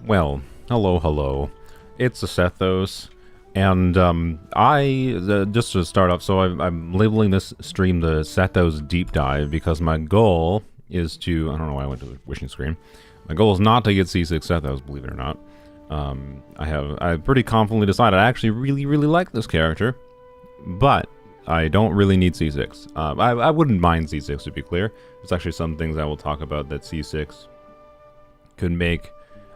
Well, hello. It's a Sethos, and just to start off, so I'm labeling this stream the Sethos Deep Dive because my goal is to, I don't know why I went to the wishing screen, my goal is not to get C6 Sethos, believe it or not. I pretty confidently decided I actually really like this character, but I don't really need C6. I wouldn't mind C6, to be clear. There's actually some things I will talk about that C6 could make.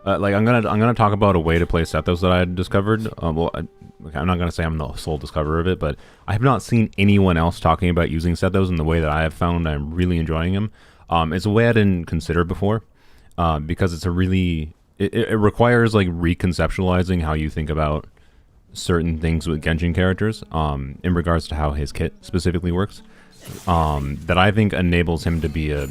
Like I'm gonna talk about a way to play Sethos that I had discovered. I'm not gonna say I'm the sole discoverer of it, but I have not seen anyone else talking about using Sethos in the way that I have found. I'm really enjoying him. It's a way I didn't consider before, because it's a really it requires like reconceptualizing how you think about certain things with Genshin characters. In regards to how his kit specifically works, that I think enables him to be a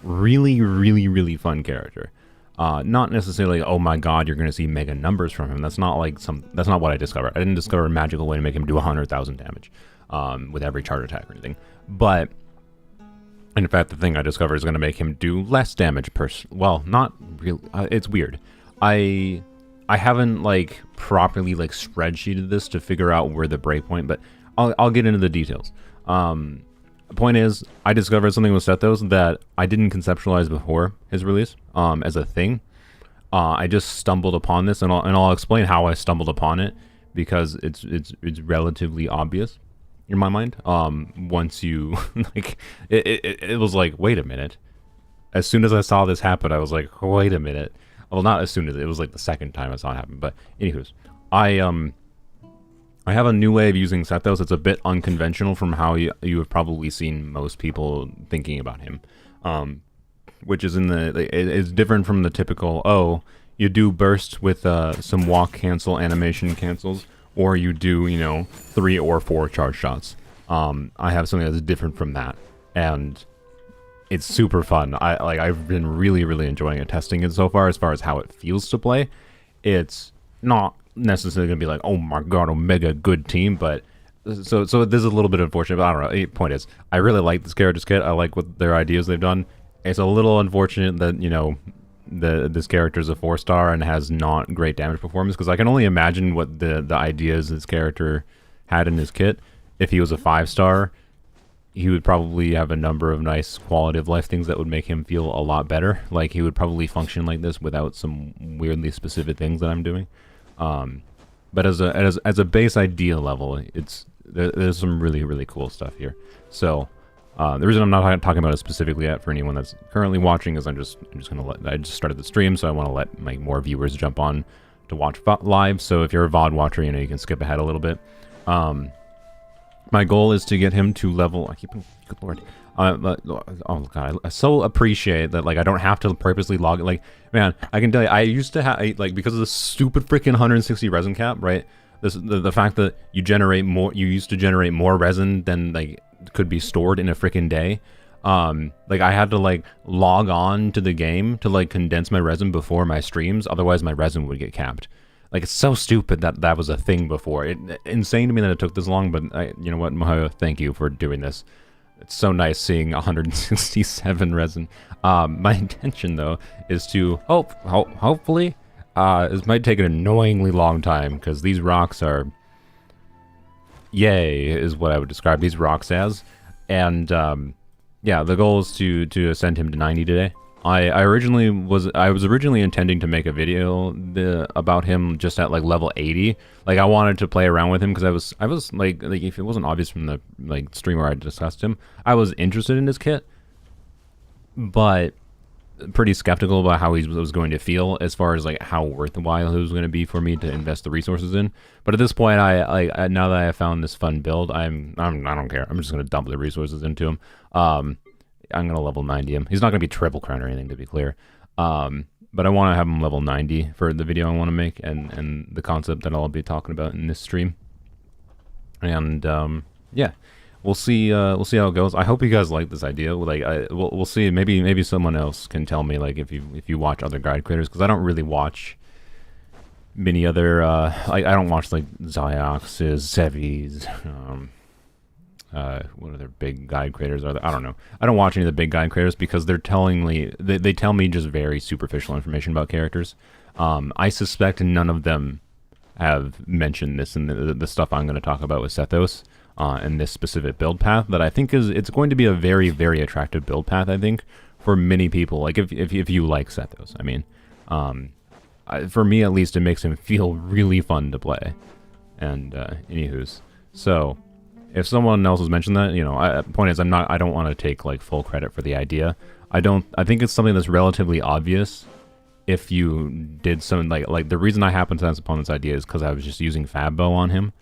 really fun character. Not necessarily, oh my god, you're going to see mega numbers from him. That's not what I discovered. I didn't discover a magical way to make him do 100,000 damage with every charge attack or anything. But, in fact, the thing I discovered is going to make him do less damage well, not really. It's weird. I haven't, like, properly, like, spreadsheeted this to figure out where the breakpoint, but I'll get into the details. The point is, I discovered something with Sethos that I didn't conceptualize before his release as a thing. I just stumbled upon this, and I'll explain how I stumbled upon it, because it's relatively obvious in my mind. Once you like, it was like, wait a minute. As soon as I saw this happen, I was like, wait a minute. Well, not as soon as it was like the second time I saw it happen, but anywho's, I have a new way of using Sethos. It's a bit unconventional from how you have probably seen most people thinking about him, which is it's different from the typical, oh, you do burst with some walk cancel animation cancels, or you do, 3 or 4 charge shots. I have something that's different from that, and it's super fun. I've been really enjoying it, testing it so far as how it feels to play. It's not necessarily gonna be like, oh my god, Omega good team, but so this is a little bit unfortunate, but I don't know. The point is, I really like this character's kit. I like what their ideas they've done. It's a little unfortunate that this character is a 4-star and has not great damage performance, because I can only imagine what the ideas this character had in his kit. If he was a 5-star, he would probably have a number of nice quality of life things that would make him feel a lot better. Like, he would probably function like this without some weirdly specific things that I'm doing. But as a base idea level, there's some really cool stuff here. So the reason I'm not talking about it specifically yet for anyone that's currently watching is I just started the stream, so I want to let more viewers jump on to watch live. So if you're a VOD watcher, you can skip ahead a little bit. My goal is to get him to level. Good lord. Oh god, I so appreciate that. Like, I don't have to purposely log it. Like, man, I can tell you, I used to have because of the stupid freaking 160 resin cap, right? The fact that you used to generate more resin than could be stored in a freaking day. I had to log on to the game to condense my resin before my streams, otherwise my resin would get capped. It's so stupid that was a thing before. Insane to me that it took this long, but you know what, Mahoyo, thank you for doing this. It's so nice seeing 167 resin. My intention, though, is to hopefully, this might take an annoyingly long time, because these rocks are, yay, is what I would describe these rocks as. And, yeah, the goal is to ascend him to 90 today. I was originally intending to make a video about him just at level 80. I wanted to play around with him, because I was if it wasn't obvious from the stream where I discussed him, I was interested in his kit, but pretty skeptical about how he was going to feel as far as how worthwhile it was going to be for me to invest the resources in. But at this point, I now that I have found this fun build, I don't care. I'm just going to dump the resources into him. I'm going to level 90 him. He's not going to be triple crown or anything, to be clear. But I want to have him level 90 for the video I want to make, and the concept that I'll be talking about in this stream. And yeah, we'll see how it goes. I hope you guys like this idea. We'll see. Maybe someone else can tell me if you watch other guide creators, because I don't really watch many other I don't watch Ziox's, Zevi's, what other big guide creators are there? I don't know. I don't watch any of the big guide creators because they're telling me they tell me just very superficial information about characters. I suspect none of them have mentioned this in the stuff I'm going to talk about with Sethos and this specific build path that I think it's going to be a very, very attractive build path, I think, for many people. Like if you like Sethos, I mean, for me at least, it makes him feel really fun to play. And anywho's, so if someone else has mentioned that, you know, point is I don't want to take like full credit for the idea. I think it's something that's relatively obvious. If you did something like the reason I happened to upon this idea is because I was just using Fabbo on him,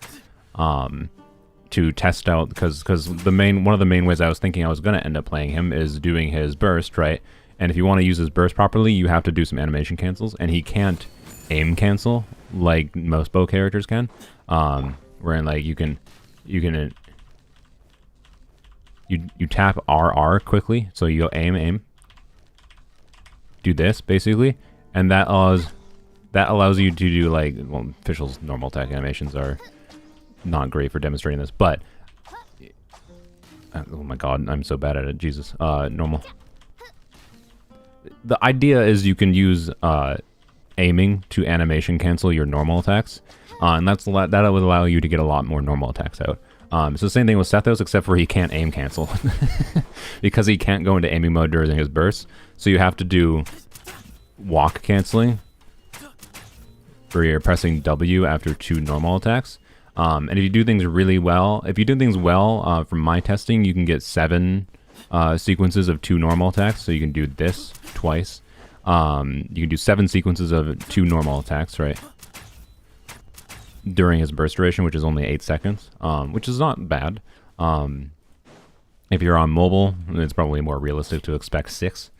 to test out because one of the main ways I was thinking I was gonna end up playing him is doing his burst, right? And if you want to use his burst properly, you have to do some animation cancels, and he can't aim cancel like most bow characters can. Wherein like you tap RR quickly, so you go aim, do this basically. And that allows you to do like, well, official's normal attack animations are not great for demonstrating this, but oh my god, I'm so bad at it. Jesus, normal. The idea is you can use aiming to animation cancel your normal attacks, and that would allow you to get a lot more normal attacks out. It's the same thing with Sethos, except for he can't aim cancel because he can't go into aiming mode during his burst. So you have to do walk canceling where you're pressing W after 2 normal attacks. And if you do things really well, from my testing, you can get 7 sequences of 2 normal attacks. So you can do this twice. You can do 7 sequences of 2 normal attacks, right? During his burst duration, which is only 8 seconds, which is not bad. If you're on mobile, it's probably more realistic to expect 6.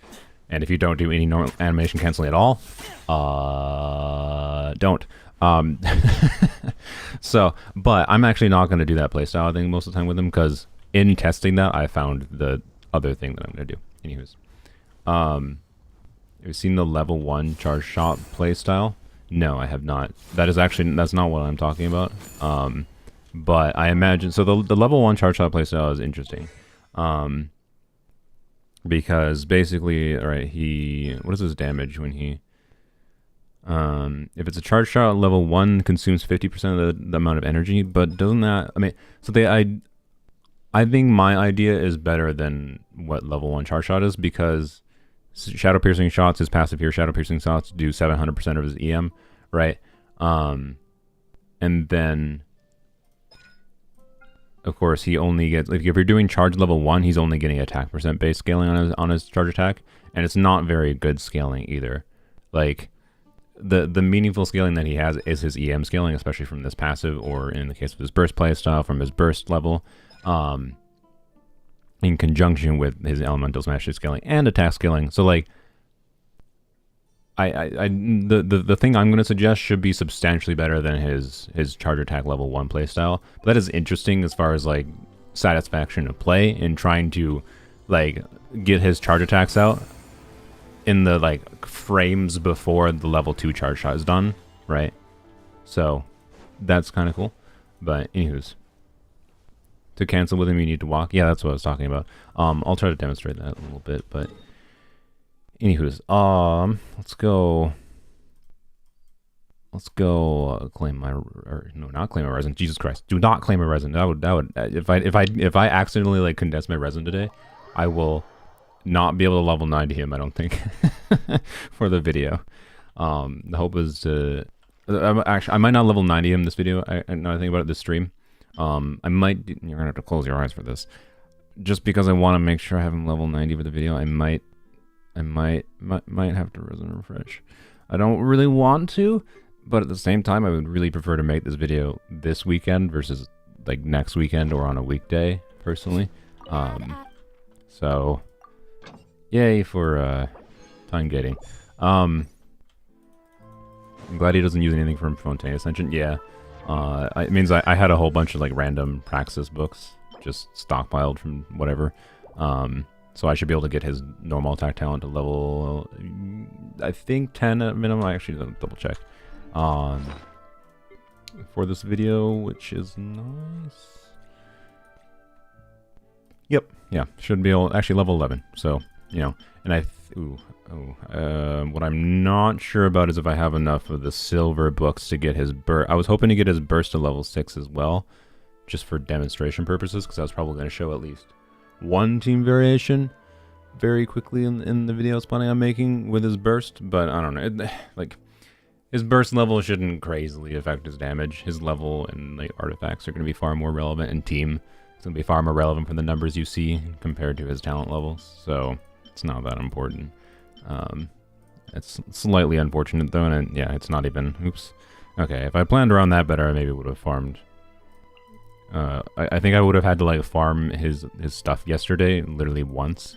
And if you don't do any normal animation canceling at all, don't. So, but I'm actually not going to do that playstyle, I think, most of the time with him, because in testing that, I found the other thing that I'm going to do. Anywho's. Have you seen the level 1 charge shot playstyle? No, I have not. That's not what I'm talking about. But I imagine, so the level 1 charge shot playstyle is interesting. Because basically, alright, what is his damage when he, if it's a charge shot at level 1, consumes 50% of the amount of energy, but doesn't that, I mean, so I think my idea is better than what level 1 charge shot is, because shadow piercing shots, his passive here, shadow piercing shots do 700% of his EM, right? And then, of course, he only gets, like, if you're doing charge level 1, he's only getting attack percent base scaling on his charge attack, and it's not very good scaling either. Like, the meaningful scaling that he has is his EM scaling, especially from this passive, or in the case of his burst playstyle, from his burst level, in conjunction with his elemental smash scaling and attack scaling. So, like, the thing I'm going to suggest should be substantially better than his charge attack level 1 playstyle. But that is interesting as far as like satisfaction of play in trying to like get his charge attacks out in the like frames before the level 2 charge shot is done, right? So that's kind of cool. But anywho's, to cancel with him you need to walk. Yeah, that's what I was talking about. I'll try to demonstrate that a little bit, but anywho's, let's go claim my, or no, not claim my resin. Jesus Christ, do not claim my resin. That would if I accidentally like condense my resin today, I will not be able to level 90 him, I don't think, for the video. The hope is to, I might not level 90 him this video. Now I think about it, this stream. I might, you're gonna have to close your eyes for this, just because I want to make sure I have him level 90 for the video. I might have to resin refresh. I don't really want to, but at the same time, I would really prefer to make this video this weekend versus like next weekend or on a weekday, personally. So, yay for time gating. I'm glad he doesn't use anything from Fontaine Ascension. Yeah, it means I had a whole bunch of like random Praxis books just stockpiled from whatever. So I should be able to get his normal attack talent to level, I think 10 at minimum. I actually double check for this video, which is nice. Yep. Yeah. Should be actually level 11. So, you know, and what I'm not sure about is if I have enough of the silver books to get his burst. I was hoping to get his burst to level 6 as well, just for demonstration purposes, because I was probably going to show at least one team variation very quickly in the video I was planning on making with his burst. But I don't know. Like, his burst level shouldn't crazily affect his damage. His level and like artifacts are going to be far more relevant, and team it's going to be far more relevant from the numbers you see compared to his talent levels. So it's not that important. It's slightly unfortunate though, and yeah, it's not even. Oops. Okay, if I planned around that better, I maybe would have farmed. I think I would have had to like farm his stuff yesterday, literally once,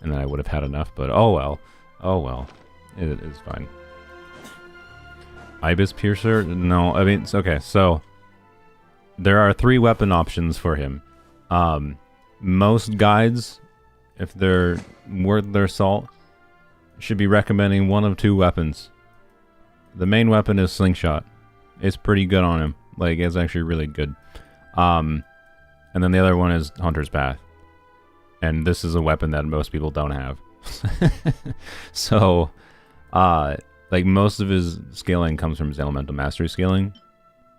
and then I would have had enough. But oh well, it is fine. Ibis Piercer? No, I mean, it's okay. So there are 3 weapon options for him. Most guides, if they're worth their salt, should be recommending one of 2 weapons. The main weapon is Slingshot. It's pretty good on him. Like, it's actually really good. And then the other one is Hunter's Path. And this is a weapon that most people don't have. So, like, most of his scaling comes from his Elemental Mastery scaling.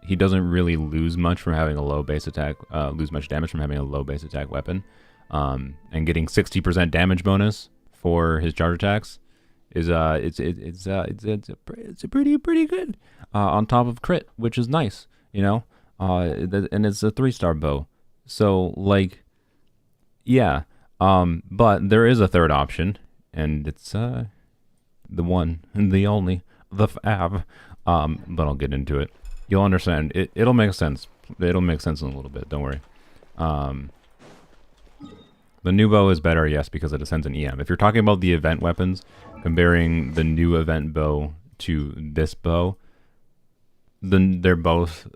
He doesn't really lose much from having a low base attack, lose much damage from having a low base attack weapon. And getting 60% damage bonus for his charge attacks is it's pretty good. On top of crit, which is nice, you know. And it's a 3-star bow, so like, yeah. But there is a third option, and it's the one and the only, the fab. But I'll get into it. You'll understand. It'll make sense. It'll make sense in a little bit. Don't worry. The new bow is better, yes, because it ascends an EM. If you're talking about the event weapons, comparing the new event bow to this bow, then they're both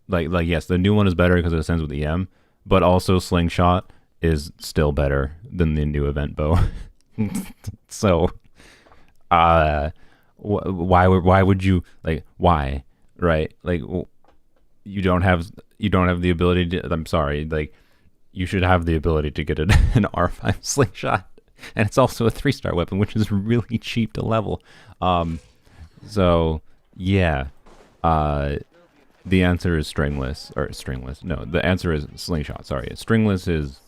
like yes, the new one is better because it ascends with EM, but also Slingshot is still better than the new event bow. So, why would you, like, why, right? Like, you don't have the ability to. I'm sorry, like, you should have the ability to get an R5 Slingshot, and it's also a 3-star weapon, which is really cheap to level. So yeah, the answer is stringless. No, the answer is Slingshot. Sorry, stringless is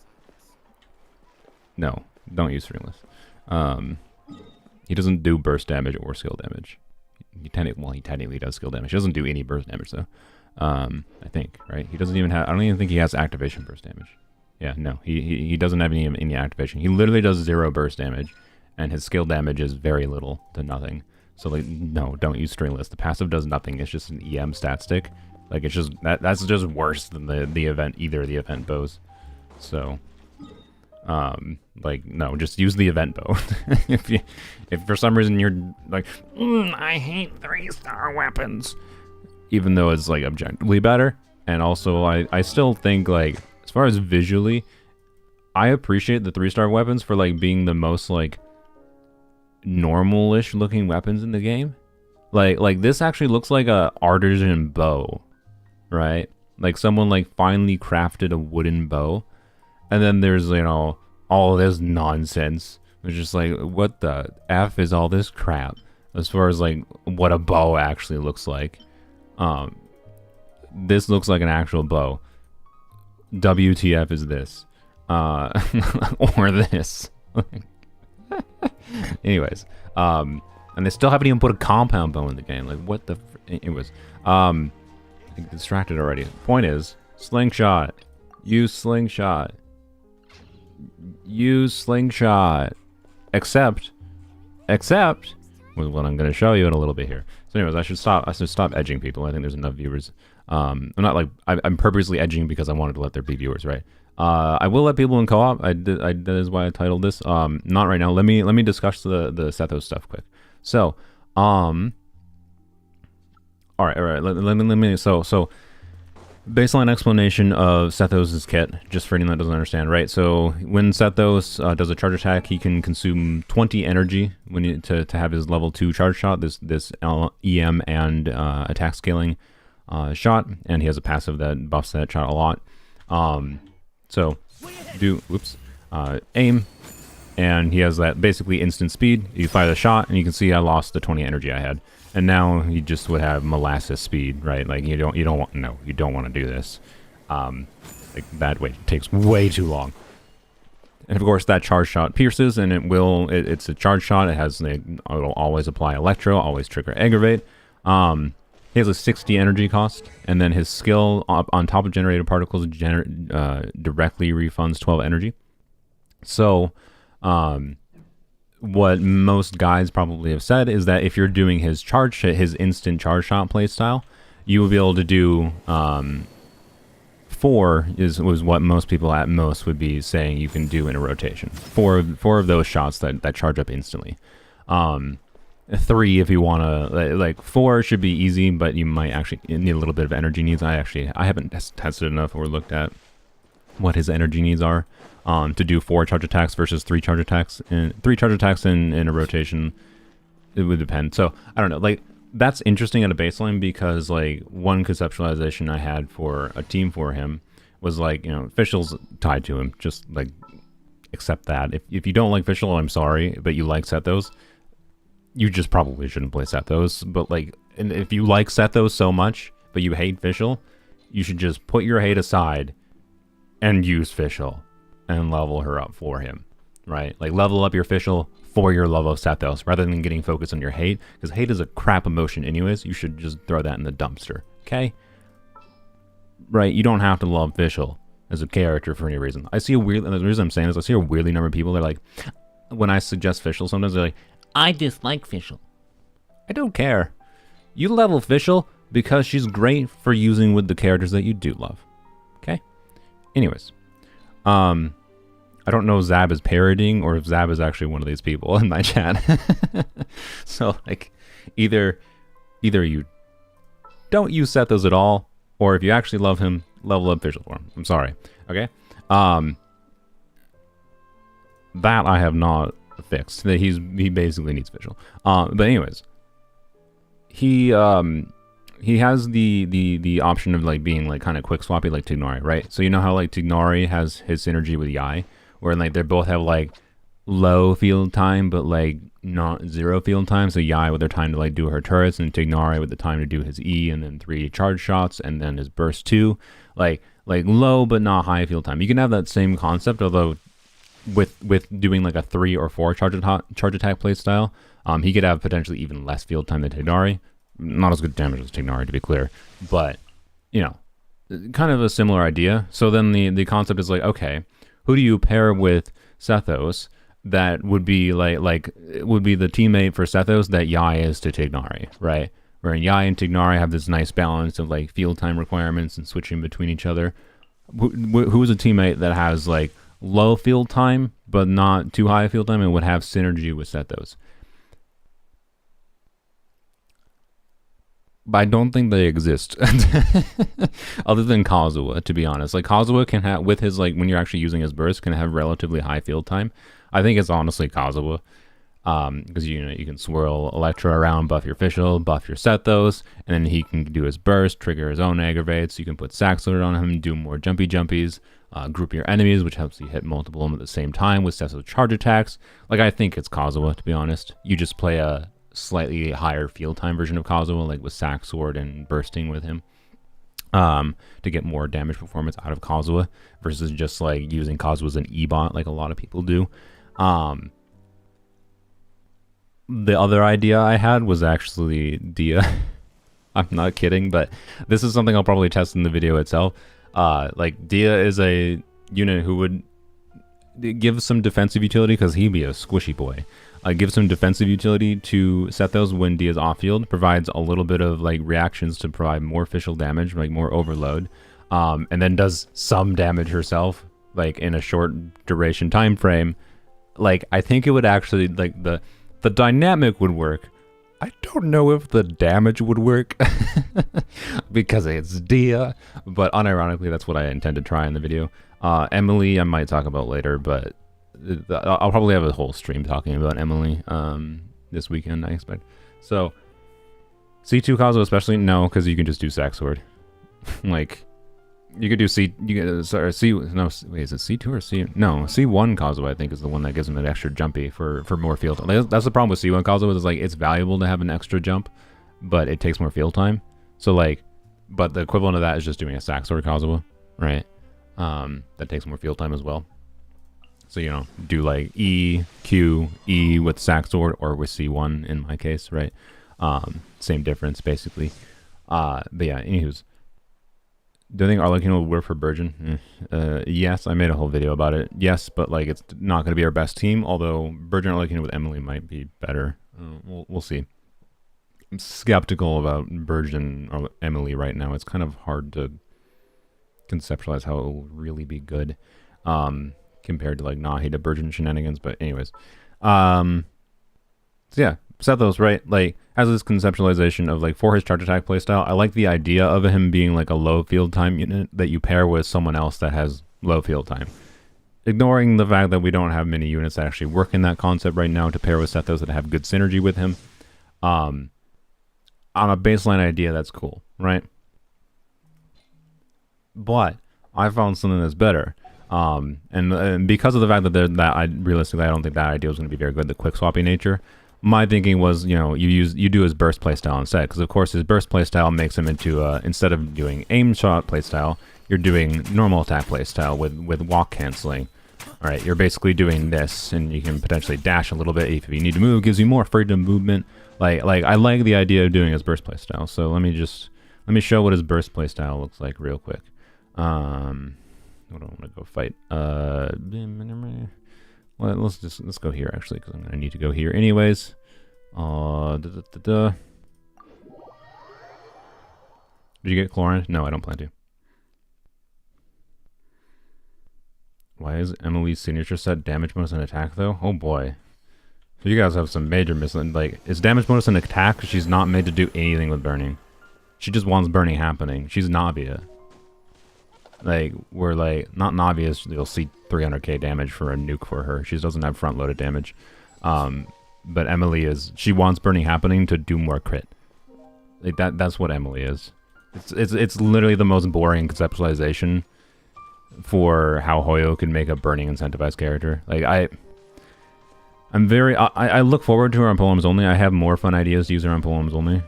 no. Don't use stringless. He doesn't do burst damage or skill damage. He technically does skill damage. He doesn't do any burst damage though. I think, right? He doesn't even have. I don't even think he has activation burst damage. Yeah, no, he doesn't have any activation. He literally does 0 burst damage, and his skill damage is very little to nothing. So, like, no, don't use stringless. The passive does nothing. It's just an EM stat stick. Like, it's just that's just worse than the event bows. So, like, no, just use the event bow. if for some reason you're like, I hate 3-star weapons, even though it's like objectively better, and also I still think, like, as far as visually, I appreciate the 3-star weapons for, like, being the most, like, normal-ish looking weapons in the game. Like this actually looks like a artisan bow, right? Like someone, like, finally crafted a wooden bow, and then there's, you know, all this nonsense. It's just like, what the F is all this crap as far as, like, what a bow actually looks like. This looks like an actual bow. WTF is this? Or this. Anyways, and they still haven't even put a compound bow in the game. Like, what the? Anyways, I get distracted already. Point is, Slingshot. Use Slingshot. Use Slingshot. Except with what I'm going to show you in a little bit here. So, anyways, I should stop edging people. I think there's enough viewers. I'm not like I'm purposely edging because I wanted to let there be viewers, right? I will let people in co-op. That is why I titled this. Not right now. Let me discuss the Sethos stuff quick. So, all right. Let me. So, baseline explanation of Sethos' kit, just for anyone that doesn't understand, right? So, when Sethos does a charge attack, he can consume 20 energy to have his level 2 charge shot. This EM and attack scaling shot, and he has a passive that buffs that shot a lot. So aim, and he has that basically instant speed. You fire the shot, and you can see I lost the 20 energy I had, and now he just would have molasses speed, right? Like you don't want to do this. Like that way takes way too long. And of course, that charge shot pierces, and it's a charge shot. It'll always apply electro, always trigger aggravate. He has a 60 energy cost, and then his skill on top of generated particles directly refunds 12 energy. So, what most guys probably have said is that if you're doing his instant charge shot playstyle, you will be able to do 4 was what most people at most would be saying you can do in a rotation. Four of those shots that charge up instantly. 3 if you want to, like 4 should be easy, but you might actually need a little bit of energy needs. I haven't tested enough or looked at what his energy needs are to do 4 charge attacks versus 3 charge attacks. And 3 charge attacks in a rotation, it would depend. So I don't know, like that's interesting at a baseline, because like one conceptualization I had for a team for him was like, you know, Fischl's tied to him, just like accept that. If you don't like Fischl, I'm sorry, but you like Sethos, you just probably shouldn't play Sethos. But like, and if you like Sethos so much, but you hate Fischl, you should just put your hate aside and use Fischl and level her up for him, right? Like level up your Fischl for your love of Sethos, rather than getting focused on your hate, because hate is a crap emotion anyways. You should just throw that in the dumpster, okay? Right? You don't have to love Fischl as a character for any reason. I see a weird, and the reason I'm saying this, I see a weirdly number of people that are like, when I suggest Fischl, sometimes they're like, I dislike Fischl. I don't care. You level Fischl because she's great for using with the characters that you do love. Okay? Anyways. I don't know if Zab is parodying or if Zab is actually one of these people in my chat. So, like, either you don't use Sethos at all, or if you actually love him, level up Fischl for him. I'm sorry. Okay? That I have not fixed. That he basically needs Fischl. But anyways, he has the option of like being like kind of quick swappy like Tignari, right? So you know how like Tignari has his synergy with Yai, where like they both have like low field time but like not 0 field time. So Yai with their time to like do her turrets, and Tignari with the time to do his E and then 3 charge shots and then his burst 2, like low but not high field time. You can have that same concept, although with doing like a 3 or 4 charge attack play style, he could have potentially even less field time than Tignari. Not as good damage as Tignari, to be clear, but you know, kind of a similar idea. So then the concept is like, okay, who do you pair with Sethos that would be like would be the teammate for Sethos that Yai is to Tignari, right? Where Yai and Tignari have this nice balance of like field time requirements and switching between each other. Who is a teammate that has like low field time but not too high field time and would have synergy with Sethos? But I don't think they exist other than Kazuha, to be honest. Like Kazuha can have, with his like, when you're actually using his burst, can have relatively high field time. I think it's honestly Kazuha, because you know, you can swirl Electra around, buff your Fischl, buff your Sethos, and then he can do his burst, trigger his own aggravates. You can put Sax Loader on him, do more jumpies, group your enemies, which helps you hit multiple of them at the same time with Sethos charge attacks. Like I think it's Kazuha, to be honest. You just play a slightly higher field time version of Kazuha, like with Sack Sword and bursting with him, to get more damage performance out of Kazuha versus just like using Kazuha as an E-bot like a lot of people do. The other idea I had was actually Dia. I'm not kidding, but this is something I'll probably test in the video itself. Like Dia is a unit who would give some defensive utility because he'd be a squishy boy. Give some defensive utility to Sethos when Dia's off field, provides a little bit of like reactions to provide more Fischl damage, like more overload, and then does some damage herself, like in a short duration time frame. Like I think it would actually, like the dynamic would work. I don't know if the damage would work because it's Dia, but unironically that's what I intend to try in the video. Emily I might talk about later, but I'll probably have a whole stream talking about Emily this weekend, I expect. So C2 Kazuha especially, no, because you can just do Sack Sword. Like You could do C. You get sorry C. No, wait, is it C2 or C? No, C1 Kazuha I think is the one that gives him an extra jumpy for more field time. That's the problem with C1 Kazuha is like it's valuable to have an extra jump, but it takes more field time. So like, but the equivalent of that is just doing a sack sword Kazuha, right? That takes more field time as well. So you know, do like E, Q, E with sack sword or with C1 in my case, right? Same difference basically. But yeah, anywho's. Do you think Arlecchino will work for Burgeon? Yes, I made a whole video about it. Yes, but like it's not going to be our best team. Although Burgeon Arlecchino with Emily might be better. We'll see. I'm skeptical about Burgeon or Emily right now. It's kind of hard to conceptualize how it will really be good compared to like Nahida Burgeon shenanigans. But anyways, so yeah. Sethos, right, like, has this conceptualization of, like, for his charge attack playstyle, I like the idea of him being, like, a low field time unit that you pair with someone else that has low field time. Ignoring the fact that we don't have many units that actually work in that concept right now to pair with Sethos that have good synergy with him. On a baseline idea, that's cool, right? But I found something that's better. And because of the fact that realistically, I don't think that idea was going to be very good, the quick swapping nature. My thinking was, you know, you do his burst playstyle instead, because of course his burst playstyle makes him into instead of doing aim shot playstyle, you're doing normal attack playstyle with walk canceling. All right, you're basically doing this, and you can potentially dash a little bit if you need to move. It gives you more freedom of movement. Like I like the idea of doing his burst playstyle. So let me show what his burst playstyle looks like real quick. I don't want to go fight. Well, let's go here actually, because I'm gonna need to go here anyways. Did you get Chlorine? No, I don't plan to. Why is Emily's signature set damage bonus and attack though? Oh boy. So you guys have some major missing. Like, is damage bonus an attack? Because she's not made to do anything with burning. She just wants burning happening. She's Navia. Like, we're like, not Navia, you'll see 300k damage for a nuke for her. She doesn't have front-loaded damage. But Emily she wants burning happening to do more crit. Like, that's what Emily is. It's literally the most boring conceptualization for how Hoyo can make a burning incentivized character. Like, I look forward to her on Poems Only. I have more fun ideas to use her on Poems Only.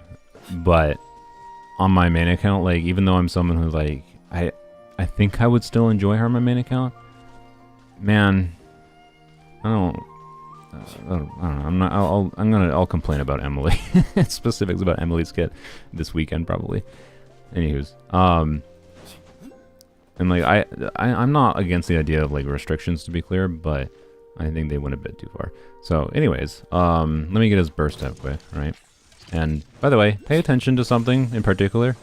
But on my main account, like, even though I'm someone who's like, I think I would still enjoy her on my main account. Man, I don't know. I'll complain about Emily. Specifics about Emily's kit this weekend probably. Anywho's, and like I'm not against the idea of like restrictions, to be clear, but I think they went a bit too far. So anyways, let me get his burst out quick, right? And by the way, pay attention to something in particular.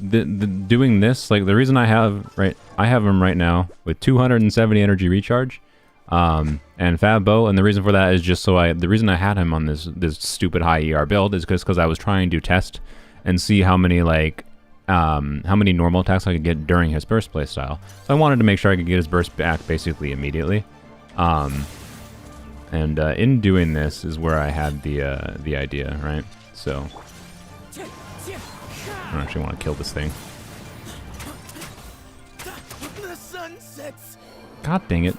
Doing this, like the reason I have him right now with 270 energy recharge, and Fab Bow, and the reason for that is just so the reason I had him on this stupid high ER build is because I was trying to test and see how many normal attacks I could get during his burst playstyle. So I wanted to make sure I could get his burst back basically immediately. And in doing this is where I had the idea, right? So I don't actually want to kill this thing. The sun sets. God dang it.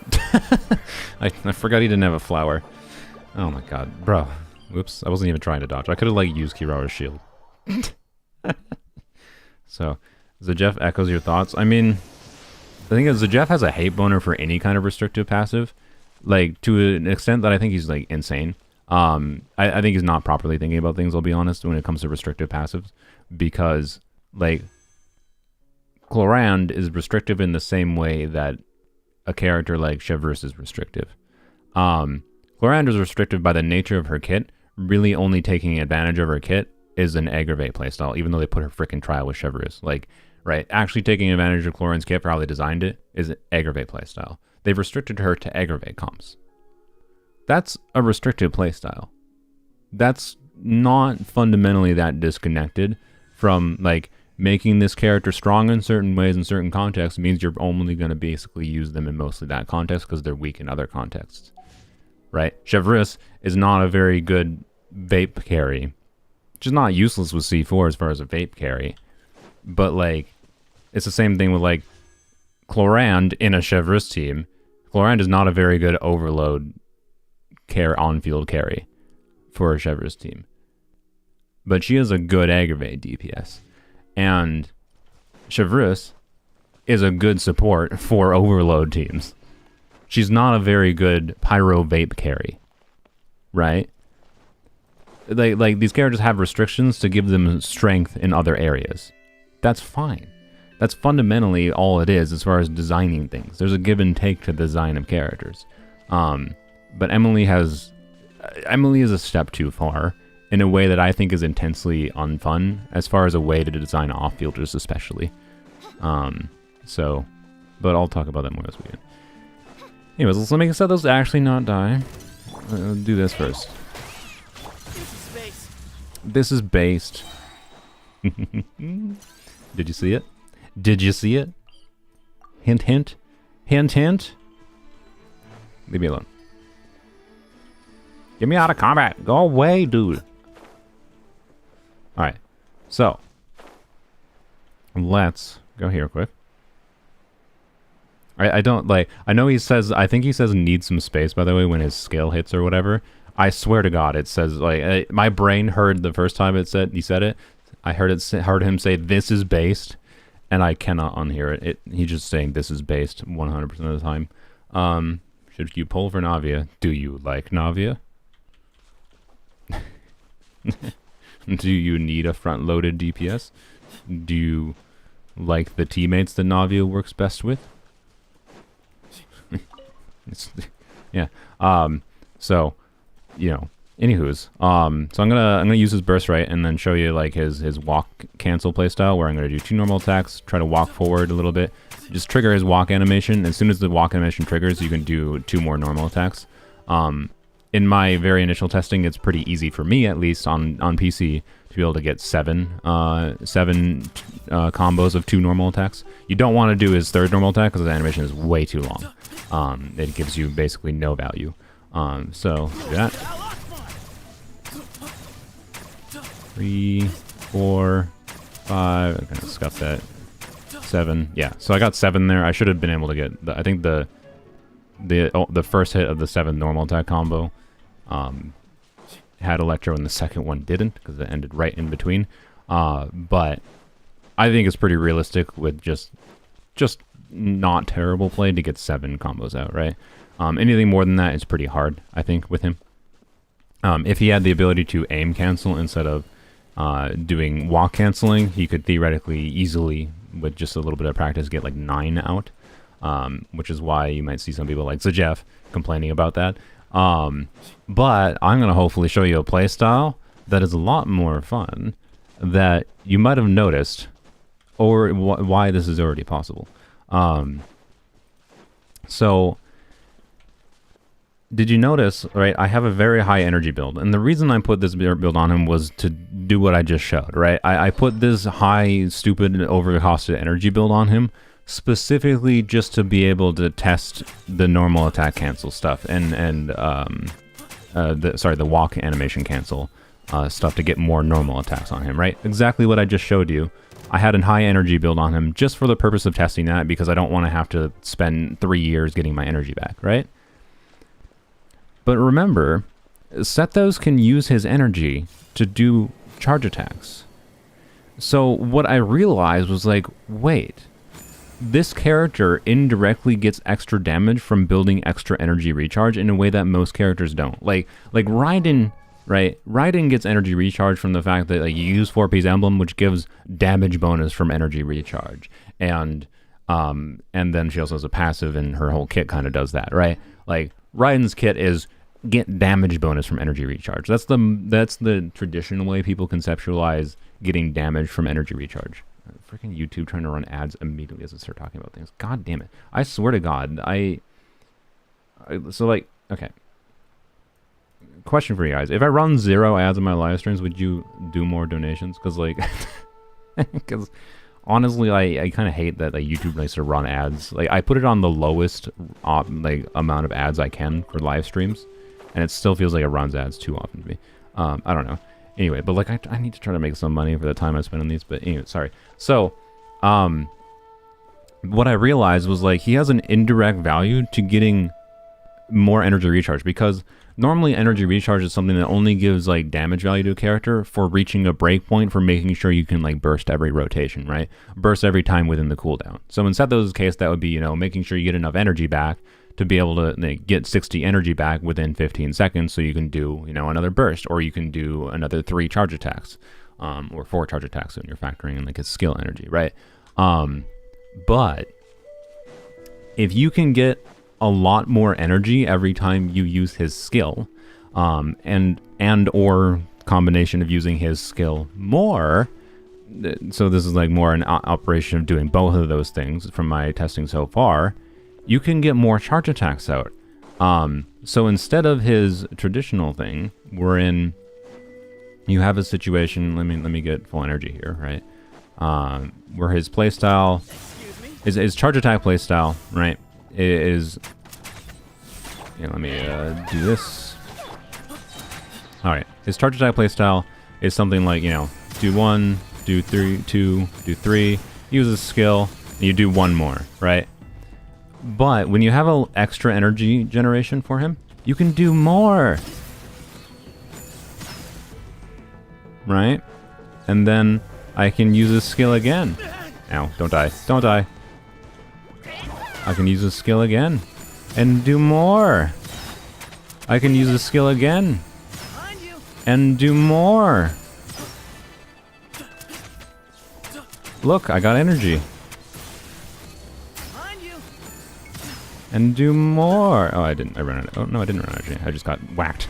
I forgot he didn't have a flower. Oh my god. Bro. Whoops. I wasn't even trying to dodge. I could have like used Kirara's shield. So, Zajef echoes your thoughts. I mean, the thing is, Zajef has a hate boner for any kind of restrictive passive. Like, to an extent that I think he's like insane. I think he's not properly thinking about things, I'll be honest, when it comes to restrictive passives. Because, like, Chlorand is restrictive in the same way that a character like Chevreuse is restrictive. Chlorand is restrictive by the nature of her kit. Really only taking advantage of her kit is an aggravate playstyle, even though they put her freaking trial with Chevreuse. Like, right, actually taking advantage of Chlorand's kit for how they designed it is an aggravate playstyle. They've restricted her to aggravate comps. That's a restrictive playstyle. That's not fundamentally that disconnected from, like, making this character strong in certain ways in certain contexts means you're only going to basically use them in mostly that context because they're weak in other contexts. Right? Chevreuse is not a very good vape carry. Which is not useless with C4 as far as a vape carry. But, like, it's the same thing with, like, Clorand in a Chevreuse team, Clorand is not a very good overload on-field carry for a Chevreuse team. But she is a good aggravate DPS. And Chevreuse is a good support for overload teams. She's not a very good pyro vape carry, right? Like these characters have restrictions to give them strength in other areas. That's fine. That's fundamentally all it is as far as designing things. There's a give and take to the design of characters. But Emily is a step too far in a way that I think is intensely unfun as far as a way to design off-fielders especially. But I'll talk about that more this weekend. Anyways, let's make Sethos actually not die. Let's do this first. This is based. Did you see it? Did you see it? Hint, hint. Hint, hint. Leave me alone. Get me out of combat. Go away, dude. Alright. So. Let's go here quick. I don't, like, I know he says, I think he says need some space, by the way, when his skill hits or whatever. I swear to God, it says, like, my brain heard the first time he said it. I heard him say, this is based, and I cannot unhear it. He's just saying, this is based 100% of the time. Should you pull for Navia? Do you like Navia? Do you need a front-loaded DPS? Do you like the teammates that Navia works best with? Yeah. So, you know, anywho's. So I'm gonna use his burst right and then show you like his walk cancel playstyle where I'm gonna do 2 normal attacks, try to walk forward a little bit, just trigger his walk animation. As soon as the walk animation triggers, you can do 2 more normal attacks. In my very initial testing, it's pretty easy for me, at least on PC, to be able to get 7 combos of 2 normal attacks. You don't want to do his 3rd normal attack because the animation is way too long. It gives you basically no value. So do that. 3, 4, 5. I'm gonna scuff that. 7. Yeah. So I got 7 there. I should have been able to get. I think the first hit of the 7th normal attack combo had Electro and the second one didn't because it ended right in between. But I think it's pretty realistic with just not terrible play to get 7 combos out, right? Anything more than that is pretty hard, I think, with him. If he had the ability to aim cancel instead of doing walk canceling, he could theoretically easily, with just a little bit of practice, get like 9 out. Which is why you might see some people like Jeff complaining about that. But I'm going to hopefully show you a playstyle that is a lot more fun that you might have noticed, or why this is already possible. So, did you notice, right, I have a very high energy build, and the reason I put this build on him was to do what I just showed, right? I put this high, stupid, overcosted energy build on him specifically just to be able to test the normal attack cancel stuff and the walk animation cancel stuff to get more normal attacks on him, right? Exactly what I just showed you. I had a high energy build on him just for the purpose of testing that because I don't want to have to spend 3 years getting my energy back, right? But remember, Sethos can use his energy to do charge attacks. So what I realized was like, wait, this character indirectly gets extra damage from building extra energy recharge in a way that most characters don't. Like Raiden, right? Raiden gets energy recharge from the fact that like you use 4P's emblem, which gives damage bonus from energy recharge, and then she also has a passive, and her whole kit kind of does that, right? Like Raiden's kit is get damage bonus from energy recharge. That's the traditional way people conceptualize getting damage from energy recharge. Freaking YouTube trying to run ads immediately as I start talking about things. God damn it. I swear to God. So like, okay. Question for you guys. If I run 0 ads in my live streams, would you do more donations? Because like, because honestly, I kind of hate that like YouTube likes to run ads. Like I put it on the lowest like amount of ads I can for live streams, and it still feels like it runs ads too often to me. I don't know. Anyway, but like I need to try to make some money for the time I spend on these. But anyway, sorry. So, what I realized was like he has an indirect value to getting more energy recharge, because normally energy recharge is something that only gives like damage value to a character for reaching a breakpoint for making sure you can like burst every rotation, right? Burst every time within the cooldown. So in Sethos' case, that would be, you know, making sure you get enough energy back to be able to like, get 60 energy back within 15 seconds, so you can do, you know, another burst, or you can do another 3 charge attacks, or 4 charge attacks when you're factoring in like his skill energy, right? But if you can get a lot more energy every time you use his skill, and or combination of using his skill more, so this is like more an operation of doing both of those things from my testing so far, you can get more charge attacks out. So instead of his traditional thing, you have a situation, let me get full energy here, right? Where his playstyle, his charge attack playstyle, right, is, yeah, let me do this. All right, his charge attack playstyle is something like, you know, do 1, do 3, 2, do 3, use a skill, and you do 1 more, right? But when you have an extra energy generation for him, you can do more, right? And then I can use his skill again. Ow, don't die, don't die. I can use his skill again and do more. I can use his skill again and do more. Look, I got energy. And do more. Oh, I didn't. I ran out. Oh no, I didn't run out of energy. I just got whacked.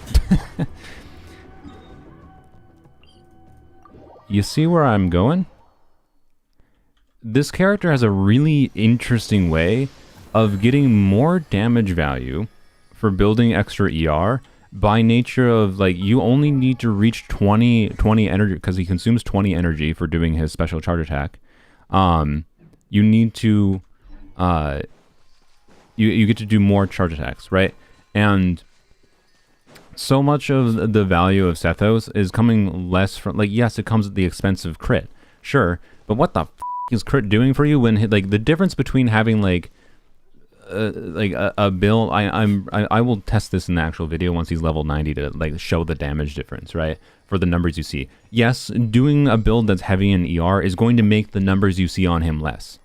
You see where I'm going? This character has a really interesting way of getting more damage value for building extra ER by nature of, like, you only need to reach 20 energy, because he consumes 20 energy for doing his special charge attack. You need to you get to do more charge attacks, right? And so much of the value of Sethos is coming less from, like, yes, it comes at the expense of crit, sure, but what the is crit doing for you when, like, the difference between having like a build, I will test this in the actual video once he's level 90 to like show the damage difference, right, for the numbers you see. Yes, doing a build that's heavy in ER is going to make the numbers you see on him less,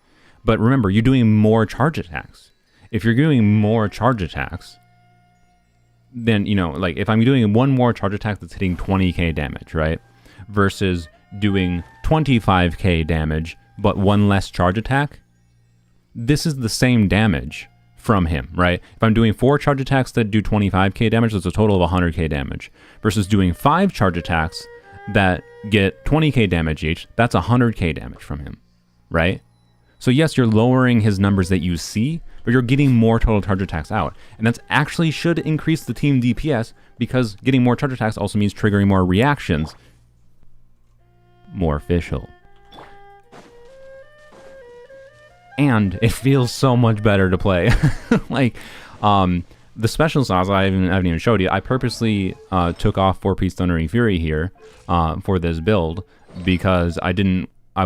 but remember, you're doing more charge attacks. If you're doing more charge attacks, then, you know, like if I'm doing 1 more charge attack that's hitting 20k damage, right, versus doing 25k damage but 1 less charge attack, this is the same damage from him, right? If I'm doing 4 charge attacks that do 25k damage, that's a total of 100k damage, versus doing 5 charge attacks that get 20k damage each, that's 100k damage from him, right? So yes, you're lowering his numbers that you see, but you're getting more total charge attacks out. And that's actually should increase the team DPS, because getting more charge attacks also means triggering more reactions. More official. And it feels so much better to play. Like, the special sauce I haven't even showed you. I purposely took off 4-piece Thundering Fury here for this build, because I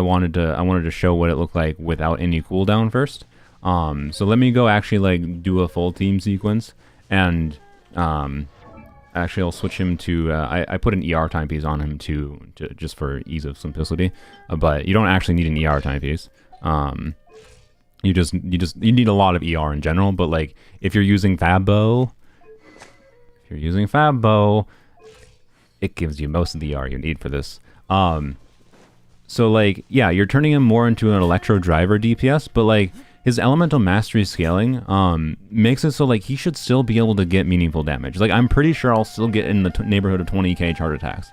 wanted to show what it looked like without any cooldown first. So let me go actually like do a full team sequence, and actually I'll switch him to I put an ER timepiece on him to just for ease of simplicity, but you don't actually need an ER timepiece. You need a lot of ER in general, but like if you're using Fabbo, it gives you most of the ER you need for this. So like, yeah, you're turning him more into an electro driver DPS, but like his elemental mastery scaling makes it so like he should still be able to get meaningful damage. Like I'm pretty sure I'll still get in the neighborhood of 20k charge attacks.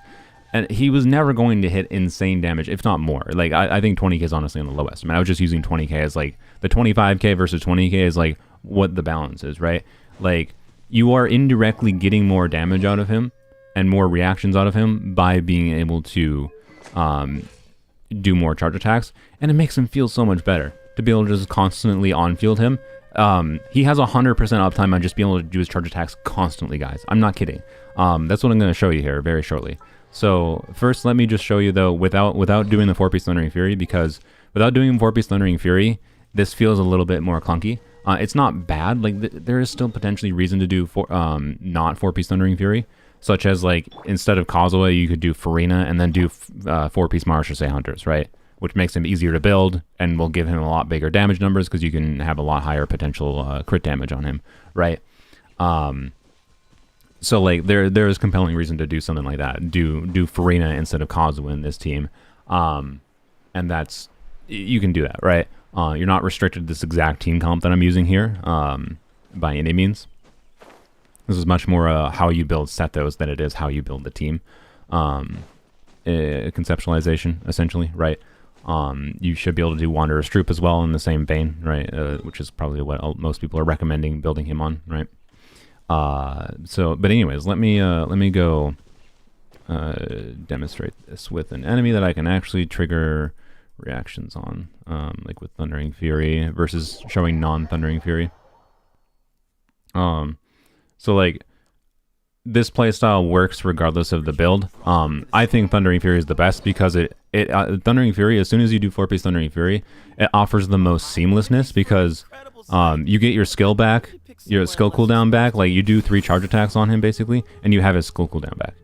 And he was never going to hit insane damage, if not more. Like, I think 20k is honestly on the lowest. I mean, I was just using 20k as, like, the 25k versus 20k is, like, what the balance is, right? Like, you are indirectly getting more damage out of him and more reactions out of him by being able to do more charge attacks. And it makes him feel so much better to be able to just constantly on-field him. He has 100% uptime on just being able to do his charge attacks constantly, guys. I'm not kidding. That's what I'm going to show you here very shortly. So first, let me just show you though, without doing the 4-piece Thundering Fury, because without doing 4-piece Thundering Fury, this feels a little bit more clunky. It's not bad. Like there is still potentially reason to do not 4-piece Thundering Fury, such as like instead of Kazuha, you could do Farina and then do 4-piece Marashase Hunters, right? Which makes him easier to build and will give him a lot bigger damage numbers because you can have a lot higher potential crit damage on him, right? So like there is compelling reason to do something like that. Do Farina instead of Kazuha in this team, and that's you can do that, right? You're not restricted to this exact team comp that I'm using here by any means. This is much more how you build Sethos than it is how you build the team. Conceptualization, essentially, right? You should be able to do Wanderer's Troop as well in the same vein, right? Which is probably what most people are recommending building him on, right? But anyways, let me go demonstrate this with an enemy that I can actually trigger reactions on, like with Thundering Fury versus showing non-Thundering Fury. So like this playstyle works regardless of the build. I think Thundering Fury is the best because Thundering Fury, as soon as you do 4-piece Thundering Fury, it offers the most seamlessness because you get your skill back, your skill cooldown back. Like you do 3 charge attacks on him basically, and you have his skill cooldown back.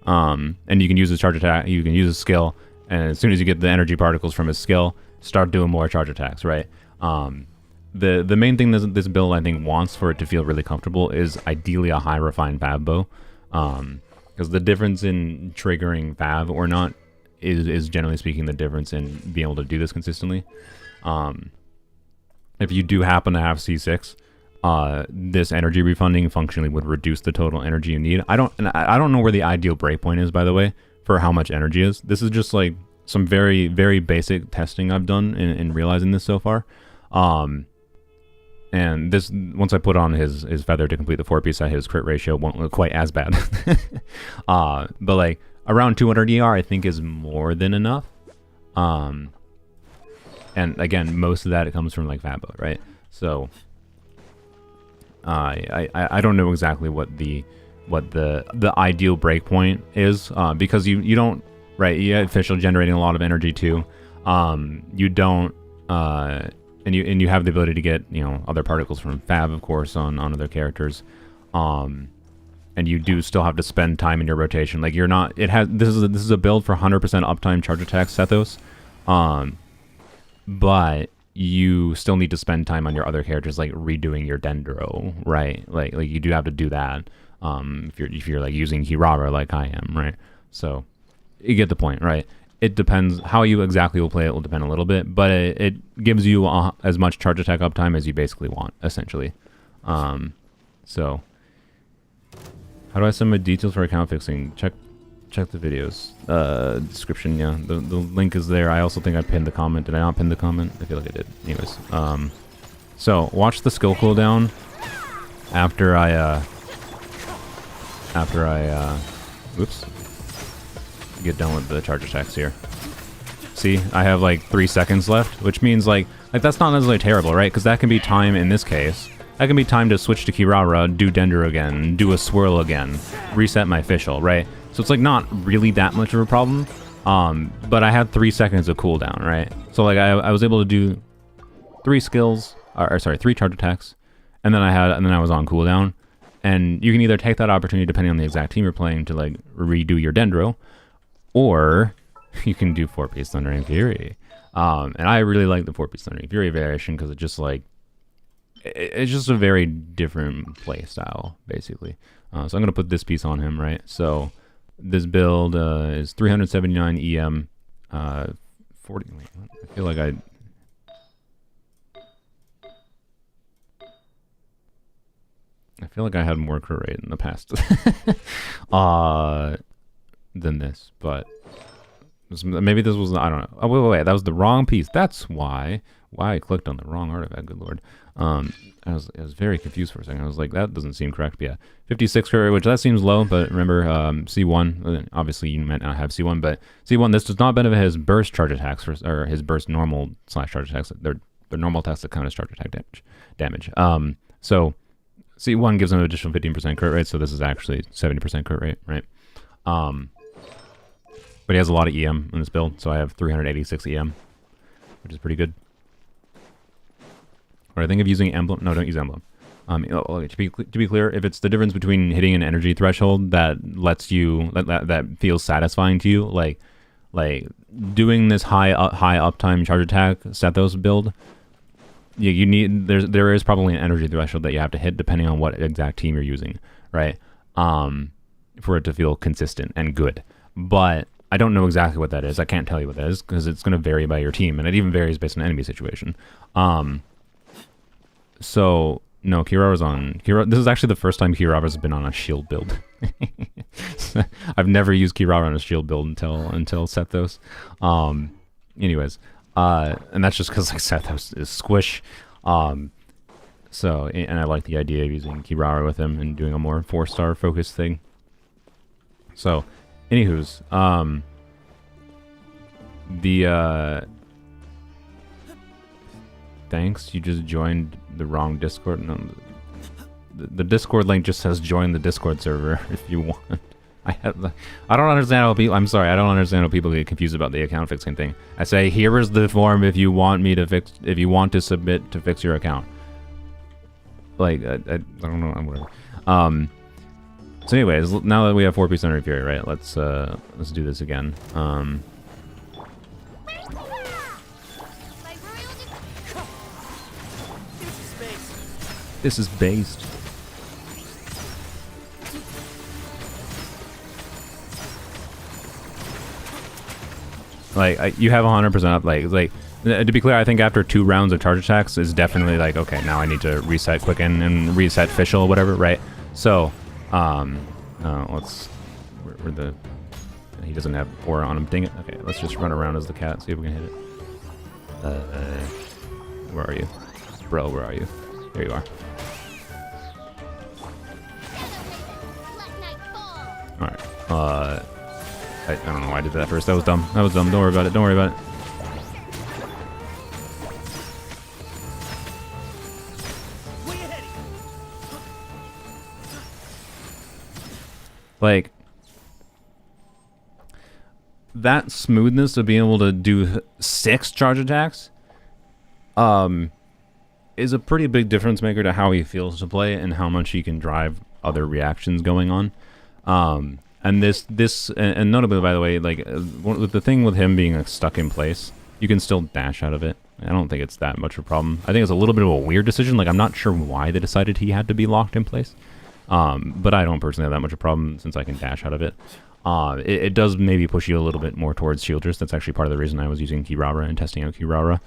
And you can use his charge attack, you can use his skill, and as soon as you get the energy particles from his skill, start doing more charge attacks, right? The main thing this build I think wants for it to feel really comfortable is ideally a high refined Fav bow, because the difference in triggering Fav or not is generally speaking the difference in being able to do this consistently. If you do happen to have C6, this energy refunding functionally would reduce the total energy you need. I don't know where the ideal breakpoint is, by the way, for how much energy is. This is just like some very, very basic testing I've done in realizing this so far. And this, once I put on his feather to complete the 4-piece, his crit ratio won't look quite as bad. But like around 200 ER, I think is more than enough. And again, most of that comes from like Fabo, right? So I don't know exactly what the ideal breakpoint is, because you don't, right? You have official generating a lot of energy too. You don't and you have the ability to get, you know, other particles from Fab, of course, on other characters. And you do still have to spend time in your rotation. Like you're not, this is a build for 100% uptime charge attacks, Sethos. But you still need to spend time on your other characters, like redoing your Dendro, right? Like you do have to do that. If you're like using Hirara like I am, right? So you get the point, right? It depends how you exactly will play. It will depend a little bit, but it gives you as much charge attack uptime as you basically want, essentially. So how do I submit details for account fixing? Check the videos description. Yeah, the link is there. I also think I pinned the comment. Did I not pin the comment? I feel like I did. Anyways, so watch the skill cooldown after I oops, get done with the charge attacks here. See, I have like 3 seconds left, which means like that's not necessarily terrible, right? Because that can be time in this case. That can be time to switch to Kirara, do Dendro again, do a swirl again, reset my official, right? So it's like not really that much of a problem. But I had 3 seconds of cooldown, right? So like I was able to do 3 skills, or sorry, 3 charge attacks, and then I was on cooldown. And you can either take that opportunity, depending on the exact team you're playing, to like redo your Dendro, or you can do 4-piece Thundering Fury. And I really like the 4-piece Thundering Fury variation because it's just like, it's just a very different play style, basically. So I'm going to put this piece on him, right? So this build is 379 EM, 40, wait, I feel like I had more crit rate in the past than this, but maybe this was, I don't know. Oh, wait, that was the wrong piece. That's why I clicked on the wrong artifact, good lord. I was very confused for a second. I was like, that doesn't seem correct. But yeah, 56 crit rate, which that seems low, but remember, C1, obviously you might not have C1, but C1, this does not benefit his burst charge attacks, or his burst normal / charge attacks. They're normal attacks that count as charge attack damage. So C1 gives him an additional 15% crit rate, so this is actually 70% crit rate, right? But he has a lot of EM in this build, so I have 386 EM, which is pretty good. Or I think of using emblem. No, don't use emblem. To be clear, if it's the difference between hitting an energy threshold that lets you that feels satisfying to you, like doing this high uptime charge attack Sethos build, you need there is probably an energy threshold that you have to hit depending on what exact team you're using, right? For it to feel consistent and good. But I don't know exactly what that is. I can't tell you what that is because it's going to vary by your team, and it even varies based on enemy situation. So no, Kirara's on Kirara. This is actually the first time Kirara's been on a shield build. I've never used Kirara on a shield build until Sethos. Anyways, and that's just because like Sethos is squish. So and I like the idea of using Kirara with him and doing a more 4-star focused thing. So, anywho's, thanks, you just joined the wrong Discord. No, the Discord link just says join the Discord server if you want. I don't understand how people, I'm sorry, I don't understand how people get confused about the account fixing thing. I say, here is the form if you want me to fix, if you want to submit to fix your account. Like, I don't know, whatever. So anyways, now that we have 4-piece Energy Fury, right, let's do this again. This is based. Like, you have 100% up, like, to be clear, I think after 2 rounds of charge attacks is definitely like, okay, now I need to reset Quicken and reset Fischl, whatever, right? So, let's, where the, he doesn't have aura on him, dang it. Okay, let's just run around as the cat, see if we can hit it. Where are you? Bro, where are you? There you are. Alright, I don't know why I did that first. That was dumb. That was dumb. Don't worry about it. Don't worry about it. Like, that smoothness of being able to do 6 charge attacks is a pretty big difference maker to how he feels to play and how much he can drive other reactions going on. And and notably, by the way, like, with the thing with him being like, stuck in place, you can still dash out of it. I don't think it's that much of a problem. I think it's a little bit of a weird decision. Like, I'm not sure why they decided he had to be locked in place. But I don't personally have that much of a problem since I can dash out of it. It does maybe push you a little bit more towards Shieldress. That's actually part of the reason I was using Kirara and testing out Kirara.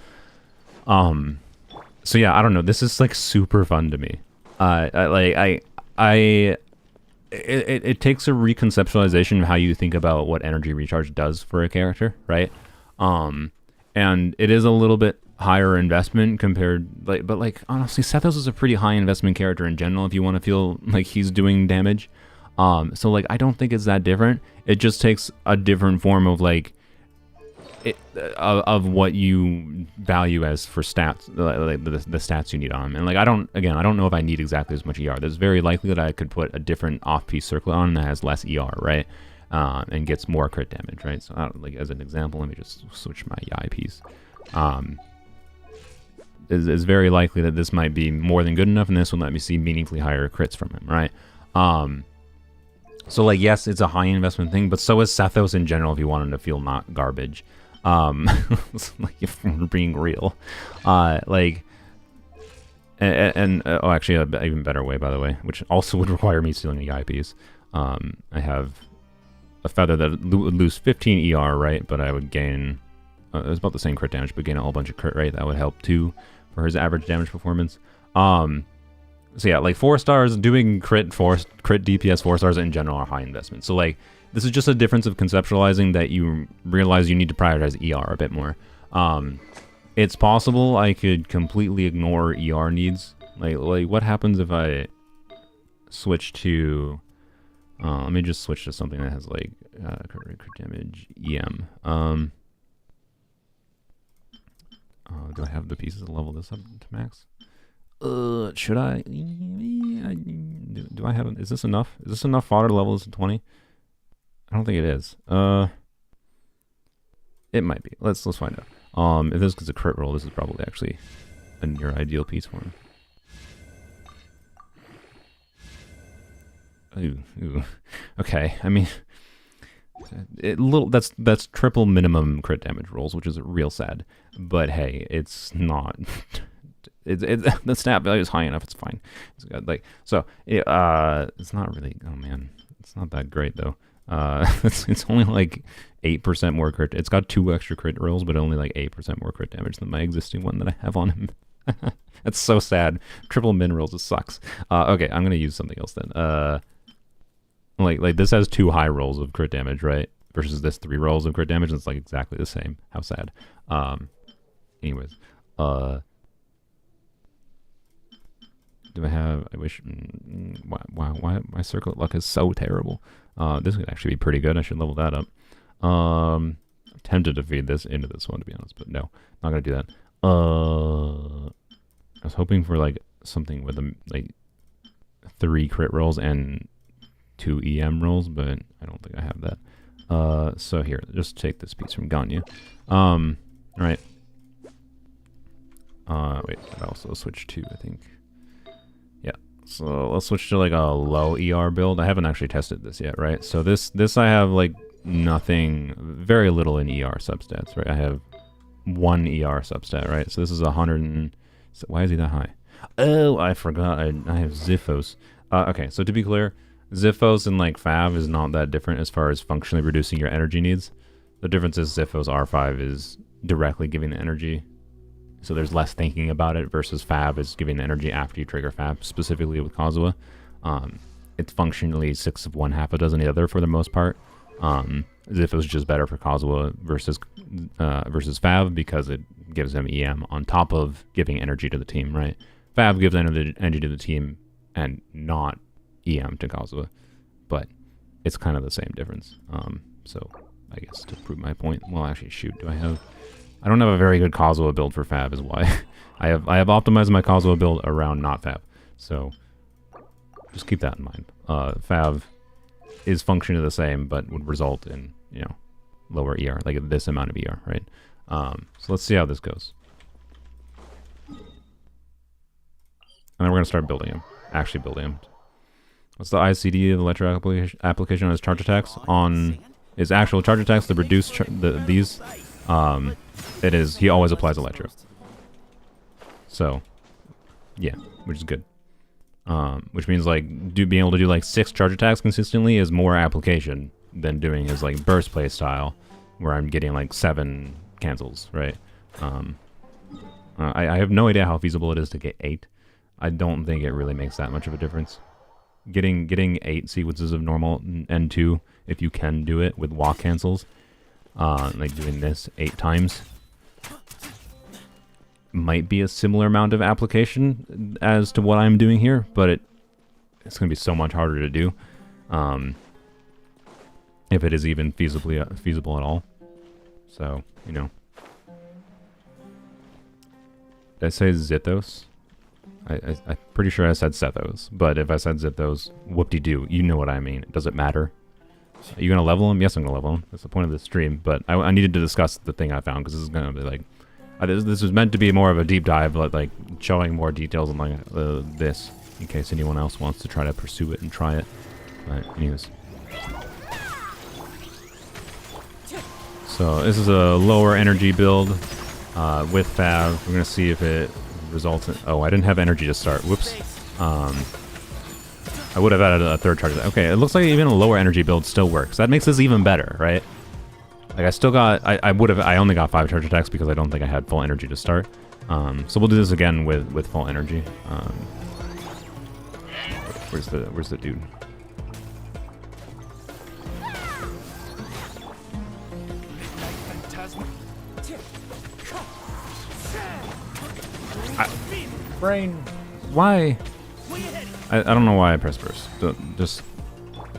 So yeah, I don't know. This is like super fun to me. It takes a reconceptualization of how you think about what energy recharge does for a character, right? And it is a little bit higher investment compared, but honestly, Sethos is a pretty high investment character in general if you want to feel like he's doing damage. So like, I don't think it's that different. It just takes a different form of like, of what you value as for stats, like the stats you need on him. And like, I don't know if I need exactly as much ER. There's very likely that I could put a different off-piece circlet on that has less ER, right? And gets more crit damage, right? So like, as an example, let me just switch my Yai piece. Is very likely that this might be more than good enough, and this will let me see meaningfully higher crits from him, right? So like, yes, it's a high investment thing, but so is Sethos in general if you want him to feel not garbage. Like, if we're being real, like, and oh, actually, an even better way, by the way, which also would require me stealing the IPs. I have a feather that would lose 15 ER, right? But I would gain, it was about the same crit damage, but gain a whole bunch of crit rate. That would help too for his average damage performance. So yeah, like 4 stars doing crit DPS 4 stars in general are high investment. So like, this is just a difference of conceptualizing that you realize you need to prioritize ER a bit more. It's possible I could completely ignore ER needs. Like what happens if I switch to, let me just switch to something that has like crit damage EM. Do I have the pieces to level this up to max? Should I? Do I have? Is this enough? Is this enough fodder to level this to 20? I don't think it is. It might be. Let's find out. If this is a crit roll, this is probably actually a near ideal piece for him. Ooh. Okay, I mean, that's triple minimum crit damage rolls, which is real sad. But hey, it's not. The stat value is high enough. It's fine. It's good. Like so, it's not really. Oh man, it's not that great though. It's only like 8% more crit. It's got 2 extra crit rolls, but only like 8% more crit damage than my existing one that I have on him. That's so sad. Triple min rolls, it sucks. Okay, I'm gonna use something else then. Like this has 2 high rolls of crit damage, right? Versus this 3 rolls of crit damage, and it's like exactly the same. How sad. Anyways, do I have? I wish. Why my circlet luck is so terrible. This could actually be pretty good. I should level that up. I'm tempted to feed this into this one, to be honest, but no, not gonna do that. I was hoping for like something with like 3 crit rolls and 2 EM rolls, but I don't think I have that. So here, just take this piece from Ganya. Right. Wait, I also switch to, I think. Yeah. So let's switch to like a low ER build. I haven't actually tested this yet, right? So this I have like nothing, very little in ER substats, right? I have 1 ER substat, right? So this is 100 and, so why is he that high? Oh, I forgot. I have Sethos. Okay, so to be clear, Sethos and like Fav is not that different as far as functionally reducing your energy needs. The difference is Sethos R5 is directly giving the energy, so there's less thinking about it, versus Fav is giving the energy after you trigger Fav, specifically with Kazuha. It's functionally 6 of 1, half a dozen the other for the most part. Sethos is just better for Kazuha versus Fav because it gives him EM on top of giving energy to the team, right? Fav gives energy to the team and not EM to Kazuha, but it's kind of the same difference. So I guess to prove my point, well, actually, shoot, I don't have a very good Kazuha build for Fav, is why. I have optimized my Kazuha build around not Fav, so just keep that in mind. Fav is functionally the same, but would result in, you know, lower ER, like this amount of ER, right? So let's see how this goes. And then we're gonna start building him, actually building him. What's the ICD of electro application on his charge attacks? On his actual charge attacks, the reduced these, it is, he always applies electro. So, yeah, which is good. Which means like being able to do like 6 charge attacks consistently is more application than doing his like burst play style, where I'm getting like 7 cancels, right? I have no idea how feasible it is to get 8. I don't think it really makes that much of a difference. Getting 8 sequences of normal N2, if you can do it with walk cancels, like doing this 8 times, might be a similar amount of application as to what I'm doing here, but it's going to be so much harder to do, if it is even feasible at all. So, you know. Did I say Sethos? I'm pretty sure I said Sethos, but if I said Sethos, whoop-de-doo, you know what I mean. Does it matter? Are you going to level him? Yes, I'm going to level him. That's the point of this stream, but I needed to discuss the thing I found, because this is going to be like, this was meant to be more of a deep dive, but like showing more details on like this, in case anyone else wants to try to pursue it and try it. But anyways. So this is a lower energy build with Fav. We're going to see if it results in... Oh, I didn't have energy to start. Whoops. I would have added a 3rd charge. Okay, it looks like even a lower energy build still works. That makes this even better, right? Like I still got... I only got 5 charge attacks because I don't think I had full energy to start. So we'll do this again with full energy. Where's the dude? Brain. Why? I don't know why I pressed burst. Just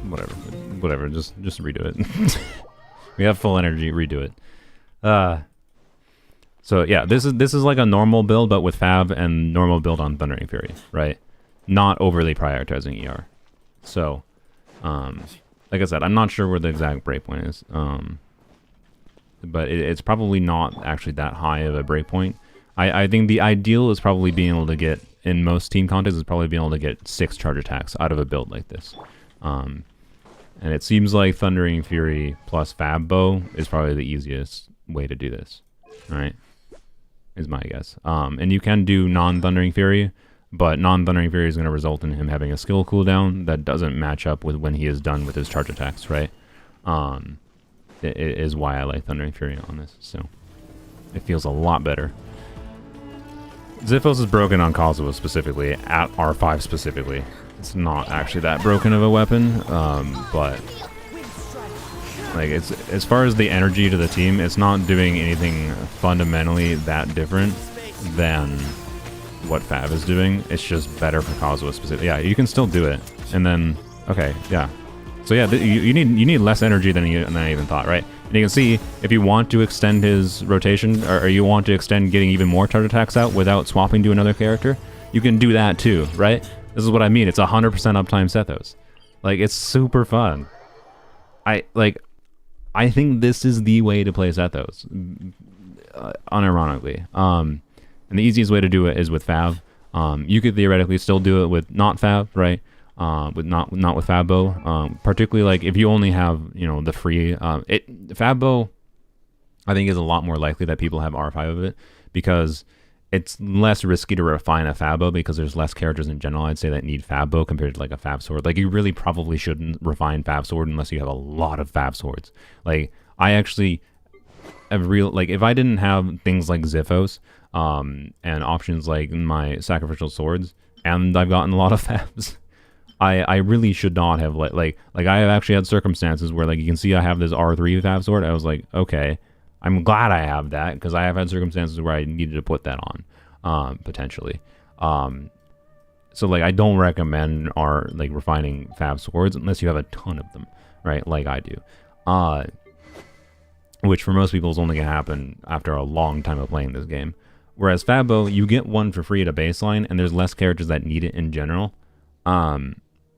whatever. Just redo it. We have full energy. Redo it. So yeah, this is like a normal build, but with Fav, and normal build on Thundering Fury, right? Not overly prioritizing ER. So, like I said, I'm not sure where the exact breakpoint is. But it's probably not actually that high of a breakpoint. I think the ideal is probably being able to get, in most team contests, is probably being able to get 6 charge attacks out of a build like this. And it seems like Thundering Fury plus Fab Bow is probably the easiest way to do this. Alright? Is my guess. And you can do non-Thundering Fury, but non-Thundering Fury is going to result in him having a skill cooldown that doesn't match up with when he is done with his charge attacks, right? It is why I like Thundering Fury on this, so it feels a lot better. Sethos is broken on Kazuha specifically, at R5 specifically. It's not actually that broken of a weapon, but like it's, as far as the energy to the team, it's not doing anything fundamentally that different than what Fav is doing. It's just better for Kazuha specifically. Yeah, you can still do it, and then okay, yeah. So yeah, you need less energy than I even thought, right? And you can see, if you want to extend his rotation, or you want to extend getting even more charge attacks out without swapping to another character, you can do that too, right? This is what I mean. It's 100% uptime Sethos. Like, it's super fun. I think this is the way to play Sethos, unironically. And the easiest way to do it is with Fav. You could theoretically still do it with not Fav, right? With not with Fabbo, particularly like if you only have, you know, the free Fabbo, I think is a lot more likely that people have R5 of it, because it's less risky to refine a Fabbo because there's less characters in general, I'd say, that need Fabbo compared to like a Fab sword. Like, you really probably shouldn't refine Fab sword unless you have a lot of Fab swords. Like, I actually have like, if I didn't have things like Sethos and options like my sacrificial swords, and I've gotten a lot of Fabs, I really should not have like I have actually had circumstances where, like, you can see I have this R3 Fab sword. I was like, okay, I'm glad I have that, because I have had circumstances where I needed to put that on, potentially. So like, I don't recommend refining Fab swords unless you have a ton of them, right? Like I do. Which for most people is only gonna happen after a long time of playing this game. Whereas Fabbo, you get one for free at a baseline, and there's less characters that need it in general.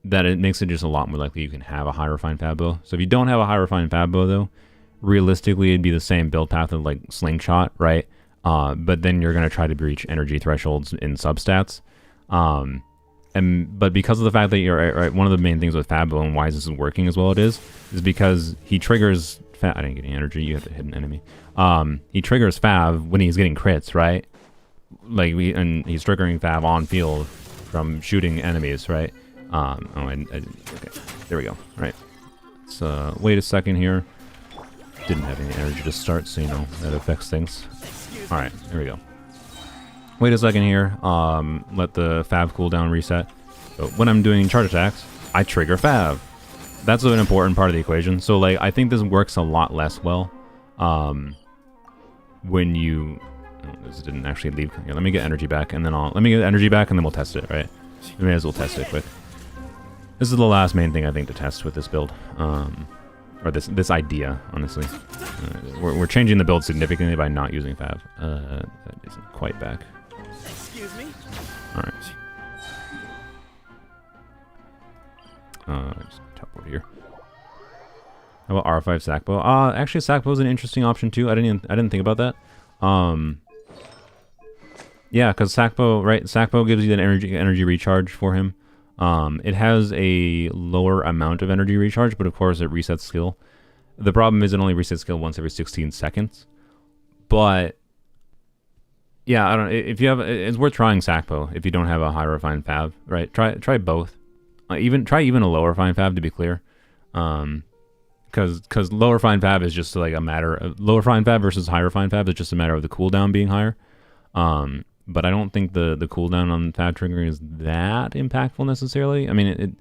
That it makes it just a lot more likely you can have a high refined Fabbo. So if you don't have a high refined Fabbo, though, realistically it'd be the same build path of like Slingshot, right? But then you're gonna try to breach energy thresholds in substats. But because of the fact that you're right, one of the main things with Fabbo and why this is working as well is because he triggers I didn't get any energy. You have to hit an enemy. He triggers Fav when he's getting crits, right? Like and he's triggering Fav on field from shooting enemies, right? Okay, there we go. Right. So wait a second here. Didn't have any energy to start, so you know that affects things. All right, here we go. Wait a second here. Let the Fav cooldown reset. So when I'm doing charge attacks, I trigger Fav. That's an important part of the equation. So like, I think this works a lot less well when you. Oh, this didn't actually leave. Here, let me get energy back, and then let me get energy back, and then we'll test it. Right? We may as well test it quick. This is the last main thing I think to test with this build, or this idea. Honestly, we're changing the build significantly by not using Fav. That isn't quite back. Excuse me? All right. Just teleport here. How about R5 Sackbow? Actually, Sackbow is an interesting option too. I didn't think about that. Yeah, because Sackbow, right? Sackbow gives you an energy recharge for him. It has a lower amount of energy recharge, but of course it resets skill. The problem is it only resets skill once every 16 seconds. But yeah, I don't. If you have, it's worth trying Sackbow if you don't have a high refined Fav, right? Try both. Try even a lower refined Fav, to be clear. Because lower refined Fav is just like a matter of lower refined Fav versus higher refined Fav is just a matter of the cooldown being higher. But I don't think the cooldown on Fav triggering is that impactful necessarily. I mean, it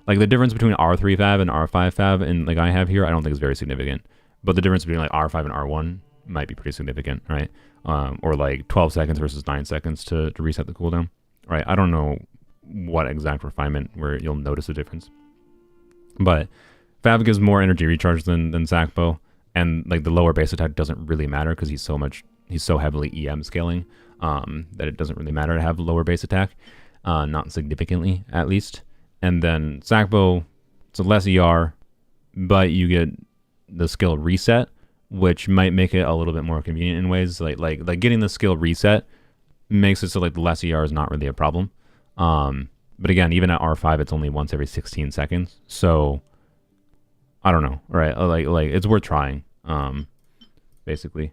like the difference between R3 Fav and R5 Fav, and like I have here, I don't think is very significant. But the difference between like R5 and R1 might be pretty significant, right? Or like 12 seconds versus 9 seconds to reset the cooldown, right? I don't know what exact refinement where you'll notice a difference. But Fav gives more energy recharge than Sackbow, and like the lower base attack doesn't really matter because he's so heavily EM scaling that it doesn't really matter to have lower base attack, not significantly at least. And then Sackbow, it's a less ER, but you get the skill reset, which might make it a little bit more convenient in ways like getting the skill reset makes it so like the less ER is not really a problem. But again, even at R5, it's only once every 16 seconds. So I don't know, right? Like it's worth trying. Basically.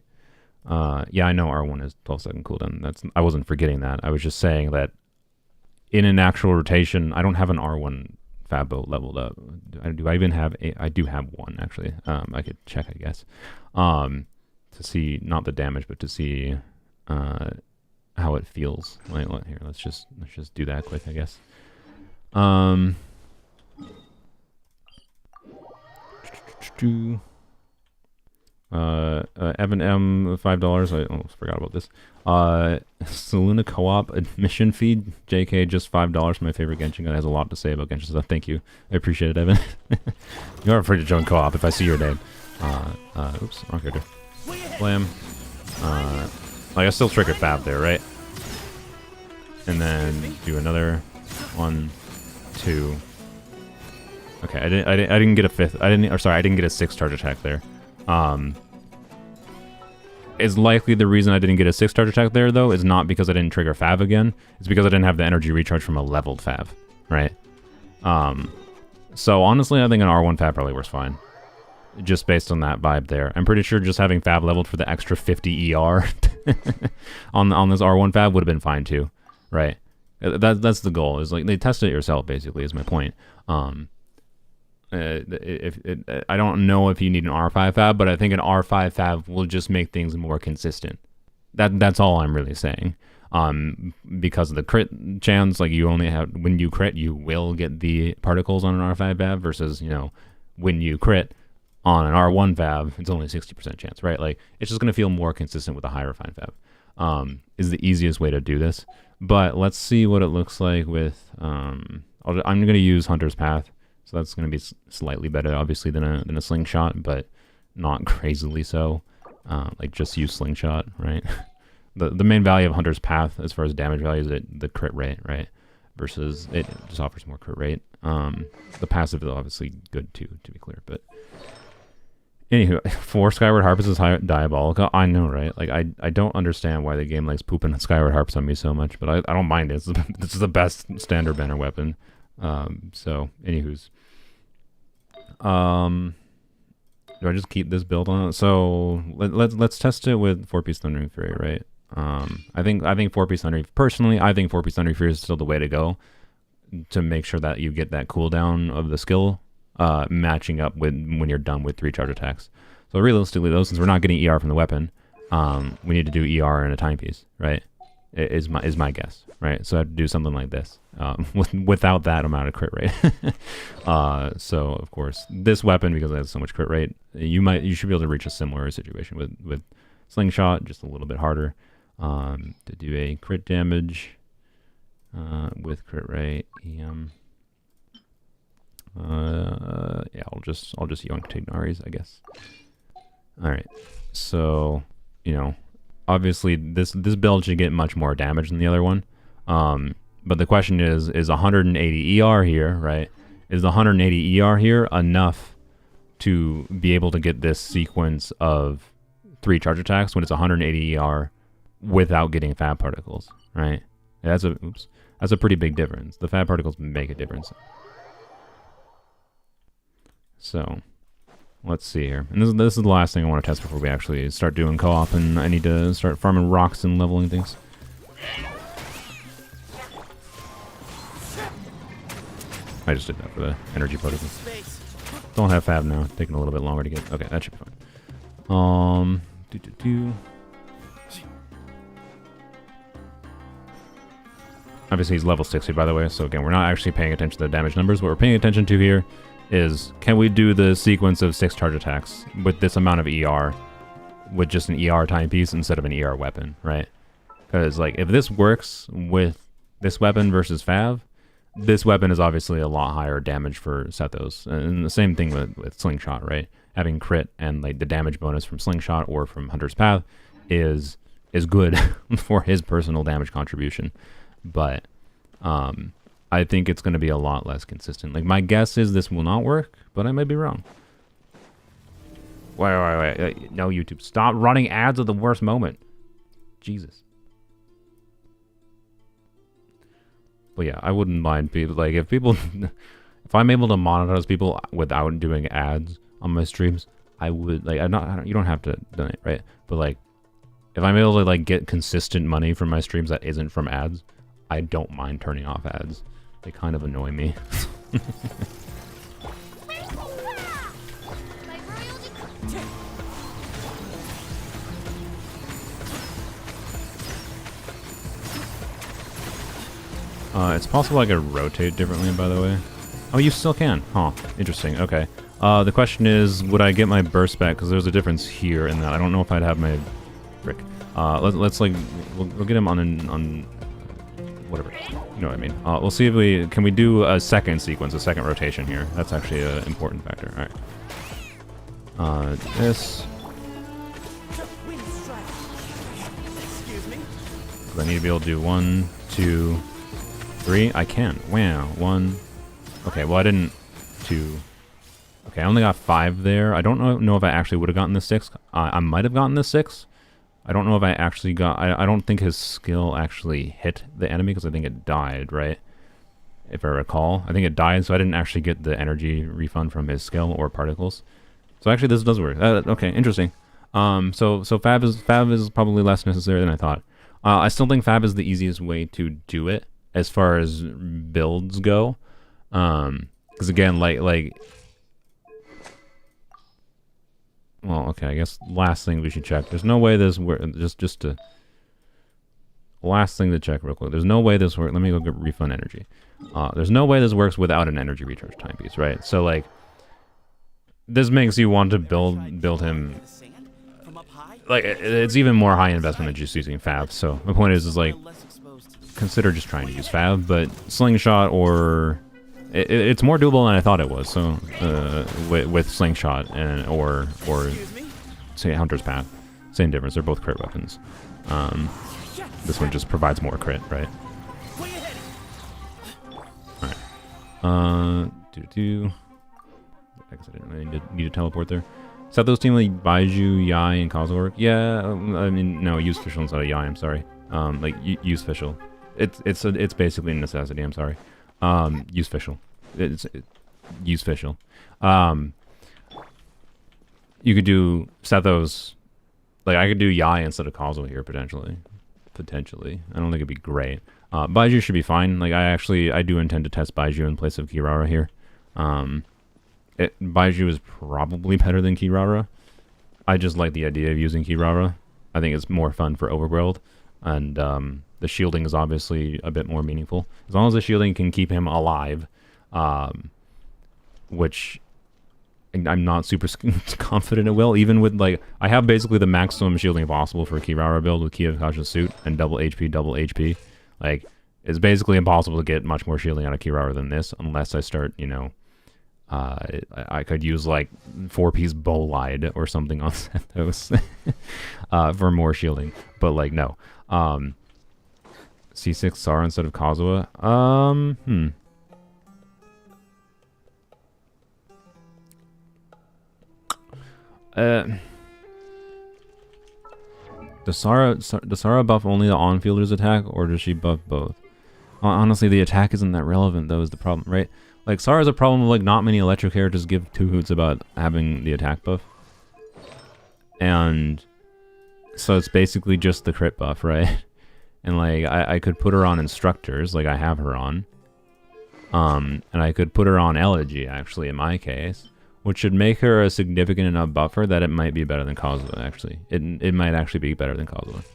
Yeah, I know R1 is 12-second cooldown. I wasn't forgetting that. I was just saying that in an actual rotation, I don't have an R1 fab boat leveled up. Do I even have I do have one actually. I could check, I guess, to see not the damage, but to see how it feels. Here, let's just do that quick, I guess. Evan M, $5. I almost forgot about this. Saluna Co-op admission fee. JK, just $5 for my favorite Genshin gun. Has a lot to say about Genshin stuff. Thank you. I appreciate it, Evan. You are free to join Co-op if I see your name. Oops, wrong character. Blam. Like I still triggered Fab there, right? And then do another 1, 2. Okay, I didn't get a 5th. I didn't get a 6th charge attack there. Is likely the reason I didn't get a 6th charge attack there, though, is not because I didn't trigger Fav again. It's because I didn't have the energy recharge from a leveled Fav, right? So honestly, I think an R1 Fav probably works fine. Just based on that vibe there. I'm pretty sure just having Fav leveled for the extra 50 ER on this R1 Fav would have been fine too, right? That's the goal. Is like they tested it yourself, basically, is my point. I don't know if you need an R5 Fab, but I think an R5 Fab will just make things more consistent. That's all I'm really saying. Because of the crit chance, like you only have, when you crit, you will get the particles on an R5 Fab versus, you know, when you crit on an R1 Fab, it's only 60% chance, right? Like it's just going to feel more consistent with a higher refined Fab. Is the easiest way to do this. But let's see what it looks like with, I'm going to use Hunter's Path. So that's going to be slightly better, obviously, than a slingshot, but not crazily so. Like just use slingshot, right? The main value of Hunter's Path, as far as damage value, is the crit rate, right? Versus it just offers more crit rate. The passive is obviously good too, to be clear. But anywho, 4 Skyward Harpist is diabolical. I know, right? Like I don't understand why the game likes pooping Skyward Harps on me so much, but I don't mind it. This is the best standard banner weapon. So anywho's. Do I just keep this build on? So let's test it with 4-piece Thundering Fury, right? I think 4-piece Thundering. Personally, I think 4-piece Thundering Fury is still the way to go to make sure that you get that cooldown of the skill matching up with when you're done with 3 charge attacks. So realistically, though, since we're not getting ER from the weapon, we need to do ER in a timepiece, right? Is my guess, right? So I have to do something like this without that amount of crit rate. So of course, this weapon, because it has so much crit rate, you should be able to reach a similar situation with slingshot, just a little bit harder to do a crit damage with crit rate. Yeah, I'll just young Tignaris, I guess. All right, so you know. Obviously, this build should get much more damage than the other one. But the question is 180 ER here, right? Is the 180 ER here enough to be able to get this sequence of 3 charge attacks when it's 180 ER without getting fab particles, right? That's a pretty big difference. The fab particles make a difference. So let's see here. And this is the last thing I want to test before we actually start doing co-op, and I need to start farming rocks and leveling things. I just did that for the energy particles. Don't have fab now. Taking a little bit longer to get. Okay, that should be fine. Obviously he's level 60, by the way, so again, we're not actually paying attention to the damage numbers. What we're paying attention to here is, can we do the sequence of 6 charge attacks with this amount of ER with just an ER timepiece instead of an ER weapon, right? Because like if this works with this weapon versus Fav, this weapon is obviously a lot higher damage for Sethos. And the same thing with Slingshot, right? Having crit and like the damage bonus from Slingshot or from Hunter's Path is good for his personal damage contribution. But I think it's going to be a lot less consistent. Like my guess is this will not work, but I might be wrong. Wait. No, YouTube. Stop running ads at the worst moment. Jesus. But yeah, I wouldn't mind people, like, if people, if I'm able to monetize people without doing ads on my streams, I would, like, you don't have to donate, right? But like, if I'm able to like get consistent money from my streams that isn't from ads, I don't mind turning off ads. They kind of annoy me. It's possible I could rotate differently, by the way. Oh, you still can. Huh. Interesting. Okay. The question is, would I get my burst back? Because there's a difference here in that. I don't know if I'd have my... Frick. Let's like... We'll get him on... Whatever. You know what I mean. We'll see if we... Can we do a second sequence, a second rotation here? That's actually an important factor. Alright. This... I need to be able to do 1, 2... 3? I can. Wow. 1. Okay, well I didn't... 2. Okay, I only got 5 there. I don't know if I actually would have gotten the 6. I might have gotten the 6. I don't know if I actually got... I don't think his skill actually hit the enemy because I think it died, right? If I recall. I think it died, so I didn't actually get the energy refund from his skill or particles. So actually this does work. Okay, interesting. So Fab is probably less necessary than I thought. I still think Fab is the easiest way to do it as far as builds go, because again, like, well, okay, I guess last thing we should check. There's no way this works. Just to last thing to check real quick. There's no way this works. Let me go get refund energy. There's no way this works without an energy recharge timepiece, right? So like, this makes you want to build him. Like, it's even more high investment than just using Fab. So my point is like, consider just trying to use Fab, but Slingshot or it's more doable than I thought it was. So with Slingshot or say Hunter's Path, same difference. They're both crit weapons. This one just provides more crit, right? All right. I guess I didn't really need to teleport there. Sethos team like Baiju, Yai, and Kazuwork. Yeah, I mean no, use Fischl instead of Yai. I'm sorry. Like use Fischl. It's basically a necessity. I'm sorry. Use Fischl. Use Fischl. You could do Sethos. Like I could do Yai instead of Kazuo here potentially. I don't think it'd be great. Baiju should be fine. Like I do intend to test Baiju in place of Kirara here. Baiju is probably better than Kirara. I just like the idea of using Kirara. I think it's more fun for Overworld, and the shielding is obviously a bit more meaningful. As long as the shielding can keep him alive, which I'm not super confident it will. Even with, like, I have basically the maximum shielding possible for Kirara build with Kiyokasha's suit and double HP. Like, it's basically impossible to get much more shielding out of Kirara than this, unless I start, you know, I could use like 4-piece Bolide or something on Sethos for more shielding, but like no. C6 Sara instead of Kazuha. Does Sara buff only the on-fielder's attack, or does she buff both? Honestly, the attack isn't that relevant though, is the problem, right? Like, Sara's a problem of, like, not many electro characters give two hoots about having the attack buff. And so it's basically just the crit buff, right? And, like, I could put her on Instructors, like I have her on. And I could put her on Elegy, actually, in my case. Which should make her a significant enough buffer that it might be better than Kazuha, actually. It might actually be better than Kazuha.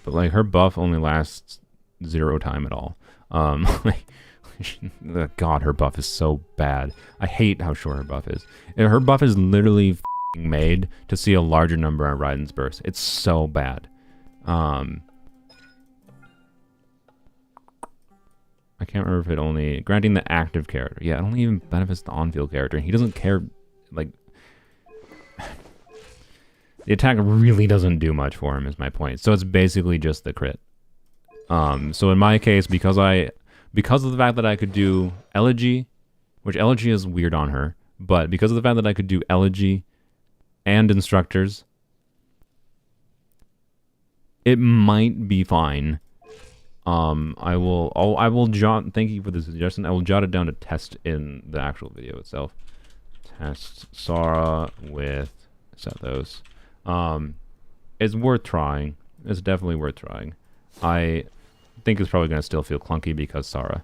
But like her buff only lasts 0 time at all. Like, God, her buff is so bad. I hate how short her buff is. And her buff is literally f***ing made to see a larger number on Raiden's burst. It's so bad. I can't remember if it only granting the active character. Yeah, it only even benefits the on-field character. He doesn't care, like. The attack really doesn't do much for him, is my point. So it's basically just the crit. So in my case, because of the fact that I could do Elegy, which Elegy is weird on her, But because of the fact that I could do Elegy and Instructors, it might be fine. I will jot, thank you for the suggestion. I will jot it down to test in the actual video itself. Test Sara with Sethos. It's worth trying. It's definitely worth trying. I think it's probably going to still feel clunky because Sara.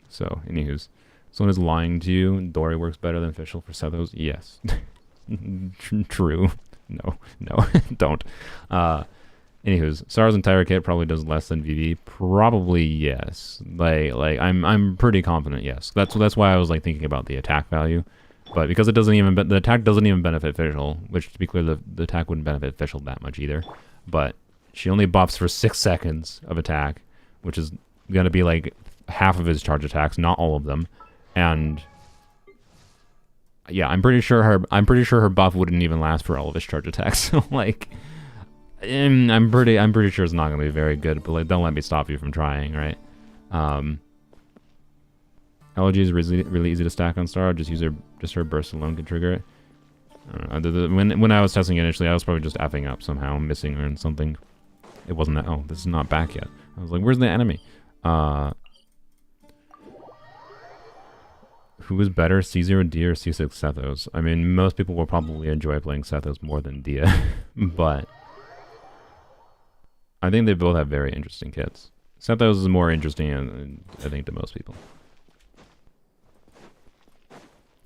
So, anywho's, someone is lying to you. Dory works better than Fischl for Sethos. Yes. True. No, don't. Anywho's, Sara's entire kit probably does less than VV. Probably yes. Like I'm pretty confident yes. That's why I was like thinking about the attack value, but because it doesn't even the attack doesn't even benefit Fischl, which to be clear the attack wouldn't benefit Fischl that much either. But she only buffs for 6 seconds of attack, which is gonna be like half of his charge attacks, not all of them, and yeah, I'm pretty sure her buff wouldn't even last for all of his charge attacks. So like. I'm pretty sure it's not gonna be very good, but like, don't let me stop you from trying, right? Elegy is really easy to stack on Star. Just her burst alone can trigger it. I don't know. When I was testing it initially, I was probably just effing up somehow, missing her and something. It wasn't that. Oh, this is not back yet. I was like, where's the enemy? Who is better, C0 Dia or C6 Sethos? I mean, most people will probably enjoy playing Sethos more than Dia, but. I think they both have very interesting kits. Sethos is more interesting, I think, to most people.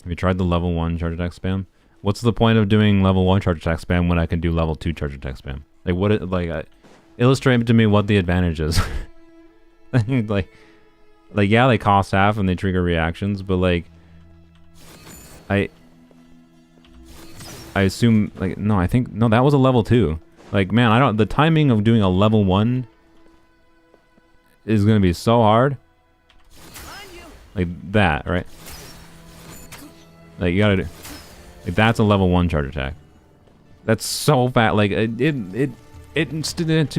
Have you tried the level 1 charge attack spam? What's the point of doing level 1 charge attack spam when I can do level 2 charge attack spam? Like, what? Illustrate to me what the advantage is. like, yeah, they cost half and they trigger reactions, but like, I assume, like, no, that was a level 2. Like, man, the timing of doing a level 1 is going to be so hard. Like that, right? Like, you gotta do, like, that's a level 1 charge attack. That's so fat. Like, to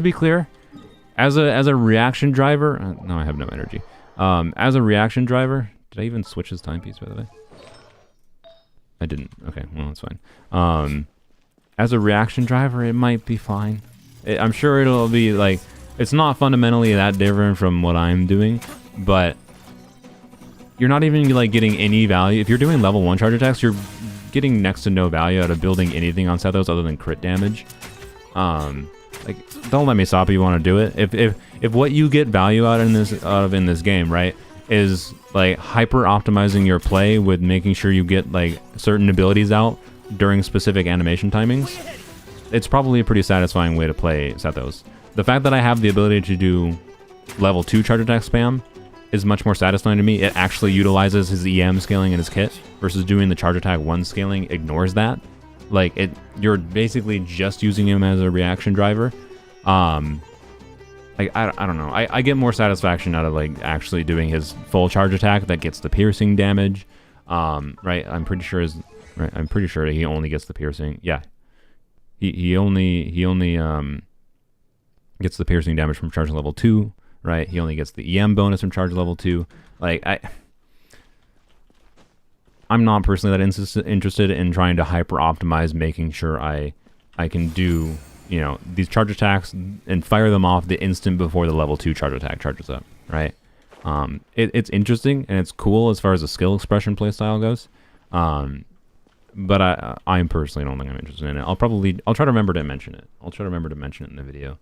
be clear, as a reaction driver, no, I have no energy. As a reaction driver, did I even switch his timepiece, by the way? I didn't. Okay, well, that's fine. As a reaction driver, it might be fine. I'm sure it'll be like, it's not fundamentally that different from what I'm doing, but you're not even like getting any value. If you're doing level 1 charge attacks, you're getting next to no value out of building anything on Sethos other than crit damage. Like, don't let me stop you want to do it. If what you get value out in this game, right, is like hyper optimizing your play with making sure you get like certain abilities out during specific animation timings, it's probably a pretty satisfying way to play Sethos. The fact that I have the ability to do level 2 charge attack spam is much more satisfying to me. It actually utilizes his EM scaling in his kit versus doing the charge attack 1 scaling ignores that. Like, you're basically just using him as a reaction driver. Like, I don't know. I get more satisfaction out of like actually doing his full charge attack that gets the piercing damage. Right? I'm pretty sure he only gets the piercing. Yeah. He only gets the piercing damage from charge level 2, right? He only gets the EM bonus from charge level 2. Like, I'm not personally that interested in trying to hyper optimize making sure I can do, you know, these charge attacks and fire them off the instant before the level 2 charge attack charges up, right? It's interesting and it's cool as far as the skill expression playstyle goes. But I personally don't think I'm interested in it. I'll try to remember to mention it. I'll try to remember to mention it in the video.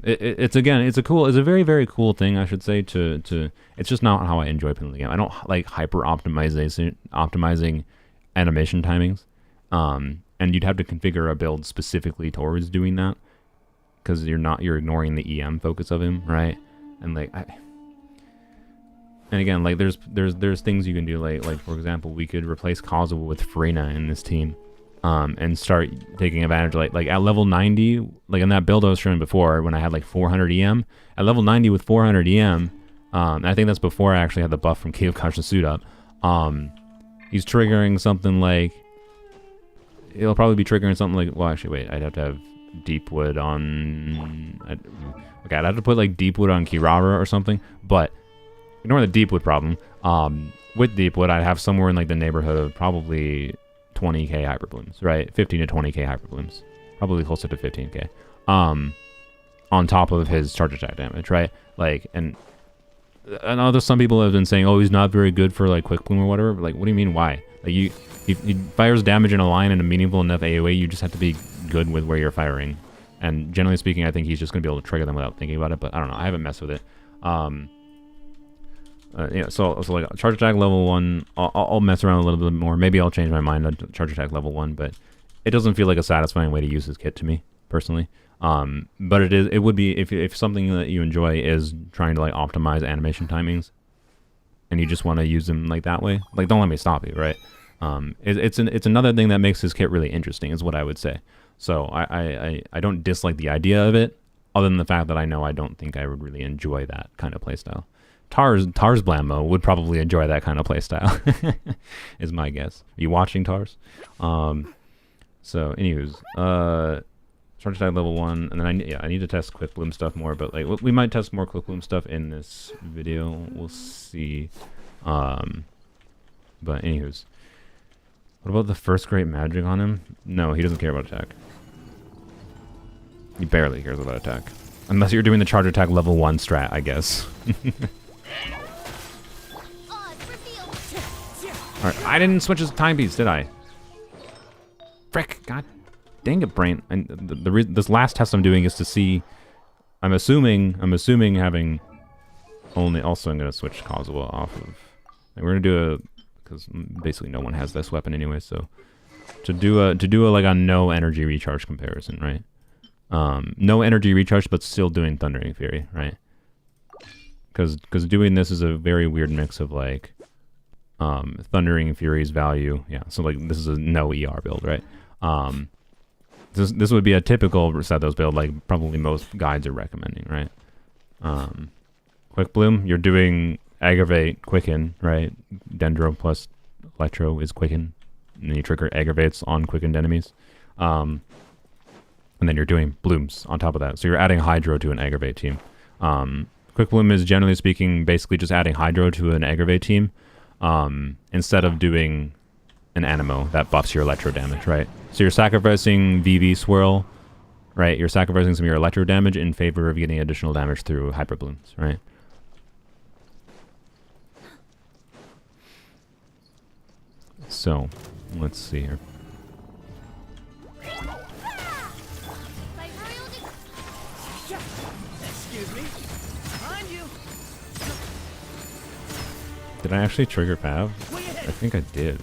It's a very, very cool thing, I should say, to it's just not how I enjoy playing the game. I don't like hyper optimizing animation timings. And you'd have to configure a build specifically towards doing that, because you're ignoring the EM focus of him, right? And like and again, like there's things you can do, like for example, we could replace Kazuha with Freyna in this team, and start taking advantage, like at level 90, like in that build I was showing before when I had like 400 EM, at level 90 with 400 EM, I think that's before I actually had the buff from Cave Kasha suit up. He's triggering something like, it'll probably be triggering something like, well, actually, wait, I'd have to have Deepwood on, okay, I'd have to put like Deepwood on Kirara or something, but ignore the Deepwood problem. With Deepwood, I'd have somewhere in like the neighborhood of probably 20k hyperblooms, right? 15 to 20k hyperblooms, probably closer to 15k. On top of his charge attack damage, right? Like, and I know there's some people have been saying, oh, he's not very good for like quick bloom or whatever. Like, what do you mean? Why? Like, he fires damage in a line in a meaningful enough AoE. You just have to be good with where you're firing. And generally speaking, I think he's just gonna be able to trigger them without thinking about it. But I don't know. I haven't messed with it. Yeah. So like charge attack level 1, I'll mess around a little bit more. Maybe I'll change my mind on charge attack level 1, but it doesn't feel like a satisfying way to use his kit to me personally. But it would be if something that you enjoy is trying to like optimize animation timings, and you just want to use them like that way, like don't let me stop you, right? It's another thing that makes his kit really interesting, is what I would say. So I don't dislike the idea of it, other than the fact that I know I don't think I would really enjoy that kind of playstyle. Tars Blammo would probably enjoy that kind of playstyle, is my guess. Are you watching Tars? So anywho's, charge attack level 1, and then I need to test quick bloom stuff more, but like we might test more quick bloom stuff in this video. We'll see. But anywho's, what about the first great magic on him? No, he doesn't care about attack. He barely cares about attack, unless you're doing the charge attack level 1 strat, I guess. Alright, I didn't switch his timepiece, did I? Frick, god dang it, brain. And this last test I'm doing is to see, I'm assuming having only, also I'm going to switch Kazuha off of, like we're going to do because basically no one has this weapon anyway, so to do a like a no energy recharge comparison, right? No energy recharge, but still doing Thundering Fury, right? Because doing this is a very weird mix of like Thundering Fury's value, yeah. So like this is a no ER build, right? This would be a typical Sethos build, like probably most guides are recommending, right? Quick Bloom, you're doing Aggravate, Quicken, right? Dendro plus Electro is Quicken, and then you trigger Aggravates on quickened enemies. And then you're doing Blooms on top of that. So you're adding Hydro to an Aggravate team. Quick Bloom is generally speaking basically just adding Hydro to an Aggravate team instead of doing an Animo that buffs your Electro damage, right? So you're sacrificing VV Swirl, right? You're sacrificing some of your Electro damage in favor of getting additional damage through Hyper Blooms, right? So, let's see here. Excuse me. Behind you. Did I actually trigger Pav? I think I did.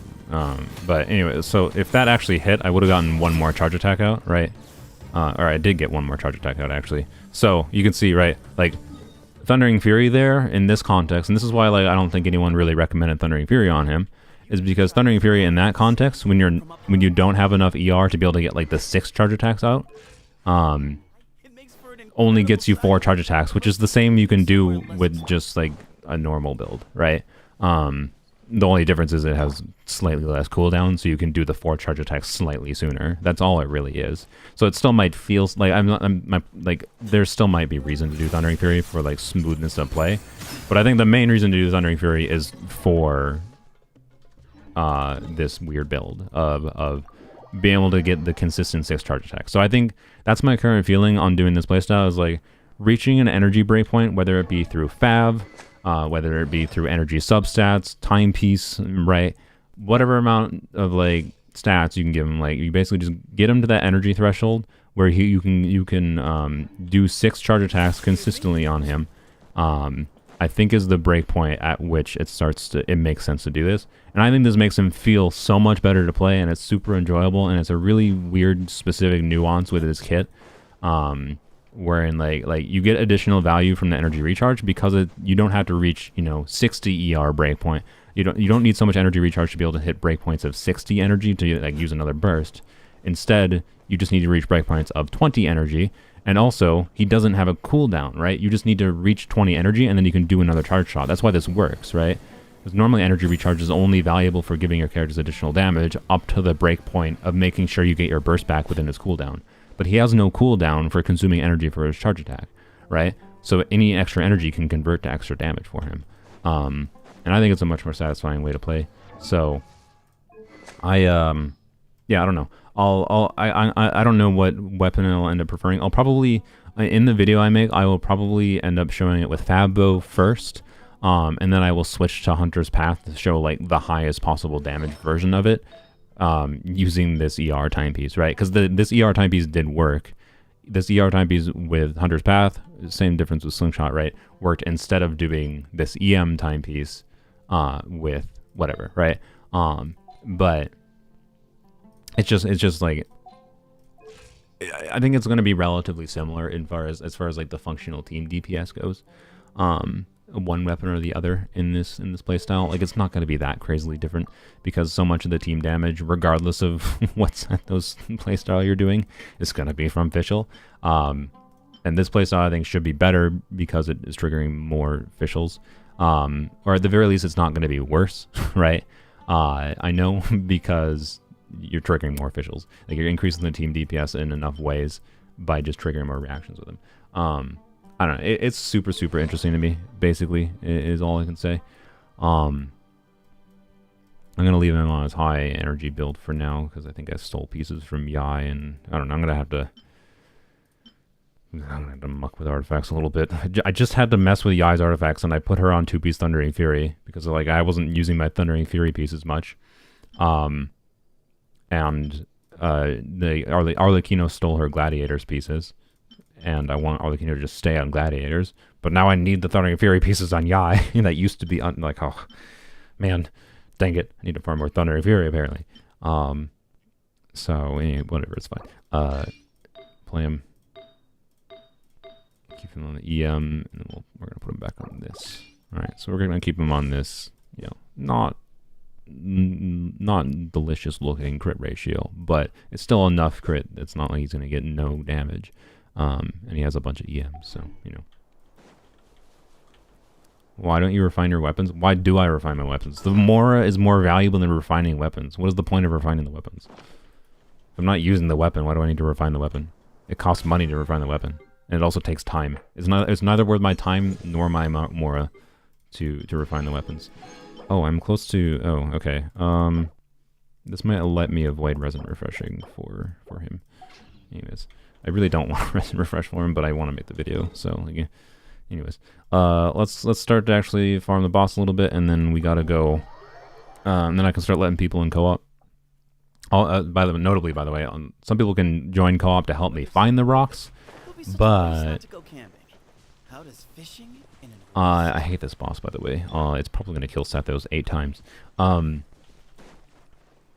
But anyway, so if that actually hit, I would have gotten one more charge attack out, right? Or I did get one more charge attack out, actually. So you can see, right, like Thundering Fury there in this context, and this is why like I don't think anyone really recommended Thundering Fury on him, is because Thundering Fury in that context, when you don't have enough ER to be able to get like the 6 charge attacks out, only gets you 4 charge attacks, which is the same you can do with just like a normal build, right? The only difference is it has slightly less cooldown, so you can do the 4 charge attacks slightly sooner. That's all it really is. So it still might feel like there still might be reason to do Thundering Fury for like smoothness of play, but I think the main reason to do Thundering Fury is for this weird build of being able to get the consistent 6 charge attacks. So I think that's my current feeling on doing this playstyle, is like reaching an energy breakpoint, whether it be through Fav, whether it be through energy substats, timepiece, right? Whatever amount of like stats you can give him, like you basically just get him to that energy threshold where you can do 6 charge attacks consistently on him. I think is the breakpoint at which it makes sense to do this. And I think this makes him feel so much better to play, and it's super enjoyable, and it's a really weird specific nuance with his kit. Wherein like you get additional value from the energy recharge because you don't have to reach 60 ER breakpoint. You don't need so much energy recharge to be able to hit breakpoints of 60 energy to like use another burst. Instead, you just need to reach breakpoints of 20 energy, and also he doesn't have a cooldown, right? You just need to reach 20 energy and then you can do another charge shot. That's why this works, right? Because normally energy recharge is only valuable for giving your characters additional damage up to the breakpoint of making sure you get your burst back within its cooldown. But he has no cooldown for consuming energy for his charge attack, right? So any extra energy can convert to extra damage for him. And I think it's a much more satisfying way to play. So yeah, I don't know. I don't know what weapon I'll end up preferring. I'll probably, in the video I make, I will probably end up showing it with Fab Bow first, and then I will switch to Hunter's Path to show like the highest possible damage version of it, using this ER timepiece, right? Because this ER timepiece did work. This ER timepiece with Hunter's Path, same difference with Slingshot, right? Worked instead of doing this EM timepiece with whatever, right? But it's just like, I think it's going to be relatively similar as far as like the functional team DPS goes. One weapon or the other in this playstyle, like it's not going to be that crazily different because so much of the team damage, regardless of what Sethos playstyle you're doing, is going to be from Fischl. And this playstyle I think should be better because it is triggering more Fischls, or at the very least it's not going to be worse, right? I know because you're triggering more Fischls. Like you're increasing the team DPS in enough ways by just triggering more reactions with them. I don't know. It's super, super interesting to me, basically, is all I can say. I'm going to leave him on his high energy build for now because I think I stole pieces from Yai, and I don't know. I'm going to have to muck with artifacts a little bit. I just had to mess with Yai's artifacts, and I put her on 2-piece Thundering Fury because like I wasn't using my Thundering Fury pieces much. And the Arlecchino stole her Gladiators pieces, and I want Arlecchino to just stay on Gladiators, but now I need the Thundering Fury pieces on Yai. That used to be like, oh man, dang it, I need to farm more Thundering Fury apparently. So anyway, whatever, it's fine. Play him, keep him on the EM, and then we're gonna put him back on this. All right, so we're gonna keep him on this, you know, not delicious looking crit ratio, but it's still enough crit. It's not like he's gonna get no damage. And he has a bunch of EMs, so you know. Why don't you refine your weapons? Why do I refine my weapons? The Mora is more valuable than refining weapons. What is the point of refining the weapons? If I'm not using the weapon, why do I need to refine the weapon? It costs money to refine the weapon, and it also takes time. It's neither worth my time nor my Mora to refine the weapons. Oh, I'm close to... Oh, okay. This might let me avoid resin refreshing for him. Anyways, I really don't want to resin refresh for him, but I want to make the video. So, like, anyways, let's start to actually farm the boss a little bit, and then we gotta go. And then I can start letting people in co-op. Notably, by the way, some people can join co-op to help me find the rocks, but I hate this boss, by the way. It's probably going to kill Sethos 8 times.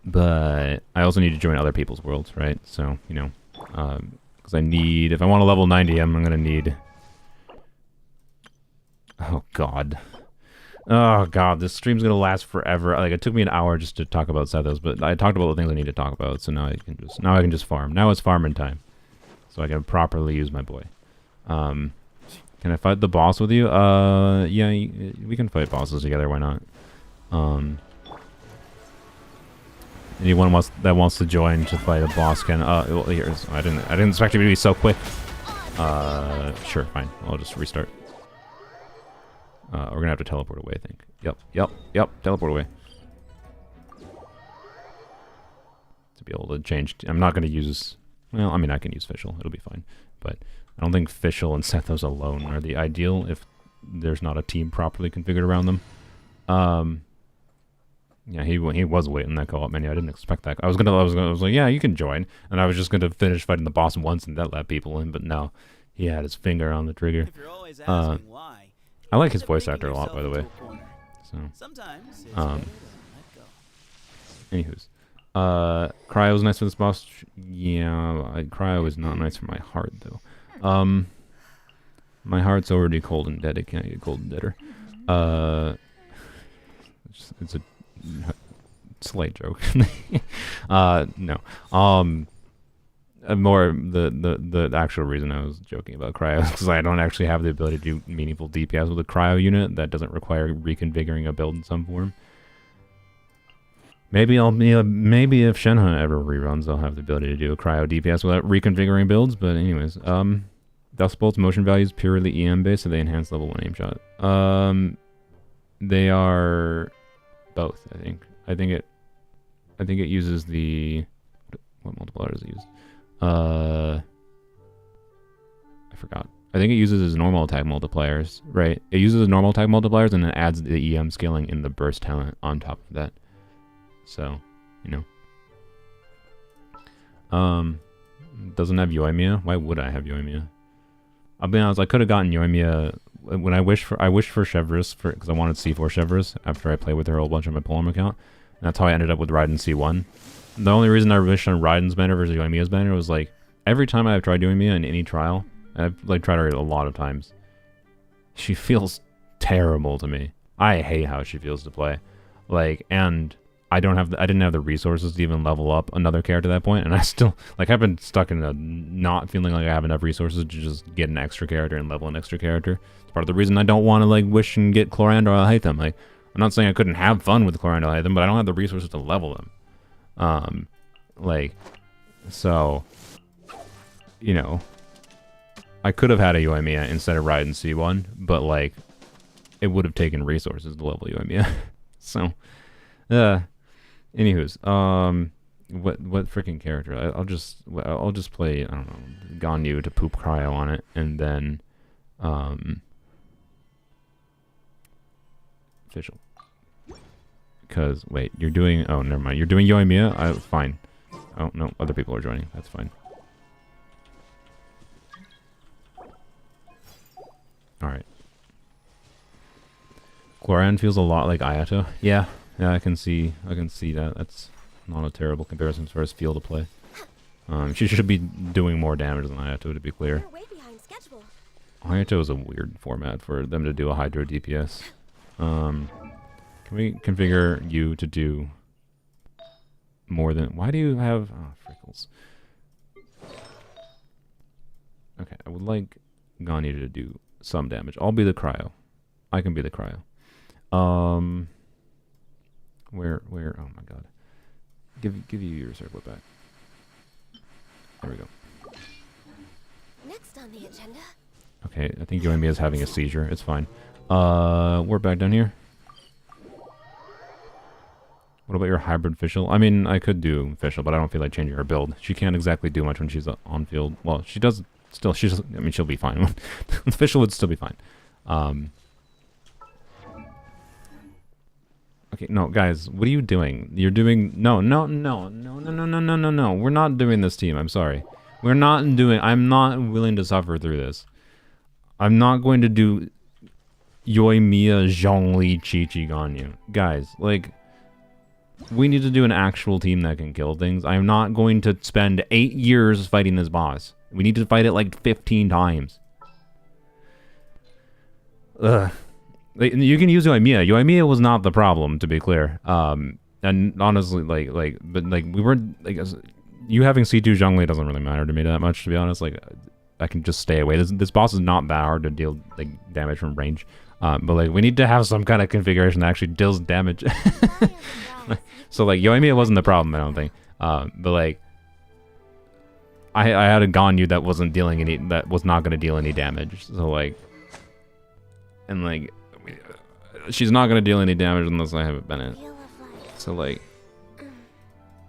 But I also need to join other people's worlds, right? So, you know, because I need, if I want to level 90, I'm going to need... Oh, God. Oh, God, this stream's going to last forever. Like, it took me an hour just to talk about Sethos, but I talked about the things I need to talk about, so now I can just farm. Now it's farming time. So I can properly use my boy. Can I fight the boss with you? Yeah, we can fight bosses together. Why not? Anyone that wants to join to fight a boss can. Well, here's. I didn't expect you to be so quick. Sure, fine. I'll just restart. We're gonna have to teleport away, I think. Yep. Teleport away. To be able to change. I'm not gonna use. Well, I mean, I can use Fischl. It'll be fine. But I don't think Fischl and Sethos alone are the ideal if there's not a team properly configured around them. Yeah, he was waiting that co-op menu. I didn't expect that. I was like, yeah, you can join, and I was just gonna finish fighting the boss once and that let people in. But no, he had his finger on the trigger. I like his voice actor a lot, by the way. So, anywho's. Cryo's nice for this boss. Yeah, Cryo is not nice for my heart though. My heart's already cold and dead. It can't get cold and deader. It's a slight joke. No. More the actual reason I was joking about Cryo is because I don't actually have the ability to do meaningful DPS with a Cryo unit that doesn't require reconfiguring a build in some form. Maybe maybe if Shenhe ever reruns, I'll have the ability to do a Cryo DPS without reconfiguring builds. But anyways, Dust Bolt's motion value is purely EM based, so they enhance level 1 aim shot. They are both, I think. I think it uses the... What multiplier does it use? I forgot. I think it uses its normal attack multipliers, right? It uses the normal attack multipliers and then adds the EM scaling in the burst talent on top of that. So, you know. Doesn't have Yoimiya. Why would I have Yoimiya? I'll be honest, I could have gotten Yoimiya when I wished for Chevreuse because I wanted C4 Chevreuse after I played with her a whole bunch on my Polearm account. And that's how I ended up with Raiden C1. The only reason I wished on Raiden's banner versus Yoimiya's banner was like every time I've tried Yoimiya in any trial, I've like tried her a lot of times. She feels terrible to me. I hate how she feels to play. Like, and I didn't have the resources to even level up another character at that point, and I still like I've been stuck in a not feeling like I have enough resources to just get an extra character and level an extra character. It's part of the reason I don't want to like wish and get Chlorandor Hytham. Like, I'm not saying I couldn't have fun with Chlorandor Hytham, but I don't have the resources to level them. Like, so, you know, I could have had a Yoimiya instead of Raiden C1, but like, it would have taken resources to level Yoimiya. So, anywho's, what freaking character? I'll just play, I don't know, Ganyu to poop cryo on it, and then, official. Because, wait, you're doing... Oh, never mind. You're doing Yoimiya? Fine. Oh, no. Other people are joining. That's fine. Alright. Cloran feels a lot like Ayato. Yeah. Yeah, I can see that. That's not a terrible comparison as far as feel to play. She should be doing more damage than Ayato, to be clear. We're way behind schedule. Ayato is a weird format for them to do a Hydro DPS. Can we configure you to do more than... Why do you have... Oh, frickles. Okay, I would like Ganyu to do some damage. I'll be the cryo. I can be the cryo. Where... Oh my god. Give you your circlet back. There we go. Next on the agenda. Okay, I think Yoimiya is having a seizure. It's fine. We're back down here. What about your hybrid official? I mean, I could do official, but I don't feel like changing her build. She can't exactly do much when she's on field. Well, she does still. I mean, she'll be fine. Official would still be fine. Okay, no, guys, what are you doing? You're doing... No. We're not doing this, team. I'm sorry. I'm not willing to suffer through this. I'm not going to do Yoimiya, Zhongli, Chi-Chi, Ganyu. Guys, like... We need to do an actual team that can kill things. I'm not going to spend 8 years fighting this boss. We need to fight it like 15 times. Ugh. You can use Yoimiya. Yoimiya was not the problem, to be clear. And honestly, we were like, you having C2 Zhongli doesn't really matter to me that much, to be honest. Like, I can just stay away. This boss is not that hard to deal like damage from range. But like, we need to have some kind of configuration that actually deals damage. So like, Yoimiya wasn't the problem, I don't think. But like, I had a Ganyu that wasn't dealing any, that was not going to deal any damage. So like, and like, she's not going to deal any damage unless I have a Bennett. So like,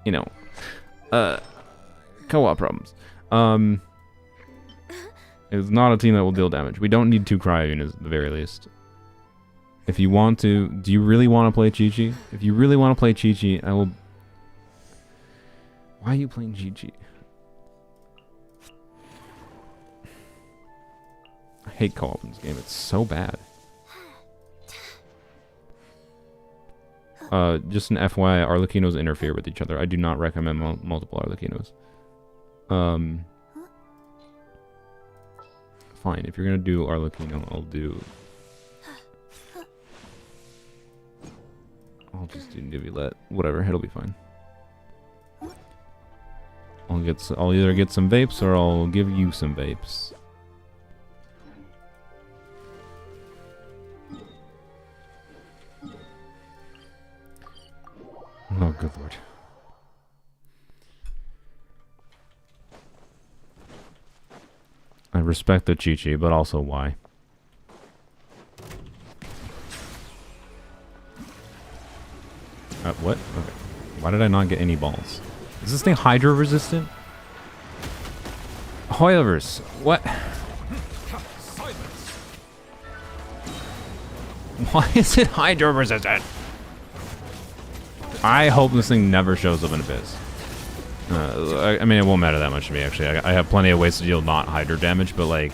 you know, co-op problems. It's not a team that will deal damage. We don't need 2 cryo units at the very least. If you want to... Do you really want to play Chi-Chi? If you really want to play Chi-Chi, I will... Why are you playing Chi-Chi? I hate co-op in this game. It's so bad. Just an FYI, Arlequinos interfere with each other. I do not recommend multiple Arlequinos. Fine, if you're gonna do Arlecchino, I'll just do Nuvulette. Whatever, it'll be fine. I'll either get some vapes or I'll give you some vapes. Oh, good lord. I respect the Chi-Chi, but also why? What? Okay. Why did I not get any balls? Is this thing hydro resistant? Hoilers. What? Why is it hydro resistant? I hope this thing never shows up in Abyss. I mean, it won't matter that much to me, actually. I have plenty of ways to deal not hydro damage, but like...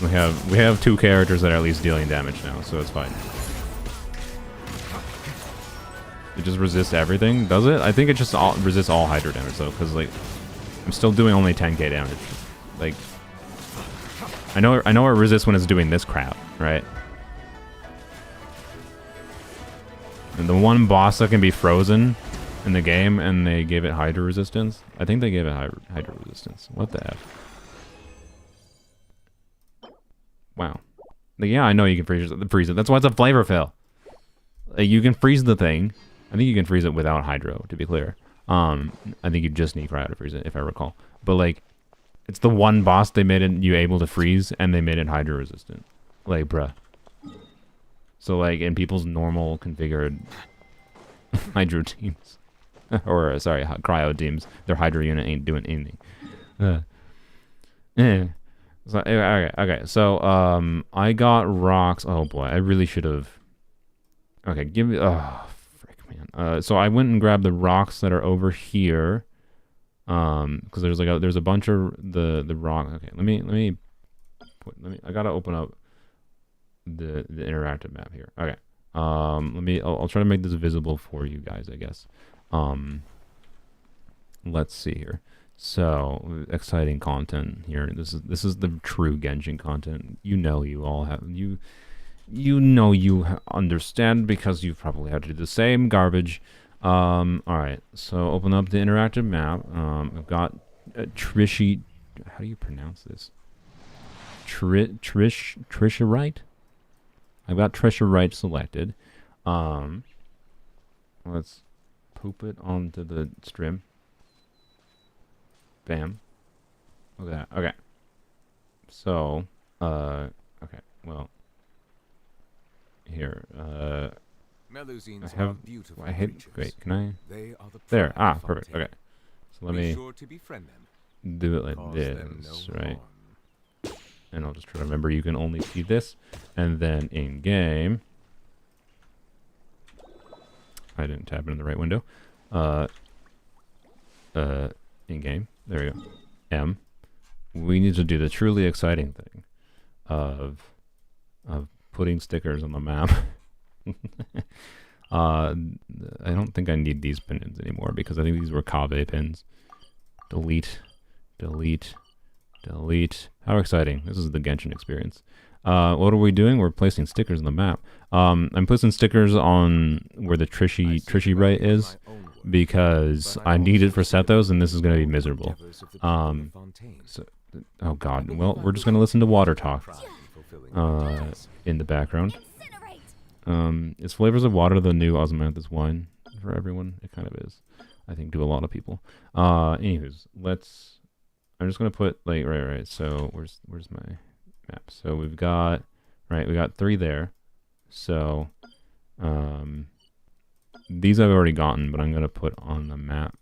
we have 2 characters that are at least dealing damage now, so it's fine. It just resists everything, does it? I think it just resists all hydro damage though, because like I'm still doing only 10k damage. Like I know it resists when it's doing this crap, right? And the one boss that can be frozen in the game, and they gave it hydro resistance. I think they gave it hydro resistance. What the f? Wow. Like, yeah, I know you can freeze it. That's why it's a flavor fill. Like, you can freeze the thing. I think you can freeze it without hydro, to be clear. I think you just need cryo to freeze it, if I recall. But like, it's the one boss they made it you able to freeze, and they made it hydro resistant. Like, bruh. So like, in people's normal configured hydro teams, or sorry, cryo teams, their hydro unit ain't doing anything. So, okay. So I got rocks. Oh boy, I really should have. Okay, give me. Oh, frick, man. So I went and grabbed the rocks that are over here. Because there's a bunch of the rock. Okay, let me. I gotta open up the interactive map here. Okay. I'll try to make this visible for you guys, I guess. Let's see here. So, exciting content here. This is the true Genshin content. You all have understand because you've probably had to do the same garbage. Alright, so open up the interactive map. I've got Trishy. How do you pronounce this? Trisha Wright? I've got Trisha Wright selected. Let's poop it onto the stream. Bam. Look at that. Okay. So, okay. Well, here. I hit. Wait, can I? There. Ah, perfect. Okay. So let me do it like this, right? And I'll just try to remember you can only see this, and then in game. I didn't tap it in the right window. In game. There we go. M. We need to do the truly exciting thing of putting stickers on the map. I don't think I need these pins anymore because I think these were Kave pins. Delete. How exciting. This is the Genshin experience. What are we doing? We're placing stickers on the map. I'm placing stickers on where the Trishy Right is because I need it for Sethos, and this is going to be miserable. So, oh god. Well, we're just going to listen to water talk in the background. Is Flavors of Water the new Osmanthus wine for everyone? It kind of is. I think to a lot of people. Anywho's, I'm just going to put, like, right. So, where's my map? So, we got 3 there. So, these I've already gotten, but I'm going to put on the map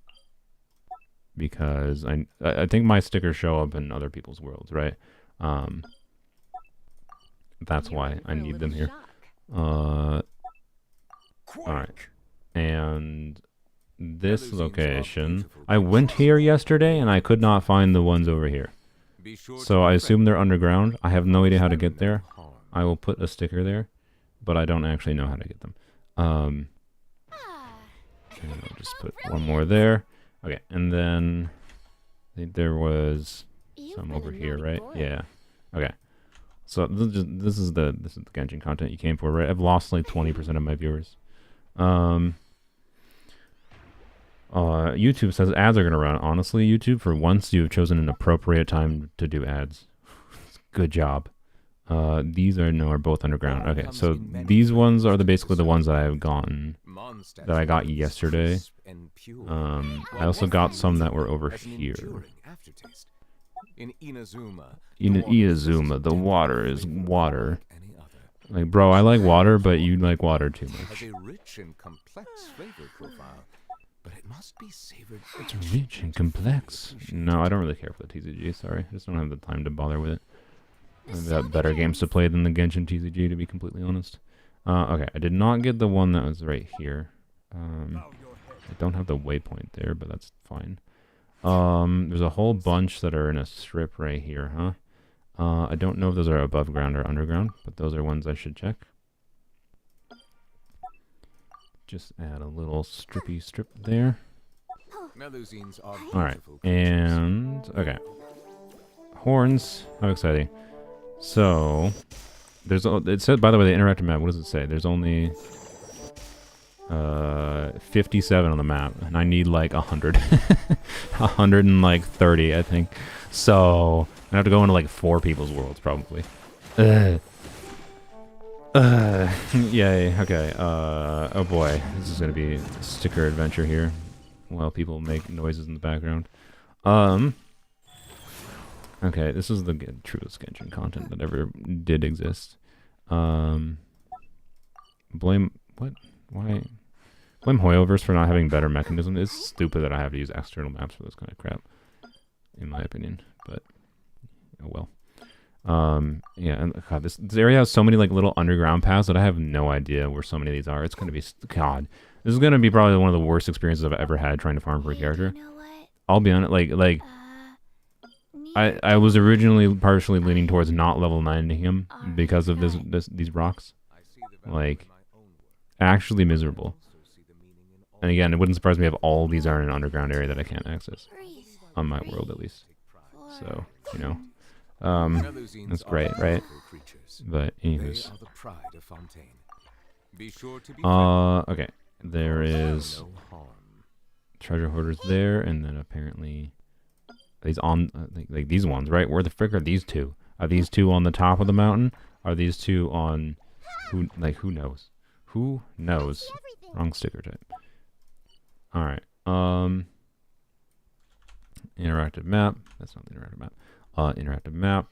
because I think my stickers show up in other people's worlds, right? That's why I need them here. Alright. And this location, I went here yesterday and I could not find the ones over here. So I assume they're underground. I have no idea how to get there. I will put a sticker there, but I don't actually know how to get them. And I'll just put one more there. Okay, and then I think there was some over here, right? Yeah. Okay. So this is the Genshin content you came for, right? I've lost like 20% of my viewers. YouTube says ads are gonna run. Honestly, YouTube, for once you've chosen an appropriate time to do ads. Good job. These are both underground. Okay, so these ones are basically the ones that I've gotten, that I got yesterday. I also got some that were over here. In Inazuma, In Iazuma, the water is water. Like, bro, I like water, but you like water too much. Has a rich and complex flavor profile, but it must be savored. It's rich and complex. No, I don't really care for the TCG, sorry. I just don't have the time to bother with it. I've got better games to play than the Genshin TCG, to be completely honest. Okay, I did not get the one that was right here. I don't have the waypoint there, but that's fine. There's a whole bunch that are in a strip right here, huh? I don't know if those are above ground or underground, but those are ones I should check. Just add a little strippy strip there. Alright, and... okay. Horns. How exciting. So... there's... it said, by the way, the interactive map, what does it say? There's only... 57 on the map, and I need like 100. 130, I think. So... I have to go into like 4 people's worlds, probably. Yay, okay, oh boy, this is gonna be a sticker adventure here, while people make noises in the background. Okay, this is the truest Genshin content that ever did exist. Blame, what? Why? Blame Hoyoverse for not having better mechanism. It's stupid that I have to use external maps for this kind of crap, in my opinion, but... oh well. Yeah, and God, this area has so many like little underground paths that I have no idea where so many of these are. It's gonna be God. This is gonna be probably one of the worst experiences I've ever had trying to farm for a character. You know what? I'll be honest, I was originally partially leaning towards not level 9ing him because of these rocks. Like, actually miserable. And again, it wouldn't surprise me if all these are in an underground area that I can't access. On my world, at least. So, you know. That's great, right? But, anyways. Okay. There is treasure hoarders there, and then apparently these on like these ones, right? Where the frick are these two? Are these two on the top of the mountain? Are these two on who knows? Who knows? Wrong sticker type. All right. Interactive map. That's not the interactive map. Interactive map.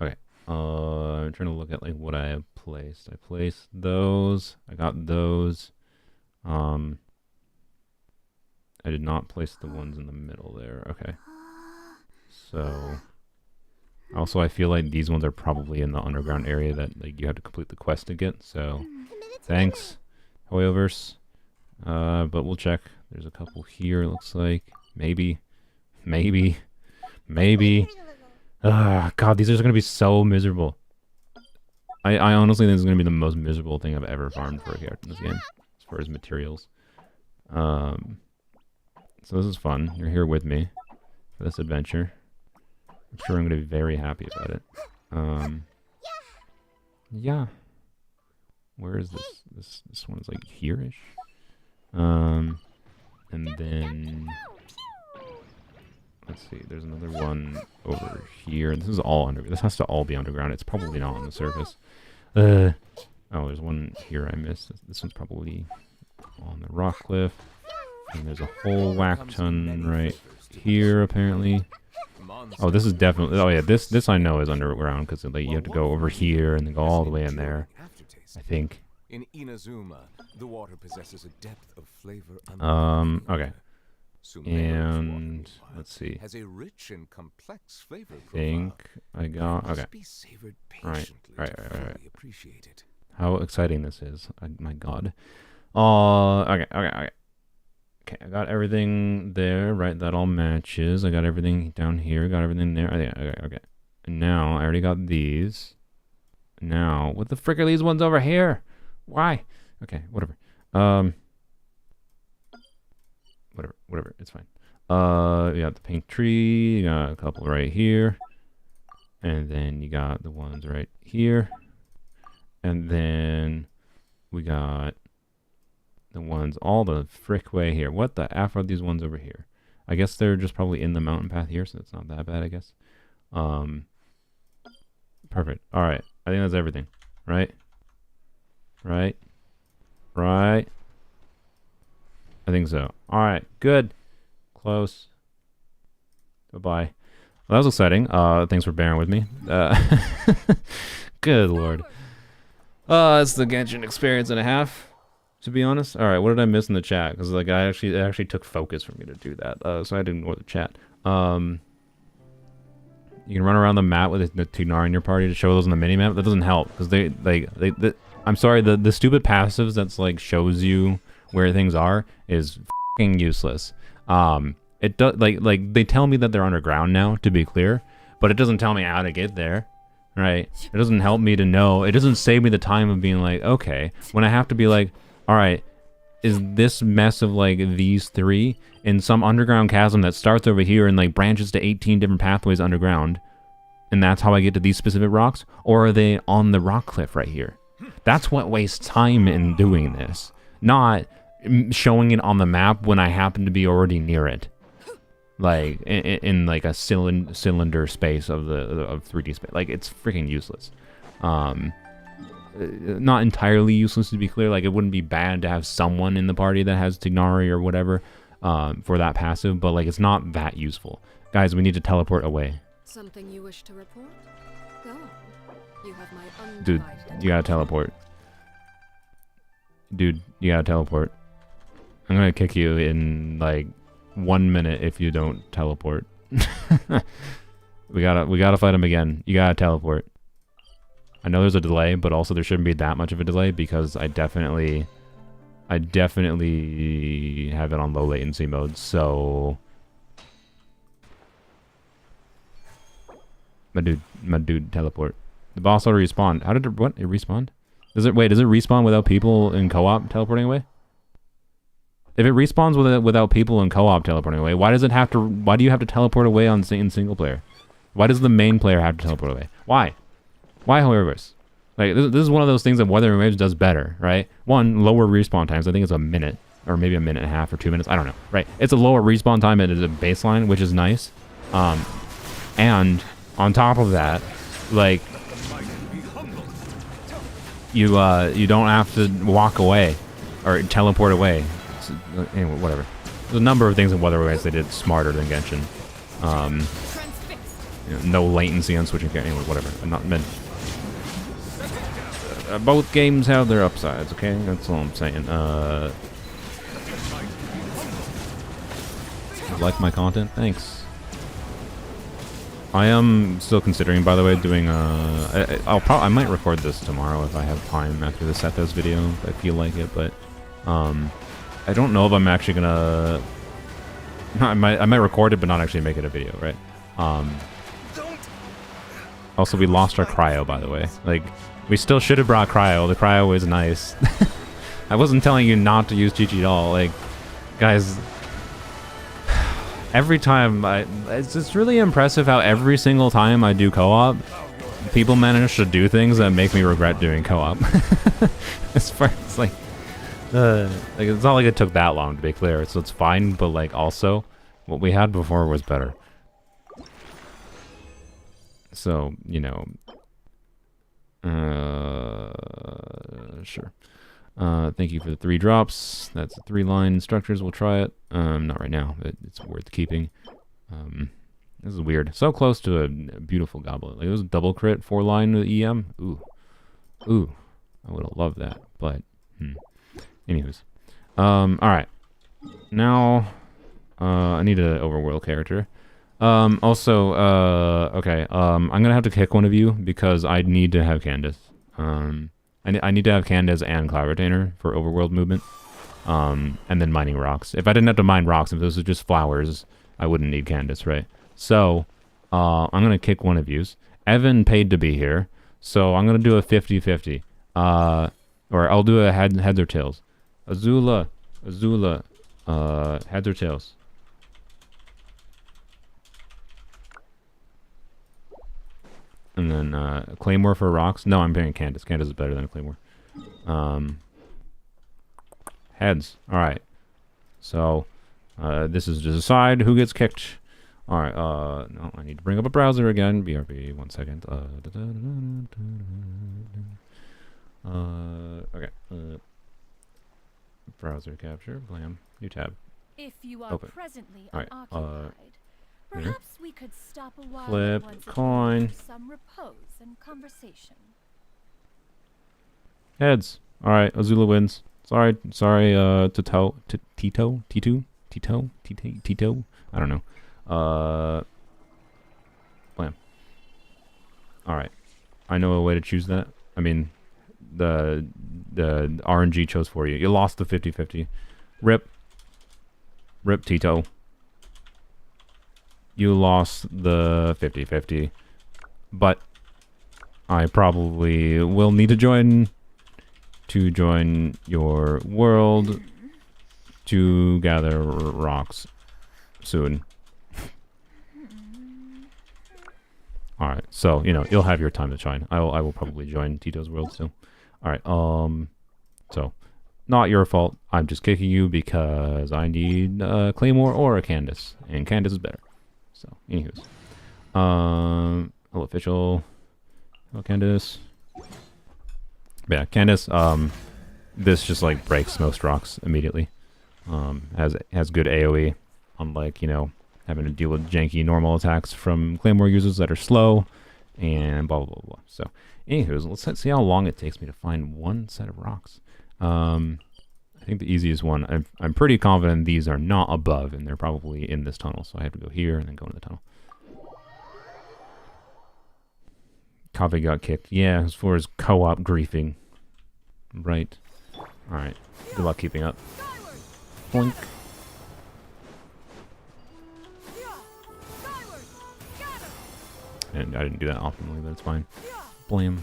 Okay. I'm trying to look at like what I have placed. I placed those. I got those. I did not place the ones in the middle there. Okay. So also I feel like these ones are probably in the underground area that like you have to complete the quest to get. So thanks, Hoyoverse. But we'll check. There's a couple here, it looks like. Maybe. God, these are gonna be so miserable. I honestly think this is gonna be the most miserable thing I've ever farmed for a character in this game, as far as materials. So this is fun. You're here with me for this adventure. I'm sure I'm gonna be very happy about it. Yeah. Where is this? This one is like here-ish. And then let's see. There's another one over here. This is all under. This has to all be underground. It's probably not on the surface. Oh, there's one here I missed. This one's probably on the rock cliff. And there's a whole whack ton right here apparently. Oh, this is definitely. Oh yeah, this I know is underground because like you have to go over here and then go all the way in there. I think. In Inazuma, the water possesses a depth of flavor. Okay. And let's see. Has a rich and complex flavor I think I got. Okay. Right. How exciting this is! My God. Okay. Okay, I got everything there, right? That all matches. I got everything down here. Got everything there. Okay. And now I already got these. Now, what the frick are these ones over here? Why? Okay, whatever. Whatever. It's fine. You got the pink tree. You got a couple right here, and then you got the ones right here, and then we got the ones all the frick way here. What the F are these ones over here? I guess they're just probably in the mountain path here, so it's not that bad, I guess. Perfect. All right. I think that's everything. Right? I think so. All right. Good. Close. Bye-bye. Well, that was exciting. Thanks for bearing with me. Good lord. It's the Genshin experience and a half, to be honest. All right, what did I miss in the chat? Because like it actually took focus for me to do that. So I didn't ignore the chat. You can run around the map with the Tignar in your party to show those on the mini map. That doesn't help because I'm sorry, the stupid passives that's like shows you where things are is fucking useless. It does like they tell me that they're underground now, to be clear, but it doesn't tell me how to get there. Right? It doesn't help me to know. It doesn't save me the time of being like, okay, when I have to be like, all right, is this mess of like these three in some underground chasm that starts over here and like branches to 18 different pathways underground, and that's how I get to these specific rocks? Or are they on the rock cliff right here? That's what wastes time in doing this, not showing it on the map when I happen to be already near it. Like in like a cylinder space of 3D space. Like it's freaking useless. Not entirely useless, to be clear. Like it wouldn't be bad to have someone in the party that has Tignari or whatever for that passive, but like it's not that useful. Guys, we need to teleport away. Something you wish to report? Go on. You have my undivided Dude, you gotta teleport. Dude, you gotta teleport. I'm gonna kick you in like 1 minute if you don't teleport. we gotta fight him again. You gotta teleport. I know there's a delay, but also there shouldn't be that much of a delay because I definitely have it on low latency mode. So my dude, teleport. The boss already respawned. How did it? What? It respawned? Does it respawn without people in co-op teleporting away? If it respawns without people in co-op teleporting away, why do you have to teleport away in single player? Why does the main player have to teleport away? Why? Why, however? Like, this is one of those things that Wuthering Waves does better, right? One, lower respawn times. I think it's a minute, or maybe a minute and a half, or 2 minutes. I don't know, right? It's a lower respawn time at a baseline, which is nice. And on top of that, like, you don't have to walk away or teleport away. Anyway, whatever. There's a number of things in Wuthering Waves they did smarter than Genshin. No latency on switching. Anyway, whatever. I'm not meant. Both games have their upsides. Okay, that's all I'm saying. Like my content? Thanks. I am still considering, by the way, doing I might record this tomorrow if I have time after the Sethos video. If I feel like it, but I don't know if I'm actually gonna. I might record it, but not actually make it a video, right? Also, we lost our cryo, by the way. Like, we still should have brought cryo. The cryo is nice. I wasn't telling you not to use GG at all. Like, guys, every time it's really impressive how every single time I do co-op, people manage to do things that make me regret doing co-op. As far as like it's not like it took that long, to be clear, so it's fine, but like also what we had before was better. So, you know, sure. Thank you for the 3 drops. That's 3-line structures. We'll try it. Not right now, but it's worth keeping. This is weird. So close to a beautiful goblet. Like, it was a double crit 4-line with EM. Ooh. I would have loved that, but anyways. Alright. Now, I need an overworld character. Okay. I'm gonna have to kick one of you because I need to have Candace. I need to have Candace and Cloud Retainer for overworld movement. And then mining rocks. If I didn't have to mine rocks, if those were just flowers, I wouldn't need Candace, right? So, I'm gonna kick one of yous. Evan paid to be here, so I'm gonna do a 50-50. Or I'll do a heads or tails. Azula, heads or tails. And then Claymore for rocks. No, I'm picking Candace. Candace is better than Claymore. Heads. Alright. So, this is to decide who gets kicked. Alright, no, I need to bring up a browser again. BRB, 1 second. Okay. Browser capture, blam. New tab. If you are Open. presently Alright, unoccupied, Perhaps we could stop a while Flip at once coin. for some repose and conversation. Heads. All right, Azula wins. Sorry, Tito. I don't know. Blam. All right, I know a way to choose that. I mean, the RNG chose for you. You lost the 50-50. Rip Tito. You lost the 50-50. But I probably will need to join your world to gather rocks soon. Alright, so, you'll have your time to shine. I will probably join Tito's world soon. Alright, so, not your fault. I'm just kicking you because I need a Claymore or a Candace. And Candace is better. So, anywho's. Hello, official. Hello, Candace. Yeah, Candace, this just, like, breaks most rocks immediately. Has good AoE, unlike, having to deal with janky normal attacks from Claymore users that are slow, and blah, blah, blah, blah. So, anywho's, let's see how long it takes me to find one set of rocks. I think the easiest one, I'm pretty confident these are not above, and they're probably in this tunnel, so I have to go here and then go into the tunnel. Kave got kicked. Yeah, as far as co-op griefing. Right. Alright. Good luck keeping up. Blink. And I didn't do that optimally, but it's fine. Blam.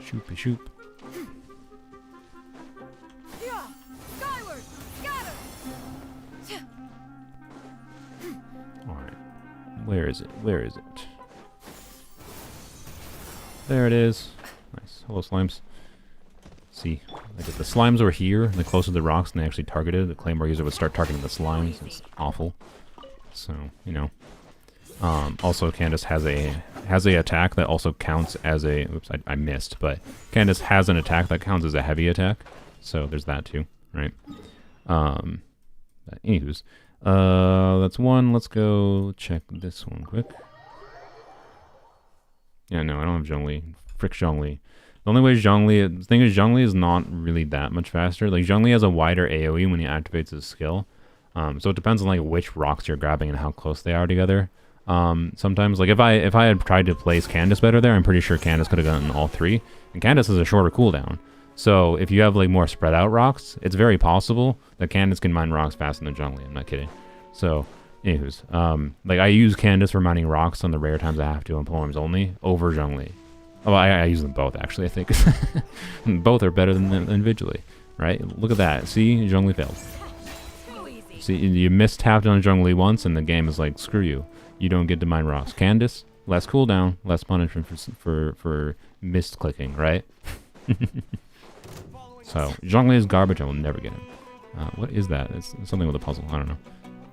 Shoopy shoop. Alright. Where is it? Where is it? There it is. Nice. Hello, slimes. See, like if the slimes were here, and the closer to the rocks and they actually targeted, the Claymore user would start targeting the slimes. It's awful. So, also, Candace has a attack that also counts as a... Oops, I missed, but Candace has an attack that counts as a heavy attack. So there's that too, right? Anywho's. That's one. Let's go check this one quick. Yeah, no, I don't have Zhongli. Frick Zhongli. The only way Zhongli... The thing is, Zhongli is not really that much faster. Like, Zhongli has a wider AoE when he activates his skill. So it depends on, like, which rocks you're grabbing and how close they are together. Sometimes, like, if I had tried to place Candace better there, I'm pretty sure Candace could have gotten all three. And Candace has a shorter cooldown. So if you have, like, more spread out rocks, it's very possible that Candace can mine rocks faster than Zhongli. I'm not kidding. So, anywho's. Like, I use Candace for mining rocks on the rare times I have to on poems only over Zhongli. Oh, I use them both, actually, I think. Both are better than them individually, right? Look at that. See? Zhongli failed. See, you mistapped on Zhongli once, and the game is like, screw you. You don't get to mine rocks. Candace, less cooldown, less punishment for missed clicking, right? So, Zhongli is garbage. I will never get him. What is that? It's something with a puzzle. I don't know.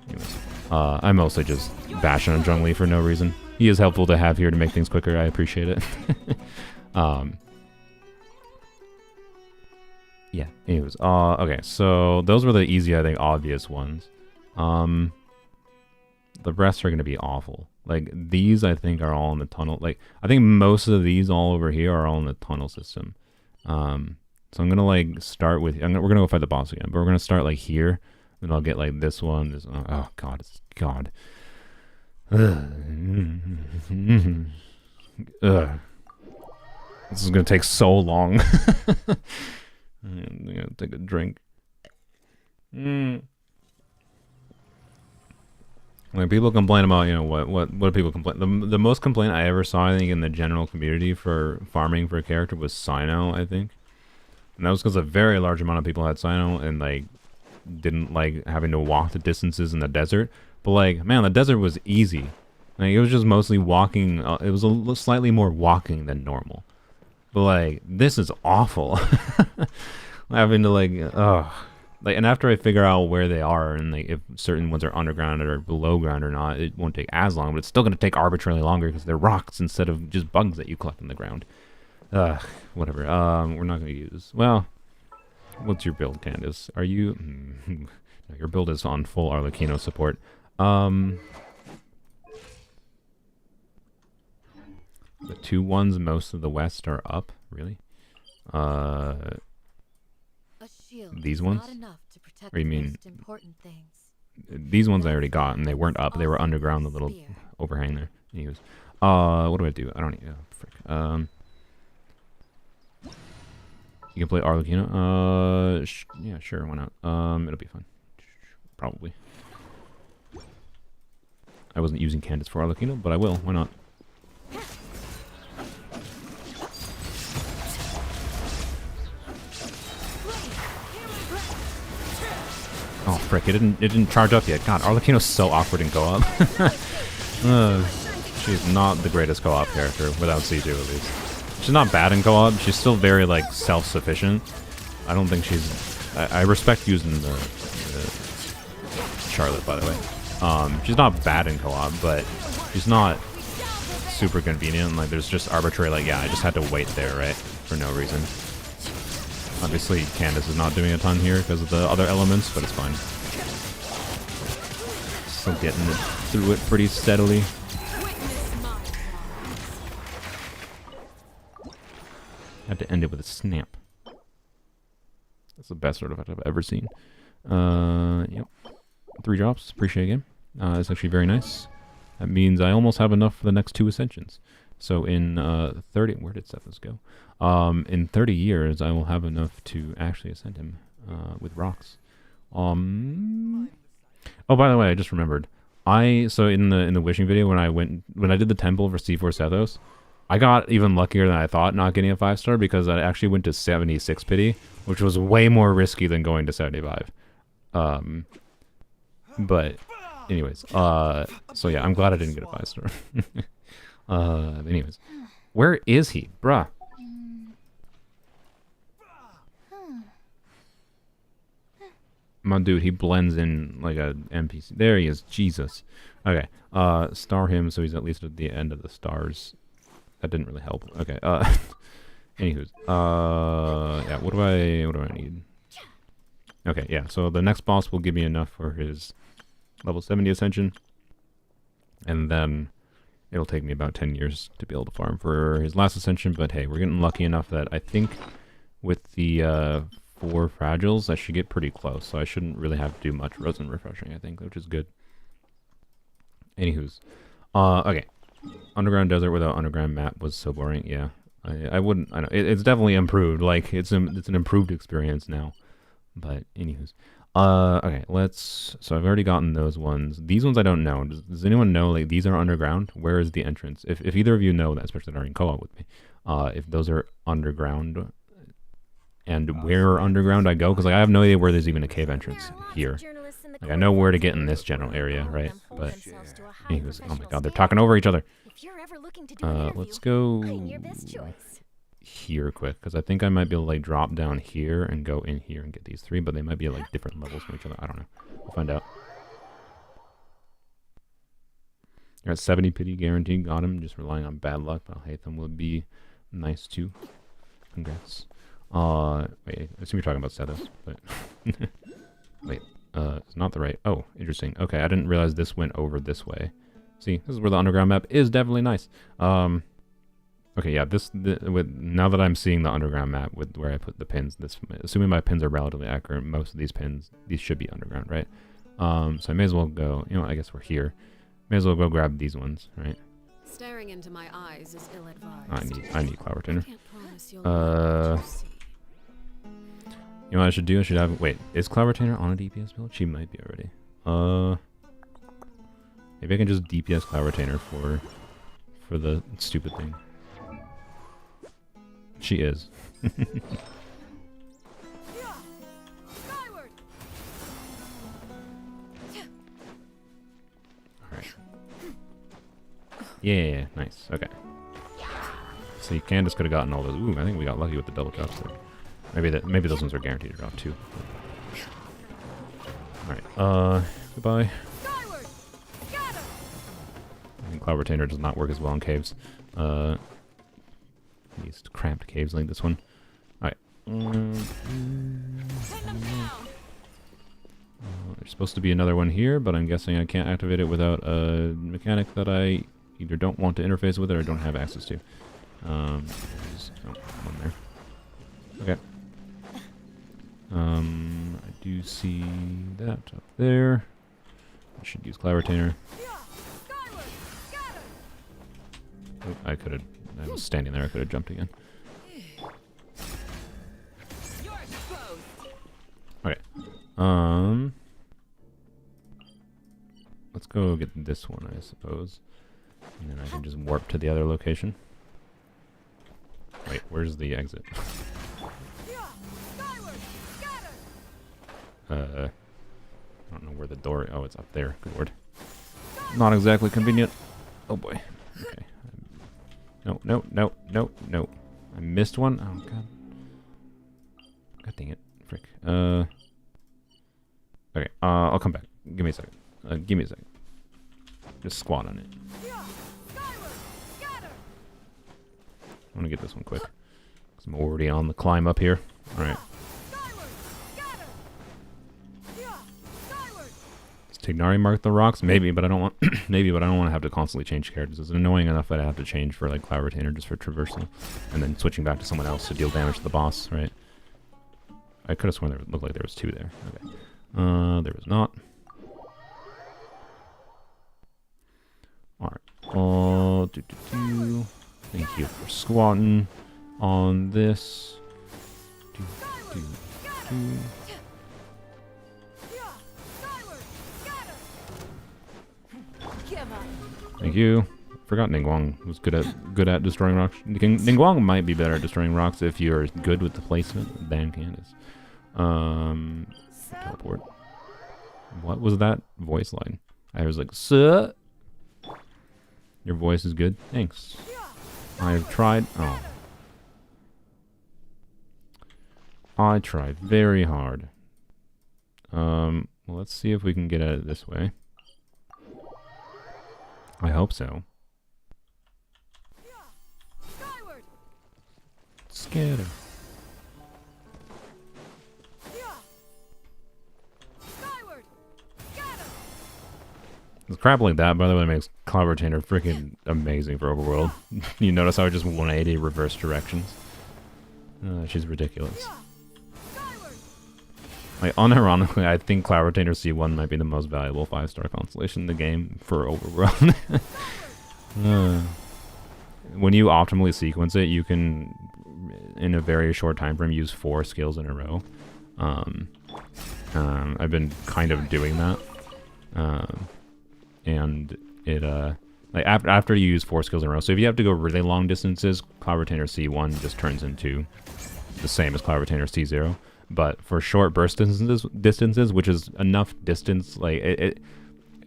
Anyways, I'm mostly just bashing on Zhongli for no reason. He is helpful to have here to make things quicker. I appreciate it. Yeah, anyways. Okay, so those were the easy, I think, obvious ones. The rest are going to be awful. Like, these, I think, are all in the tunnel. Like, I think most of these all over here are all in the tunnel system. So I'm going to, like, start with... we're going to go fight the boss again, but we're going to start, like, here. Then I'll get, like, this one. This, oh, God. It's God. Ugh. This is going to take so long. I'm going to take a drink. When people complain about, what do people complain? The most complaint I ever saw, I think, in the general community for farming for a character was Sino, I think. And that was because a very large amount of people had Sino and, like, didn't like having to walk the distances in the desert. But, like, man, the desert was easy. Like, it was just mostly walking. It was slightly more walking than normal. But, like, this is awful. Having to, like, like, and after I figure out where they are and, like, if certain ones are underground or below ground or not, it won't take as long. But it's still going to take arbitrarily longer because they're rocks instead of just bugs that you collect in the ground. Whatever. We're not gonna use. Well, what's your build, Candace? Are you? No, your build is on full Arlecchino support. The 2-1s, most of the West are up. Really? A shield These is ones? not enough to protect Or you the mean- most important things. These ones I already got, and they weren't up. They were underground. The little overhang there. Anyways, what do I do? I don't need. Frick. You can play Arlecchino. Yeah, sure. Why not? It'll be fun. Probably. I wasn't using Candace for Arlecchino, but I will. Why not? Oh frick! It didn't charge up yet. God, Arlecchino's so awkward in co-op. She's not the greatest co-op character without C2 at least. She's not bad in co-op. She's still very like self-sufficient. I don't think she's. I respect using the Charlotte, by the way. She's not bad in co-op, but she's not super convenient. Like there's just arbitrary. Like yeah, I just had to wait there, right, for no reason. Obviously, Candace is not doing a ton here because of the other elements, but it's fine. Still getting it through it pretty steadily. Had to end it with a snap. That's the best artifact I've ever seen. Yep. 3 drops. Appreciate it again. It's actually very nice. That means I almost have enough for the next 2 ascensions. So in 30... Where did Sethos go? In 30 years, I will have enough to actually ascend him with rocks. Oh, by the way, I just remembered. So in the wishing video, when I did the temple for C4 Sethos, I got even luckier than I thought not getting a 5-star because I actually went to 76 pity, which was way more risky than going to 75. But anyways, so yeah, I'm glad I didn't get a 5-star. Anyways, where is he, bruh? My dude, he blends in like a NPC. There he is. Jesus. Okay. Star him so he's at least at the end of the stars. That didn't really help. Okay. Anywho's. Yeah. What do I need? Okay. Yeah. So the next boss will give me enough for his level 70 ascension, and then it'll take me about 10 years to be able to farm for his last ascension. But hey, we're getting lucky enough that I think with the 4 fragiles, I should get pretty close, so I shouldn't really have to do much resin refreshing, I think, which is good. Anywho's. Okay. Underground desert without underground map was so boring. Yeah. I wouldn't... I know. It's definitely improved. Like, it's an improved experience now. But, anywho's. Okay, let's... So I've already gotten those ones. These ones I don't know. Does anyone know, like, these are underground? Where is the entrance? If either of you know that, especially that are in co-op with me, if those are underground... And where underground I go, because like, I have no idea where there's even a cave entrance here. Like, I know where to get in this general area, right? But anyways, oh my god, they're talking over each other. Let's go here quick, because I think I might be able to like drop down here and go in here and get these 3, but they might be at like different levels from each other. I don't know. We'll find out. You're at 70 pity guaranteed. Got him. Just relying on bad luck, but Hatham would be nice too. Congrats. Wait, I assume you're talking about Sethos, but wait, it's not the right. Oh, interesting. Okay, I didn't realize this went over this way. See, this is where the underground map is definitely nice. Okay, yeah, now that I'm seeing the underground map with where I put the pins, assuming my pins are relatively accurate, most of these pins, these should be underground, right? So I may as well go. You know, I guess we're here. May as well go grab these ones, right? Staring into my eyes is ill-advised. I need Clower Tuner. Can't promise you'll know what you see. You know what I should do? I should have... Wait, is Cloud Retainer on a DPS build? She might be already. Maybe I can just DPS Cloud Retainer for the stupid thing. She is. Alright. Yeah, nice. Okay. See, Candace could have gotten all those. Ooh, I think we got lucky with the double drops there. Maybe those ones are guaranteed to drop too. Alright, goodbye. I think Cloud Retainer does not work as well in caves. these cramped caves like this one. Alright. There's supposed to be another one here, but I'm guessing I can't activate it without a mechanic that I either don't want to interface with it or don't have access to. There's one there. Okay. I do see that up there. I should use Cloud Retainer. Oh, I was standing there, I could have jumped again. Okay. Let's go get this one, I suppose. And then I can just warp to the other location. Wait, where's the exit? I don't know where the door... Oh, it's up there. Good lord. Not exactly convenient. Oh boy. Okay. No. I missed one. Oh god. God dang it. Frick. Okay, I'll come back. Give me a second. Give me a second. Just squat on it. I want to get this one quick. Because I'm already on the climb up here. Alright. Does Tignari mark the rocks? Maybe, but I don't want maybe, but I don't want to have to constantly change characters. It's annoying enough that I have to change for like Cloud Retainer just for traversal. And then switching back to someone else to deal damage to the boss, right? I could have sworn there looked like there was two there. Okay. There was not. Alright. Thank you for squatting on this. Thank you. Forgot Ningguang was good at destroying rocks. Ningguang might be better at destroying rocks if you're good with the placement than Candace. Teleport. What was that voice line? I was like, "Sir, your voice is good. Thanks. I've tried." Oh, I tried very hard. Well, let's see if we can get at it this way. I hope so. Scatter. The crap like that, by the way, makes Cloud Retainer freaking amazing for Overworld. You notice how I just 180 reverse directions? She's ridiculous. Like, unironically, I think Cloud Retainer C1 might be the most valuable 5-star constellation in the game for Overworld. When you optimally sequence it, you can, in a very short time frame, use 4 skills in a row. I've been kind of doing that. And it like after you use 4 skills in a row. So if you have to go really long distances, Cloud Retainer C1 just turns into the same as Cloud Retainer C0. But for short burst distances, which is enough distance, like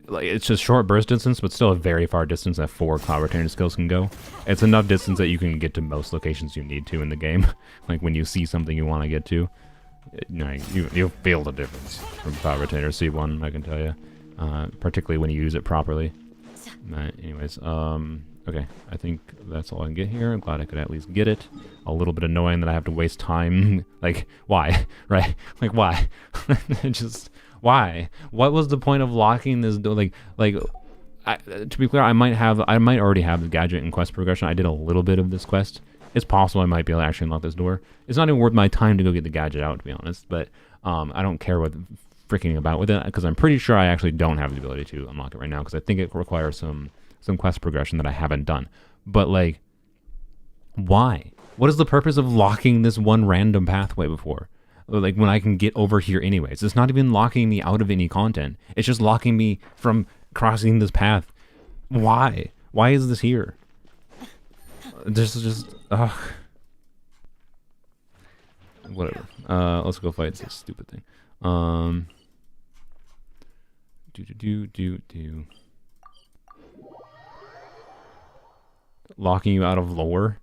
it's just short burst distance, but still a very far distance that 4 Cloud Retainer skills can go. It's enough distance that you can get to most locations you need to in the game. Like when you see something you want to get to, you'll feel the difference from Cloud Retainer C1, I can tell you. Particularly when you use it properly. Anyways, okay, I think that's all I can get here. I'm glad I could at least get it. A little bit annoying that I have to waste time. Like, why? Right? Like, why? Just, why? What was the point of locking this door? To be clear, I might already have the gadget and quest progression. I did a little bit of this quest. It's possible I might be able to actually unlock this door. It's not even worth my time to go get the gadget out, to be honest, but I don't care what freaking about with it, because I'm pretty sure I actually don't have the ability to unlock it right now, because I think it requires some quest progression that I haven't done. But like, why? What is the purpose of locking this one random pathway before? Like, when I can get over here anyways. It's not even locking me out of any content. It's just locking me from crossing this path. Why? Why is this here? This is just, ugh. Whatever. Let's go fight this stupid thing. Locking you out of lore?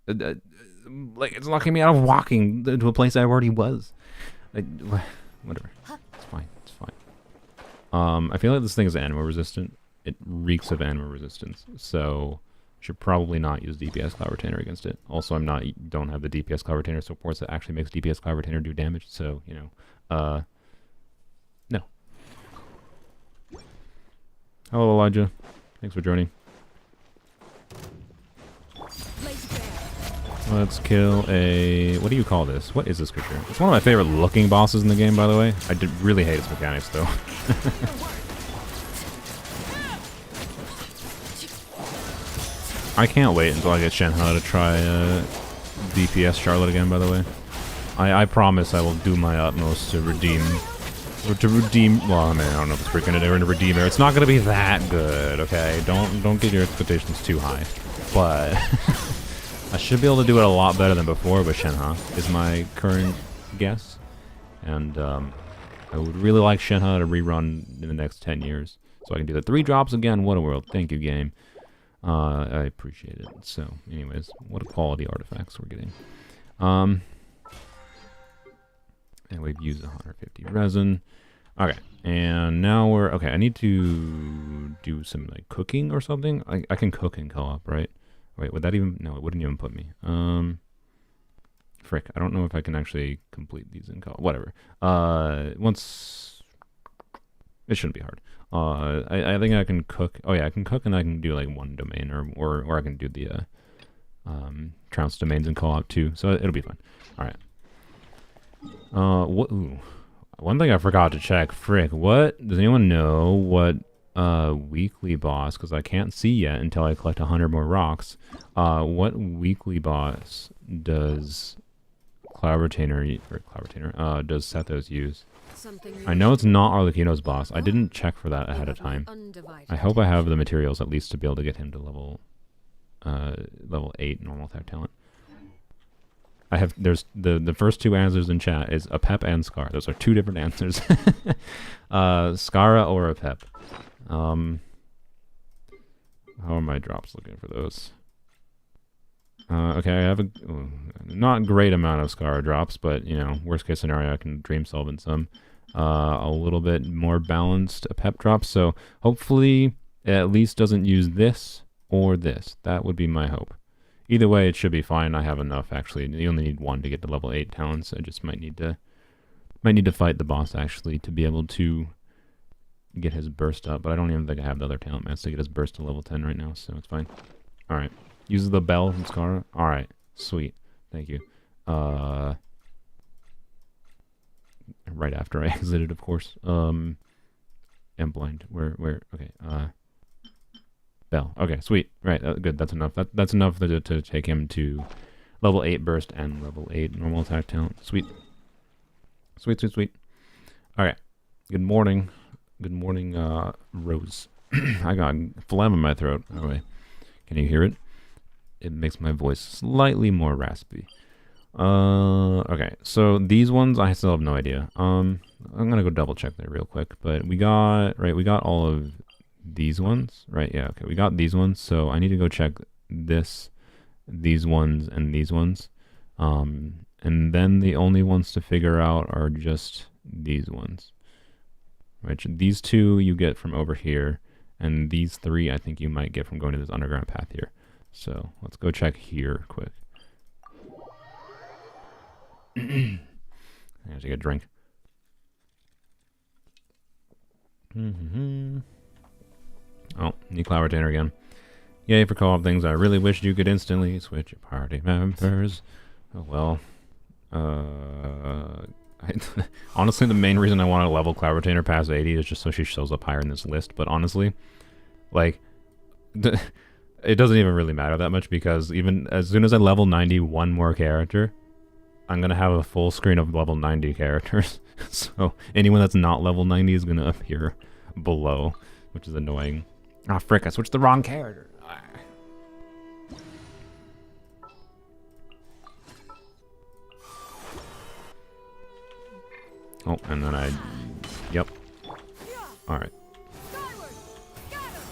Like, it's locking me out of walking to a place I already was. Whatever. It's fine. It's fine. I feel like this thing is anima resistant. It reeks of anima resistance. So, Should probably not use DPS Cloud Retainer against it. Also, don't have the DPS Cloud Retainer supports that actually makes DPS Cloud Retainer do damage. So you know, no. Hello, Elijah. Thanks for joining. Let's kill a... What do you call this? What is this creature? It's one of my favorite looking bosses in the game, by the way. I really hate its mechanics, though. I can't wait until I get Shenhe to try DPS Charlotte again, by the way. I promise I will do my utmost to redeem... Well, I mean, I don't know if it's freaking going to redeem her. It's not going to be that good, okay? Don't get your expectations too high. But... I should be able to do it a lot better than before with Shenhe, is my current guess. And I would really like Shenhe to rerun in the next 10 years. So I can do the 3 drops again. What a world. Thank you, game. I appreciate it. So, anyways, what a quality artifacts we're getting. And we've used 150 resin. Okay, and now we're... Okay, I need to do some like cooking or something. I can cook in co-op, right? Wait, would that even... No, it wouldn't even put me. Frick, I don't know if I can actually complete these in co-op. Whatever. Once... It shouldn't be hard. I think I can cook... Oh yeah, I can cook and I can do like 1 domain or I can do the trounce domains in co-op too. So it'll be fun. Alright. Ooh. One thing I forgot to check. Frick, what... Does anyone know what... weekly boss, because I can't see yet until I collect 100 more rocks. What weekly boss does Cloud Retainer does Sethos use? I know it's not Arlecchino's boss. I didn't check for that ahead of time. I hope I have the materials at least to be able to get him to level 8 normal attack talent. I have the first 2 answers in chat is a pep and Scar. Those are 2 different answers. Scara or a pep. How are my drops looking for those? Okay, I have a not great amount of Scar drops, but you know, worst case scenario, I can dream solve in some. A little bit more balanced pep drops, so hopefully it at least doesn't use this or this. That would be my hope. Either way, it should be fine. I have enough actually. You only need 1 to get to level 8 talents. I just might need to fight the boss actually to be able to get his burst up, but I don't even think I have the other talent mats to get his burst to level 10 right now, so it's fine. Alright. Uses the bell from Scar. Alright. Sweet. Thank you. Right after I exited, of course. Am blind. Where, okay, bell. Okay, sweet. Right, good, that's enough. That's enough to take him to level 8 burst and level 8 normal attack talent. Sweet. Sweet, sweet, sweet. Alright. Good morning. Good morning, Rose. I got phlegm in my throat. Anyway, can you hear it? It makes my voice slightly more raspy. Okay, so these ones I still have no idea. I'm gonna go double check that real quick. But we got all of these ones, right? Yeah, okay, we got these ones. So I need to go check these ones, and these ones. And then the only ones to figure out are just these ones. Which these 2 you get from over here, and these 3 I think you might get from going to this underground path here. So let's go check here quick. I have to take a drink. Oh, new Cloud Retainer again. Yay for co-op things. I really wish you could instantly switch your party members. Oh well. Honestly, the main reason I want to level Cloud Retainer past 80 is just so she shows up higher in this list. But honestly, like, it doesn't even really matter that much, because even as soon as I level 90 one more character, I'm going to have a full screen of level 90 characters. So anyone that's not level 90 is going to appear below, which is annoying. Ah, frick, I switched the wrong character. Oh, and then yep. Alright.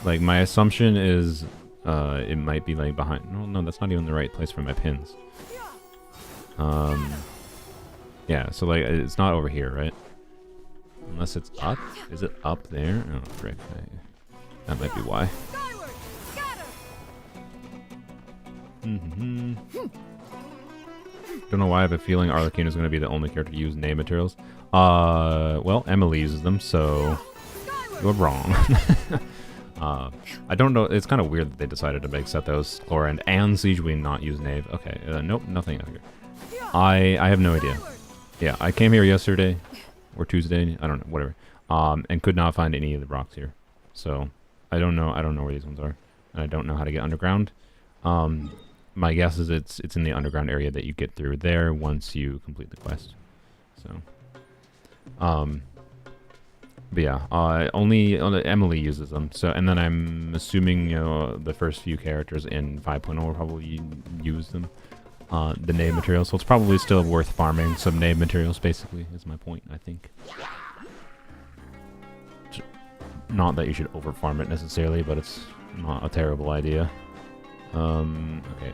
Like, my assumption is, it might be, like, behind... No, that's not even the right place for my pins. Yeah, so, like, it's not over here, right? Unless it's up? Is it up there? Oh, frick. That might be why. Don't know why I have a feeling Arlecchino is going to be the only character to use name materials. Well, Emily uses them, so you're wrong. I don't know. It's kind of weird that they decided to make Sethos, Chlorand, and Siegeweed not use Knave. Okay, nope, nothing out here. I have no idea. Yeah, I came here yesterday or Tuesday. I don't know, whatever. And could not find any of the rocks here. So I don't know. I don't know where these ones are, and I don't know how to get underground. My guess is it's in the underground area that you get through there once you complete the quest. So, but yeah, only Emily uses them. So, and then I'm assuming, you know, the first few characters in 5.0 will probably use them, the name materials. So it's probably still worth farming some name materials. Basically, is my point. I think. Not that you should over farm it necessarily, but it's not a terrible idea. Okay,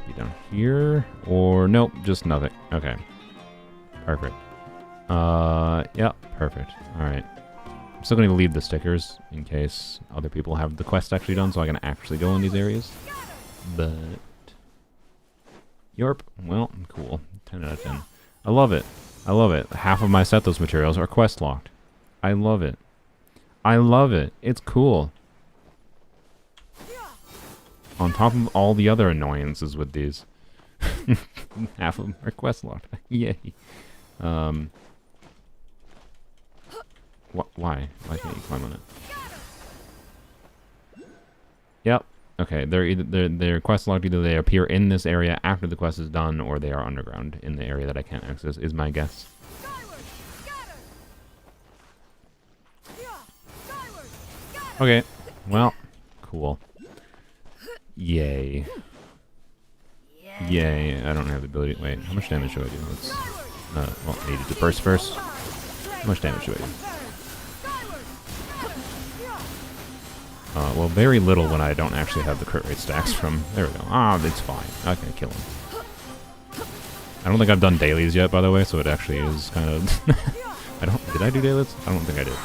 be down here, or nope, just nothing. Okay, perfect. Yeah, perfect. All right. I'm still going to leave the stickers in case other people have the quest actually done, so I can actually go in these areas. But, Yorp. Well, cool. 10 out of 10. I love it. I love it. Half of my Sethos materials are quest locked. I love it. I love it. It's cool. On top of all the other annoyances with these. Half of them are quest locked. Yay. Why? Why can't you climb on it? Yep. Okay, they're quest locked. Either they appear in this area after the quest is done, or they are underground in the area that I can't access, is my guess. Okay. Well, cool. Yay. Yay. I don't have the ability. Wait, how much damage should I do? Let's, well, I need to burst first. How much damage should I do? Well, very little when I don't actually have the crit rate stacks from... There we go. Ah, it's fine. I can kill him. I don't think I've done dailies yet, by the way, so it actually is kind of... Did I do dailies? I don't think I did.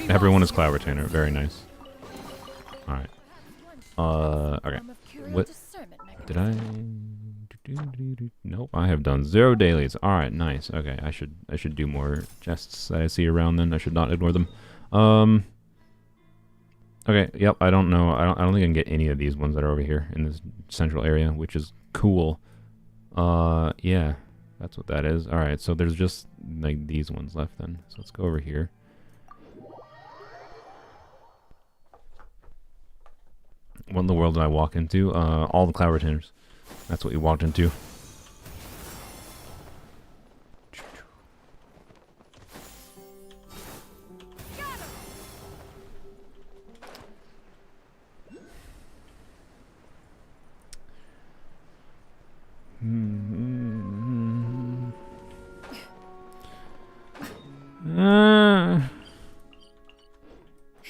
Everyone is Cloud Retainer. Very nice. Alright. Okay. What? Did I... Nope, I have done 0 dailies. Alright, nice. Okay, I should do more chests I see around then. I should not ignore them. Okay, yep, I don't know. I don't think I can get any of these ones that are over here in this central area, which is cool. Yeah, that's what that is. Alright, so there's just like these ones left then. So let's go over here. What in the world did I walk into? All the Cloud Retainers. That's what you walked into.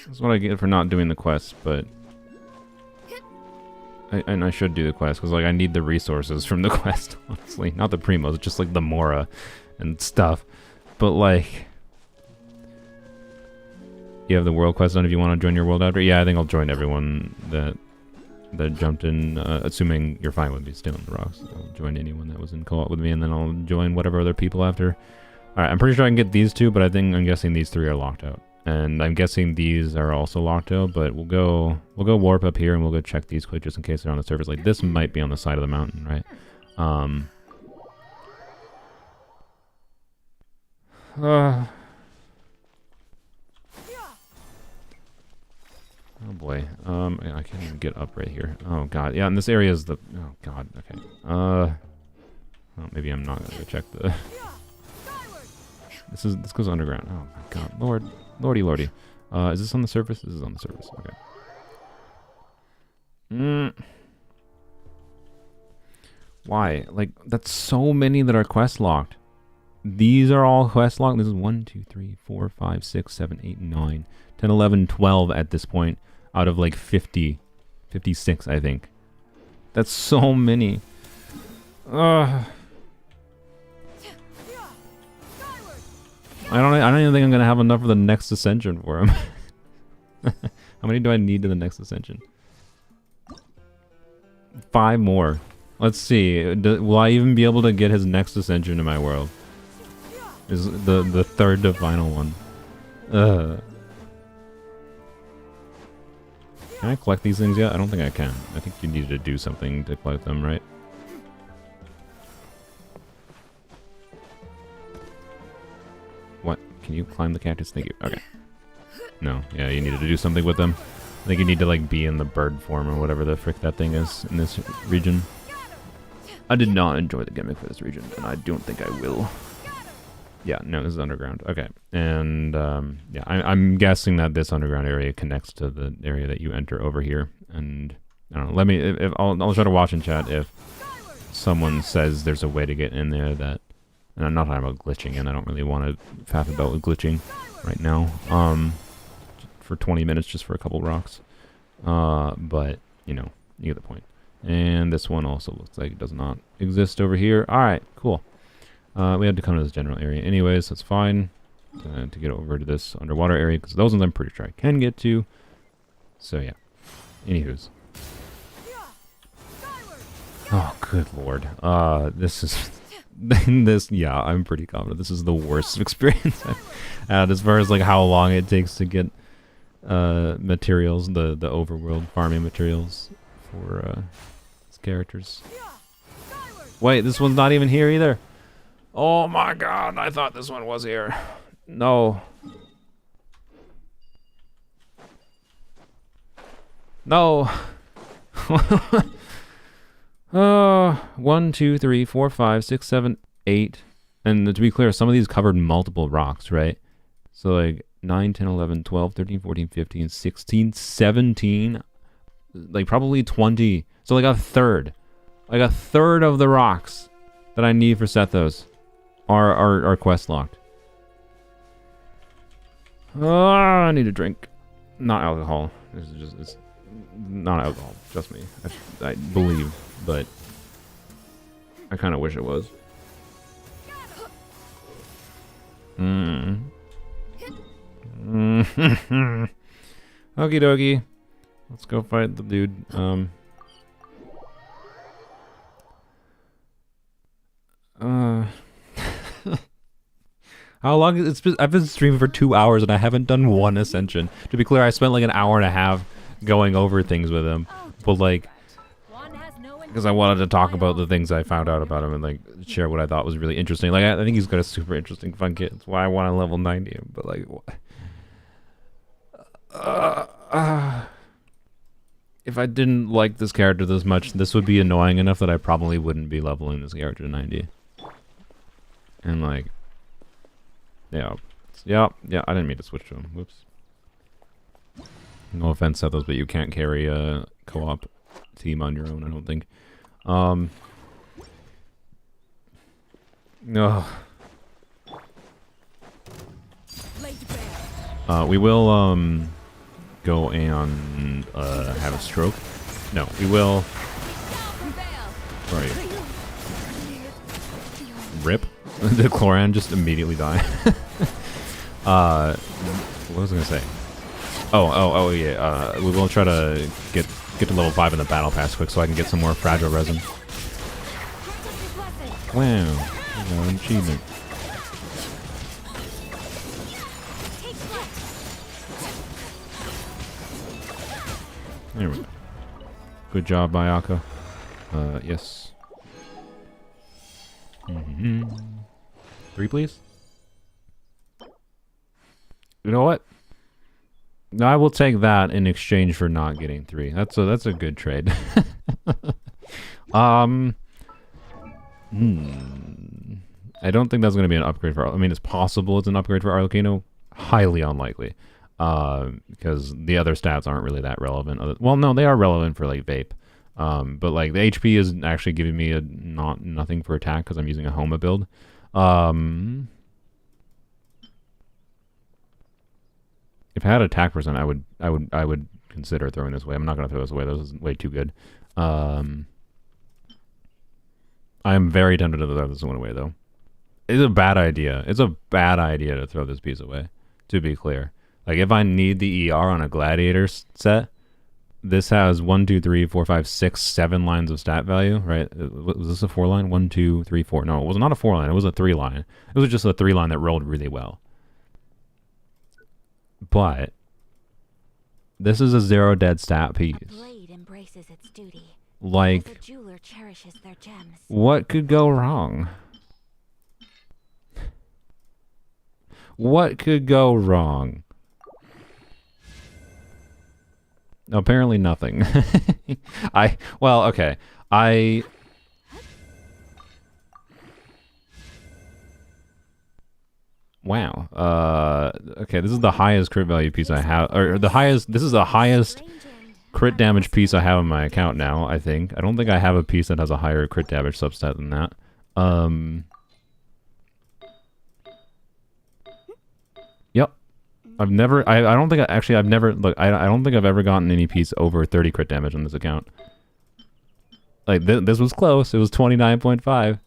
That's what I get for not doing the quest, but... And I should do the quest, because like I need the resources from the quest, honestly. Not the Primos, just like the Mora and stuff. But like... You have the world quest done if you want to join your world after? Yeah, I think I'll join everyone that jumped in, assuming you're fine with me still in the rocks. I'll join anyone that was in co-op with me, and then I'll join whatever other people after. Alright, I'm pretty sure I can get these two, but I'm guessing these 3 are locked out. And I'm guessing these are also locked out, but we'll go warp up here and we'll go check these quick just in case they're on the surface. Like this might be on the side of the mountain, right? Oh boy. I can't even get up right here. Oh god. Yeah, and this area is the... Oh god. Okay. Well, maybe I'm not gonna go check the... This goes underground. Oh my god. Lordy. Is this on the surface? This is on the surface. Okay. Why? Like, that's so many that are quest locked. These are all quest locked. This is 1, 2, 3, 4, 5, 6, 7, 8, 9, 10, 11, 12 at this point. Out of like 50. 56, I think. That's so many. I don't even think I'm gonna have enough for the next ascension for him. How many do I need to the next ascension? 5 more. Let's see. Will I even be able to get his next ascension in my world? Is the third to final one. Can I collect these things yet? I don't think I can. I think you need to do something to collect them, right? What? Can you climb the cactus? Thank you. Okay. No. Yeah, you needed to do something with them. I think you need to, like, be in the bird form or whatever the frick that thing is in this region. I did not enjoy the gimmick for this region, and I don't think I will. Yeah, no, this is underground. Okay, and yeah, I'm guessing that this underground area connects to the area that you enter over here. And I don't know. Let me. I'll try to watch in chat if someone says there's a way to get in there that. And I'm not talking about glitching, and I don't really want to faff about with glitching right now. For 20 minutes just for a couple rocks. But you know, you get the point. And this one also looks like it does not exist over here. All right, cool. We had to come to this general area anyways, that's fine. To get over to this underwater area, because those ones I'm pretty sure I can get to. So yeah. Anywho's. Oh, good lord. This is... this, yeah, I'm pretty confident this is the worst experience I've had as far as like how long it takes to get materials, the overworld farming materials for his characters. Wait, this one's not even here either. Oh my god, I thought this one was here. No. No. 1, 2, 3, 4, 5, 6, 7, 8. And to be clear, some of these covered multiple rocks, right? So like 9, 10, 11, 12, 13, 14, 15, 16, 17. Like probably 20. So like a third. Like a third of the rocks that I need for Sethos are quest locked. I need a drink. Not alcohol. This is just, it's not alcohol. Trust me. I believe, but I kind of wish it was. Okie dokie. Let's go fight the dude. How long it's been? I've been streaming for 2 hours and I haven't done one ascension. To be clear, I spent like an hour and a half going over things with him, but like, because I wanted to talk about the things I found out about him and like share what I thought was really interesting. Like, I think he's got a super interesting fun kit. That's why I want to level 90 him. But like, if I didn't like this character this much, this would be annoying enough that I probably wouldn't be leveling this character to 90. And like, yeah, I didn't mean to switch to him. Whoops. No offense, Sethos, but you can't carry a co-op team on your own, I don't think. No. We will go and have a stroke. No, we will. Where are you? Rip. The Chloran just immediately die. What was I gonna say? Oh yeah. We will try to get to level 5 in the battle pass quick, so I can get some more fragile resin. Wow, an achievement. There we go. Good job, Bayaka. Yes. 3, please. You know what? No, I will take that in exchange for not getting 3. That's a good trade. I don't think that's going to be an upgrade for. I mean, it's possible it's an upgrade for Arlecchino. Highly unlikely, because the other stats aren't really that relevant. Well, no, they are relevant for like vape, but like the HP is actually giving me a nothing for attack because I'm using a Homa build. If I had attack percent, I would consider throwing this away. I'm not going to throw this away. This is way too good. I am very tempted to throw this one away, though. It's a bad idea. It's a bad idea to throw this piece away, to be clear. Like if I need the ER on a gladiator set, this has 1, 2, 3, 4, 5, 6, 7 lines of stat value, right? Was this a 4 line? 1, 2, 3, 4. No, it was not a 4 line. It was a 3 line. It was just a 3 line that rolled really well. But this is a 0 dead stat piece. A blade embraces its duty. Like, As a jeweler cherishes their gems. what could go wrong? What could go wrong? Apparently nothing. Well, okay. Wow. Okay, this is the highest crit value piece I have, or this is the highest crit damage piece I have in my account now, I think. I don't think I have a piece that has a higher crit damage substat than that. Yep. I don't think I've ever gotten any piece over 30 crit damage on this account. Like, this was close. It was 29.5.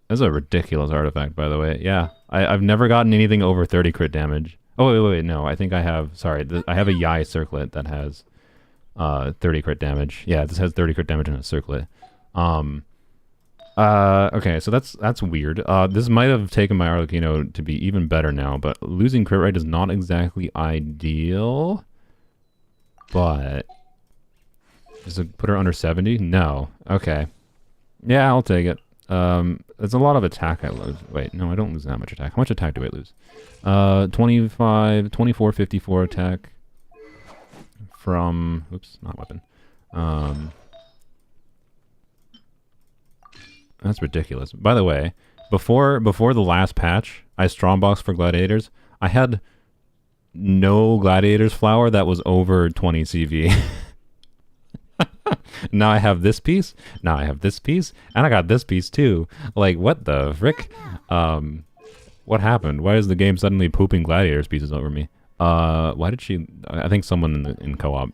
That's a ridiculous artifact, by the way. Yeah. I've never gotten anything over 30 crit damage. Oh, wait, no. I think I have... Sorry. I have a Yai circlet that has 30 crit damage. Yeah, this has 30 crit damage in a circlet. Okay, so that's weird. This might have taken my Arlecchino to be even better now, but losing crit rate is not exactly ideal. But... Does it put her under 70? No. Okay. Yeah, I'll take it. It's a lot of attack I lose. Wait, no, I don't lose that much attack. How much attack do I lose? 24, 54 attack from... Oops, not weapon. That's ridiculous. By the way, before the last patch, I strongboxed for gladiators. I had no gladiators flower that was over 20 CV. Now I have this piece. Now I have this piece, and I got this piece too. Like, what the frick? What happened? Why is the game suddenly pooping gladiators pieces over me? Why did she? I think someone in co-op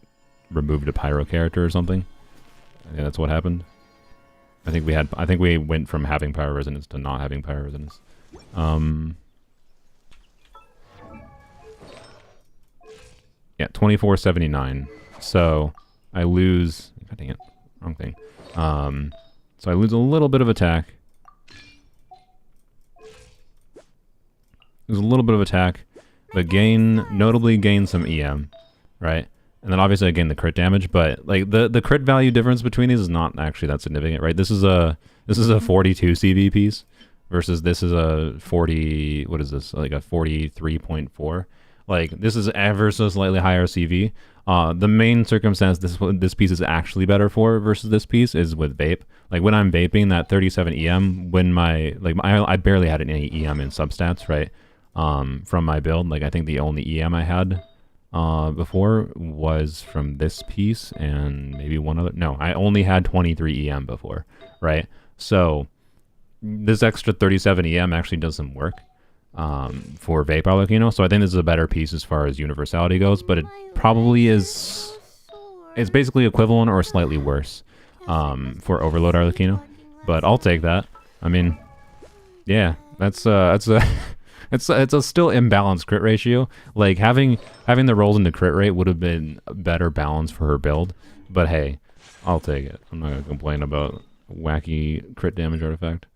removed a pyro character or something. Yeah, that's what happened. I think we went from having pyro resonance to not having pyro resonance. Yeah, 2479. So I lose. God dang it, wrong thing. So I lose a little bit of attack. There's a little bit of attack, but notably gain some EM, right? And then obviously I gain the crit damage, but like the crit value difference between these is not actually that significant, right? This is a 42 CV piece versus this is a 40. What is this? Like a 43.4. Like this is ever so slightly higher CV. The main circumstance this piece is actually better for versus this piece is with vape. Like when I'm vaping that 37 EM, when I barely had any EM in substats, right? From my build, like I think the only EM I had before was from this piece and maybe one other. No, I only had 23 EM before, right? So this extra 37 EM actually does some work for vape Arlecchino. So I think this is a better piece as far as universality goes, but it probably is. It's basically equivalent or slightly worse for Overload Arlecchino, but I'll take that. I mean, yeah, that's a it's a still imbalanced crit ratio. Like having the rolls into crit rate would have been a better balance for her build, but hey, I'll take it. I'm not gonna complain about wacky crit damage artifact.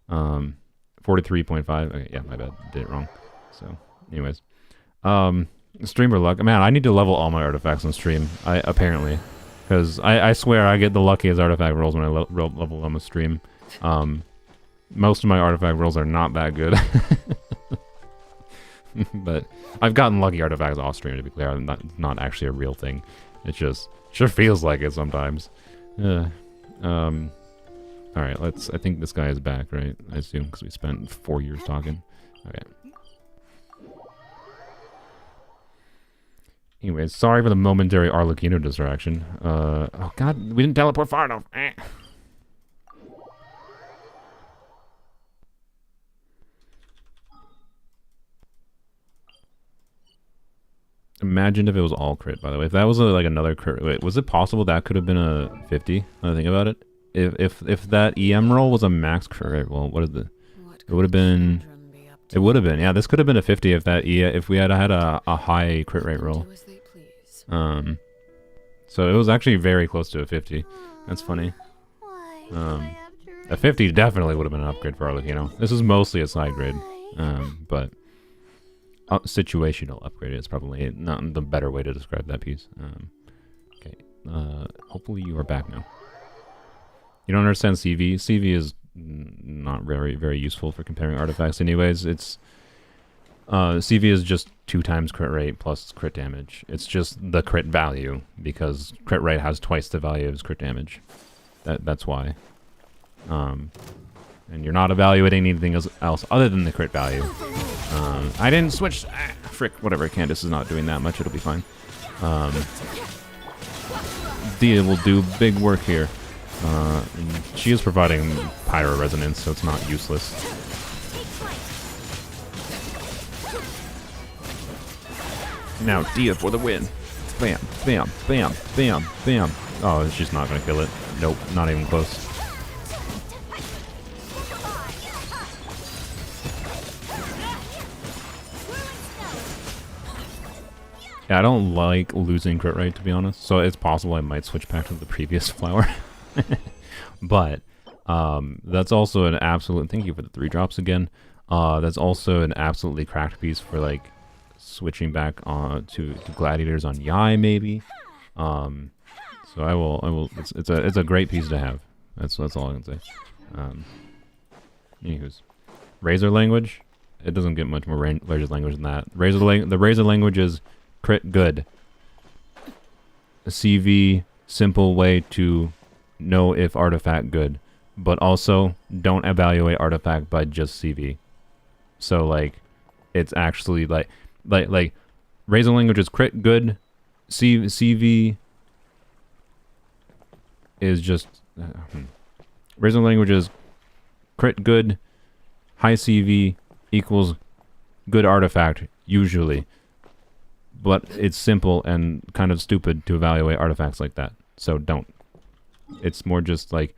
43.5. Okay, yeah, my bad. Did it wrong. So, anyways. Streamer luck. Man, I need to level all my artifacts on stream. Apparently. Because I swear I get the luckiest artifact rolls when I level them on stream. Most of my artifact rolls are not that good. But I've gotten lucky artifacts off stream, to be clear. Not actually a real thing. It just sure feels like it sometimes. Alright, I think this guy is back, right? I assume, because we spent 4 years talking. Okay. Anyways, sorry for the momentary Arlecchino distraction. Oh god, we didn't teleport far enough. Imagine if it was all crit, by the way. If that was like another crit, wait, was it possible that could have been a 50? Now that I think about it. If that EM roll was a max crit, well, what is it? It would have been It would have been. Yeah, this could have been a 50 if if we had had a high crit rate roll. Do as they please. So it was actually very close to a 50. That's funny. A 50 definitely would have been an upgrade for Arlecchino. This is mostly a side grade, but situational upgrade is probably not the better way to describe that piece. Okay, hopefully you are back now. You don't understand CV? CV is not very useful for comparing artifacts anyways. It's CV is just 2 times crit rate plus crit damage. It's just the crit value because crit rate has twice the value of its crit damage. That's why. And you're not evaluating anything else other than the crit value. I didn't switch. Frick, whatever. Candace is not doing that much. It'll be fine. Dia will do big work here. And she is providing pyro resonance, so it's not useless. Now Dia for the win. Bam, bam, bam, bam, bam. Oh, she's not gonna kill it. Nope, not even close. Yeah, I don't like losing crit rate, to be honest. So it's possible I might switch back to the previous flower. But that's also an absolute... Thank you for the 3 drops again. That's also an absolutely cracked piece for, like, switching back to gladiators on Yai, maybe. So I will... It's a great piece to have. That's all I can say. Anywho's. Razor language? It doesn't get much more razor language than that. The razor language is... crit good. A CV, simple way to know if artifact good, but also don't evaluate artifact by just CV. So like, it's actually like razor language is crit good, CV is just razor language is crit good, high CV equals good artifact usually. But it's simple and kind of stupid to evaluate artifacts like that. So don't. It's more just like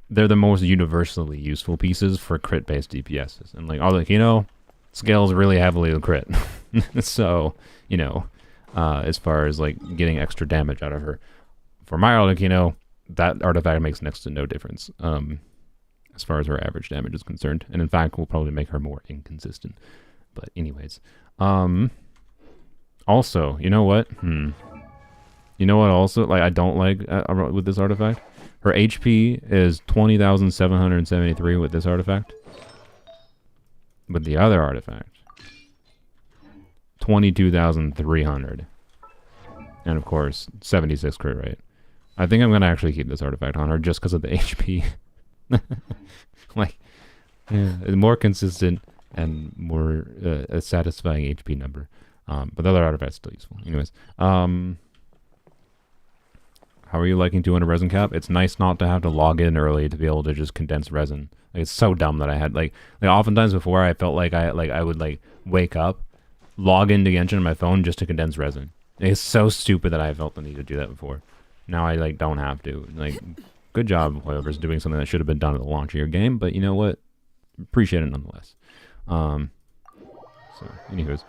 they're the most universally useful pieces for crit-based DPSs. And like Arlecchino scales really heavily to crit. So, you know, as far as like getting extra damage out of her. For my Arlecchino, that artifact makes next to no difference. As far as her average damage is concerned. And in fact, will probably make her more inconsistent. But anyways. Also, you know what? You know what also, like, I don't like with this artifact? Her HP is 20,773 with this artifact. With the other artifact, 22,300. And of course, 76 crit rate. I think I'm going to actually keep this artifact on her just because of the HP. Like, yeah, it's more consistent and more a satisfying HP number. But the other artifact's still useful. Anyways, how are you liking 200 resin cap? It's nice not to have to log in early to be able to just condense resin. Like, it's so dumb that I had like oftentimes before I felt like I would like wake up, log into Genshin on my phone just to condense resin. It's so stupid that I felt the need to do that before. Now I like don't have to. Like, good job, whoever's doing something that should have been done at the launch of your game. But you know what? Appreciate it nonetheless. So, anywho's.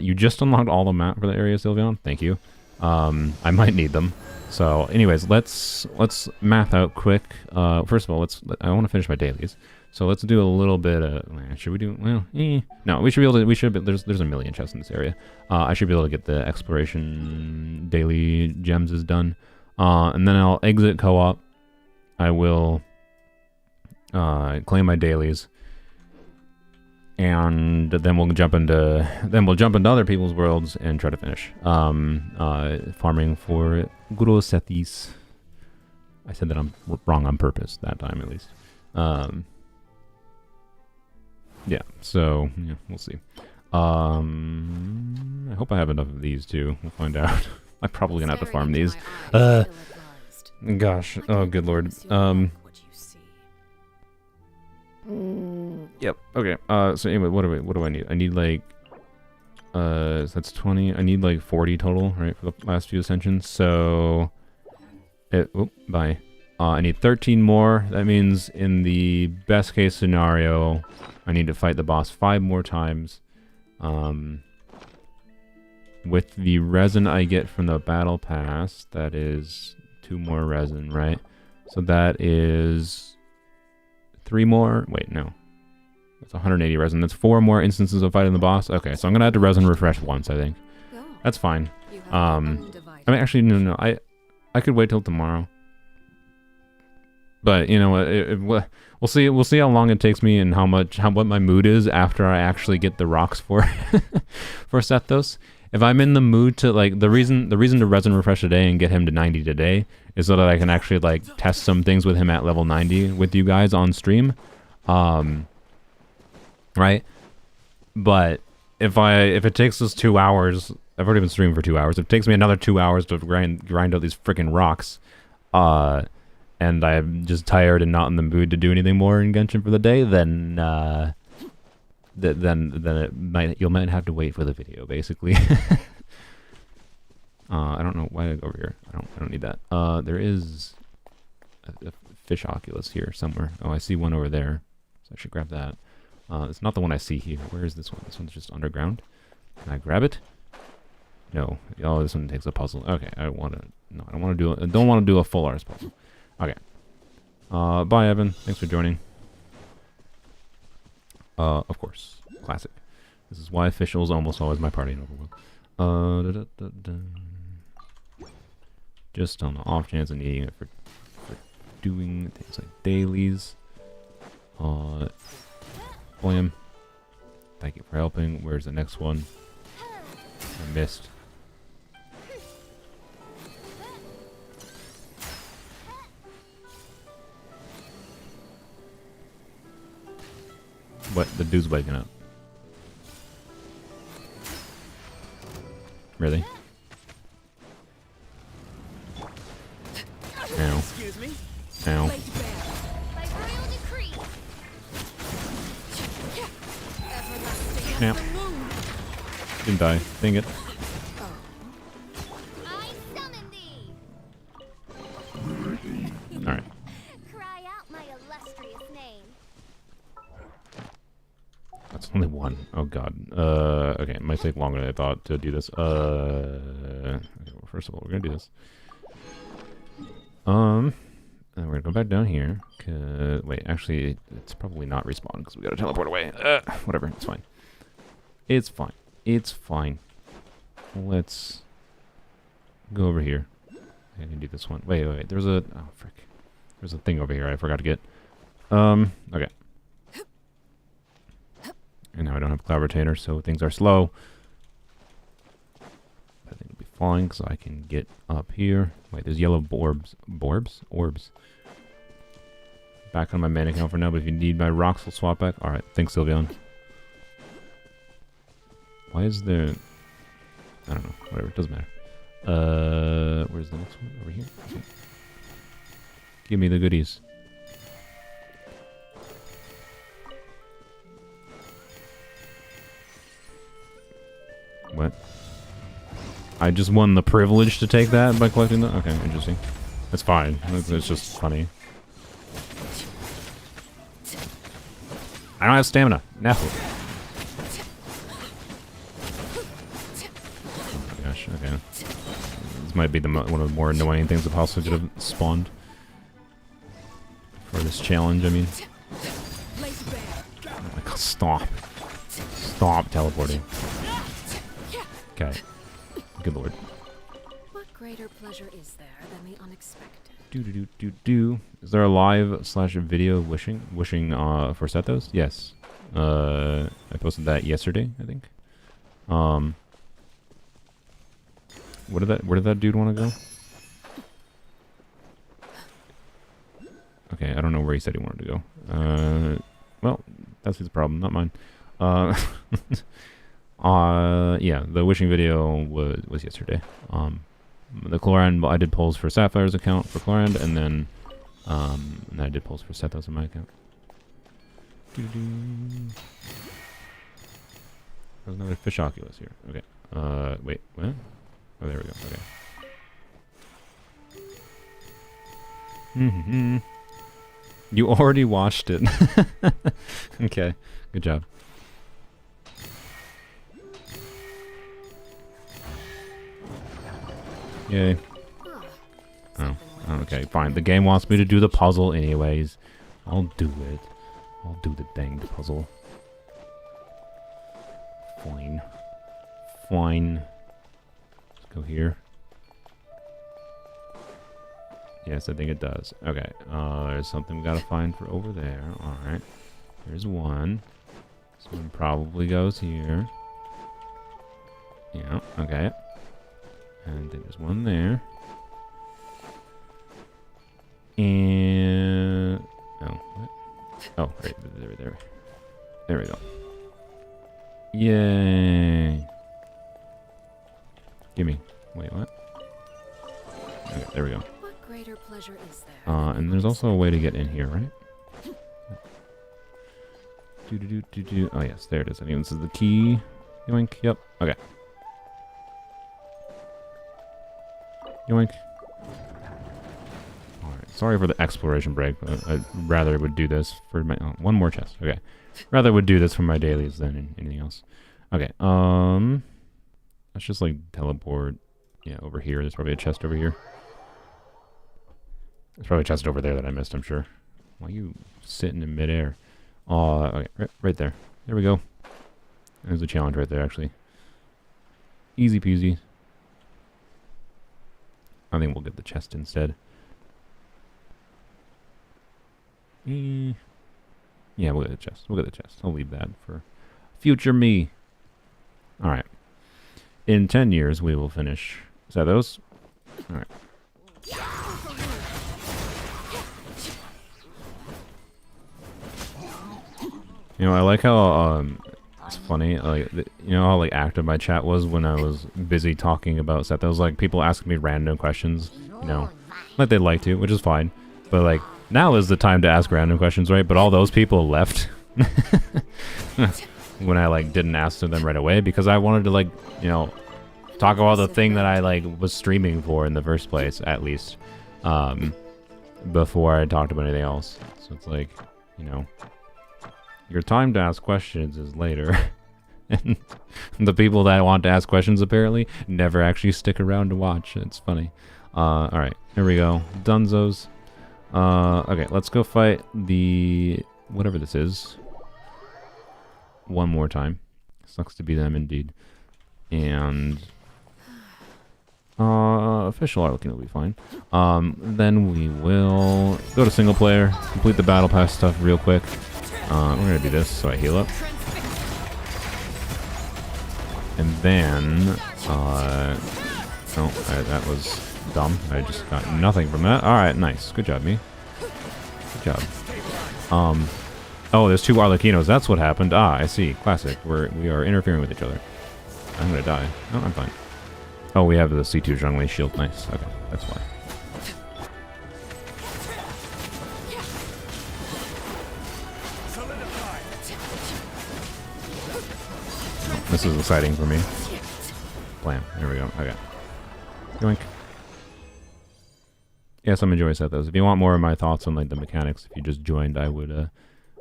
You just unlocked all the map for the area, Sylveon. Thank you. I might need them. So, anyways, let's math out quick. First of all, I want to finish my dailies. So let's do a little bit of. Should we do? Well, no. We should be able to. We should. There's a million chests in this area. I should be able to get the exploration daily gems is done. And then I'll exit co-op. I will claim my dailies. And then we'll jump into other people's worlds and try to finish farming for Guru Sethos. I said that I'm wrong on purpose that time, at least. Yeah. So yeah, we'll see. I hope I have enough of these too. We'll find out. I'm probably gonna have to farm these. Gosh. Oh, good lord. Yep. Okay. So anyway, what do I need? I need like that's 20. I need like 40 total, right, for the last few ascensions. So bye. I need 13 more. That means in the best case scenario, I need to fight the boss 5 more times. With the resin I get from the battle pass, that is 2 more resin, right? So that is 3 more. Wait, no. That's 180 resin. That's 4 more instances of fighting the boss. Okay, so I'm gonna have to resin refresh once, I think. Go on. That's fine. You have my undivided I mean, actually, no. I could wait till tomorrow. But you know what? We'll see. We'll see how long it takes me and what my mood is after I actually get the rocks for for Sethos. If I'm in the mood to like the reason to resin refresh today and get him to 90 today is so that I can actually like test some things with him at level 90 with you guys on stream, right? But if it takes us 2 hours, I've already been streaming for 2 hours. If it takes me another 2 hours to grind out these freaking rocks, and I'm just tired and not in the mood to do anything more in Genshin for the day, then you might have to wait for the video, basically. I don't know why I go over here. I don't need that. There is a fish oculus here somewhere. Oh, I see one over there, so I should grab that. It's not the one I see here. Where is this one? This one's just underground. Can I grab it? No. Oh, this one takes a puzzle. Okay, I don't want to do a full arse puzzle. Okay. Bye, Evan. Thanks for joining. Of course. Classic. This is why official is almost always my party in Overworld. Just on the off chance of needing it for doing things like dailies. Blam. Thank you for helping. Where's the next one? I missed. What? The dude's waking up. Really? Ow. Excuse me. Ow. By royal decree. Everlasting Now. as the moon. Didn't die. Dang it. I summon thee. Alright. Cry out my illustrious name. That's only one. Oh god. Okay, it might take longer than I thought to do this. Okay, well, first of all, we're gonna do this. And we're gonna go back down here. Wait, actually, it's probably not respawn because we gotta teleport away. Whatever, it's fine. It's fine. It's fine. Let's go over here. I can do this one. Wait. There's a... Oh, frick. There's a thing over here I forgot to get. Okay. And now I don't have Cloud Retainer, so things are slow. I think it'll be fine, because I can get up here. Wait, there's yellow orbs. Orbs. Back on my main account for now, but if you need my rocks, we'll swap back. Alright, thanks, Sylveon. Why is there... I don't know. Whatever, it doesn't matter. Where's the next one? Over here? Okay. Give me the goodies. What? I just won the privilege to take that by collecting the... Okay, interesting. That's fine. It's just funny. I don't have stamina. Naffle. Oh my gosh, okay. This might be one of the more annoying things that possibly could have spawned. For this challenge, I mean. Oh my god, stop. Stop teleporting. Okay. Good lord. What greater pleasure is there than the unexpected? Is there a live/video wishing for Sethos? Yes. I posted that yesterday, I think. Where did that dude want to go? Okay, I don't know where he said he wanted to go. Well, that's his problem, not mine. Yeah, the wishing video was yesterday. The Chlorand, I did polls for Sapphire's account for Chlorand, and then I did polls for Sethos on my account. There's another fish oculus here. Okay. Wait, what? Oh, there we go. Okay. Mm-hmm. You already watched it. Okay, good job. Yay. Oh, okay, fine. The game wants me to do the puzzle anyways. I'll do it. I'll do the dang puzzle. Fine. Fine. Let's go here. Yes, I think it does. Okay, there's something we gotta find for over there. Alright. There's one. This one probably goes here. Yeah, okay. And then there's one there. And... oh, what? Oh, right there. There we go. Yay! Gimme. Wait, what? Okay, there we go. What greater pleasure is there? And there's also a way to get in here, right? Oh, yes, there it is. I think this is the key. Yoink. Yep. Okay. Yoink. Alright, sorry for the exploration break, but I'd rather would do this for my... oh, one more chest. Okay. Rather would do this for my dailies than anything else. Okay, let's just, like, teleport, yeah, over here. There's probably a chest over here. There's probably a chest over there that I missed, I'm sure. Why are you sitting in midair? Oh, okay, right there. There we go. There's a challenge right there, actually. Easy peasy. I think we'll get the chest instead. Yeah, we'll get the chest. We'll get the chest. I'll leave that for future me. Alright. In 10 years, we will finish Sethos. Alright. You know, I like how, it's funny, like, you know how, like, active my chat was when I was busy talking about Sethos? Like, people asking me random questions, you know, like they'd like to, which is fine. But, like, now is the time to ask random questions, right? But all those people left when I, like, didn't ask them right away because I wanted to, like, you know, talk about the thing that I, like, was streaming for in the first place, at least, before I talked about anything else. So it's like, you know, your time to ask questions is later. And the people that want to ask questions apparently never actually stick around to watch. It's funny. Alright, here we go. Dunzos. Okay, let's go fight the... whatever this is. One more time. Sucks to be them indeed. And... official Arlequin will be fine. Then we will go to single player, complete the battle pass stuff real quick. We're gonna do this so I heal up. And then, that was dumb. I just got nothing from that. Alright, nice. Good job, me. Good job. Oh, there's two Arlecchinos. That's what happened. Ah, I see. Classic. We are interfering with each other. I'm gonna die. No, I'm fine. Oh, we have the C2 Zhongli shield. Nice. Okay, that's why. This is exciting for me. Blam. There we go. Okay. Yoink. Yes, I'm enjoying Sethos. If you want more of my thoughts on like the mechanics, if you just joined, I would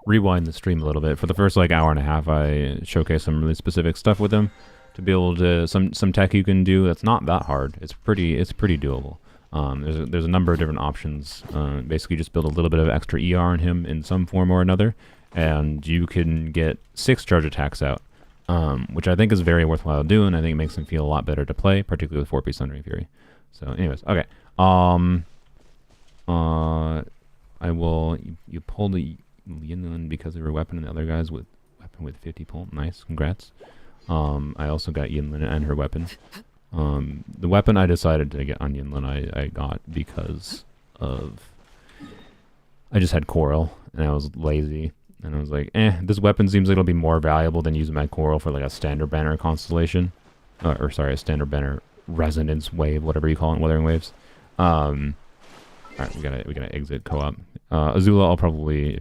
rewind the stream a little bit. For the first like hour and a half, I showcased some really specific stuff with him to be able to some tech you can do. That's not that hard. It's pretty doable. There's a number of different options. Basically, just build a little bit of extra ER on him in some form or another, and you can get 6 charge attacks out. Which I think is very worthwhile doing. I think it makes him feel a lot better to play, particularly with 4-piece Thundering Fury. So, anyways, okay. I will... You pulled the Yinlin because of her weapon, and the other guys with weapon with 50 pull. Nice, congrats. I also got Yinlin and her weapon. The weapon I decided to get on Yinlin I got because of... I just had Coral, and I was lazy. And I was like, this weapon seems like it'll be more valuable than using my Coral for like a standard banner constellation. A standard banner resonance wave, whatever you call it, Wuthering Waves. Alright, we gotta exit co-op. Azula, I'll probably,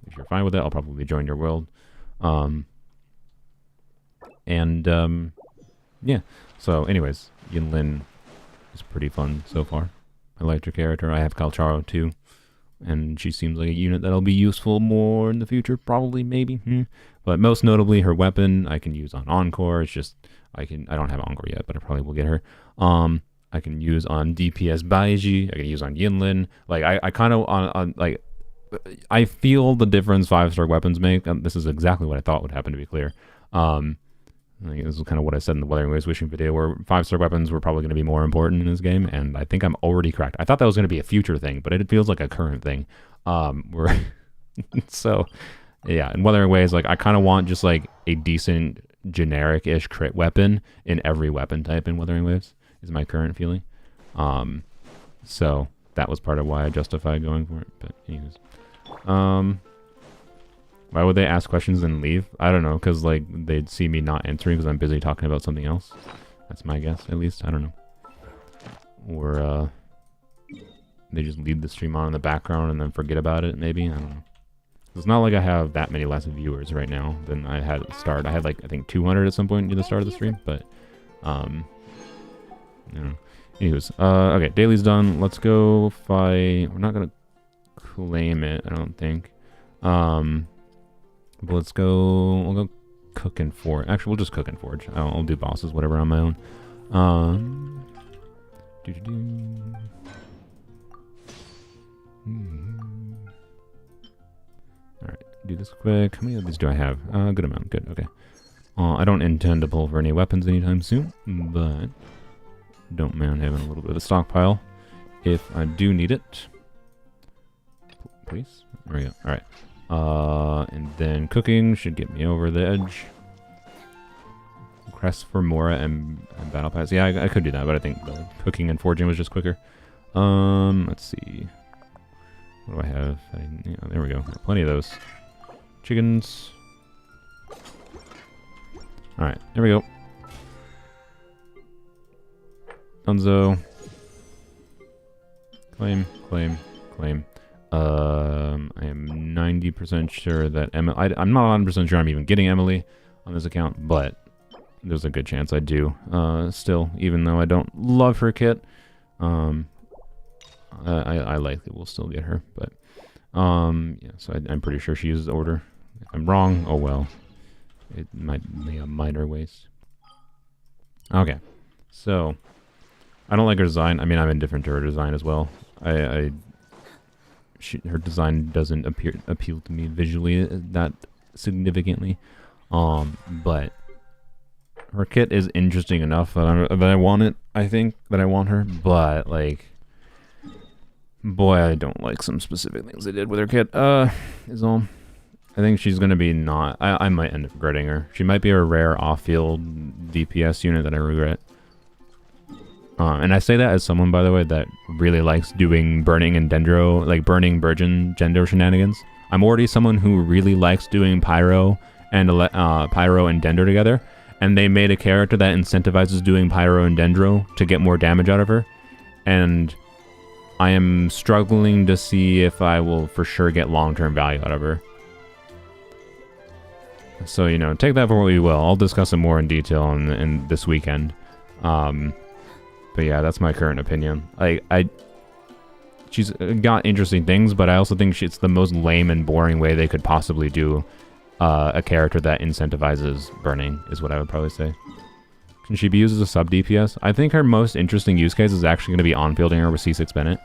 if you're fine with it, I'll probably join your world. Yeah. So anyways, Yinlin is pretty fun so far. I liked her character. I have Calcharo too, and she seems like a unit that'll be useful more in the future, probably, maybe. But most notably, her weapon I can use on Encore. It's just I don't have Encore yet, but I probably will get her. I can use on DPS Baiji. I can use on Yinlin. Like I kind of on like I feel the difference 5-star weapons make. This is exactly what I thought would happen, to be clear. Like, this is kind of what I said in the Wuthering Waves Wishing video, where 5-star weapons were probably going to be more important in this game, and I think I'm already correct. I thought that was going to be a future thing, but it feels like a current thing. So, yeah, in Wuthering Waves, like, I kind of want just, like, a decent, generic-ish crit weapon in every weapon type in Wuthering Waves, is my current feeling. So, that was part of why I justified going for it, but anyways. Why would they ask questions and leave? I don't know, because, like, they'd see me not answering because I'm busy talking about something else. That's my guess, at least. I don't know. Or, they just leave the stream on in the background and then forget about it, maybe? I don't know. It's not like I have that many less viewers right now than I had at the start. I had, like, I think 200 at some point at the start of the stream, but, you know. Anyways, okay, daily's done. Let's go fight. We're not gonna claim it, I don't think. But let's go. We'll go cook and forge. Actually, we'll just cook and forge. I'll do bosses, whatever, on my own. All right, do this quick. How many of these do I have? Good amount. Good. Okay. I don't intend to pull for any weapons anytime soon, but don't mind having a little bit of a stockpile if I do need it. Please. There we go. All right. And then cooking should get me over the edge. Crest for Mora and Battle Pass. Yeah, I could do that, but I think the cooking and forging was just quicker. Let's see. What do I have? Yeah, there we go. Plenty of those. Chickens. Alright, there we go. Dunzo. Claim, claim, claim. I am 90% sure that Emily... I'm not 100% sure I'm even getting Emily on this account, but there's a good chance I do. Still, even though I don't love her kit, I likely will still get her. But, yeah, so I'm pretty sure she uses order. If I'm wrong, oh well. It might be a minor waste. Okay, so... I don't like her design. I mean, I'm indifferent to her design as well. Her design doesn't appeal to me visually that significantly, but her kit is interesting enough that I want it. I think that I want her, but like, boy, I don't like some specific things they did with her kit. Is all. I think she's gonna be not. I might end up regretting her. She might be a rare off-field DPS unit that I regret. And I say that as someone, by the way, that really likes doing burning and dendro, like burning Burgeon Dendro shenanigans. I'm already someone who really likes doing pyro and dendro together, and they made a character that incentivizes doing pyro and dendro to get more damage out of her, and I am struggling to see if I will for sure get long-term value out of her. So, you know, take that for what you will. I'll discuss it more in detail in this weekend. But yeah, that's my current opinion. She's got interesting things, but I also think it's the most lame and boring way they could possibly do a character that incentivizes burning, is what I would probably say. Can she be used as a sub DPS? I think her most interesting use case is actually going to be on-fielding her with C6 Bennett.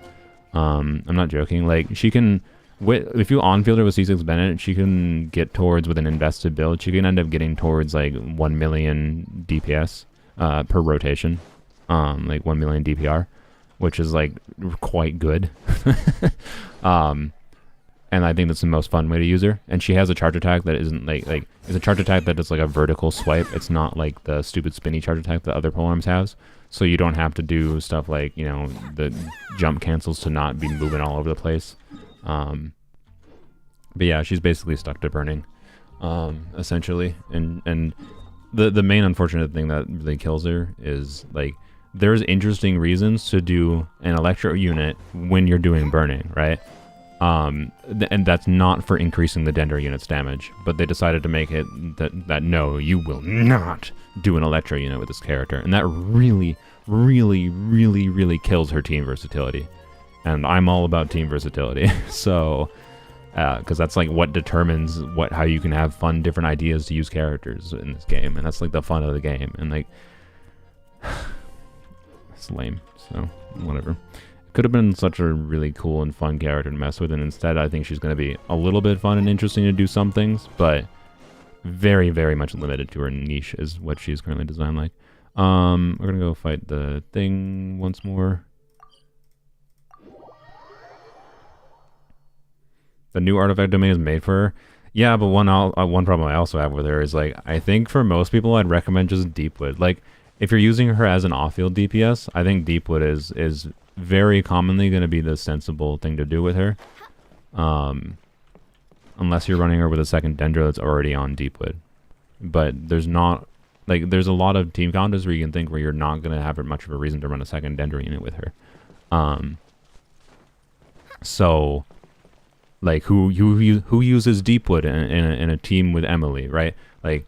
I'm not joking. Like, she can... if you on-field her with C6 Bennett, she can get towards, with an invested build, she can end up getting towards, like, 1 million DPS per rotation. Like 1 million DPR, which is like quite good. And I think that's the most fun way to use her. And she has a charge attack that isn't like it's a charge attack that is like a vertical swipe. It's not like the stupid spinny charge attack that other polearms has. So you don't have to do stuff like, you know, the jump cancels to not be moving all over the place. But yeah, she's basically stuck to burning, essentially. And the main unfortunate thing that really kills her is like, there's interesting reasons to do an electro unit when you're doing burning, right? And that's not for increasing the Dendro unit's damage, but they decided to make it that no, you will not do an electro unit with this character, and that really, really, really, really kills her team versatility. and I'm all about team versatility. So, because that's like what determines how you can have fun, different ideas to use characters in this game, and that's like the fun of the game. And like, it's lame. So whatever. It could have been such a really cool and fun character to mess with, and instead I think she's going to be a little bit fun and interesting to do some things, but very, very much limited to her niche is what she's currently designed like. We're gonna go fight the thing once more. The new artifact domain is made for her. Yeah, but one problem I also have with her is like, I think for most people I'd recommend just Deepwood. Like, if you're using her as an off-field DPS, I think Deepwood is very commonly going to be the sensible thing to do with her. Unless you're running her with a second Dendro that's already on Deepwood. But there's not, like, there's a lot of team counters where you can think where you're not going to have much of a reason to run a second Dendro unit with her. So, like, who uses Deepwood in a team with Emily, right? Like,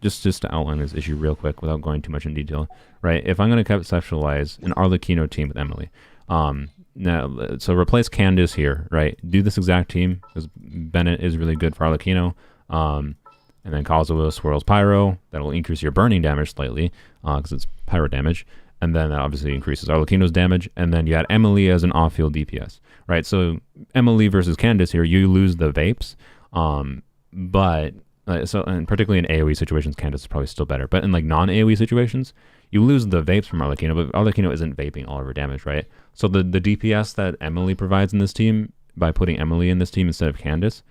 just to outline this issue real quick without going too much in detail, right? If I'm going to conceptualize an Arlecchino team with Emily, now, so replace Candace here, right? Do this exact team, because Bennett is really good for Arlecchino, and then Kazuha swirls Pyro. That'll increase your burning damage slightly, because it's Pyro damage, and then that obviously increases Arlecchino's damage, and then you add Emily as an off-field DPS, right? So Emily versus Candace here, you lose the Vapes, but and particularly in AoE situations, Candace is probably still better. But in like non-AoE situations, you lose the Vapes from Arlecchino, but Arlecchino isn't vaping all of her damage, right? So the DPS that Emily provides in this team, by putting Emily in this team instead of Candace,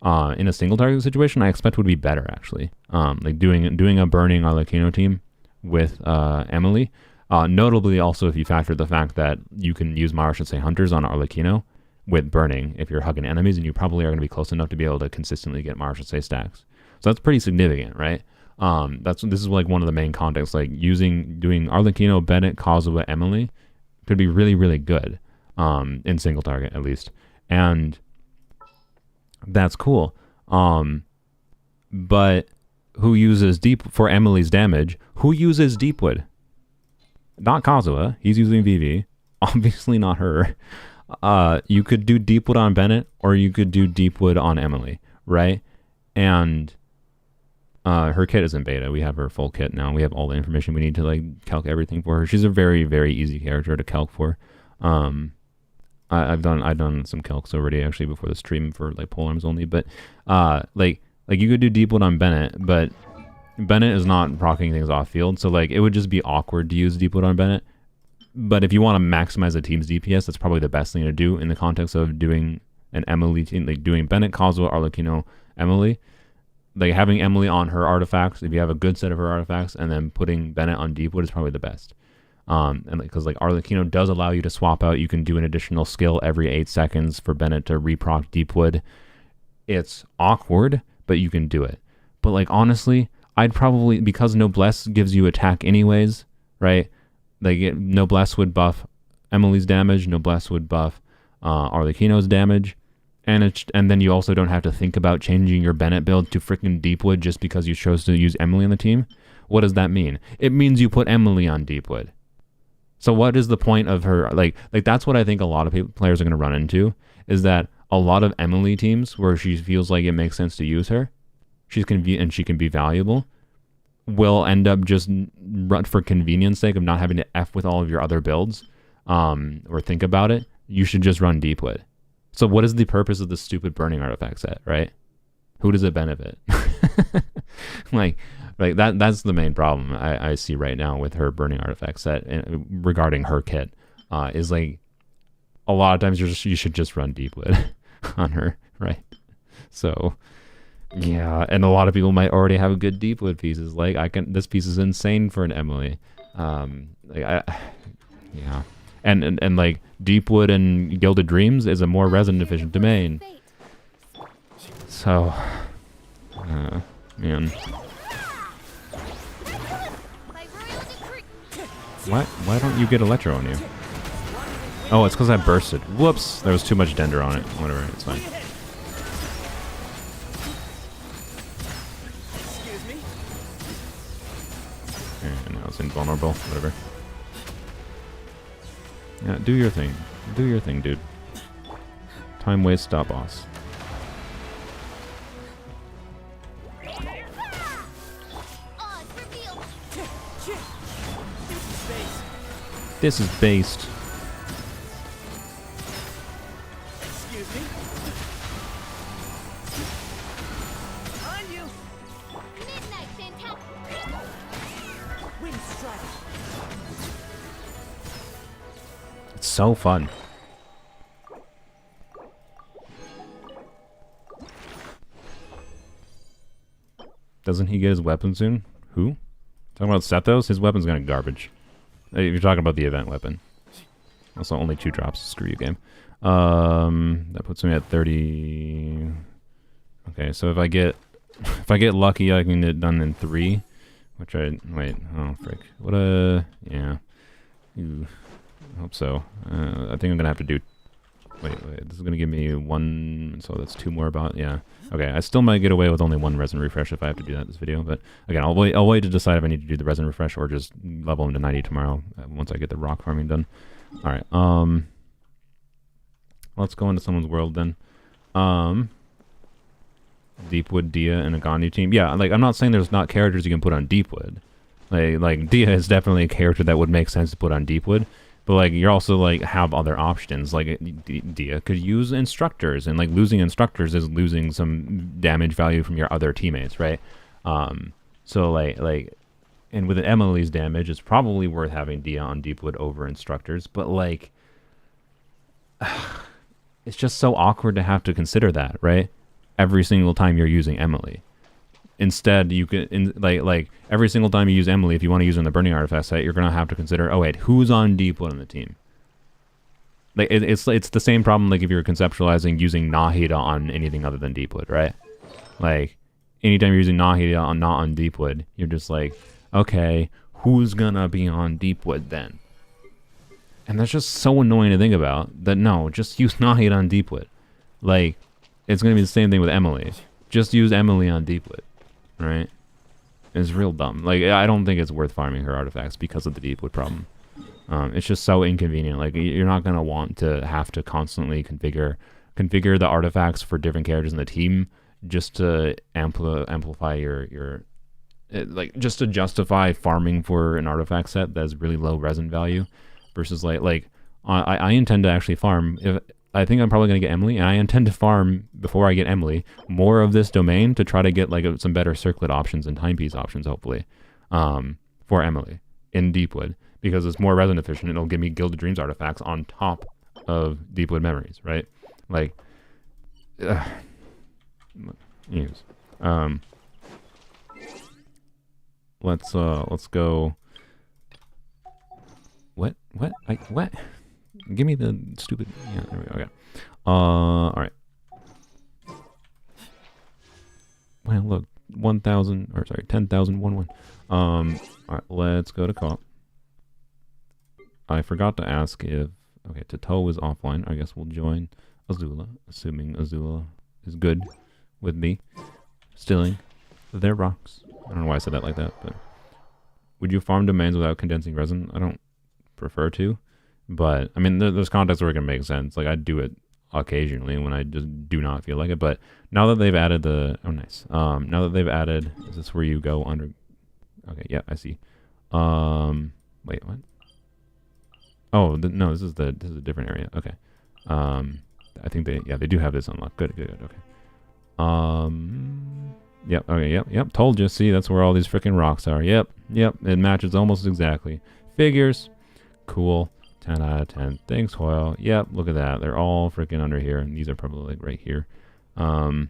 in a single target situation, I expect would be better actually. Like doing a burning Arlecchino team with Emily. Notably also if you factor the fact that you can use Marashase Hunters on Arlecchino with burning if you're hugging enemies, and you probably are going to be close enough to be able to consistently get Marashase stacks. So that's pretty significant, right? This is like one of the main contexts, like doing Arlecchino, Bennett, Kazuha, Emily could be really, really good in single target at least. And that's cool. But who uses for Emily's damage? Who uses Deepwood? Not Kazuha. He's using VV. Obviously not her. You could do Deepwood on Bennett, or you could do Deepwood on Emily, right? And her kit is in beta. We have her full kit now. We have all the information we need to like calc everything for her. She's a very, very easy character to calc for. I've done some calcs already actually before the stream for like polearms only. But like you could do Deepwood on Bennett, but Bennett is not proccing things off field, so like it would just be awkward to use Deepwood on Bennett. But if you want to maximize the team's DPS, that's probably the best thing to do in the context of doing an Emily team, like doing Bennett, Kazuha, Arlecchino, Emily. Like having Emily on her artifacts, if you have a good set of her artifacts, and then putting Bennett on Deepwood is probably the best. And because like Arlecchino does allow you to swap out, you can do an additional skill every 8 seconds for Bennett to reproc Deepwood. It's awkward, but you can do it. But like honestly, I'd probably, because Noblesse gives you attack anyways, right? Like Noblesse would buff Emily's damage, Noblesse would buff Arlecchino's damage. And then you also don't have to think about changing your Bennett build to freaking Deepwood just because you chose to use Emily on the team. What does that mean? It means you put Emily on Deepwood. So what is the point of her? Like that's what I think a lot of players are going to run into, is that a lot of Emily teams where she feels like it makes sense to use her, she's convenient and she can be valuable, will end up just run for convenience sake of not having to F with all of your other builds or think about it. You should just run Deepwood. So what is the purpose of the stupid burning artifact set, right? Who does it benefit? like that's the main problem I see right now with her burning artifact set regarding her kit. Is like a lot of times you should just run Deepwood on her, right? So yeah, and a lot of people might already have good Deepwood pieces. Like this piece is insane for an Emily. Yeah. And like Deepwood and Gilded Dreams is a more resin efficient domain. So, man. Why don't you get Electro on you? Oh, it's because I bursted. Whoops, there was too much Dender on it. Whatever, it's fine. And now it's invulnerable. Whatever. Yeah, do your thing. Do your thing, dude. Time waste, stop boss. Odds revealed. This is base. This is based. Excuse me. On you. Midnight fantastic. Wind strike. It's so fun. Doesn't he get his weapon soon? Who? Talking about Sethos? His weapon's gonna garbage. If you're talking about the event weapon. Also, only 2 drops. Screw you, game. That puts me at 30. Okay, so if I get lucky, I can get it done in 3. Which I oh frick. What yeah. Ooh, I hope so. I think I'm gonna have to do. Wait. This is gonna give me 1. So that's 2 more about. Yeah. Okay. I still might get away with only 1 resin refresh if I have to do that this video. But again, I'll wait to decide if I need to do the resin refresh or just level him to 90 tomorrow once I get the rock farming done. All right. Let's go into someone's world then. Deepwood, Dia, and a Gandhi team. Yeah, like I'm not saying there's not characters you can put on Deepwood. Like Dia is definitely a character that would make sense to put on Deepwood. But like you're also like have other options. Like Dia could use instructors, and like losing instructors is losing some damage value from your other teammates, right? So like, and with Emily's damage, it's probably worth having Dia on Deepwood over instructors. But like, it's just so awkward to have to consider that, right? Every single time you're using Emily. Instead, you can like every single time you use Emily, if you want to use her in the Burning Artifact site, you're gonna have to consider, oh wait, who's on Deepwood on the team? Like it's the same problem like if you're conceptualizing using Nahida on anything other than Deepwood, right? Like anytime you're using Nahida on not on Deepwood, you're just like, okay, who's gonna be on Deepwood then? And that's just so annoying to think about. That no, just use Nahida on Deepwood. Like it's gonna be the same thing with Emily. Just use Emily on Deepwood. Right? It's real dumb. Like, I don't think it's worth farming her artifacts because of the Deepwood problem. It's just so inconvenient. Like, you're not going to want to have to constantly configure the artifacts for different characters in the team just to amplify your like, just to justify farming for an artifact set that's really low resin value versus, like I intend to actually farm. I think I'm probably going to get Emily, and I intend to farm, before I get Emily, more of this domain to try to get like some better circlet options and timepiece options, hopefully, for Emily in Deepwood, because it's more resin efficient. It'll give me Gilded Dreams artifacts on top of Deepwood Memories, right? Like, anyways, let's go. What? Give me the stupid. Yeah, there we go. Okay. All right. Well, look, 1,000 or sorry, 10,011. All right, let's go to co-op. I forgot to ask if Tato is offline. I guess we'll join Azula, assuming Azula is good with me stealing their rocks. I don't know why I said that like that, but would you farm domains without condensing resin? I don't prefer to. But I mean, there's contexts where it can make sense. Like I'd do it occasionally when I just do not feel like it. But now that they've added the now that they've added, is this where you go under? Okay, yeah, I see. Wait, what? Oh, no, this is a different area. Okay. I think they do have this unlocked. Good. Okay. Yep. Okay. Yep. Told you. See, that's where all these freaking rocks are. Yep. It matches almost exactly. Figures. Cool. 10 out of 10. Thanks, Hoyle. Yep, look at that. They're all freaking under here, and these are probably like right here. Oh,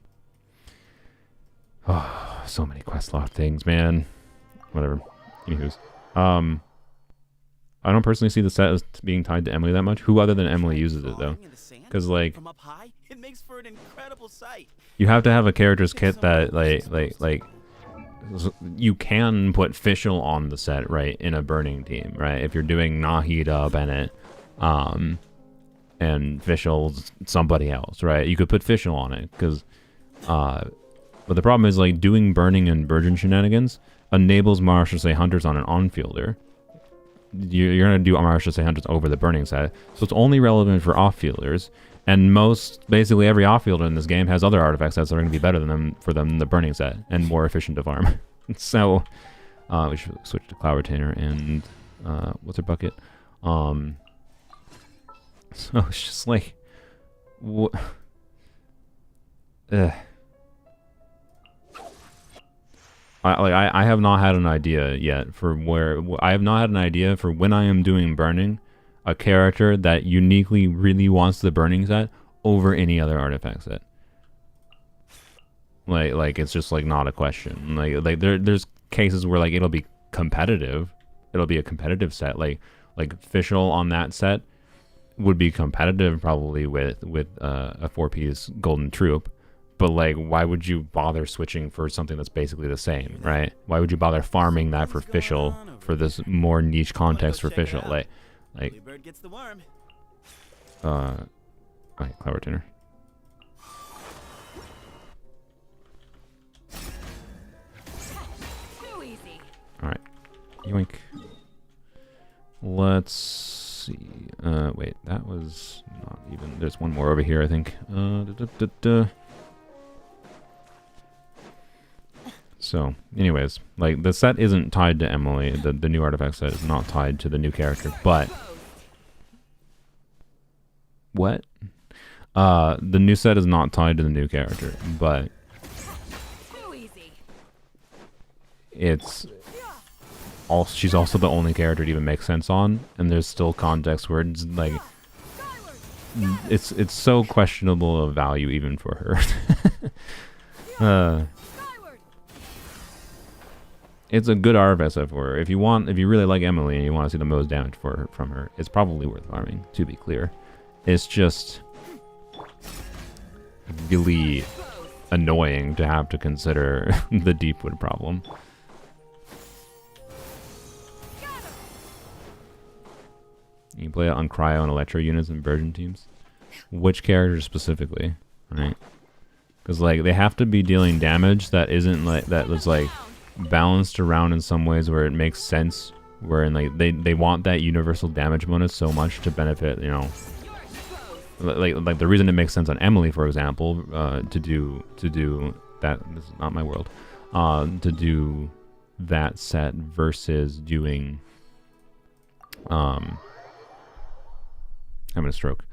so many quest log things, man. Whatever. Anywho's. I don't personally see the set as being tied to Emily that much. Who other than Emily uses it though? Because like, From up high, it makes for an incredible sight. you have to have a character's kit that like you can put Fischl on the set, right, in a burning team, right? If you're doing Nahida, Bennett, and Fischl's somebody else, right? You could put Fischl on it, because, but the problem is, like, doing burning and virgin shenanigans enables Mars to say hunters on an on-fielder, you're gonna do Martial Sethos over the burning set, so it's only relevant for off-fielders. And basically every off-fielder in this game has other artifact sets that are gonna be better than the burning set and more efficient to farm. So we should switch to Cloud Retainer and what's her bucket? So it's just like what. I have not had an idea yet for I have not had an idea for when I am doing burning a character that uniquely really wants the burning set over any other artifact set. Like it's just like not a question. Like there's cases where like it'll be competitive. It'll be a competitive set. Like Fischl on that set would be competitive probably with a 4-piece golden troop. But like, why would you bother switching for something that's basically the same, right? Why would you bother farming that for Fischl for this more niche context for Fischl? Like, Bird gets the worm. Cloud Retainer. Too easy. All right, yoink. Let's see. Wait, that was not even. There's one more over here, I think. So, anyways, like the set isn't tied to Emily. The new artifact set is not tied to the new character, but what? The new set is not tied to the new character, but Too easy. it's also she's also the only character to even make sense on, and there's still context where it's like it's so questionable of value even for her. It's a good artifact set for her. If you really like Emily and you want to see the most damage from her, it's probably worth farming, to be clear. It's just really annoying to have to consider the Deepwood problem. You can play it on Cryo and Electro units and Virgin teams. Which characters specifically, right? Because like they have to be dealing damage that isn't like that was like balanced around in some ways where it makes sense. Wherein like they want that universal damage bonus so much to benefit, you know. Like the reason it makes sense on Emily, for example, to do that. This is not my world. To do that set versus doing having a stroke.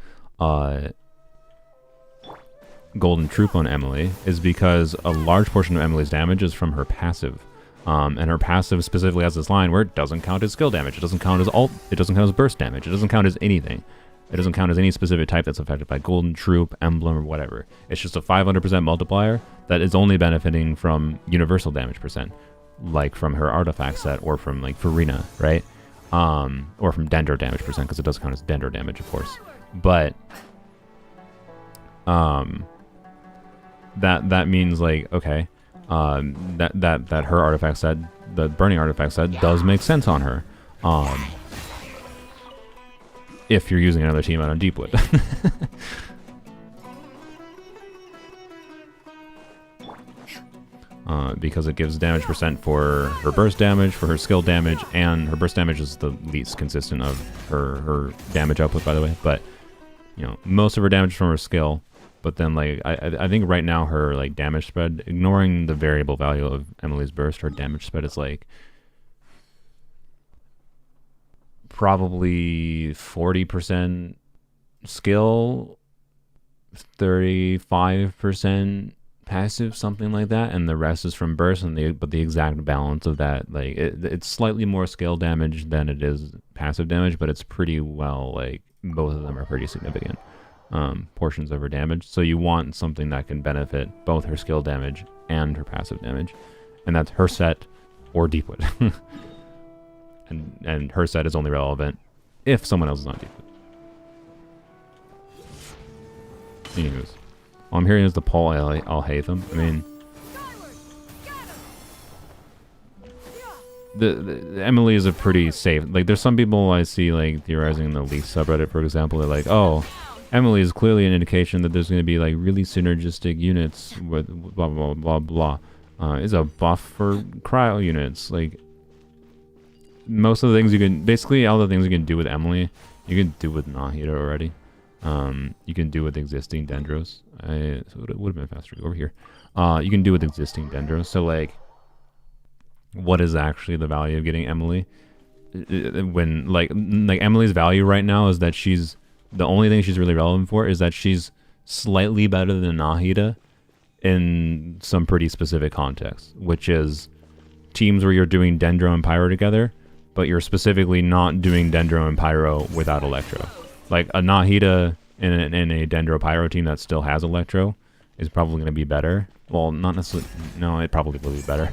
Golden Troop on Emily is because a large portion of Emily's damage is from her passive. And her passive specifically has this line where it doesn't count as skill damage, it doesn't count as ult, it doesn't count as burst damage, it doesn't count as anything. It doesn't count as any specific type that's affected by Golden Troop, Emblem, or whatever. It's just a 500% multiplier that is only benefiting from universal damage percent, like from her artifact set or from like Farina, right? Or from Dendro damage percent, because it does count as Dendro damage, of course. But that means like, okay, that her artifact set, the burning artifact set, does make sense on her. If you're using another team out on Deepwood. Because it gives damage percent for her burst damage, for her skill damage, and her burst damage is the least consistent of her damage output, by the way. But you know, most of her damage from her skill. But then, like, I think right now her like damage spread, ignoring the variable value of Emily's burst, her damage spread is like probably 40% skill, 35% passive, something like that, and the rest is from burst. And but the exact balance of that, like, it's slightly more skill damage than it is passive damage, but it's pretty well, like, both of them are pretty significant portions of her damage. So you want something that can benefit both her skill damage and her passive damage, and that's her set or Deepwood. and her set is only relevant if someone else is on Deepwood. Anyways, all I'm hearing is the Paul Al-Haytham. I mean, the Emily is a pretty safe. Like, there's some people I see like theorizing in the Leaf subreddit, for example. They're like, oh, Emily is clearly an indication that there's going to be like really synergistic units with blah blah blah blah. Is a buff for cryo units. Like, most of the things you can, basically all the things you can do with Emily, you can do with Nahida already. You can do with existing Dendros. So it would have been faster to go over here. You can do with existing Dendros. So like, what is actually the value of getting Emily? When like Emily's value right now is that she's, the only thing she's really relevant for is that she's slightly better than Nahida in some pretty specific contexts, which is teams where you're doing Dendro and Pyro together, but you're specifically not doing Dendro and Pyro without Electro. Like a Nahida in a Dendro Pyro team that still has Electro is probably going to be better. Well, not necessarily. No, it probably will be better.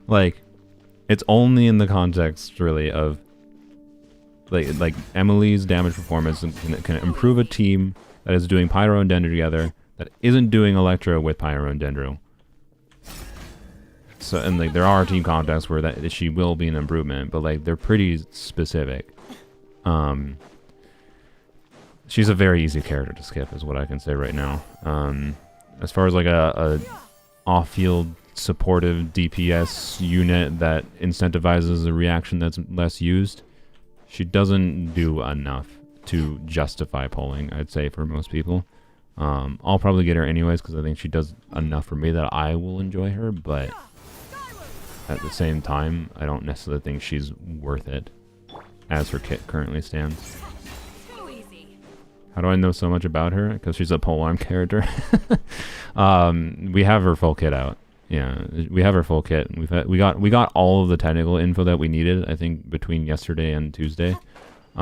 Like, it's only in the context really of like Emily's damage performance can improve a team that is doing Pyro and Dendro together that isn't doing Electro with Pyro and Dendro. So, and like there are team contexts where that she will be an improvement, but like they're pretty specific. She's a very easy character to skip, is what I can say right now. As far as like a off-field supportive DPS unit that incentivizes a reaction that's less used, she doesn't do enough to justify polling, I'd say, for most people. I'll probably get her anyways because I think she does enough for me that I will enjoy her, but at the same time, I don't necessarily think she's worth it as her kit currently stands. Too easy. How do I know so much about her? Because she's a polearm character. We have her full kit out. Yeah, we have her full kit. We got all of the technical info that we needed, I think, between yesterday and Tuesday. We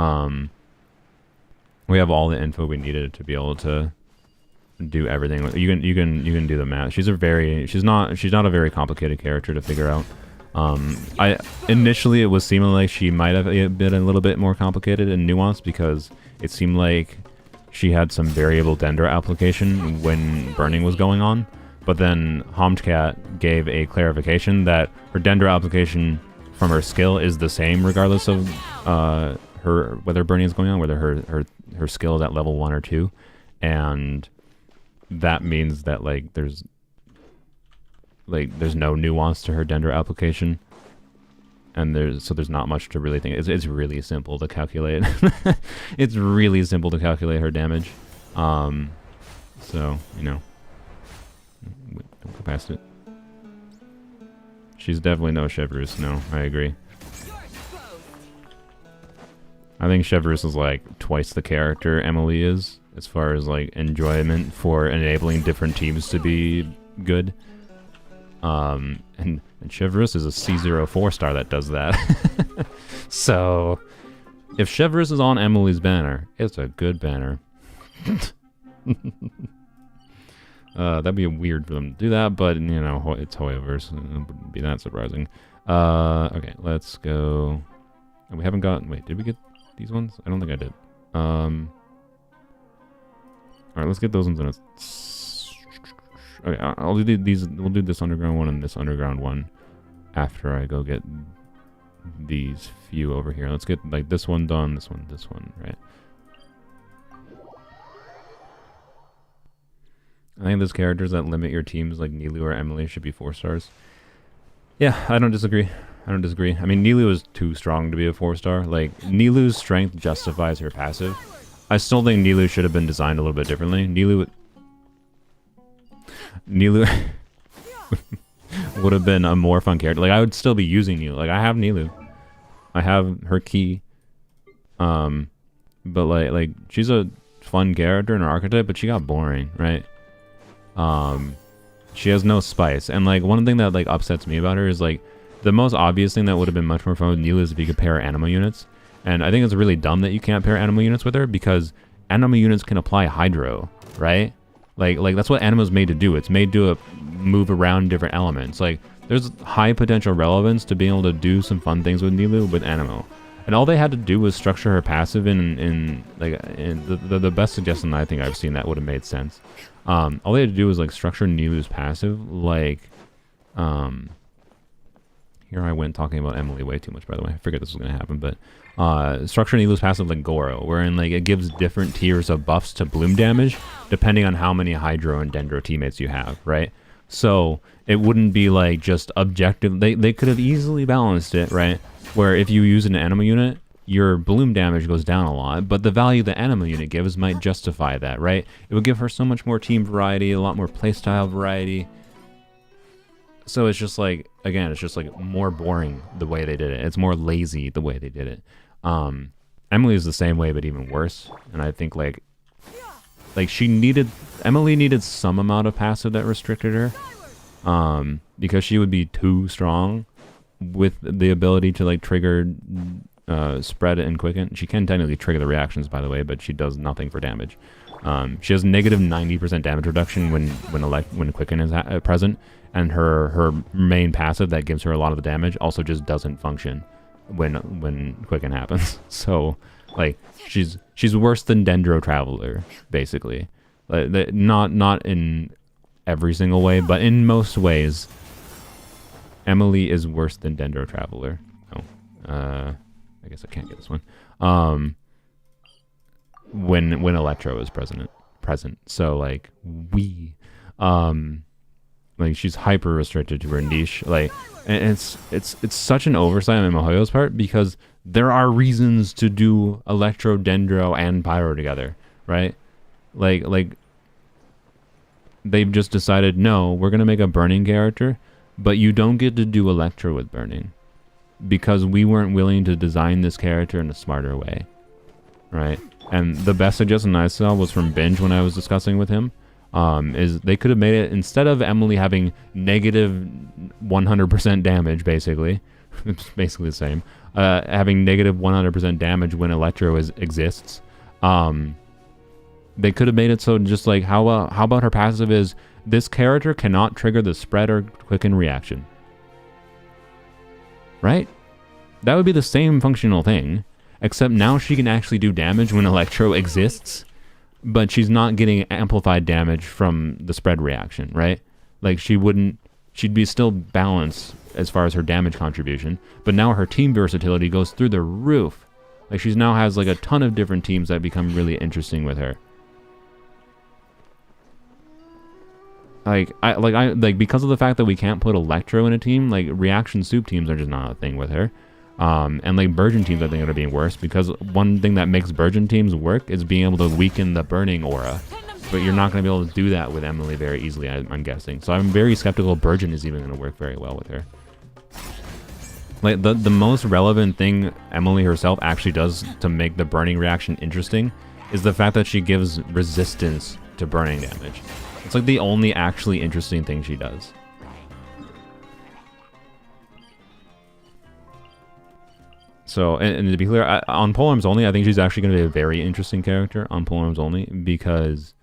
have all the info we needed to be able to do everything. You can do the math. She's not a very complicated character to figure out. Initially it was seeming like she might have been a little bit more complicated and nuanced because it seemed like she had some variable Dendro application when burning was going on. But then Homtcat gave a clarification that her Dendro application from her skill is the same regardless of her whether burning is going on, whether her skill is at level 1 or 2, and that means that like there's no nuance to her Dendro application, and there's not much to really think. It's really simple to calculate. It's really simple to calculate her damage. So you know, don't go past it. She's definitely no Chevreuse. No, I agree. I think Chevreuse is like twice the character Emily is, as far as like enjoyment for enabling different teams to be good. And Chevreuse is a C04 star that does that. So if Chevreuse is on Emily's banner, it's a good banner. That'd be weird for them to do that, but you know, it's Hoyoverse. It wouldn't be that surprising. Okay, let's go. We haven't gotten. Wait, did we get these ones? I don't think I did. Alright, let's get those ones in a... Okay, I'll do these. We'll do this underground one and this underground one after I go get these few over here. Let's get like this one done, this one, right? I think those characters that limit your teams like Nilu or Emily should be 4 stars. Yeah, I don't disagree. I mean, Nilu is too strong to be a 4-star. Like, Nilu's strength justifies her passive. I still think Nilu should have been designed a little bit differently. Nilu would have been a more fun character. Like, I would still be using Nilu. Like, I have Nilu. I have her key. But like she's a fun character in her archetype, but she got boring, right? She has no spice. And like one thing that like upsets me about her is like the most obvious thing that would have been much more fun with Nilu is if you could pair anima units. And I think it's really dumb that you can't pair anima units with her because anima units can apply hydro, right? Like that's what anima's made to do. It's made to move around different elements. Like there's high potential relevance to being able to do some fun things with Nilu with Animo. And all they had to do was structure her passive in the best suggestion I think I've seen that would have made sense. All they had to do was like structure Nilu's passive like here I went talking about Emily way too much, by the way. I figured this was going to happen, but structure Nilu's passive like Goro, wherein like it gives different tiers of buffs to bloom damage depending on how many Hydro and Dendro teammates you have, right? So it wouldn't be like just objective. They could have easily balanced it, right? Where if you use an animal unit, your bloom damage goes down a lot, but the value the animal unit gives might justify that, right? It would give her so much more team variety, a lot more playstyle variety. So it's just like, again, it's just like more boring the way they did it. It's more lazy the way they did it. Emily is the same way, but even worse. And I think like Emily needed some amount of passive that restricted her. Because she would be too strong with the ability to like trigger spread and quicken. She can technically trigger the reactions, by the way, but she does nothing for damage. She has negative 90% damage reduction when quicken is present, and her main passive that gives her a lot of the damage also just doesn't function when quicken happens. So like she's worse than Dendro Traveler, basically. Like, not in every single way, but in most ways, Emily is worse than Dendro Traveler. Oh, I guess I can't get this one. When Electro is present. So like like she's hyper restricted to her niche. Like, and it's such an oversight on Mihoyo's part, because there are reasons to do Electro, Dendro, and Pyro together, right? Like they've just decided, no, we're gonna make a burning character, but you don't get to do Electro with burning, because we weren't willing to design this character in a smarter way, right? And the best suggestion I saw was from Binge when I was discussing with him. Is they could have made it, instead of Emily having negative 100% damage, basically, it's basically the same, having negative 100% damage when Electro exists, they could have made it so just like, how about her passive is, this character cannot trigger the spread or quicken reaction. Right? That would be the same functional thing, except now she can actually do damage when Electro exists, but she's not getting amplified damage from the spread reaction, right? Like she'd be still balanced as far as her damage contribution, but now her team versatility goes through the roof. Like she now has like a ton of different teams that become really interesting with her. Like because of the fact that we can't put Electro in a team, like reaction soup teams are just not a thing with her. And like Burgeon teams, I think, are being worse, because one thing that makes Burgeon teams work is being able to weaken the burning aura. But you're not going to be able to do that with Emily very easily, I'm guessing. So I'm very skeptical Burgeon is even going to work very well with her. Like the most relevant thing Emily herself actually does to make the burning reaction interesting is the fact that she gives resistance to burning damage. It's like the only actually interesting thing she does. So, and to be clear, on Polearms Only, I think she's actually going to be a very interesting character on Polearms Only, because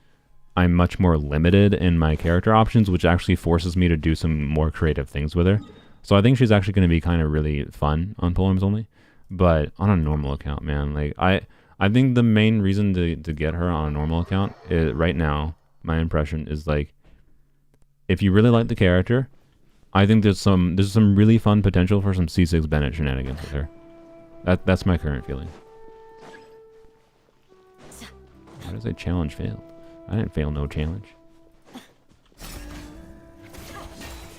I'm much more limited in my character options, which actually forces me to do some more creative things with her. So I think she's actually going to be kind of really fun on Polearms Only. But on a normal account, man, like I think the main reason to get her on a normal account is, right now, my impression is like, if you really like the character, I think there's some really fun potential for some C6 Bennett shenanigans with her. That's my current feeling. Why does a challenge fail? I didn't fail no challenge.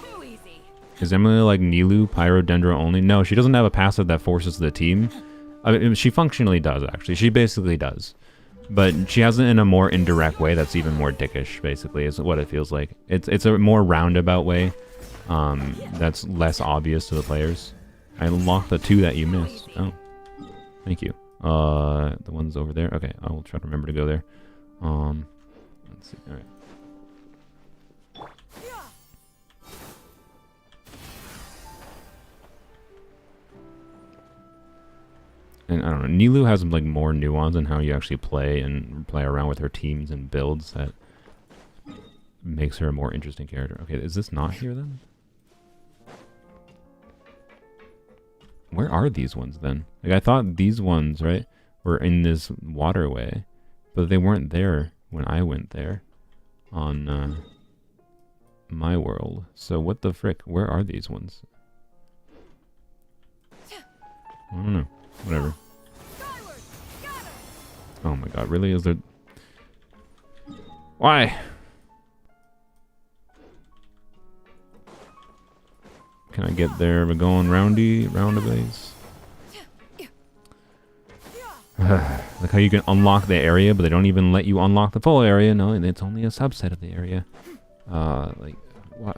Too easy. Is Emily like Nilu, Pyro, Dendro only? No, she doesn't have a passive that forces the team. I mean, she functionally does, actually. She basically does. But she has it in a more indirect way that's even more dickish, basically, is what it feels like. It's a more roundabout way that's less obvious to the players. I unlocked the 2 that you missed. Oh, thank you. The one's over there. Okay, I will try to remember to go there. Let's see. All right. And I don't know, Nilu has like more nuance in how you actually play around with her teams and builds that makes her a more interesting character. Okay, is this not here then? Where are these ones then? Like, I thought these ones, right, were in this waterway, but they weren't there when I went there on my world. So what the frick? Where are these ones? I don't know. Whatever. Oh my god, really? Is there... Why? Can I get there? We're going roundabout. Like how you can unlock the area, but they don't even let you unlock the full area. No, it's only a subset of the area. Like, what?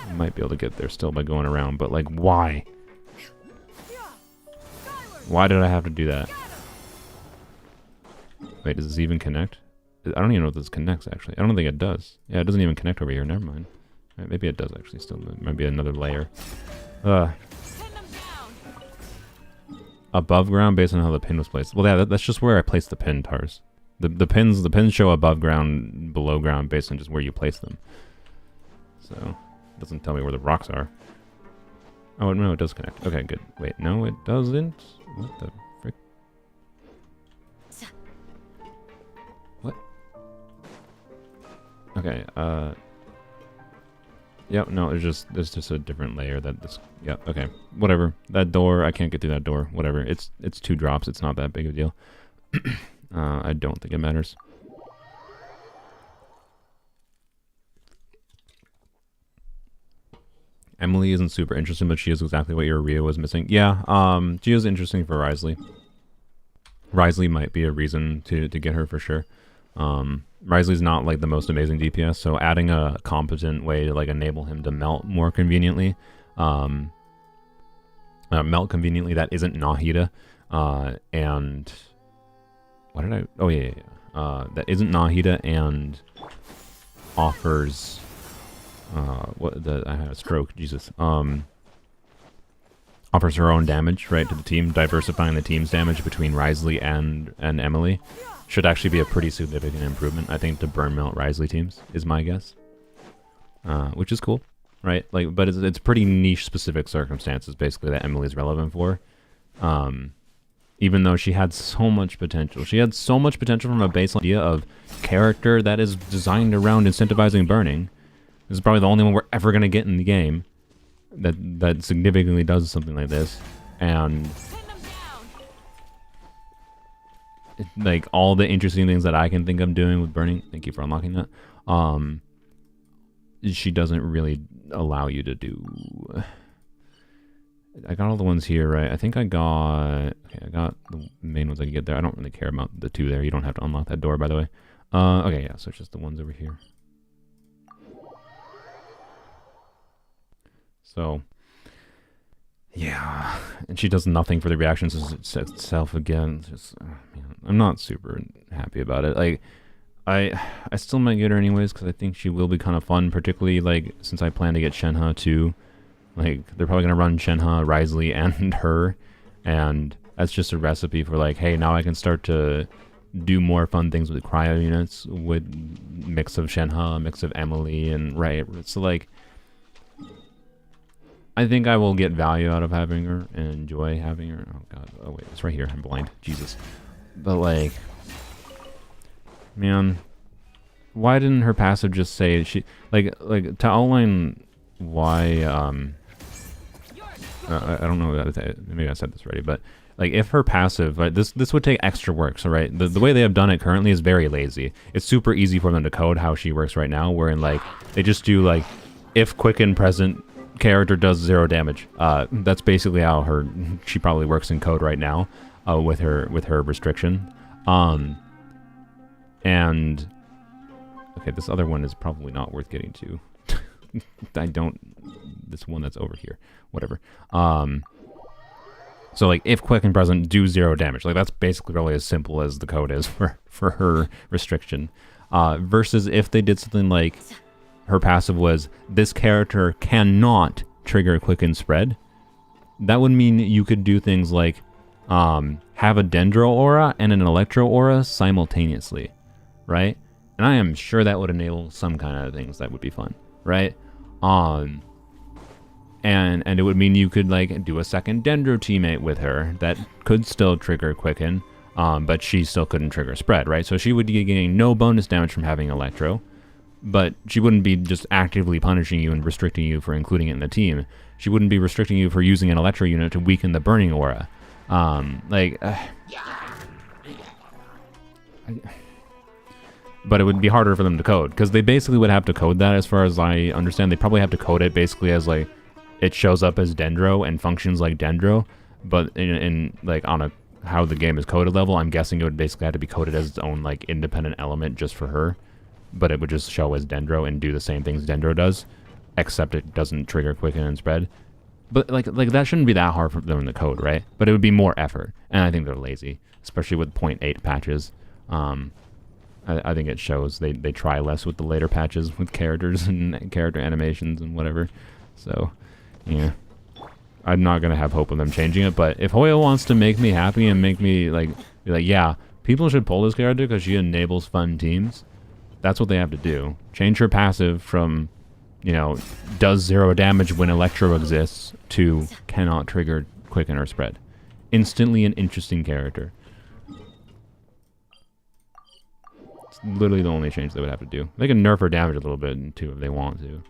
I might be able to get there still by going around, but like, why? Why did I have to do that? Wait, does this even connect? I don't even know if this connects, actually. I don't think it does. Yeah, it doesn't even connect over here. Never mind. Right, maybe it does, actually. Still, might be another layer. Above ground based on how the pin was placed. Well, yeah, that's just where I placed the pin, Tars. The pins show above ground, below ground based on just where you place them. So, it doesn't tell me where the rocks are. Oh, no, it does connect. Okay, good. Wait, no, it doesn't. What the frick? What? Okay, yep, no, there's just a different layer that this, yep, okay. Whatever. That door, I can't get through that door. Whatever. It's 2 drops. It's not that big of a deal. I don't think it matters. Emily isn't super interesting, but she is exactly what your Rhea was missing. Yeah, she is interesting for Risley. Risley might be a reason to get her for sure. Risley's not like the most amazing DPS, so adding a competent way to like enable him to melt more conveniently, melt conveniently that isn't Nahida, and what did I? Oh yeah. That isn't Nahida and offers. I had a stroke. Jesus. Offers her own damage, right, to the team, diversifying the team's damage between Risley and Emily. Should actually be a pretty significant improvement, I think, to burn melt Risley teams, is my guess. Which is cool, right? Like, but it's pretty niche specific circumstances, basically, that Emily's relevant for. Even though she had so much potential. She had so much potential from a baseline idea of character that is designed around incentivizing burning. This is probably the only one we're ever going to get in the game that significantly does something like this. And like all the interesting things that I can think of doing with burning, thank you for unlocking that, she doesn't really allow you to do. I got all the ones here, right? I think I got the main ones I can get there. I don't really care about the 2 there. You don't have to unlock that door, by the way. Okay, yeah, so it's just the ones over here. So, yeah, and she does nothing for the reactions itself again. It's just, man, I'm not super happy about it. Like, I still might get her anyways because I think she will be kind of fun, particularly like since I plan to get Shenhe too. Like, they're probably gonna run Shenhe, Risley, and her, and that's just a recipe for like, hey, now I can start to do more fun things with cryo units with mix of Shenhe, mix of Emily, and right. So like, I think I will get value out of having her and enjoy having her. Oh god, oh wait, it's right here. I'm blind. Jesus. But like, man, why didn't her passive just say she like to outline why? I don't know. Maybe I said this already, but like if her passive, right, this would take extra work. So right, the way they have done it currently is very lazy. It's super easy for them to code how she works right now, wherein like they just do like if quicken present character does 0 damage. That's basically how she probably works in code right now, with her restriction. And okay, this other one is probably not worth getting to. This one that's over here, whatever. So like if quick and present do 0 damage, like that's basically really as simple as the code is for her restriction. Versus if they did something like her passive was this character cannot trigger quick and spread, that would mean you could do things like have a Dendro aura and an Electro aura simultaneously, right? And I am sure that would enable some kind of things that would be fun, right? And it would mean you could like do a second Dendro teammate with her that could still trigger quicken, but she still couldn't trigger spread, right? So she would be getting no bonus damage from having Electro, but she wouldn't be just actively punishing you and restricting you for including it in the team. She wouldn't be restricting you for using an Electro unit to weaken the burning aura. but it would be harder for them to code because they basically would have to code that. As far as I understand, they probably have to code it basically as like it shows up as Dendro and functions like Dendro, but in like on a how the game is coded level, I'm guessing it would basically have to be coded as its own like independent element just for her, but it would just show as Dendro and do the same things Dendro does, except it doesn't trigger quicken and spread. But like that shouldn't be that hard for them to code, right? But it would be more effort, and I think they're lazy, especially with 0.8 patches. I think it shows they try less with the later patches with characters and character animations and whatever. So, yeah. I'm not going to have hope of them changing it, but if Hoyo wants to make me happy and make me, like, be like, yeah, people should pull this character because she enables fun teams, that's what they have to do. Change her passive from, you know, does 0 damage when Electro exists to cannot trigger quicken or spread. Instantly an interesting character. It's literally the only change they would have to do. They can nerf her damage a little bit, too, if they want to.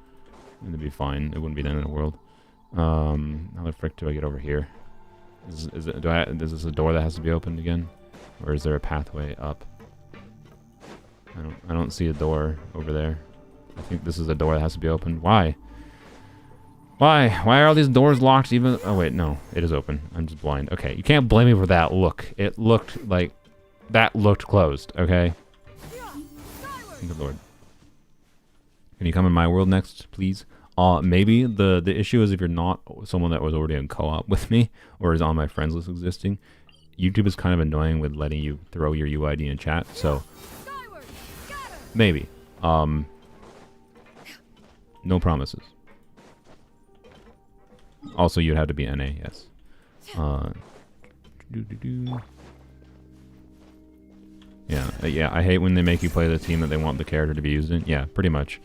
And it'd be fine. It wouldn't be the end of the world. How the frick do I get over here? Is this a door that has to be opened again? Or is there a pathway up? I don't see a door over there. I think this is a door that has to be opened. Why? Why are all these doors locked even? Oh wait, no. It is open. I'm just blind. Okay, you can't blame me for that look. It looked like... That looked closed, okay? Good lord. Can you come in my world next, please? Maybe the issue is if you're not someone that was already in co-op with me or is on my friends list existing, YouTube is kind of annoying with letting you throw your UID in chat. So maybe. No promises. Also, you'd have to be NA. Yes. Yeah. I hate when they make you play the team that they want the character to be used in. Yeah, pretty much.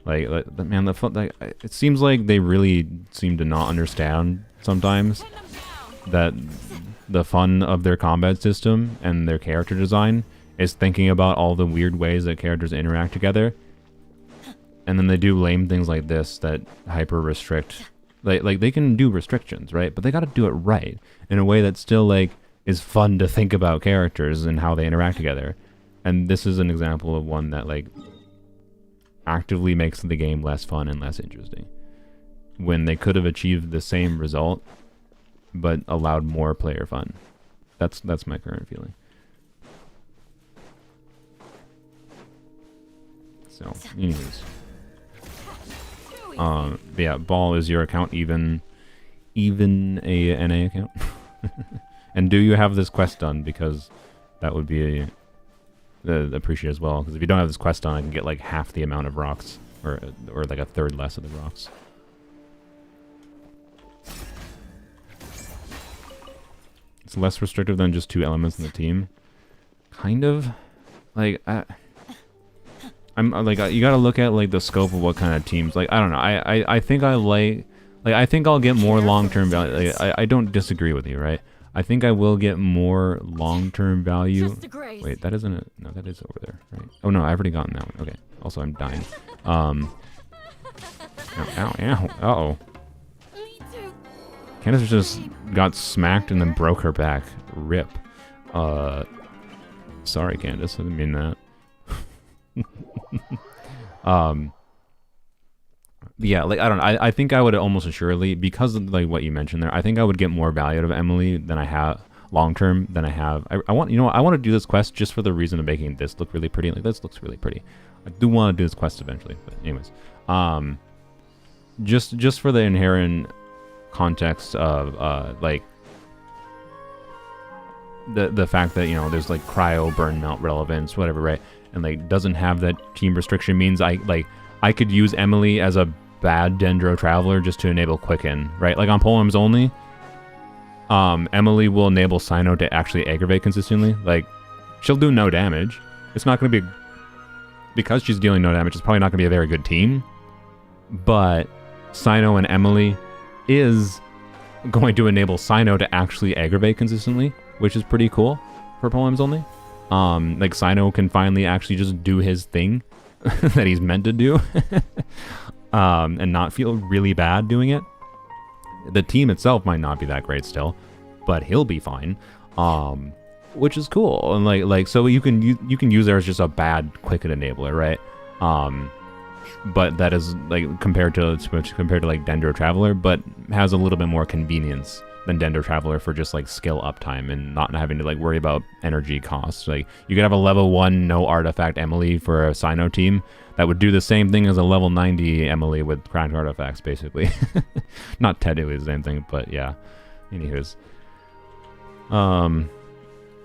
Like man, it seems like they really seem to not understand sometimes that the fun of their combat system and their character design is thinking about all the weird ways that characters interact together, and then they do lame things like this that hyper restrict. Like they can do restrictions, right? But they got to do it right in a way that still like is fun to think about characters and how they interact together. And this is an example of one that like actively makes the game less fun and less interesting when they could have achieved the same result but allowed more player fun. That's my current feeling. So anyways, yeah, Ball, is your account even a NA account? And do you have this quest done? Because that would be appreciate as well, because if you don't have this quest on, I can get like half the amount of rocks, or like a third less of the rocks. It's less restrictive than just 2 elements in the team. Kind of. Like, I'm like, you gotta look at like the scope of what kind of teams. Like, I don't know. I think I think I'll get more long-term value. Like, I don't disagree with you, right? I think I will get more long-term value. Wait, that isn't it. No, that is over there, right? Oh no, I've already gotten that one. Okay. Also, I'm dying. Ow, ow. Uh-oh. Candace just got smacked and then broke her back. Rip. Sorry, Candace. I didn't mean that. Yeah, like, I don't know. I think I would almost assuredly, because of like what you mentioned there, I think I would get more value out of Emily than I have long term than I have. I want, you know, I want to do this quest just for the reason of making this look really pretty. Like, this looks really pretty. I do want to do this quest eventually, but anyways, just for the inherent context of like the fact that, you know, there's like cryo burn melt relevance, whatever, right? And like doesn't have that team restriction means I could use Emily as a bad Dendro Traveler just to enable Quicken, right? Like on poems only, Emily will enable Sino to actually aggravate consistently. Like, she'll do no damage. It's not going to be... Because she's dealing no damage, it's probably not going to be a very good team. But Sino and Emily is going to enable Sino to actually aggravate consistently, which is pretty cool for poems only. Like, Sino can finally actually just do his thing that he's meant to do and not feel really bad doing it. The team itself might not be that great still, but he'll be fine. which is cool. And like so you can use there as just a bad quick hit enabler, right? But that is like compared to like Dendro Traveler, but has a little bit more convenience than Dendro Traveler for just like skill uptime and not having to like worry about energy costs. Like you could have a level 1 no artifact Emily for a Sino team that would do the same thing as a level 90 Emily with cracked artifacts, basically. Not technically the same thing, but yeah. Anywho's. All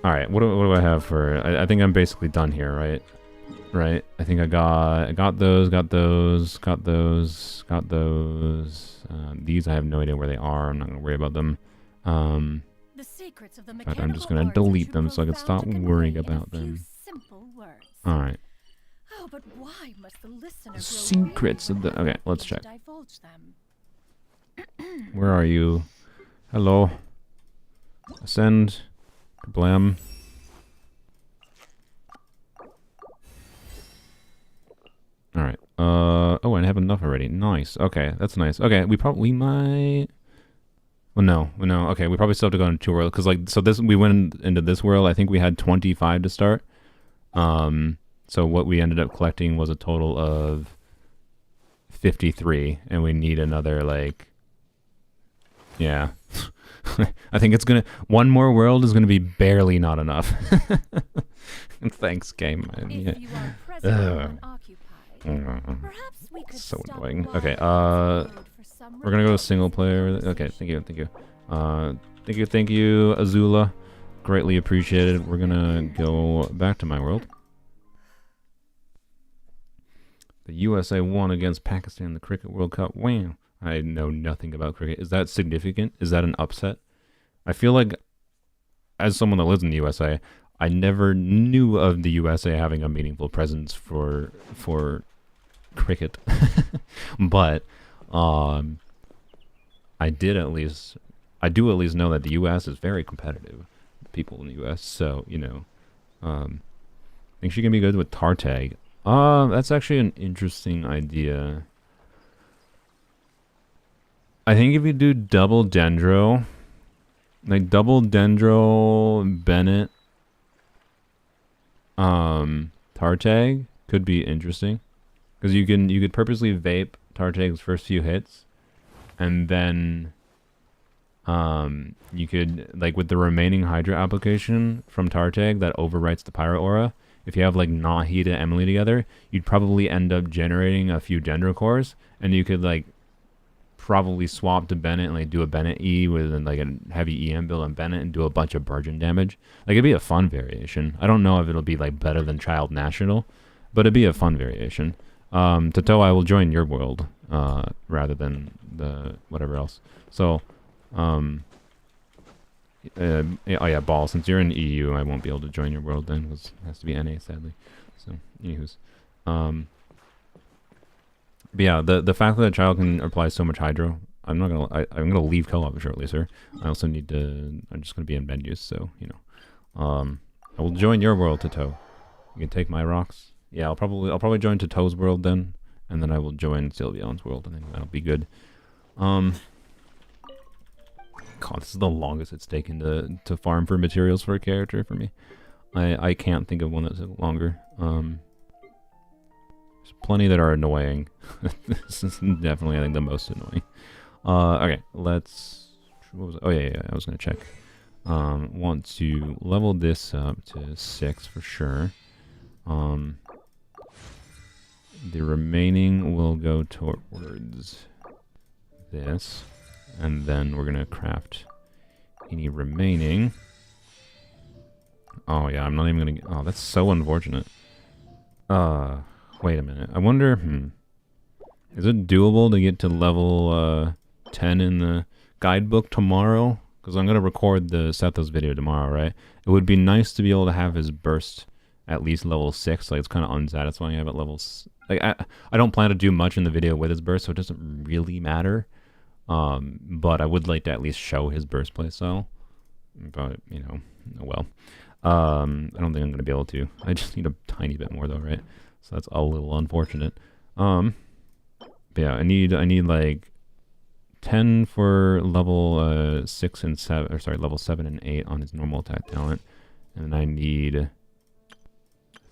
right, what do I have for? I think I'm basically done here, right? Right. I think I got those. These I have no idea where they are. I'm not gonna worry about them. The secrets of the But I'm just mechanical gonna arts are delete too them so I can stop profound to worrying convey in a about few them. simple words. All right. Oh, but why must the listener grow Secrets weary of the. when Okay, let's asking check. to divulge them? Where are you? Hello. Ascend. Blam. All right. Oh, I have enough already. Nice. Okay, that's nice. Okay, we might. Well, no. Okay, we probably still have to go into two worlds because like so this we went into this world. I think we had 25 to start. So what we ended up collecting was a total of 53, and we need another like. Yeah. I think it's gonna. One more world is gonna be barely not enough. Thanks, game. If you are present and occupied, perhaps we could So stop annoying. by Okay, and download for some we're gonna go to reference. single player. Okay, thank you. Thank you, Azula. Greatly appreciated. We're gonna go back to my world. The USA won against Pakistan in the Cricket World Cup. Wow. I know nothing about cricket. Is that significant? Is that an upset? I feel like, as someone that lives in the USA, I never knew of the USA having a meaningful presence for cricket. But I do at least know that the US is very competitive. People in the US, so I think she can be good with Tartag. That's actually an interesting idea. I think if you do double Dendro, like double Dendro Bennett, Tartag could be interesting because you could purposely vape Tartag's first few hits, and then you could like with the remaining Hydra application from Tartag that overwrites the Pyro Aura. If you have like Nahida and Emily together, you'd probably end up generating a few Dendro cores, and you could like probably swap to Bennett and like do a Bennett E with like a heavy EM build on Bennett and do a bunch of Burgeon damage. Like it'd be a fun variation. I don't know if it'll be like better than Child National, but it'd be a fun variation. Tato, I will join your world rather than the whatever else. So, oh yeah, Ball. Since you're in EU, I won't be able to join your world then. It has to be NA sadly. So, anywho's, but yeah, the fact that a child can apply so much hydro, I'm gonna leave co-op shortly, sir. I also need to. I'm just gonna be in menus, so I will join your world, Tato. You can take my rocks. Yeah, I'll probably join Tato's world then, and then I will join Sylveon's world. I think that'll be good. God, this is the longest it's taken to farm for materials for a character for me. I can't think of one that took longer. There's plenty that are annoying. This is definitely, I think, the most annoying. Okay, let's... What was it? Oh, yeah, I was going to check. Want to level this up to 6 for sure. The remaining will go towards this. And then we're going to craft any remaining. Oh, yeah, I'm not even going to... Oh, that's so unfortunate. Wait a minute. I wonder... Is it doable to get to level 10 in the guidebook tomorrow? Because I'm going to record the Sethos video tomorrow, right? It would be nice to be able to have his burst at least level 6. Like, it's kind of unsatisfying to have it levels... Like, I don't plan to do much in the video with his burst, so it doesn't really matter. But I would like to at least show his burst playstyle. But, oh well. I don't think I'm going to be able to. I just need a tiny bit more, though, right? So that's a little unfortunate. But yeah, I need like 10 for level 6 and 7, or sorry, level 7 and 8 on his normal attack talent, And I need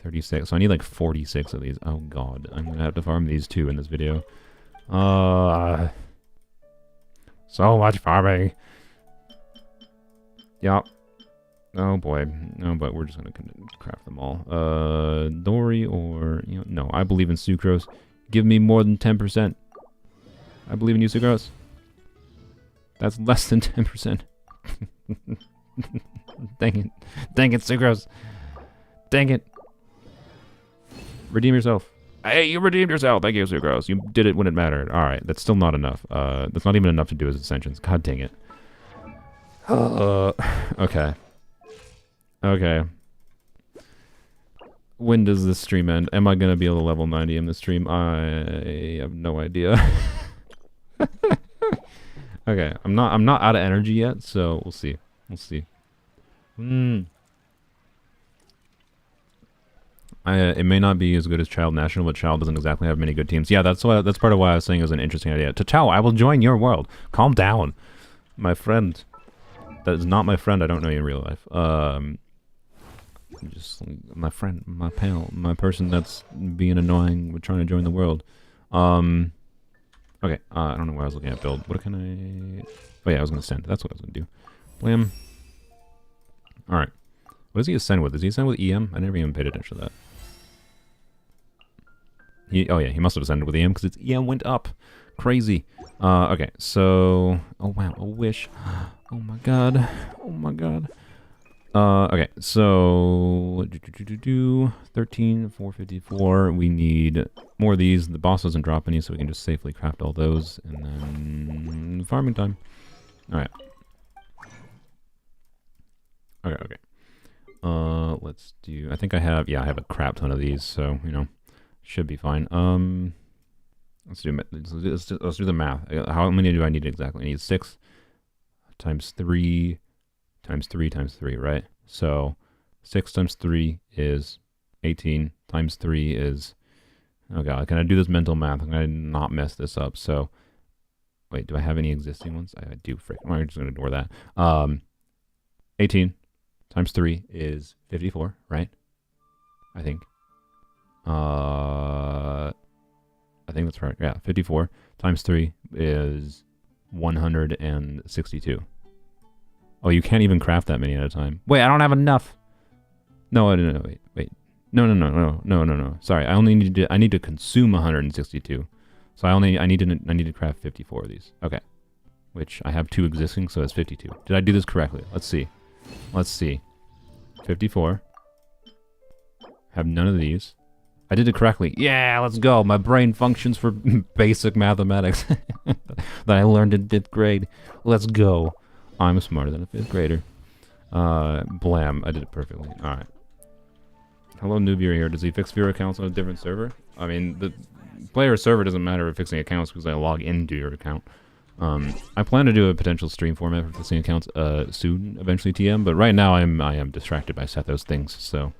36. So I need like 46 of these. Oh god, I'm gonna have to farm these two in this video. So much farming. Yup. Oh boy. No, but we're just gonna craft them all. Dory or no, I believe in sucrose. Give me more than 10%. I believe in you, sucrose. That's less than 10%. Dang it. Dang it, sucrose. Dang it. Redeem yourself. Hey, you redeemed yourself. Thank you, sucrose. You did it when it mattered. Alright, that's still not enough. That's not even enough to do as ascensions. God dang it. Okay. Okay. When does this stream end? Am I gonna be able to level 90 in this stream? I have no idea. Okay, I'm not out of energy yet, so we'll see. We'll see. It may not be as good as Child National, but Child doesn't exactly have many good teams. Yeah, that's part of why I was saying it was an interesting idea. Tatao, I will join your world. Calm down, my friend. That is not my friend. I don't know you in real life. Just my friend, my pal, my person that's being annoying with trying to join the world. Okay, I don't know where I was looking at build. What can I... Oh yeah, I was going to send. That's what I was going to do. Blam. Alright. What does he ascend with? Does he ascend with EM? I never even paid attention to that. Oh yeah, he must have ascended with EM because its EM went up. Crazy. Okay, so... Oh wow, a wish. Oh my god. Oh my god. Okay, so 13, 454. We need more of these. The boss doesn't drop any, so we can just safely craft all those, and then farming time. All right. Okay. Let's do. I think I have. Yeah, I have a crap ton of these, so should be fine. Let's do the math. How many do I need exactly? I need 6 times 3. Times 3 times 3, right? So 6 times 3 is 18. Times 3 is... Oh god, can I do this mental math? I'm going to not mess this up. So, wait, do I have any existing ones? I do. I'm just going to ignore that. 18 times 3 is 54, right? I think. I think that's right. Yeah, 54 times 3 is 162. Oh, you can't even craft that many at a time. Wait, I don't have enough. No, wait. No. Sorry, I need to consume 162. So I need to craft 54 of these. Okay. Which I have 2 existing, so it's 52. Did I do this correctly? Let's see. 54. Have none of these. I did it correctly. Yeah, let's go. My brain functions for basic mathematics that I learned in 5th grade. Let's go. I'm smarter than a 5th grader. Blam. I did it perfectly. Alright. Hello, noob, you're here. Does he fix viewer accounts on a different server? I mean, the player server doesn't matter if fixing accounts because I log into your account. I plan to do a potential stream format for fixing accounts soon, eventually TM, but right now I am distracted by Sethos things, so...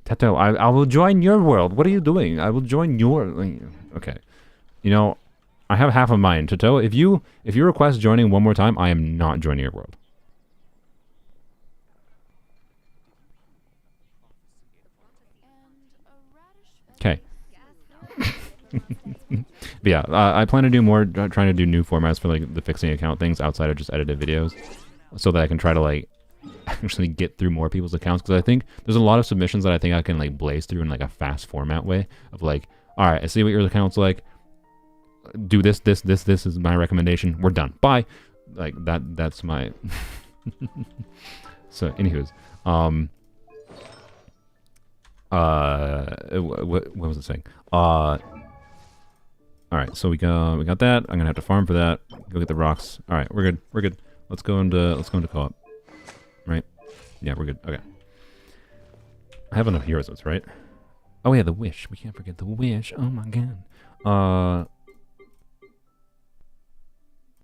Tato, I will join your world. What are you doing? I will join your... Okay. I have half of mine. Tato, if you request joining one more time, I am not joining your world. Okay. But yeah, I plan to do more, trying to do new formats for like the fixing account things outside of just edited videos, so that I can try to like actually get through more people's accounts, because I think there's a lot of submissions that I think I can like blaze through in like a fast format way of like, all right, I see what your account's like. Do this is my recommendation. We're done. Bye. Like that's my So anywho's what was it saying? All right, so we got that. I'm gonna have to farm for that. Go get the rocks. All right, we're good. Let's go into co-op. Right? Yeah, we're good. Okay. I have enough heroes, right? Oh yeah, the wish. We can't forget the wish. Oh my god.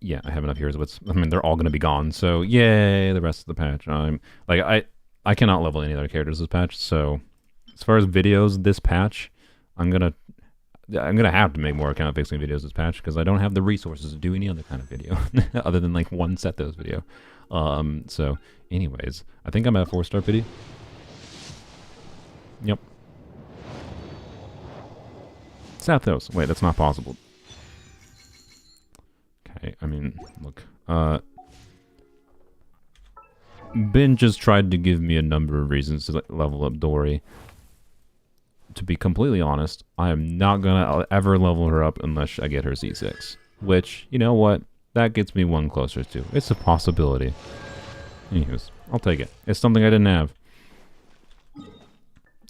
Yeah, I have enough heroes. I mean, they're all gonna be gone. So yay, the rest of the patch. I cannot level any other characters this patch. So as far as videos this patch, I'm gonna have to make more account fixing videos this patch because I don't have the resources to do any other kind of video other than like one Sethos video. So, anyways, I think I'm at 4-star pity. Yep. Sethos. Wait, that's not possible. Okay, I mean, look. Ben just tried to give me a number of reasons to level up Dory. To be completely honest, I am not gonna ever level her up unless I get her C6. Which, you know what? That gets me one closer to. It's a possibility. Anyways, I'll take it. It's something I didn't have.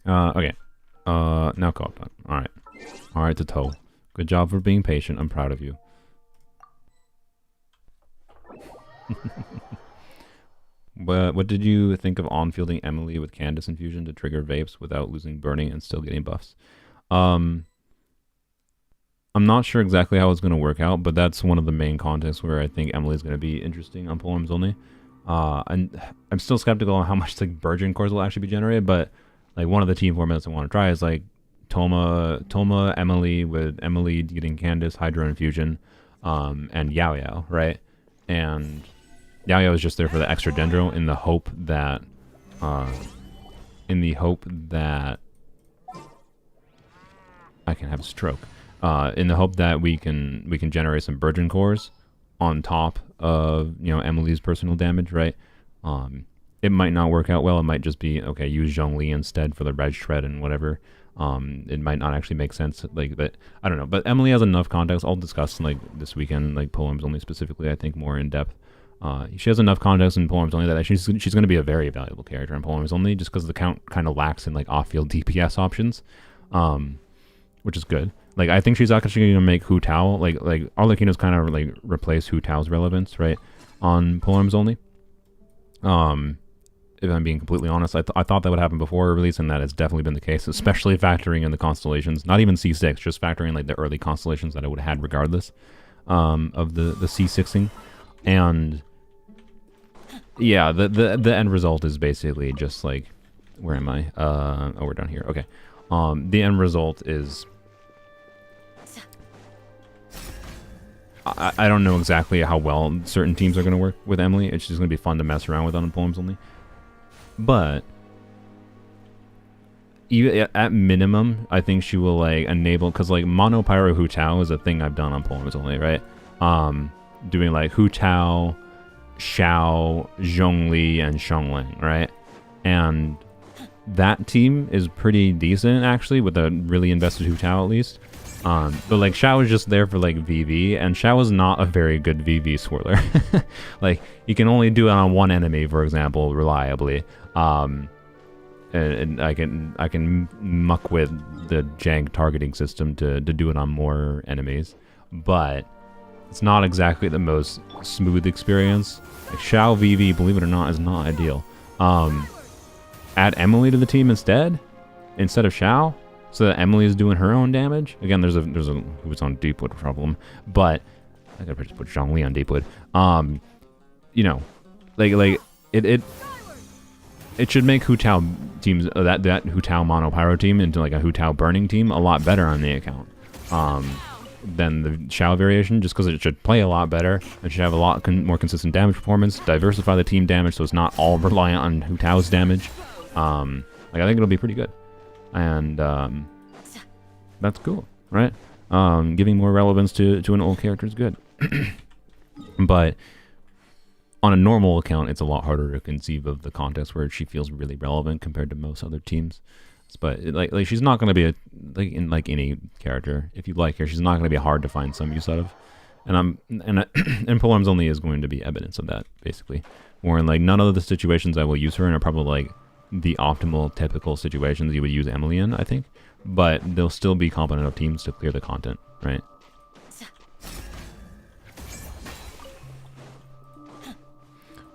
Okay. Now co-op time. Alright. Alright, to toe. Good job for being patient. I'm proud of you. But what did you think of on-fielding Emily with Candace infusion to trigger vapes without losing burning and still getting buffs? I'm not sure exactly how it's going to work out, but that's one of the main contests where I think Emily's going to be interesting on polearms only. And I'm still skeptical on how much like Virgin cores will actually be generated, but like one of the team formats I want to try is like Toma, Emily with Emily getting Candace, Hydro infusion, and Yao Yao, right? And Yao Yao is just there for the extra dendro in the hope that I can have a stroke. In the hope that we can generate some Virgin cores on top of, you know, Emily's personal damage, right? It might not work out well. It might just be, okay, use Zhongli instead for the Reg Shred and whatever. It might not actually make sense, like, but I don't know. But Emily has enough context. I'll discuss like this weekend, like polearms only specifically, I think more in depth. She has enough context in polearms only that she's going to be a very valuable character in polearms only, just because the count kind of lacks in like off-field DPS options, which is good. Like I think she's actually going to make Hu Tao like Arlecchino's kind of like replace Hu Tao's relevance, right, on polearms only. If I'm being completely honest, I thought that would happen before release, and that has definitely been the case, especially factoring in the constellations. Not even C6, just factoring like the early constellations that I would have had regardless of the C6ing. And yeah, the end result is basically just like, where am I? Oh, we're down here. Okay. The end result is I don't know exactly how well certain teams are going to work with Emily. It's just going to be fun to mess around with on polearms only. But even at minimum, I think she will like enable, because like mono pyro Hu Tao is a thing I've done on polearms only, right? Doing like Hu Tao, Xiao, Zhongli, and Xiongling, right? And that team is pretty decent actually, with a really invested Hu Tao at least. But like Xiao is just there for like VV, and Xiao is not a very good VV swirler. Like you can only do it on one enemy, for example, reliably. And I can muck with the jank targeting system to do it on more enemies, but it's not exactly the most smooth experience. Like Xiao VV, believe it or not, is not ideal. Add Emily to the team instead of Xiao, so that Emily is doing her own damage. Again, there's a who's on Deepwood problem, but I gotta just put Zhongli on Deepwood. You know, like it should make Hu Tao teams, that Hu Tao mono pyro team into like a Hu Tao burning team a lot better on the account than the Xiao variation, just because it should play a lot better. It should have a lot more consistent damage performance, diversify the team damage so it's not all reliant on Hu Tao's damage. Like I think it'll be pretty good. And that's cool, right? Giving more relevance to an old character is good. But on a normal account, it's a lot harder to conceive of the context where she feels really relevant compared to most other teams. But like she's not going to be like any character. If you like her, she's not going to be hard to find some use out of. And polearms only is going to be evidence of that, basically. Or in like none of the situations I will use her in are probably like the optimal typical situations you would use Emily in, I think, but they'll still be competent enough teams to clear the content, right?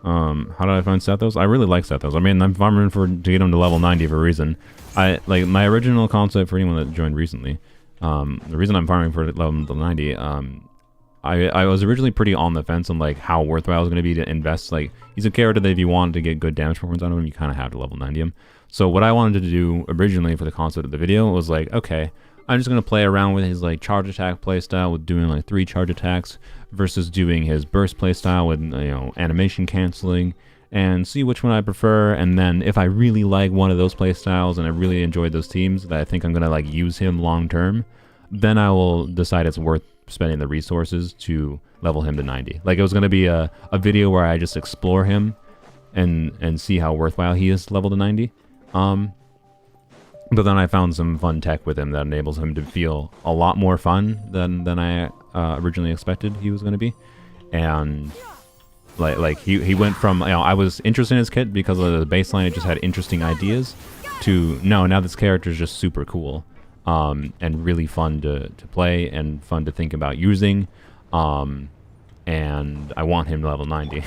How did I find Sethos? I really like Sethos. I mean, I'm farming to get him to level 90 for a reason. I like my original concept for anyone that joined recently. The reason I'm farming for level 90, I was originally pretty on the fence on like how worthwhile it was going to be to invest. Like he's a character that if you want to get good damage performance out of him, you kind of have to level 90 him. So what I wanted to do originally for the concept of the video was like, okay, I'm just gonna play around with his like charge attack playstyle with doing like 3 charge attacks versus doing his burst playstyle with animation canceling, and see which one I prefer. And then if I really like one of those playstyles and I really enjoyed those teams that I think I'm gonna like use him long term, then I will decide it's worth spending the resources to level him to 90. Like it was gonna be a video where I just explore him and see how worthwhile he is to level to 90. But then I found some fun tech with him that enables him to feel a lot more fun than I originally expected he was going to be. And like he went from, I was interested in his kit because of the baseline, it just had interesting ideas, to now this character is just super cool, and really fun to play and fun to think about using, and I want him to level 90.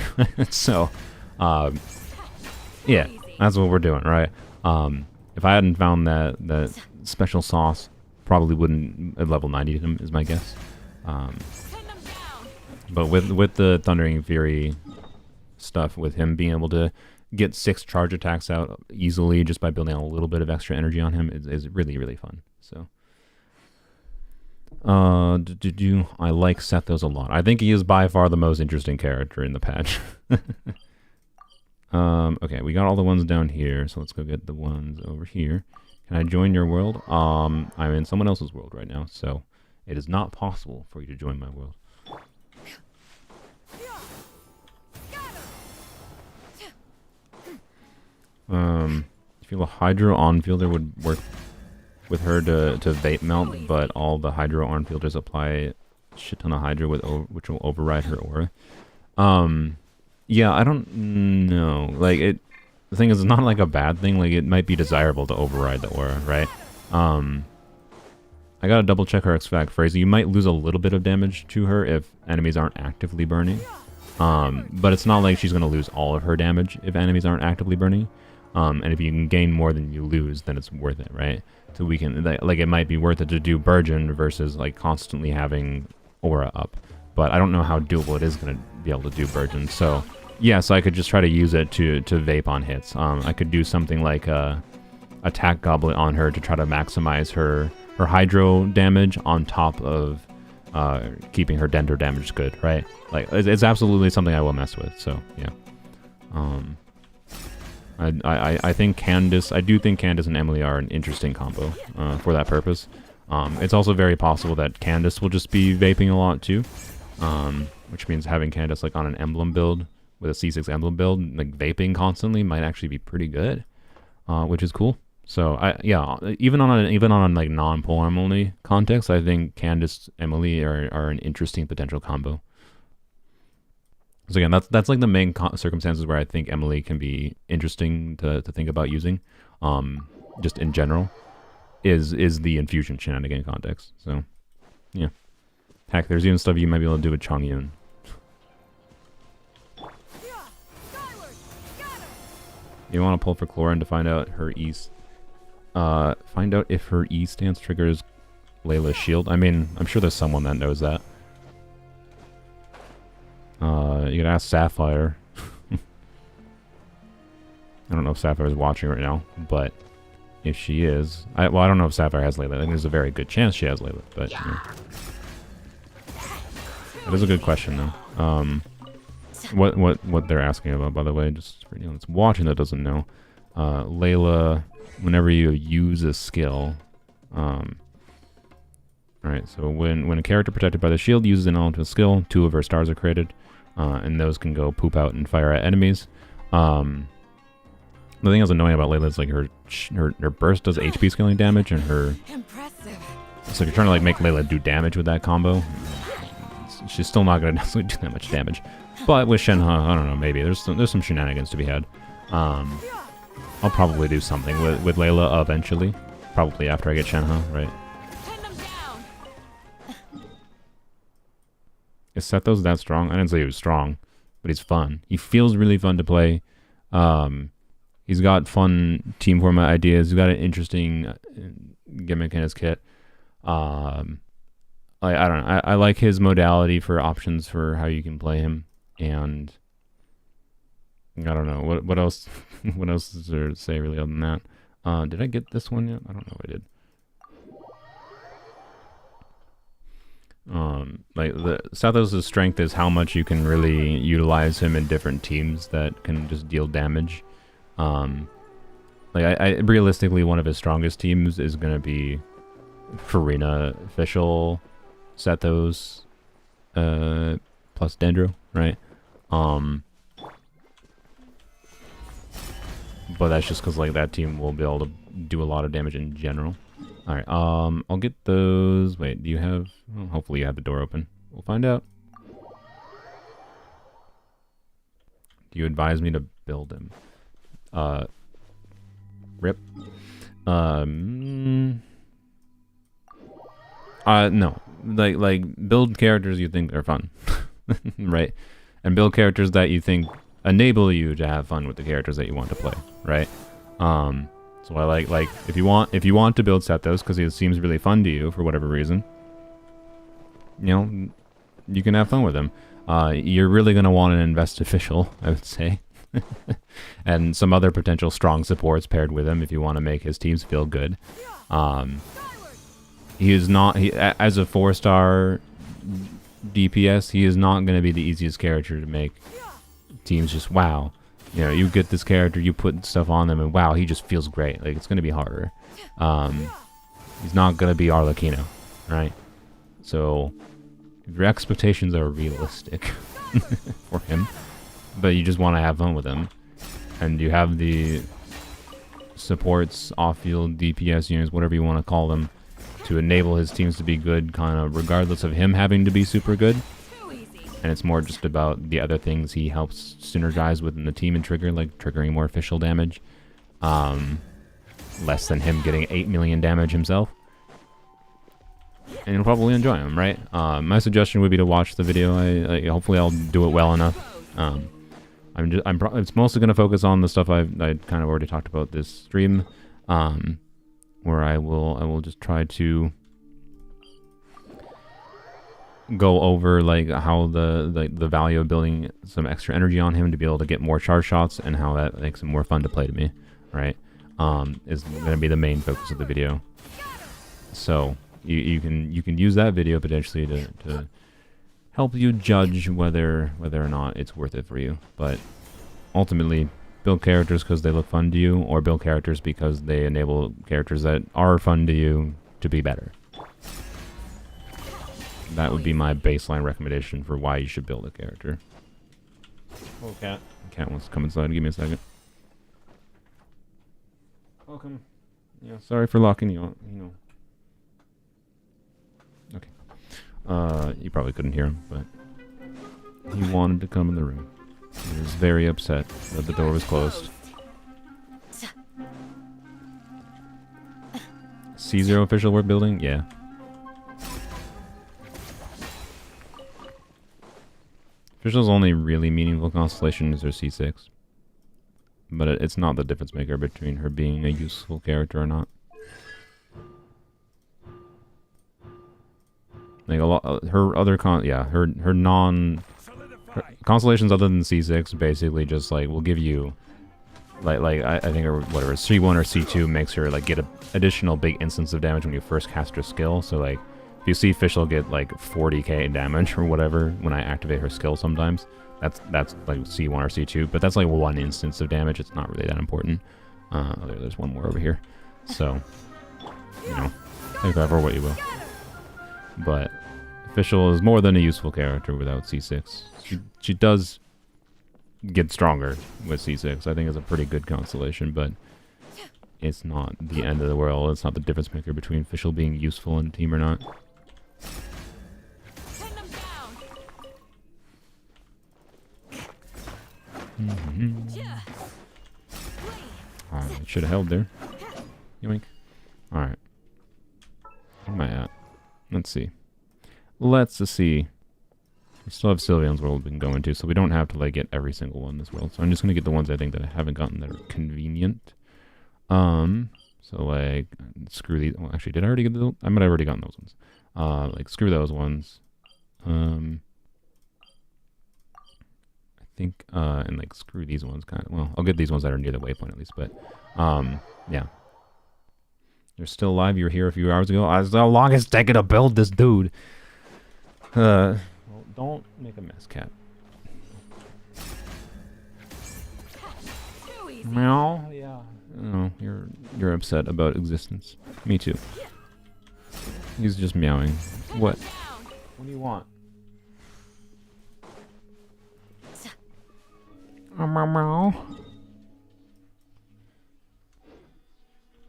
So yeah, that's what we're doing, right? If I hadn't found that special sauce, probably wouldn't have level 90 him, is my guess. But with the Thundering Fury stuff, with him being able to get 6 charge attacks out easily just by building a little bit of extra energy on him is really, really fun. So, I like Sethos a lot. I think he is by far the most interesting character in the patch. Okay, we got all the ones down here, so let's go get the ones over here. Can I join your world? I'm in someone else's world right now, so it is not possible for you to join my world. I feel a Hydro On-Fielder would work with her to vape melt, but all the Hydro On-Fielders apply a shit ton of Hydro which will override her aura. Yeah, I don't know. Like, the thing is, it's not like a bad thing. Like, it might be desirable to override the aura, right? I gotta double check her extract phrase. You might lose a little bit of damage to her if enemies aren't actively burning. But it's not like she's gonna lose all of her damage if enemies aren't actively burning. And if you can gain more than you lose, then it's worth it, right? So we can, like, it might be worth it to do Burgeon versus, like, constantly having aura up. But I don't know how doable it is going to be able to do Burgeon. So, yeah, so I could just try to use it to vape on hits. I could do something like Attack Goblet on her to try to maximize her Hydro damage on top of keeping her Dendro damage good, right? Like, it's absolutely something I will mess with, so, yeah. I think Candace, I do think Candace and Emily are an interesting combo for that purpose. It's also very possible that Candace will just be vaping a lot too, which means having Candace like on an emblem build with a C6 emblem build, like vaping constantly, might actually be pretty good, which is cool. So yeah, even on like non-polearm only context, I think Candace Emily are an interesting potential combo. So again, that's like the main circumstances where I think Emily can be interesting to think about using, just in general, is the infusion shenanigan context. So, yeah. Heck, there's even stuff you might be able to do with Chongyun. You want to pull for Clorin to find out her E. Find out if her E stance triggers Layla's shield. I mean, I'm sure there's someone that knows that. You can ask Sapphire. I don't know if Sapphire is watching right now, but if she is, I don't know if Sapphire has Layla. I think there's a very good chance she has Layla, but yeah. That is a good question though. What they're asking about, by the way, just for anyone that's watching that doesn't know, Layla, whenever you use a skill, alright, so when a character protected by the shield uses an element skill, 2 of her stars are created, and those can go poop out and fire at enemies. The thing that's annoying about Layla is like her burst does HP scaling damage, and her... Impressive. So if you're trying to like make Layla do damage with that combo, she's still not going to necessarily do that much damage. But with Shenhe, I don't know, maybe there's some shenanigans to be had. I'll probably do something with Layla eventually, probably after I get Shenhe, right? Is Sethos that strong? I didn't say he was strong, but he's fun. He feels really fun to play. He's got fun team format ideas. He's got an interesting gimmick in his kit. I don't know. I like his modality for options for how you can play him, and I don't know what else. What else is there to say really other than that? Did I get this one yet? I don't know if I did. Like the Sethos' strength is how much you can really utilize him in different teams that can just deal damage. Like I realistically, one of his strongest teams is gonna be Farina, Official, Sethos, plus Dendro, right? But that's just because like that team will be able to do a lot of damage in general. All right, I'll get those. Wait, do you have? Well, hopefully you have the door open. We'll find out. Do you advise me to build him? Rip. No. Like build characters you think are fun, right? And build characters that you think enable you to have fun with the characters that you want to play, right? So I like if you want to build Sethos because he seems really fun to you for whatever reason, you know, you can have fun with him. You're really gonna want an invest official, I would say, and some other potential strong supports paired with him if you want to make his teams feel good. He is not as a 4-star DPS. He is not going to be the easiest character to make teams just wow. You know, you get this character, you put stuff on them, and wow, he just feels great. Like, it's going to be harder. He's not going to be Arlecchino, right? So, your expectations are realistic for him, but you just want to have fun with him. And you have the supports, off-field, DPS units, whatever you want to call them, to enable his teams to be good, kind of regardless of him having to be super good. And it's more just about the other things he helps synergize within the team and trigger, like triggering more official damage. Less than him getting 8 million damage himself. And you'll probably enjoy him, right? My suggestion would be to watch the video. Hopefully I'll do it well enough. It's mostly going to focus on the stuff I kind of already talked about this stream. Where I will just try to go over like how the value of building some extra energy on him to be able to get more charge shots and how that makes him more fun to play to me, right? Is going to be the main focus of the video. So you can use that video potentially to help you judge whether or not it's worth it for you. But ultimately, build characters because they look fun to you, or build characters because they enable characters that are fun to you to be better. That would be my baseline recommendation for why you should build a character. Oh, cat. Cat wants to come inside. Give me a second. Welcome. Yeah, sorry for locking you out, you know. Okay. You probably couldn't hear him, but he wanted to come in the room. He was very upset that the door was closed. C0 official we're building? Yeah. Official's only really meaningful constellation is her C6. But it's not the difference maker between her being a useful character or not. Like a lot, her other her constellations other than C6 basically just like will give you I think or whatever C1 or C2 makes her like get a additional big instance of damage when you first cast her skill. So like if you see Official get like 40k damage or whatever when I activate her skill sometimes, that's like C1 or C2, but that's like one instance of damage. It's not really that important. There's one more over here. So, you know, take that for what you will. But Official is more than a useful character without C6. She does get stronger with C6. I think it's a pretty good constellation, but it's not the end of the world. It's not the difference maker between Official being useful in a team or not. It should have held there. Yoink. Alright. Where am I at? Let's see. Let's see. We still have Sylvian's world we can go into, so we don't have to like get every single one in this world. So I'm just gonna get the ones I think that I haven't gotten that are convenient. So like screw these. Well, actually, did I already get those? I might have already gotten those ones. Like screw those ones. I think and like screw these ones kind of. Well, I'll get these ones that are near the waypoint at least. But yeah. You're still alive. You were here a few hours ago. How long it's taken to build this dude? Well, don't make a mess, cat. Too easy. Meow. Yeah. Oh, you're upset about existence. Me too. He's just meowing. What? What do you want? Meow meow.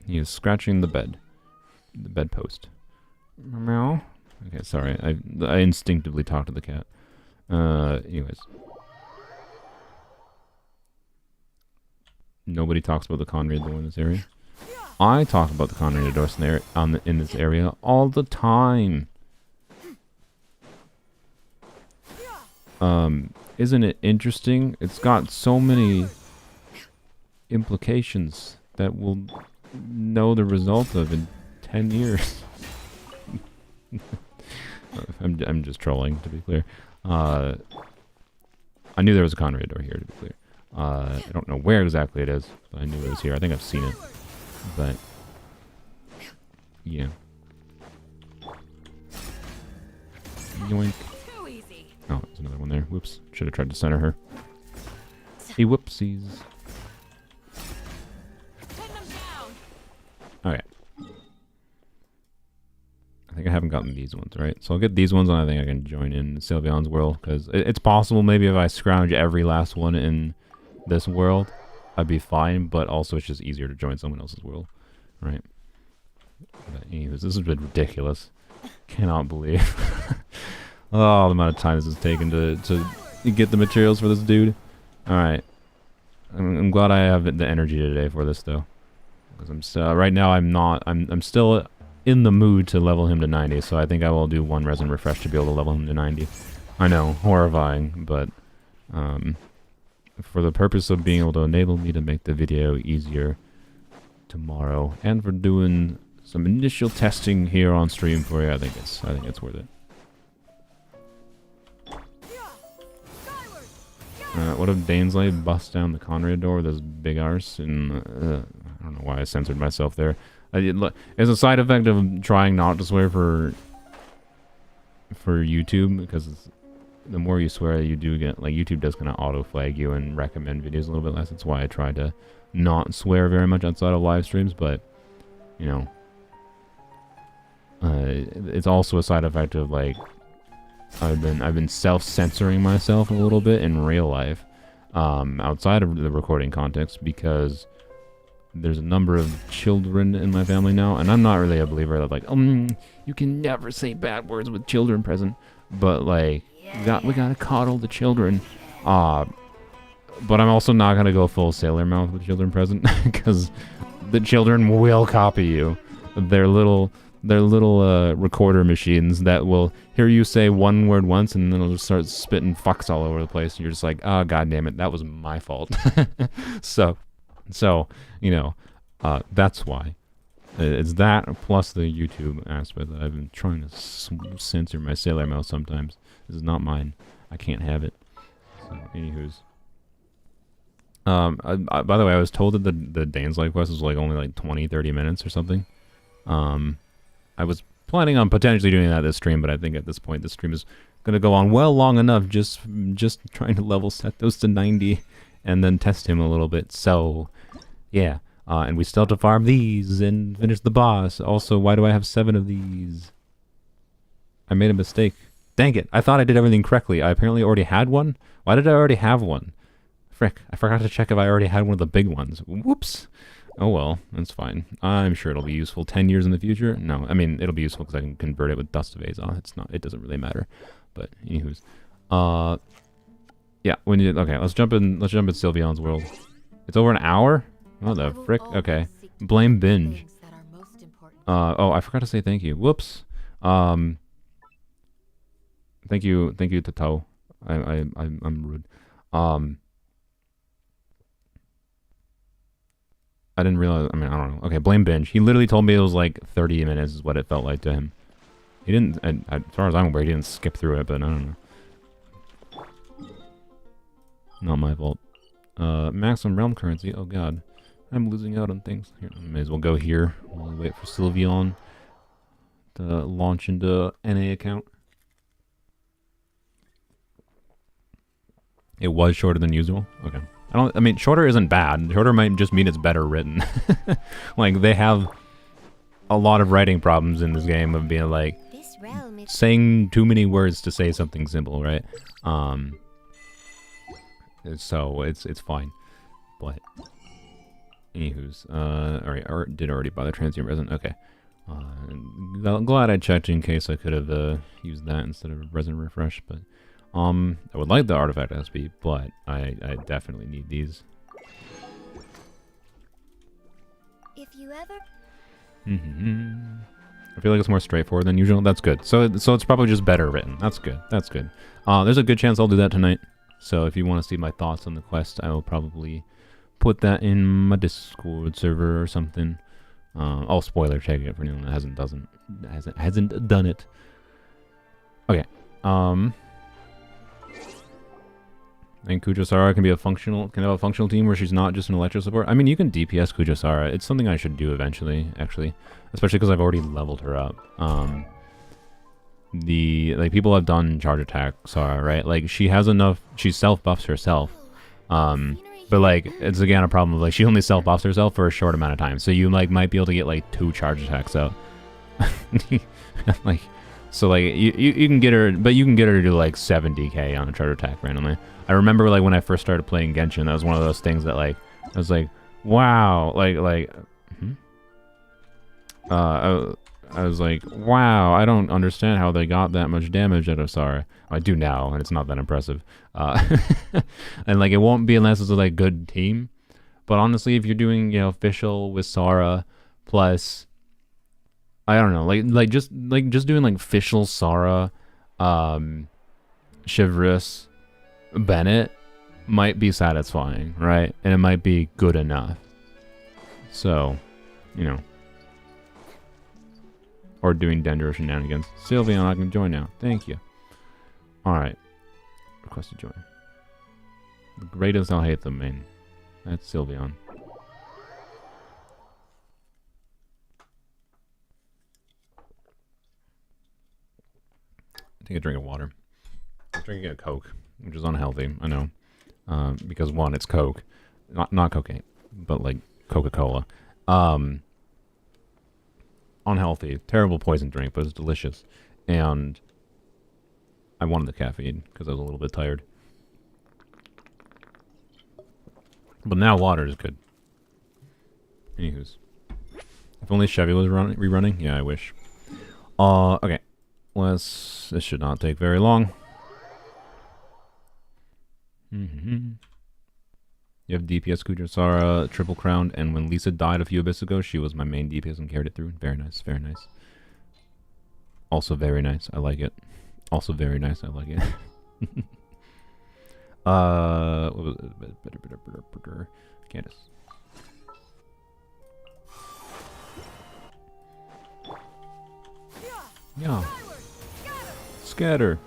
He is scratching the bedpost. Meow. Okay, sorry. I instinctively talked to the cat. Anyways. Nobody talks about the Conrad door in this area. I talk about the Conrad door in this area all the time. Isn't it interesting? It's got so many implications that we'll know the result of in 10 years. I'm just trolling, to be clear. I knew there was a Conrad door here, to be clear. I don't know where exactly it is, but I knew it was here. I think I've seen it. But, yeah. Yoink. Too easy. Oh, there's another one there. Whoops. Should have tried to center her. Hey, whoopsies. Pin them down. Okay. I think I haven't gotten these ones, right? So I'll get these ones, and I think I can join in Sylveon's world, because it's possible maybe if I scrounge every last one in this world, I'd be fine, but also it's just easier to join someone else's world, right? But anyways, this has been ridiculous. Cannot believe. Oh, the amount of time this has taken to get the materials for this dude. Alright. I'm glad I have the energy today for this, though. Because I'm still, right now I'm still in the mood to level him to 90, so I think I will do one resin refresh to be able to level him to 90. I know, horrifying, but for the purpose of being able to enable me to make the video easier tomorrow, and for doing some initial testing here on stream for you, I think it's worth it. What if Danesley busts down the Conrad door with his big arse? And I don't know why I censored myself there. As a side effect of trying not to swear for YouTube, because the more you swear, you do get, like, YouTube does kind of auto flag you and recommend videos a little bit less. That's why I try to not swear very much outside of live streams. But you know, it's also a side effect of, like, I've been self-censoring myself a little bit in real life, outside of the recording context, because there's a number of children in my family now, and I'm not really a believer that, like, you can never say bad words with children present, but, like, we gotta coddle the children. But I'm also not gonna go full sailor mouth with children present, because the children will copy you. They're little recorder machines that will hear you say one word once, and then it'll just start spitting fucks all over the place, and you're just like, oh, god damn it, that was my fault. so you know, that's why. It's that plus the YouTube aspect that I've been trying to censor my sailor mouth sometimes. This is not mine. I can't have it. So, anywho's. By the way, I was told that the Danesley quest was like only like 20-30 minutes or something. I was planning on potentially doing that this stream, but I think at this point the stream is going to go on well long enough just trying to level Sethos to 90 and then test him a little bit. So, yeah. And we still have to farm these and finish the boss. Also, why do I have 7 of these? I made a mistake. Dang it. I thought I did everything correctly. I apparently already had one. Why did I already have one? Frick. I forgot to check if I already had one of the big ones. Whoops. Oh well, that's fine. I'm sure it'll be useful 10 years in the future. No, I mean, it'll be useful because I can convert it with Dust of Azon. It doesn't really matter. But, anywho's. Yeah, okay, let's jump in Sylveon's world. It's over an hour? What the frick? Okay. Blame binge. Oh, I forgot to say thank you. Whoops. Thank you, Tato. I'm rude. I didn't realize, I mean, I don't know. Okay, blame binge. He literally told me it was like 30 minutes is what it felt like to him. He didn't, as far as I'm aware, he didn't skip through it, but I don't know. Not my fault. Maximum realm currency. Oh god. I'm losing out on things. Here, I may as well go here while we wait for Sylveon to launch into NA account. It was shorter than usual? Okay. I mean, shorter isn't bad. Shorter might just mean it's better written. Like, they have a lot of writing problems in this game of being like, This realm is saying too many words to say something simple, right? So it's fine. But anywho's alright, did already buy the transient resin. Okay. Glad I checked in case I could have used that instead of resin refresh, but I would like the artifact SP, but I definitely need these. if you ever I feel like it's more straightforward than usual. That's good. So it's probably just better written. That's good. That's good. There's a good chance I'll do that tonight. So if you want to see my thoughts on the quest, I will probably put that in my Discord server or something. I'll spoiler check it for anyone that hasn't done it. Okay. And Kujosara can have a functional team where she's not just an electro support. I mean, you can DPS Kujosara. It's something I should do eventually, actually, especially because I've already leveled her up. People have done charge attack Sara, right? Like, she has enough. She self buffs herself. But like, it's again a problem of like she only self buffs herself for a short amount of time. So you like might be able to get like 2 charge attacks out. Like, so like you can get her, but you can get her to do like 70k on a charge attack randomly. I remember like when I first started playing Genshin, that was one of those things that like I was like, wow, I was like, wow, I don't understand how they got that much damage out of Sara. I do now, and it's not that impressive. And like, it won't be unless it's a like good team. But honestly, if you're doing, you know, official with Sara plus, I don't know, like just doing like official Sara, Chivalrous, Bennett might be satisfying, right? And it might be good enough. So, you know. Or doing Dendro shenanigans. Sylveon, I can join now. Thank you. Alright. Request to join. The greatest I'll hate them, man. That's Sylveon. Take a drink of water. I'm drinking a Coke, which is unhealthy, I know. Because one, it's Coke. Not cocaine, but like Coca-Cola. Unhealthy, terrible poison drink, but it's delicious. And I wanted the caffeine because I was a little bit tired. But now water is good. Anywho's. If only Chevy was rerunning. Yeah, I wish. Okay. This should not take very long. You have DPS Kujosara, Triple Crowned, and when Lisa died a few bits ago, she was my main DPS and carried it through. Very nice, very nice. Also very nice, I like it. Also very nice, I like it. What was it? Candace. Yeah. Scatter.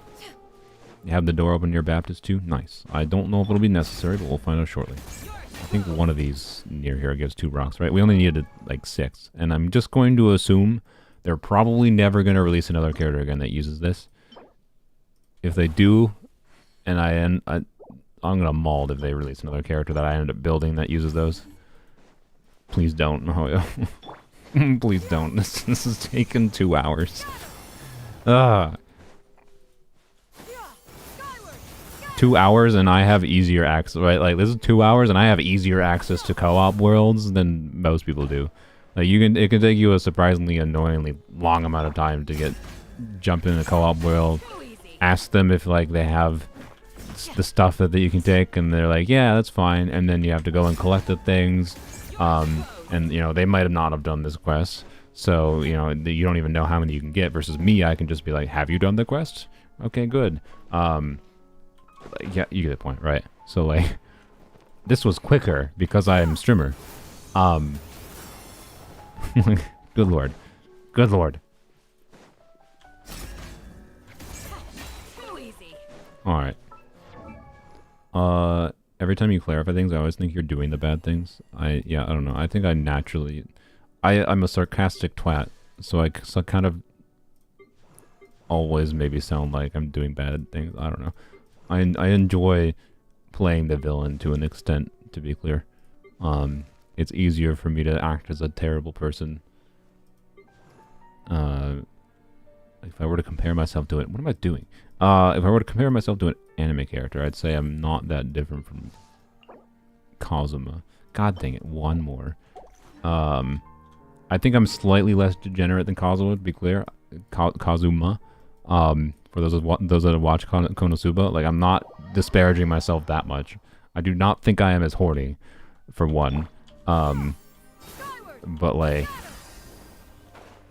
You have the door open near Baptist too? Nice. I don't know if it'll be necessary, but we'll find out shortly. I think one of these near here gives 2 rocks, right? We only needed like 6. And I'm just going to assume they're probably never going to release another character again that uses this. If they do, and I'm going to maul if they release another character that I end up building that uses those. Please don't. Please don't. This has taken 2 hours. 2 hours and I have easier access, right? Like, this is 2 hours and I have easier access to co-op worlds than most people do. Like, it can take you a surprisingly annoyingly long amount of time to jump in a co-op world, ask them if like they have the stuff that you can take, and they're like, yeah, that's fine, and then you have to go and collect the things, and you know, they might have not have done this quest, so you know, you don't even know how many you can get, versus me, I can just be like, have you done the quest? Okay, good. Yeah, you get the point, right? So like, this was quicker because I am streamer. Good lord. Good lord. Alright. Every time you clarify things, I always think you're doing the bad things. I don't know. I think I naturally... I'm a sarcastic twat, so I kind of always maybe sound like I'm doing bad things. I don't know. I enjoy playing the villain to an extent, to be clear. It's easier for me to act as a terrible person. If I were to compare myself to it, what am I doing? If I were to compare myself to an anime character, I'd say I'm not that different from Kazuma. God dang it, one more. I think I'm slightly less degenerate than Kazuma, to be clear. Kazuma. For those that watch Konosuba, like, I'm not disparaging myself that much. I do not think I am as horny, for one. But like,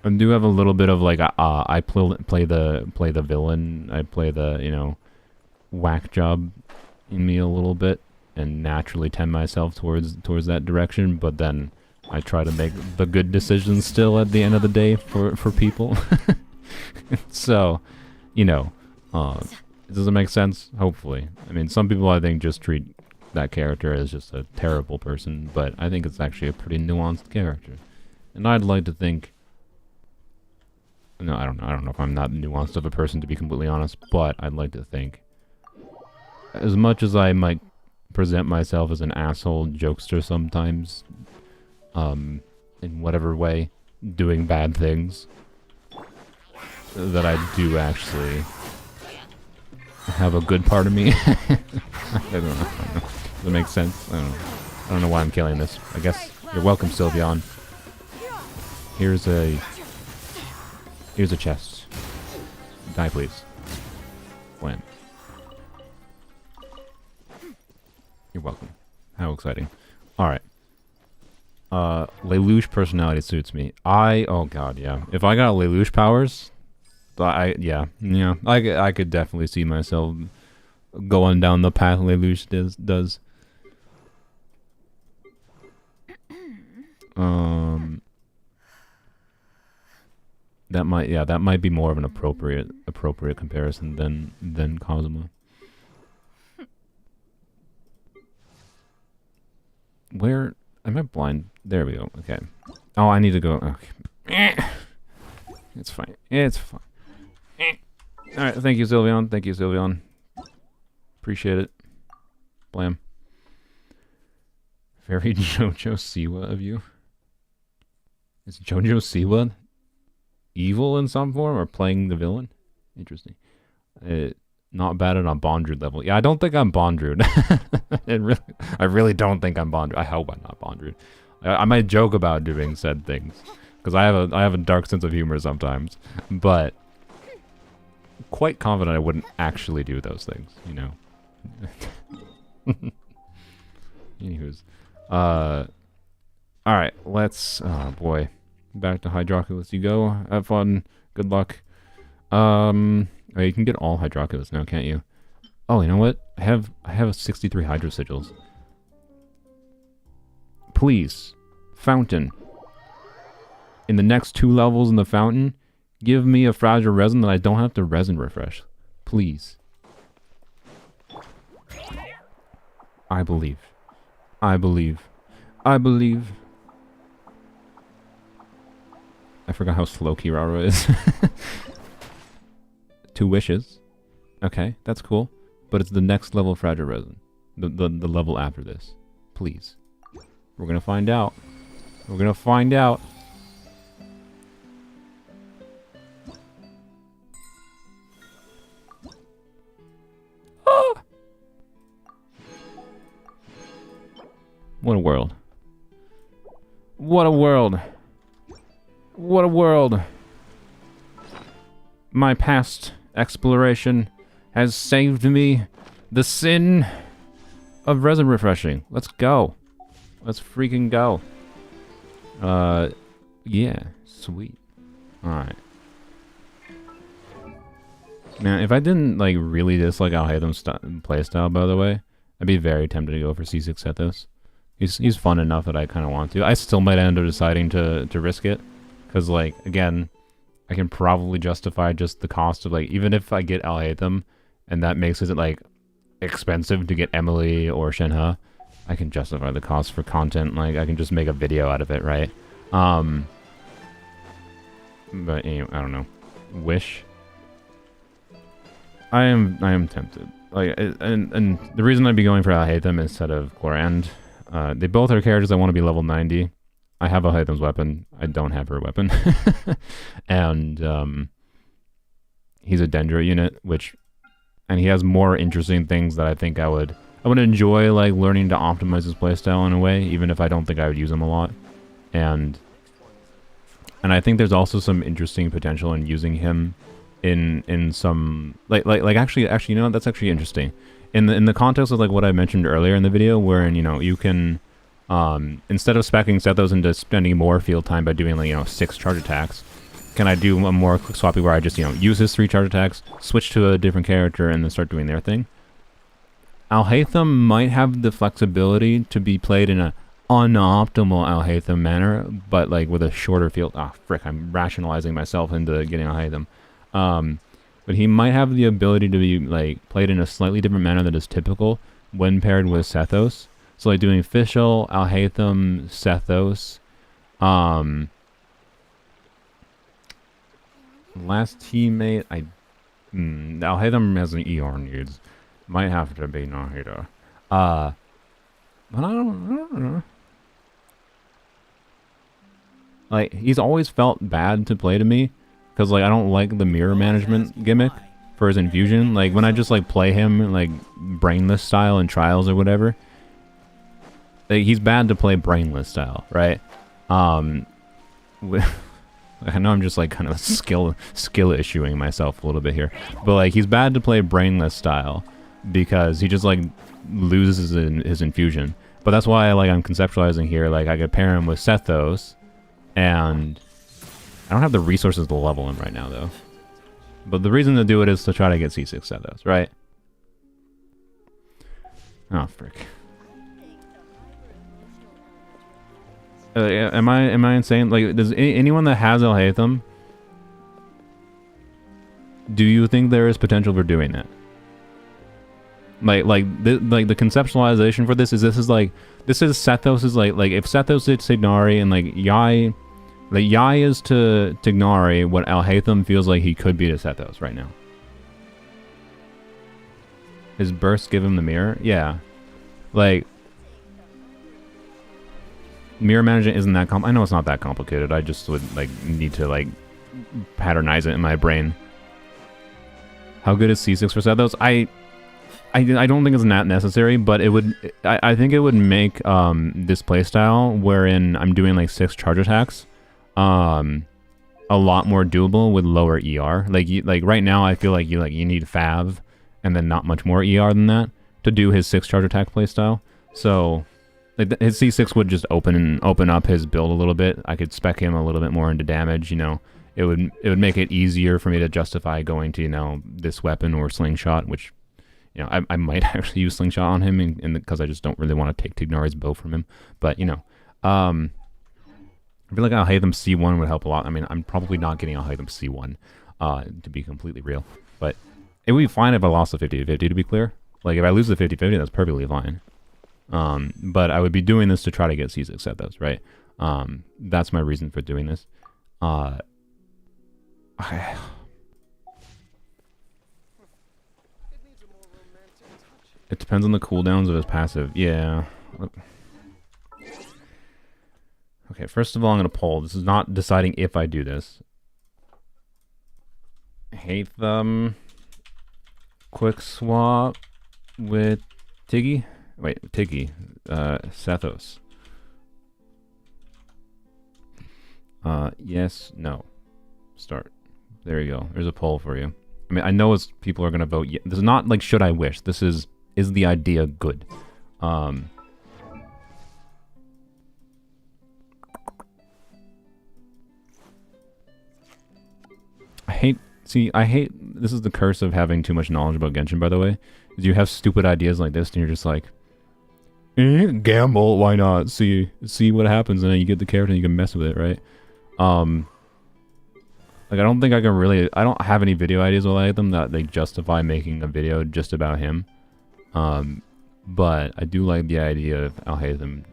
I do have a little bit of like, I play the villain. I play the, you know, whack job in me a little bit, and naturally tend myself towards that direction. But then I try to make the good decisions still at the end of the day for people. So, you know, does it make sense? Hopefully. I mean, some people I think just treat that character as just a terrible person, but I think it's actually a pretty nuanced character. And I'd like to think... No, I don't know if I'm not nuanced of a person, to be completely honest, but I'd like to think, as much as I might present myself as an asshole jokester sometimes, in whatever way, doing bad things, that I do actually have a good part of me. I don't know. Does it make sense? I don't know why I'm killing this. I guess you're welcome, Sylveon. Here's a chest. Die, please. Wham. You're welcome. How exciting. Alright. Lelouch personality suits me. Oh god, yeah. If I got Lelouch powers, I could definitely see myself going down the path Lelouch does. That might be more of an appropriate comparison than Kazuma. Where am I blind? There we go. Okay. Oh, I need to go. Okay. It's fine. It's fine. All right. Thank you, Sylveon. Thank you, Sylveon. Appreciate it. Blam. Very JoJo Siwa of you. Is JoJo Siwa evil in some form or playing the villain? Interesting. Not bad on a Bondrewd level. Yeah, I don't think I'm Bondrewd. I really don't think I'm Bondrewd. I hope I'm not Bondrewd. I might joke about doing said things because I have a dark sense of humor sometimes, but quite confident I wouldn't actually do those things, you know. Anywho's, all right, let's. Oh boy, back to Hydroculus. You go. Have fun. Good luck. Oh, you can get all Hydroculus now, can't you? Oh, you know what? I have 63 Hydro Sigils. Please, Fountain. In the next 2 levels in the Fountain, give me a Fragile Resin that I don't have to Resin refresh. Please. I believe. I believe. I believe. I forgot how slow Kirara is. 2 wishes. Okay, that's cool. But it's the next level of Fragile Resin. The level after this. Please. We're gonna find out. We're gonna find out. Oh! What a world. What a world. What a world. My past exploration has saved me the sin of resin refreshing. Let's go. Let's freaking go. Yeah, sweet. Alright. Man, if I didn't, like, really dislike Alhaitham's playstyle, by the way, I'd be very tempted to go for C6 Sethos. He's fun enough that I kind of want to. I still might end up deciding to risk it. Because, like, again, I can probably justify just the cost of, like, even if I get Alhaitham, and that makes it, like, expensive to get Emily or Shenhe, I can justify the cost for content. Like, I can just make a video out of it, right? But anyway, I don't know. Wish. I am tempted. like, and the reason I'd be going for Alhaitham instead of Clorand, they both are characters I want to be level 90. I have Alhaitham's weapon. I don't have her weapon. And he's a Dendra unit, and he has more interesting things that I think I would enjoy, like learning to optimize his playstyle in a way, even if I don't think I would use him a lot. And I think there's also some interesting potential in using him in some like actually you know, that's actually interesting in the context of like what I mentioned earlier in the video, wherein, you know, you can instead of speccing Sethos into spending more field time by doing, like, you know, 6 charge attacks, can I do a more quick swappy where I just, you know, use his 3 charge attacks, switch to a different character, and then start doing their thing? Alhaitham might have the flexibility to be played in a unoptimal Alhaitham manner, but like with a shorter field. Ah, frick! I'm rationalizing myself into getting Alhaitham. But he might have the ability to be like played in a slightly different manner than is typical when paired with Sethos. So like doing Fischl, Alhaitham, Sethos. Last teammate, Alhaitham has an ER needs. Might have to be Nahida. But I don't know. Like, he's always felt bad to play to me, because, like, I don't like the mirror management gimmick for his infusion. Like, when I just, like, play him, like, brainless style in trials or whatever, like, he's bad to play brainless style, right? I know I'm just, like, kind of skill issuing myself a little bit here, but, like, he's bad to play brainless style because he just, like, loses his infusion. But that's why, like, I'm conceptualizing here, like, I could pair him with Sethos, and I don't have the resources to level him right now, though. But the reason to do it is to try to get C6 Sethos, right? Oh, frick. Am I insane? Like, does anyone that has Alhaitham, do you think there is potential for doing that? Like the conceptualization for this is Sethos is like if Sethos did Tignari and like Yai is to Tignari what Alhaitham feels like he could be to Sethos right now. His bursts give him the mirror? Yeah. Like, mirror management isn't that I know it's not that complicated. I just would like need to like patternize it in my brain. How good is C6 for Sethos? I don't think it's that necessary, but it would. I think it would make this playstyle wherein I'm doing like 6 charge attacks, a lot more doable with lower ER. Like right now, I feel like you need Fav, and then not much more ER than that to do his 6 charge attack playstyle. So like his C6 would just open up his build a little bit. I could spec him a little bit more into damage. You know, it would make it easier for me to justify going to, you know, this weapon or slingshot, which, you know, I might actually use slingshot on him because I just don't really want to take Tignari's bow from him. But, you know, I feel like Alhaitham C1 would help a lot. I mean, I'm probably not getting Alhaitham C1, to be completely real. But it would be fine if I lost the 50-50, to be clear. Like, if I lose the 50-50, that's perfectly fine. But I would be doing this to try to get C6 Sethos, right? That's my reason for doing this. It depends on the cooldowns of his passive. Yeah. Okay, first of all, I'm going to poll. This is not deciding if I do this. Haitham. Quick swap with Tiggy. Wait, Tiggy. Sethos. Yes, no. Start. There you go. There's a poll for you. I mean, I know people are going to vote. This is not like should I wish. This is the idea good? I hate, this is the curse of having too much knowledge about Genshin, by the way, is you have stupid ideas like this and you're just like, gamble, why not? See what happens, and then you get the character and you can mess with it, right? Like, I don't think I can really, I don't have any video ideas with them that they justify making a video just about him. But I do like the idea of Alhaitham,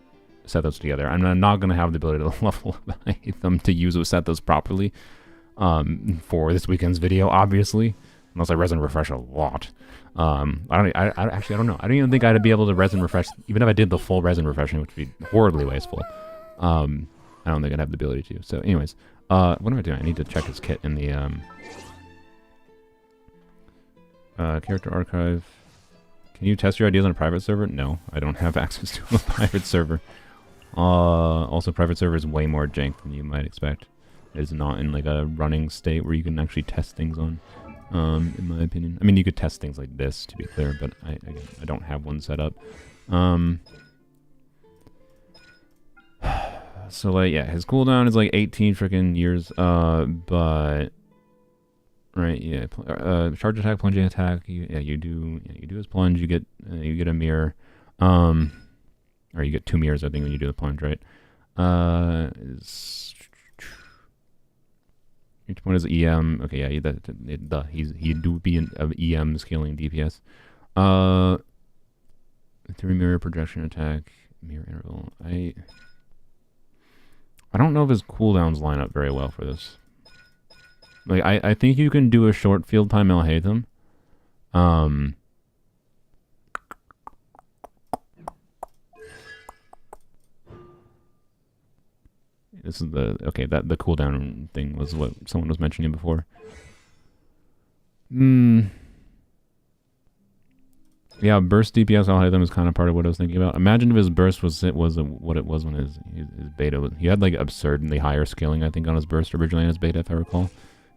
Sethos together. I'm not going to have the ability to level up Alhaitham to use with Sethos properly for this weekend's video, obviously. unless I resin refresh a lot. Actually, I don't know. I don't even think I'd be able to resin refresh, even if I did the full resin refreshing, which would be horribly wasteful. I don't think I'd have the ability to. So, anyways, what am I doing? I need to check his kit in the character archive. Can you test your ideas on a private server? No, I don't have access to a private server. Also, private server is way more jank than you might expect. It is not in like a running state where you can actually test things on. In my opinion, I mean, you could test things like this to be clear, but I don't have one set up. So like, yeah, his cooldown is like 18 freaking years. But right, yeah, charge attack, plunging attack. You do his plunge. You get a mirror. Or you get 2 mirrors, I think, when you do the plunge, right? Each point is EM. Okay, yeah, he do be an EM scaling DPS. 3 mirror projection attack, mirror interval. I don't know if his cooldowns line up very well for this. Like, I think you can do a short field time Alhaitham. This is the the cooldown thing was what someone was mentioning before. Yeah, burst DPS Alhaitham is kind of part of what I was thinking about. Imagine if his burst was what it was when his beta was. He had like absurdly higher scaling, I think, on his burst originally in his beta, if I recall.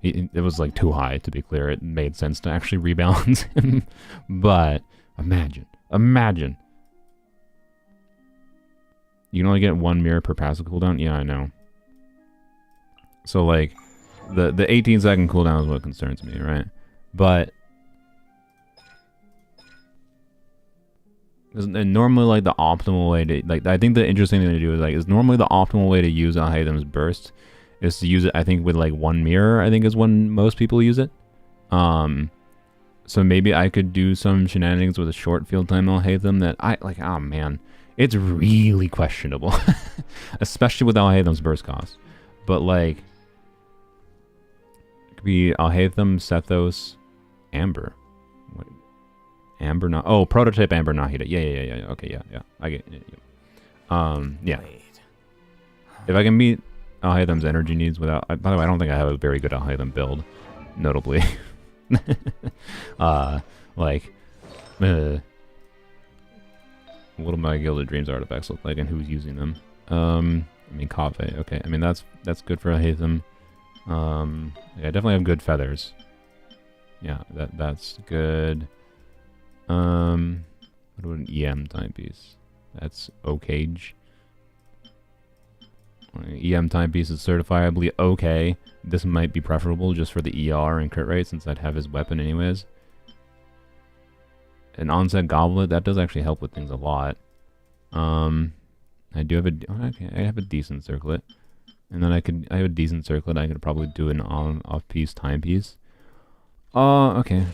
It was like too high, to be clear. It made sense to actually rebalance him. But imagine. You can only get 1 mirror per passive cooldown? Yeah, I know. So, like, the 18-second cooldown is what concerns me, right? But and normally, like, the optimal way to... Like, I think the interesting thing to do is normally the optimal way to use Alhaitham's burst is to use it, I think, with, like, 1 mirror, I think is when most people use it. So maybe I could do some shenanigans with a short field time Alhaitham that oh, man... It's really questionable, especially with Alhaitham's burst cost. But like, it could be Alhaitham, Sethos, Amber. What? Amber not. Oh, prototype Amber Nahida. Yeah. Okay, yeah. I get it. Yeah. If I can meet Alhaitham's energy needs without. By the way, I don't think I have a very good Alhaitham build, notably. What do my Gilded Dreams artifacts look like and who's using them? I mean, Kave. Okay, I mean, that's good for Alhaitham. Yeah, I definitely have good feathers. Yeah, that's good. What about an EM timepiece? That's Okage. EM timepiece is certifiably okay. This might be preferable just for the ER and crit rate since I'd have his weapon anyways. An onset goblet, that does actually help with things a lot. I do have I have a decent circlet. And then I have a decent circlet. I could probably do an off-piece timepiece. Okay.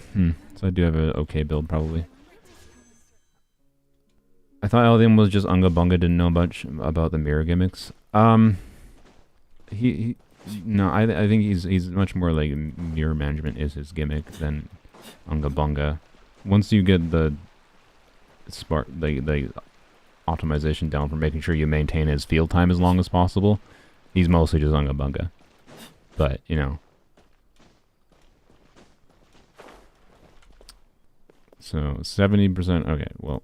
So I do have an okay build probably. I thought Eldium was just Unga Bunga, didn't know much about the mirror gimmicks. No, I think he's much more like mirror management is his gimmick than Unga Bunga. Once you get the optimization down for making sure you maintain his field time as long as possible, he's mostly just Unga Bunga. But, you know. So, 70%, okay, well.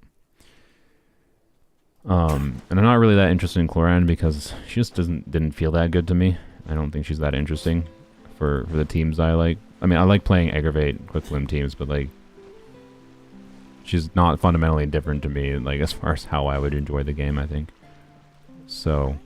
And I'm not really that interested in Cloran because she just didn't feel that good to me. I don't think she's that interesting for the teams I like. I mean, I like playing Aggravate, Quick Bloom teams, but like, she's not fundamentally different to me, like, as far as how I would enjoy the game, I think. So.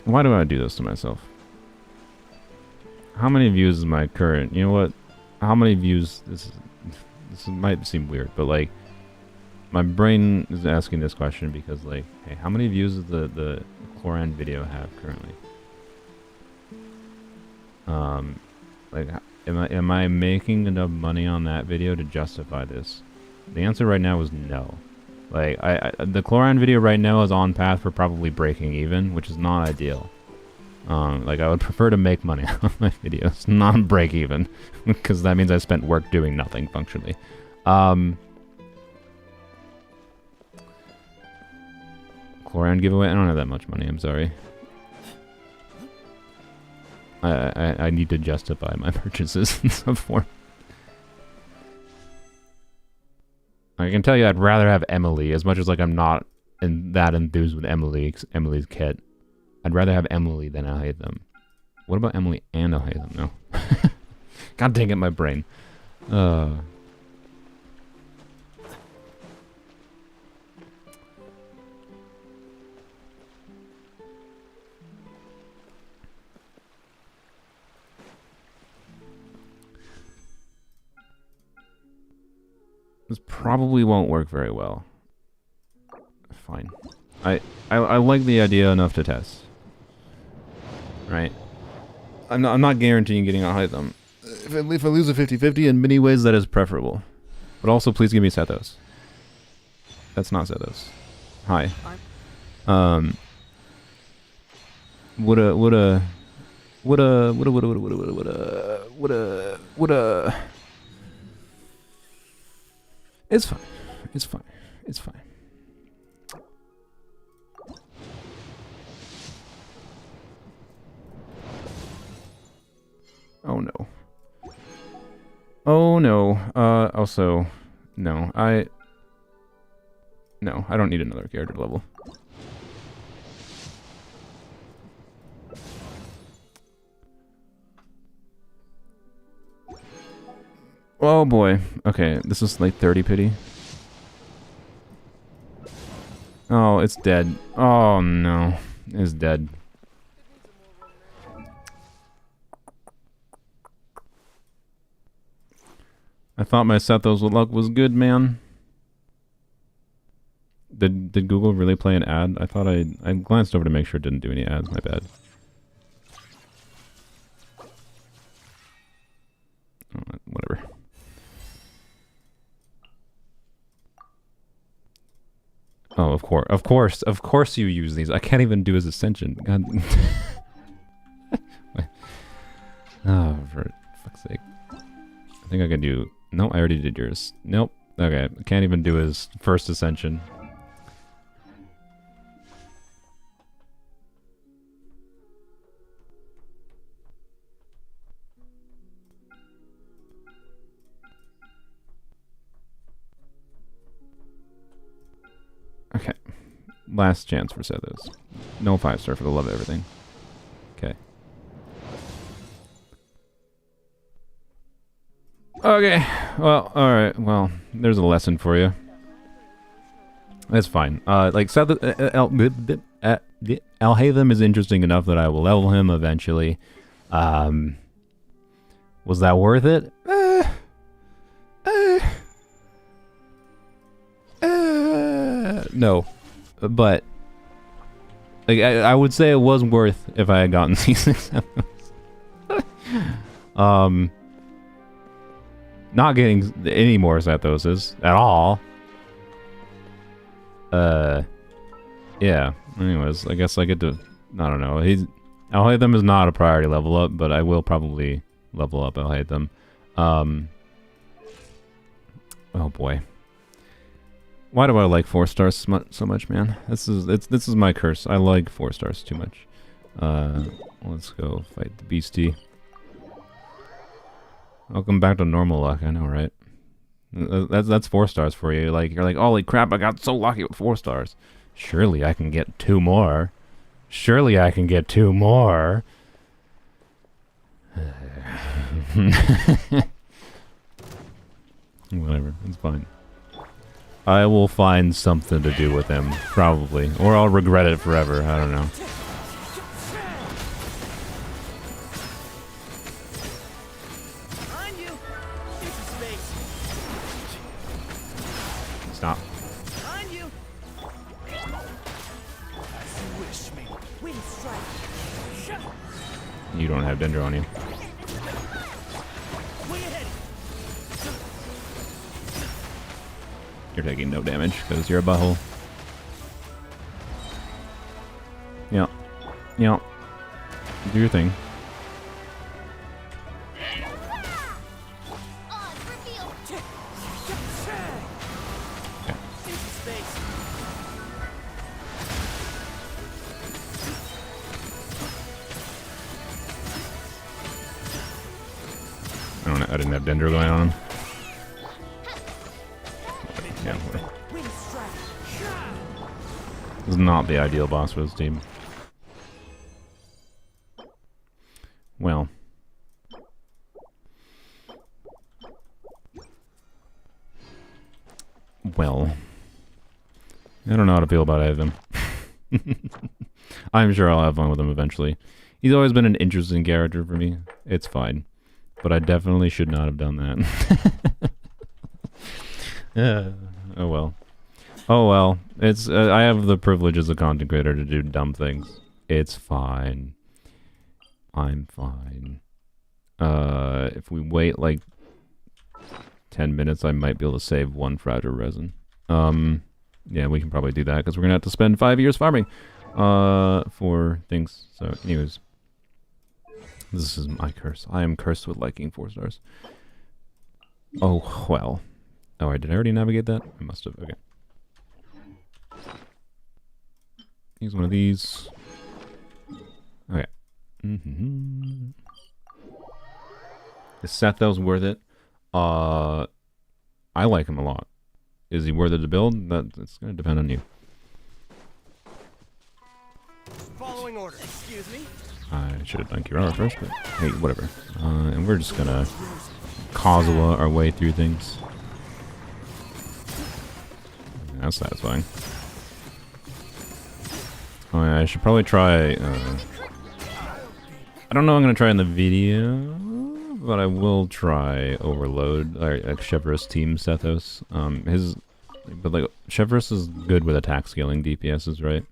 Why do I do this to myself? How many views is my current? You know what? How many views? This might seem weird, but like, my brain is asking this question because, like, hey, how many views does the Cloran video have currently? Like, Am I making enough money on that video to justify this? The answer right now is no. Like, the chlorine video right now is on path for probably breaking even, which is not ideal. Like, I would prefer to make money on my videos, not break even, because that means I spent work doing nothing functionally. Chlorine giveaway? I don't have that much money, I'm sorry. I need to justify my purchases in some form. I can tell you I'd rather have Emily, as much as like I'm not that enthused with Emily's kit. I'd rather have Emily than Alhaitham. What about Emily and Alhaitham? No. God dang it, my brain. This probably won't work very well. Fine. I like the idea enough to test. Right? I'm not guaranteeing getting a Hytham. If I lose a 50-50, in many ways that is preferable. But also, please give me Sethos. That's not Sethos. Hi. It's fine. It's fine. It's fine. Oh no. Oh no. Also, no. I don't need another character level. Oh boy. Okay, this is like 30 pity. Oh, it's dead. Oh no. It's dead. I thought my Sethos luck was good, man. Did Google really play an ad? I thought I glanced over to make sure it didn't do any ads. My bad. Oh, whatever. Oh, of course you use these. I can't even do his ascension. God. Oh, for fuck's sake. I think I can do... No, I already did yours. Nope. Okay, I can't even do his first ascension. Okay. Last chance for Sethos. No 5-star for the love of everything. Okay. Okay. Well, alright. Well, there's a lesson for you. That's fine. Like, Alhaitham is interesting enough that I will level him eventually. Was that worth it? No. But like I would say it was worth if I had gotten these examples. Not getting any more Sethoses at all. Yeah. Anyways, I guess I get to... I don't know. Alhaitham is not a priority level up, but I will probably level up Alhaitham. Oh boy. Why do I like 4 stars so much, man? This is my curse. I like 4 stars too much. Let's go fight the beastie. Welcome back to normal luck. I know, right? That's 4 stars for you. Like you're like, holy crap! I got so lucky with 4 stars. Surely I can get 2 more. Surely I can get 2 more. Whatever. It's fine. I will find something to do with him, probably. Or I'll regret it forever, I don't know. Stop. You don't have Dendro on you. You're taking no damage because you're a butthole. Yeah. Yeah. Do your thing. I didn't have Dendro going on him. Yeah, whatever. This is not the ideal boss for this team. Well. Well. I don't know how to feel about either of them. I'm sure I'll have fun with him eventually. He's always been an interesting character for me. It's fine. But I definitely should not have done that. Oh well. Oh well. It's I have the privilege as a content creator to do dumb things. It's fine. I'm fine. If we wait like 10 minutes, I might be able to save one fragile resin. Yeah, we can probably do that because we're gonna have to spend 5 years farming for things. So anyways. This is my curse. I am cursed with liking 4 stars. Oh, well. Oh, did I already navigate that? I must have. Okay. Use one of these. Okay. Is Sethos worth it? I like him a lot. Is he worth it to build? That's going to depend on you. Following order. Excuse me. I should have done Kirara first, but hey, whatever. And we're just gonna Kazuha our way through things. That's satisfying. Oh yeah, I should probably try, I don't know what I'm gonna try in the video, but I will try Overload, or Chevro's team Sethos. But like, Chevros is good with attack scaling DPSs, right?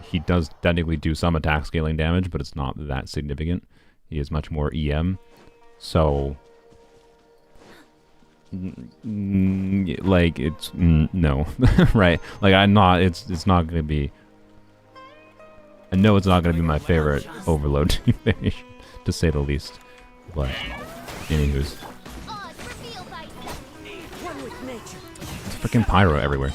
He does technically do some attack scaling damage, but it's not that significant. He is much more EM. So, like, it's, no, right? Like, it's not going to be, I know it's not going to be my favorite Overload variation, to say the least. But, anywho's. It's freaking pyro everywhere.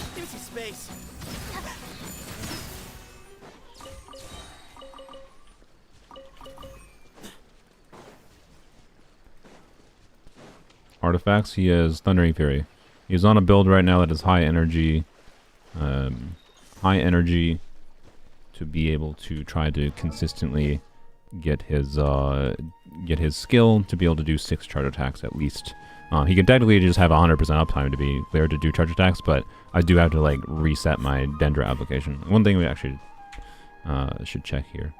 Artifacts, he has Thundering Fury. He's on a build right now that is high energy to be able to try to consistently get his skill to be able to do 6 charge attacks at least. He can technically just have 100% uptime to be clear to do charge attacks, but I do have to like reset my Dendra application. One thing we actually should check here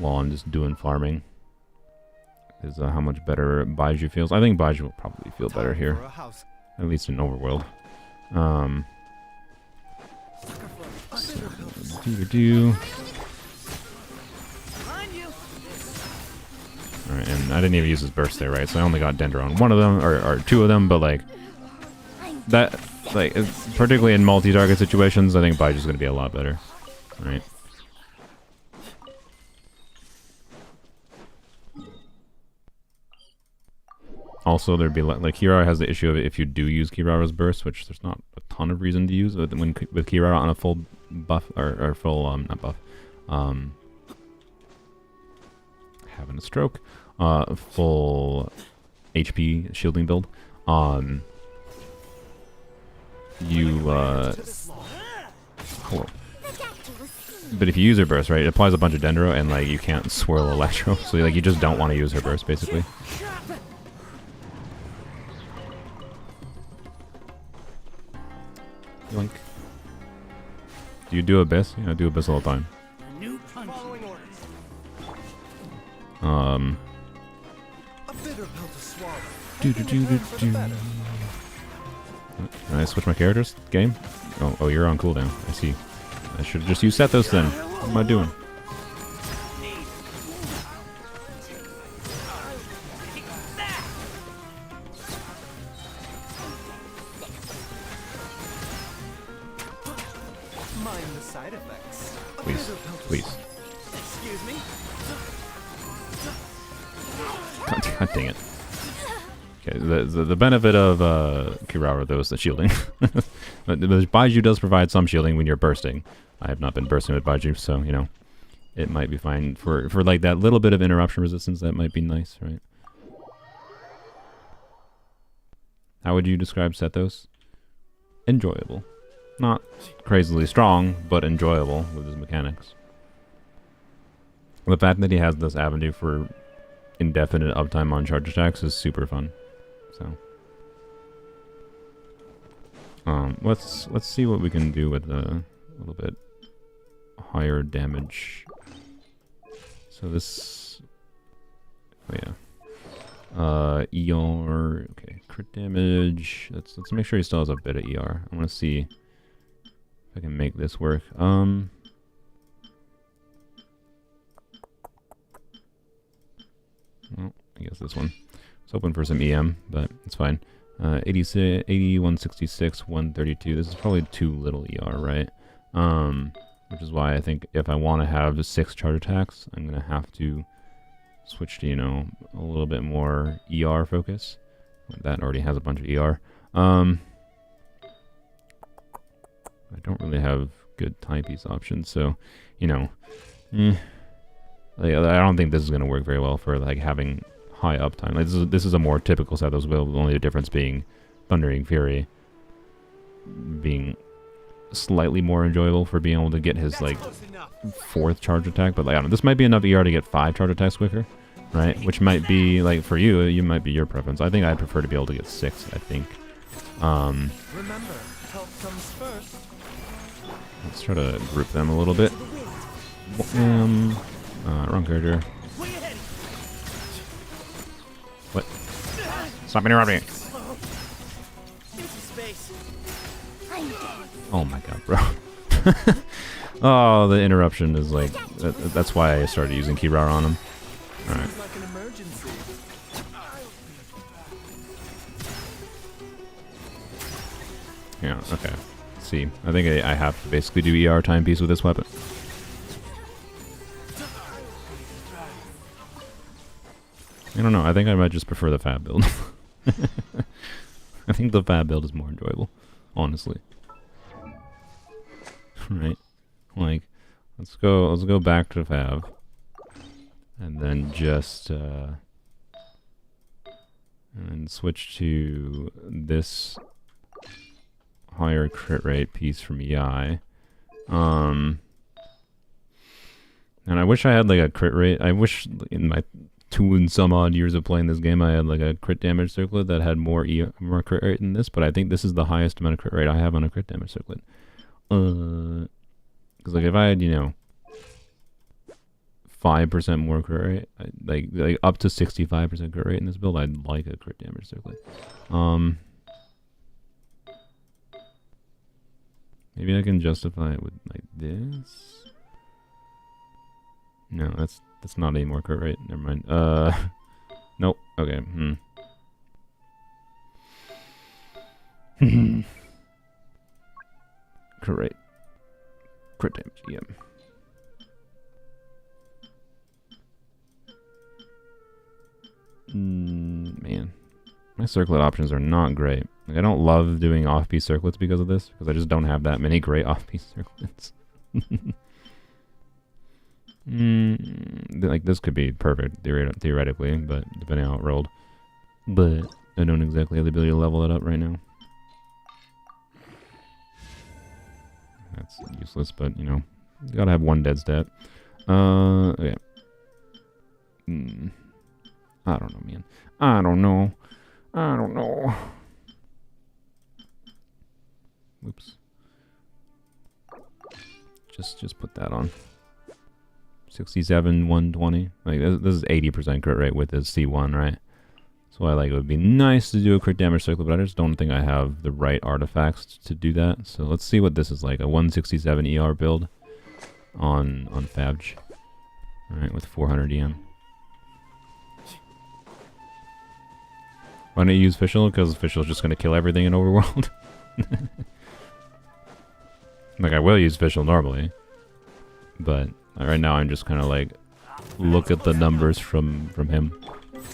while I'm just doing farming is how much better Baiju feels. I think Baiju will probably feel better here, at least in Overworld. Alright, and I didn't even use his burst there, right? So I only got Dendra on one of them, or 2 of them, but like, that, like, particularly in multi-target situations, I think Baiju's going to be a lot better. Alright. Also, there'd be like Kirara has the issue of it if you do use Kirara's burst, which there's not a ton of reason to use with Kirara on a full buff or full not buff, having a stroke, full HP shielding build. Hello. But if you use her burst, right, it applies a bunch of Dendro, and like you can't swirl Electro, so like you just don't want to use her burst, basically. Yoink. Do you do Abyss? Yeah, I do Abyss all the time. Can I switch my characters? Game? Oh, you're on cooldown. I see. I should have just used Sethos then. What am I doing? side effects. Please, please. Excuse me. God dang it. Okay, the benefit of Kirara though is the shielding. But Baiju does provide some shielding when you're bursting. I have not been bursting with Baiju, so you know it might be fine for like that little bit of interruption resistance. That might be nice, right? How would you describe Sethos? Enjoyable. Not crazily strong, but enjoyable with his mechanics. The fact that he has this avenue for indefinite uptime on charge attacks is super fun. So, let's see what we can do with a little bit higher damage. So this, oh yeah. ER, okay, crit damage. Let's make sure he still has a bit of ER. I want to see if I can make this work. Well, I guess this one. I was hoping for some EM, but it's fine. 86, 80, 166, 132. This is probably too little ER, right? Which is why I think if I want to have 6 charge attacks, I'm going to have to switch to, you know, a little bit more ER focus. That already has a bunch of ER. I don't really have good timepiece options, so, you know, like, I don't think this is going to work very well for, like, having high uptime. Like, this is a more typical Sethos build, with only the difference being Thundering Fury being slightly more enjoyable for being able to get his, like, 4th charge attack. But, like, I don't know, this might be enough ER to get 5 charge attacks quicker, right? Which might be, like, for you might be your preference. I think I'd prefer to be able to get 6, I think. Remember, health comes first. Let's try to group them a little bit. Wrong character. What? Stop interrupting. Oh my god, bro. Oh, the interruption is like... That's why I started using Kirara on him. Alright. Yeah, okay. Let's see. I think I have to basically do ER timepiece with this weapon. I don't know. I think I might just prefer the Fab build. I think the Fab build is more enjoyable, honestly. Right? Like, let's go back to Fab, and then just and switch to this higher crit rate piece from EI. And I wish I had like a crit rate. I wish in my 2 and some odd years of playing this game I had like a crit damage circlet that had more crit rate than this, but I think this is the highest amount of crit rate I have on a crit damage circlet. Because like if I had, you know, 5% more crit rate, like up to 65% crit rate in this build, I'd like a crit damage circlet. Maybe I can justify it with like this. No, that's not any more crit rate. Never mind. Nope. Okay. Crit rate. Crit damage. Yeah. Man, my circlet options are not great. Like, I don't love doing off-piece circlets because of this, because I just don't have that many great off-piece circlets. Like, this could be perfect, theoretically, but depending on how it rolled. But I don't exactly have the ability to level it up right now. That's useless, but, you know, you gotta have one dead stat. Okay. I don't know, man. I don't know. Oops. Just put that on. 67, 120. Like this is 80% crit rate with his C1, right? So I like it would be nice to do a crit damage circle, but I just don't think I have the right artifacts to do that. So let's see what this is like. A 167 ER build on Fabj. Alright, with 400 EM. Why don't you use Fischl? Because Fischl is just going to kill everything in Overworld. Like, I will use official normally, but right now I'm just kind of like, look at the numbers from him.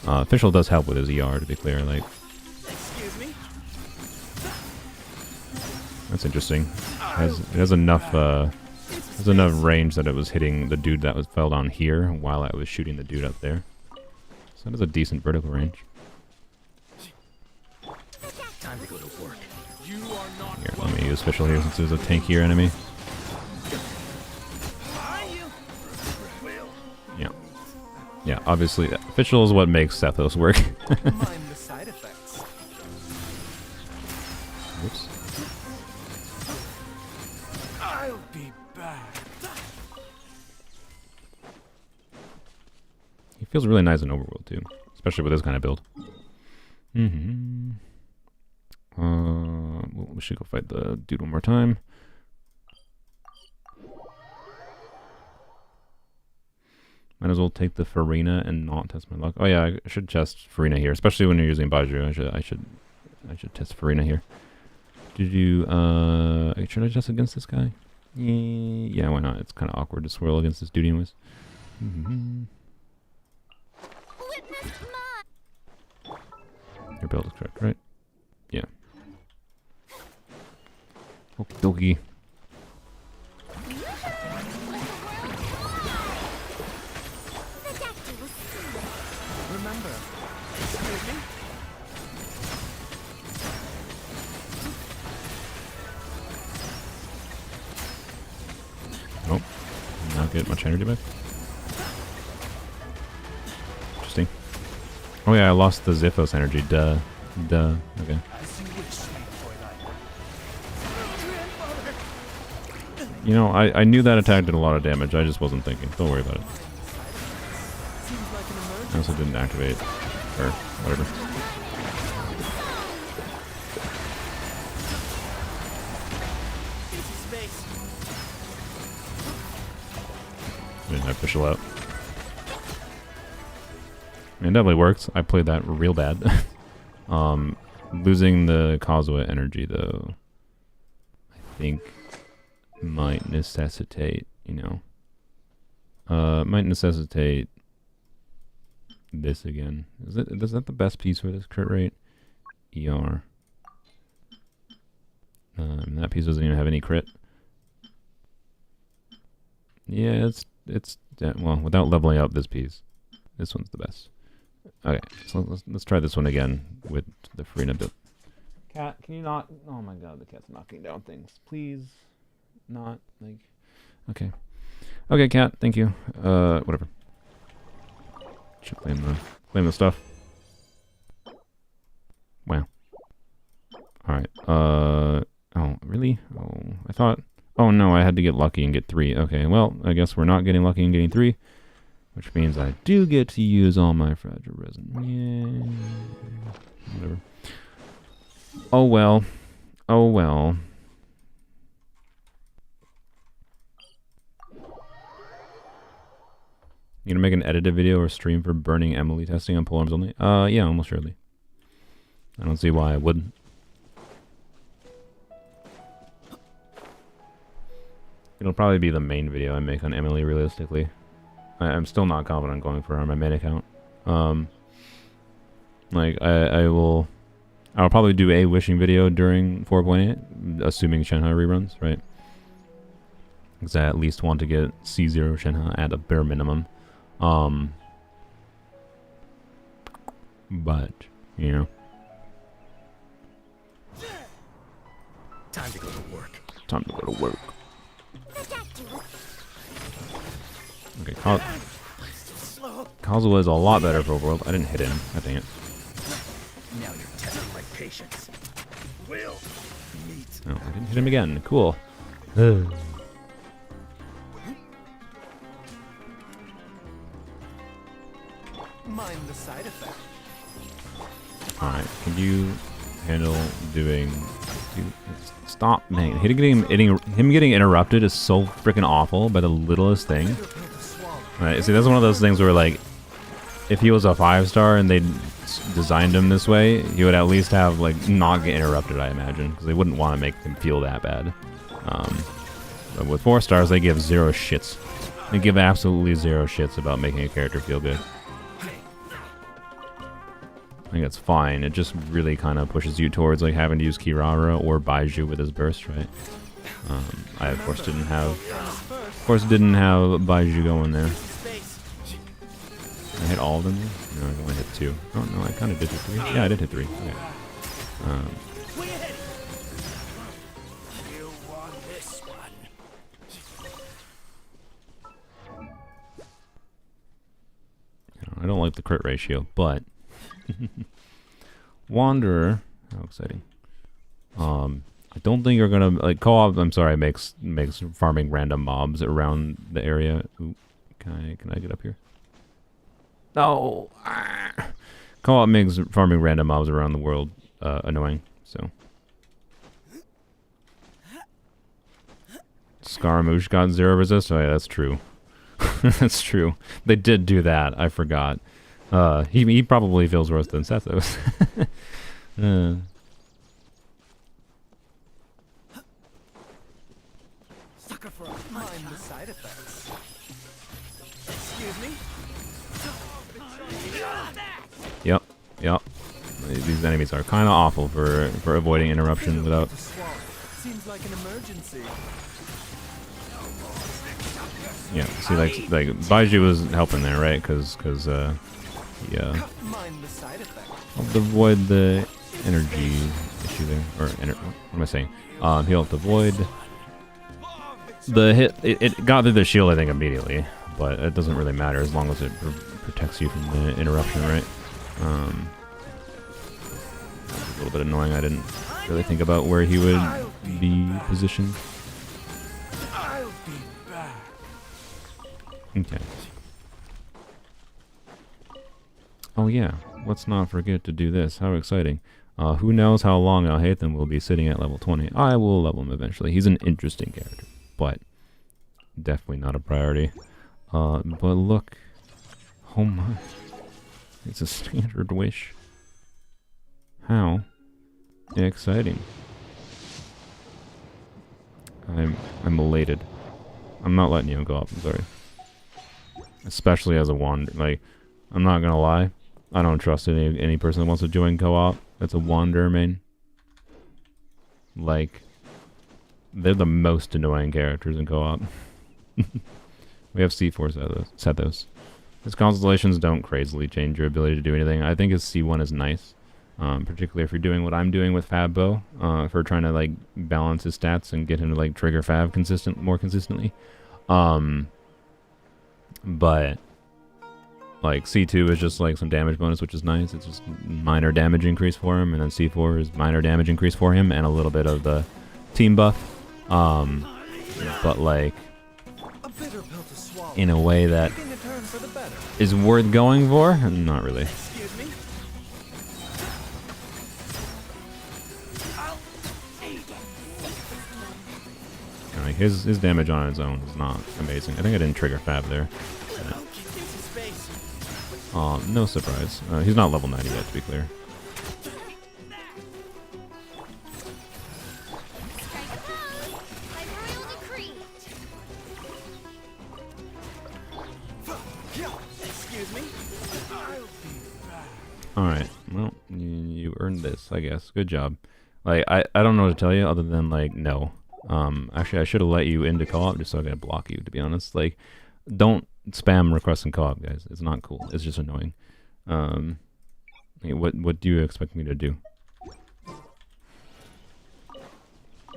Official does help with his ER, to be clear. Like, Excuse me? that's interesting. It has enough range that it was hitting the dude that fell down here while I was shooting the dude up there. So that is a decent vertical range. Time to go to work. You are not Here, let me use official here since there's a tankier enemy. Yeah. Yeah, obviously, official is what makes Sethos work. mind the side effects. Oops. I'll be back. He feels really nice in Overworld, too. Especially with this kind of build. Well, we should go fight the dude one more time. Might as well take the Farina and not test my luck. Oh yeah, I should test Farina here, especially when you're using Baju. I should test Farina here. Should I test against this guy? Yeah, why not? It's kind of awkward to swirl against this dude anyways. Your build is correct, right? Yeah. Okie dokie. Remember, excuse me? Nope. Not get much energy back. Interesting. Oh yeah, I lost the Sethos energy. Duh. Okay. As you wish, sweet Twilight. You know, I knew that attack did a lot of damage. I just wasn't thinking. Don't worry about it. Seems like an emergency. I also didn't activate. Or whatever. Easy space. Didn't official out. It definitely works. I played that real bad. Losing the Kazuha energy, though, I think might necessitate, might necessitate this again. Is that the best piece for this crit rate? ER. That piece doesn't even have any crit. Yeah, it's well, without leveling up this piece, this one's the best. Okay, so let's try this one again with the Farina build. Cat, can you not? Oh my god, the cat's knocking down things. Please, not like. Okay, cat. Thank you. Whatever. Should claim the stuff. Wow. All right. Oh, really? Oh, I thought. Oh no, I had to get lucky and get 3. Okay, well, I guess we're not getting lucky and getting 3. Which means I do get to use all my fragile resin. Yeah. Whatever. Oh well. Oh well. You gonna make an edited video or stream for burning Emily testing on polearms only? Yeah, almost surely. I don't see why I wouldn't. It'll probably be the main video I make on Emily, realistically. I'm still not confident going for her on my main account. Like, I'll probably do a wishing video during 4.8, assuming Shenhe reruns, right? Because I at least want to get C0 Shenhe at a bare minimum. But, Time to go to work. Time to go to work. Okay, Kazuha is a lot better for Overworld. I didn't hit him. God dang it. Now you're testing my patience. Will meet. Oh, I didn't hit him again. Cool. Mind the side effect. Alright, can you handle doing... Dude, stop, man. Him getting interrupted is so freaking awful by the littlest thing. Right, see, that's one of those things where, like, if he was a 5-star and they designed him this way, he would at least have, like, not get interrupted, I imagine. Because they wouldn't want to make him feel that bad. But with 4 stars, they give 0 shits. They give absolutely 0 shits about making a character feel good. I think it's fine. It just really kind of pushes you towards like having to use Kirara or Baiju with his burst, right? I of course didn't have Baiju going there. I hit all of them. No, I only hit 2. Oh no, I kind of did hit 3. Yeah, I did hit 3. Okay. I don't like the crit ratio, but Wanderer, how exciting. I don't think you're gonna like co-op. I'm sorry, makes farming random mobs around the area. Ooh, can I get up here? No. Co-op makes farming random mobs around the world annoying. So Scaramouche got 0 resist. Oh yeah, that's true. That's true. They did do that. I forgot. He probably feels worse than Sethos. Sucker for a mind the side effects. Excuse me? Yep. These enemies are kind of awful for avoiding interruption without. Seems like an emergency. Yeah, see, like Baiju was helping there, right? Because yeah, Mind the side effects. helped avoid the energy issue there, or what am I saying? He helped avoid the hit. It got through the shield, I think, immediately, but it doesn't really matter as long as it protects you from the interruption, right? That's a little bit annoying. I didn't really think about where he would be positioned. I'll be back. Okay. Oh yeah, let's not forget to do this. How exciting. Who knows how long Alhaitham will be sitting at level 20. I will level him eventually. He's an interesting character, but definitely not a priority. But look. Oh my. It's a standard wish. How exciting. I'm elated. I'm not letting you go up, I'm sorry. Especially as a wander. Like, I'm not gonna lie. I don't trust any person that wants to join co-op that's a wanderer main. Like, they're the most annoying characters in co-op. We have C4 Sethos. His constellations don't crazily change your ability to do anything. I think his C1 is nice. Particularly if you're doing what I'm doing with Fabbo, for trying to like balance his stats and get him to like trigger Fab more consistently. But like C2 is just like some damage bonus, which is nice. It's just minor damage increase for him, and then C4 is minor damage increase for him, and a little bit of the team buff. But like in a way that is worth going for, not really. Excuse me? Like his damage on its own is not amazing. I think I didn't trigger Fab there. No surprise. He's not level 90 yet, to be clear. Excuse me? Alright, well, you earned this, I guess. Good job. Like, I don't know what to tell you other than, like, no. Actually, I should have let you into co-op just so I could block you, to be honest. Like, don't spam requesting co-op, guys. It's not cool. It's just annoying. What do you expect me to do?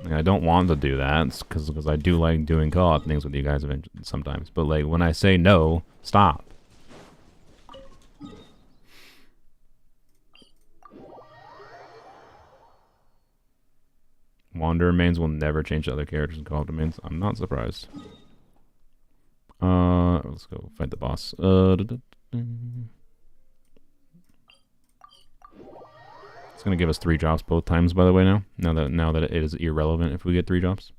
Like, I don't want to do that because I do like doing co-op things with you guys sometimes. But, like, when I say no, stop. Wanderer mains will never change other characters in co-op domains. I'm not surprised. Let's go fight the boss. It's gonna give us 3 drops both times, by the way. Now that it is irrelevant if we get 3 drops.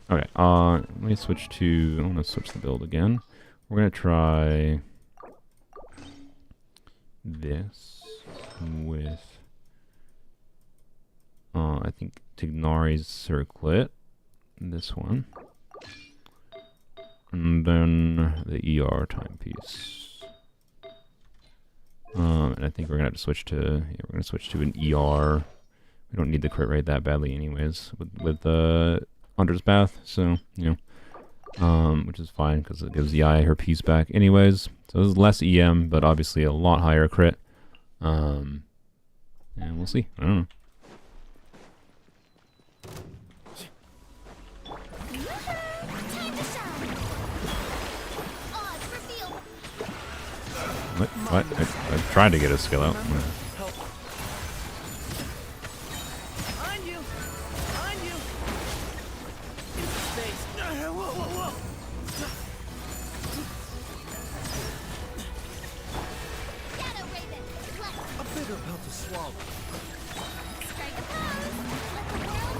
Okay. Let me switch to. I want to switch the build again. We're gonna try this with I think Tignari's circlet. This one. And then the ER timepiece. And I think we're gonna have to switch to we're gonna switch to an ER. We don't need the crit rate that badly anyways with Hunter's Path, so which is fine because it gives the eye her piece back anyways. So this is less EM, but obviously a lot higher crit. And we'll see. I don't know. What? I tried to get a skill out. On you! On you! Into space! Whoa, whoa, whoa! Shadow Raven, flex. A bigger pill to swallow. Strike a pose. Let the world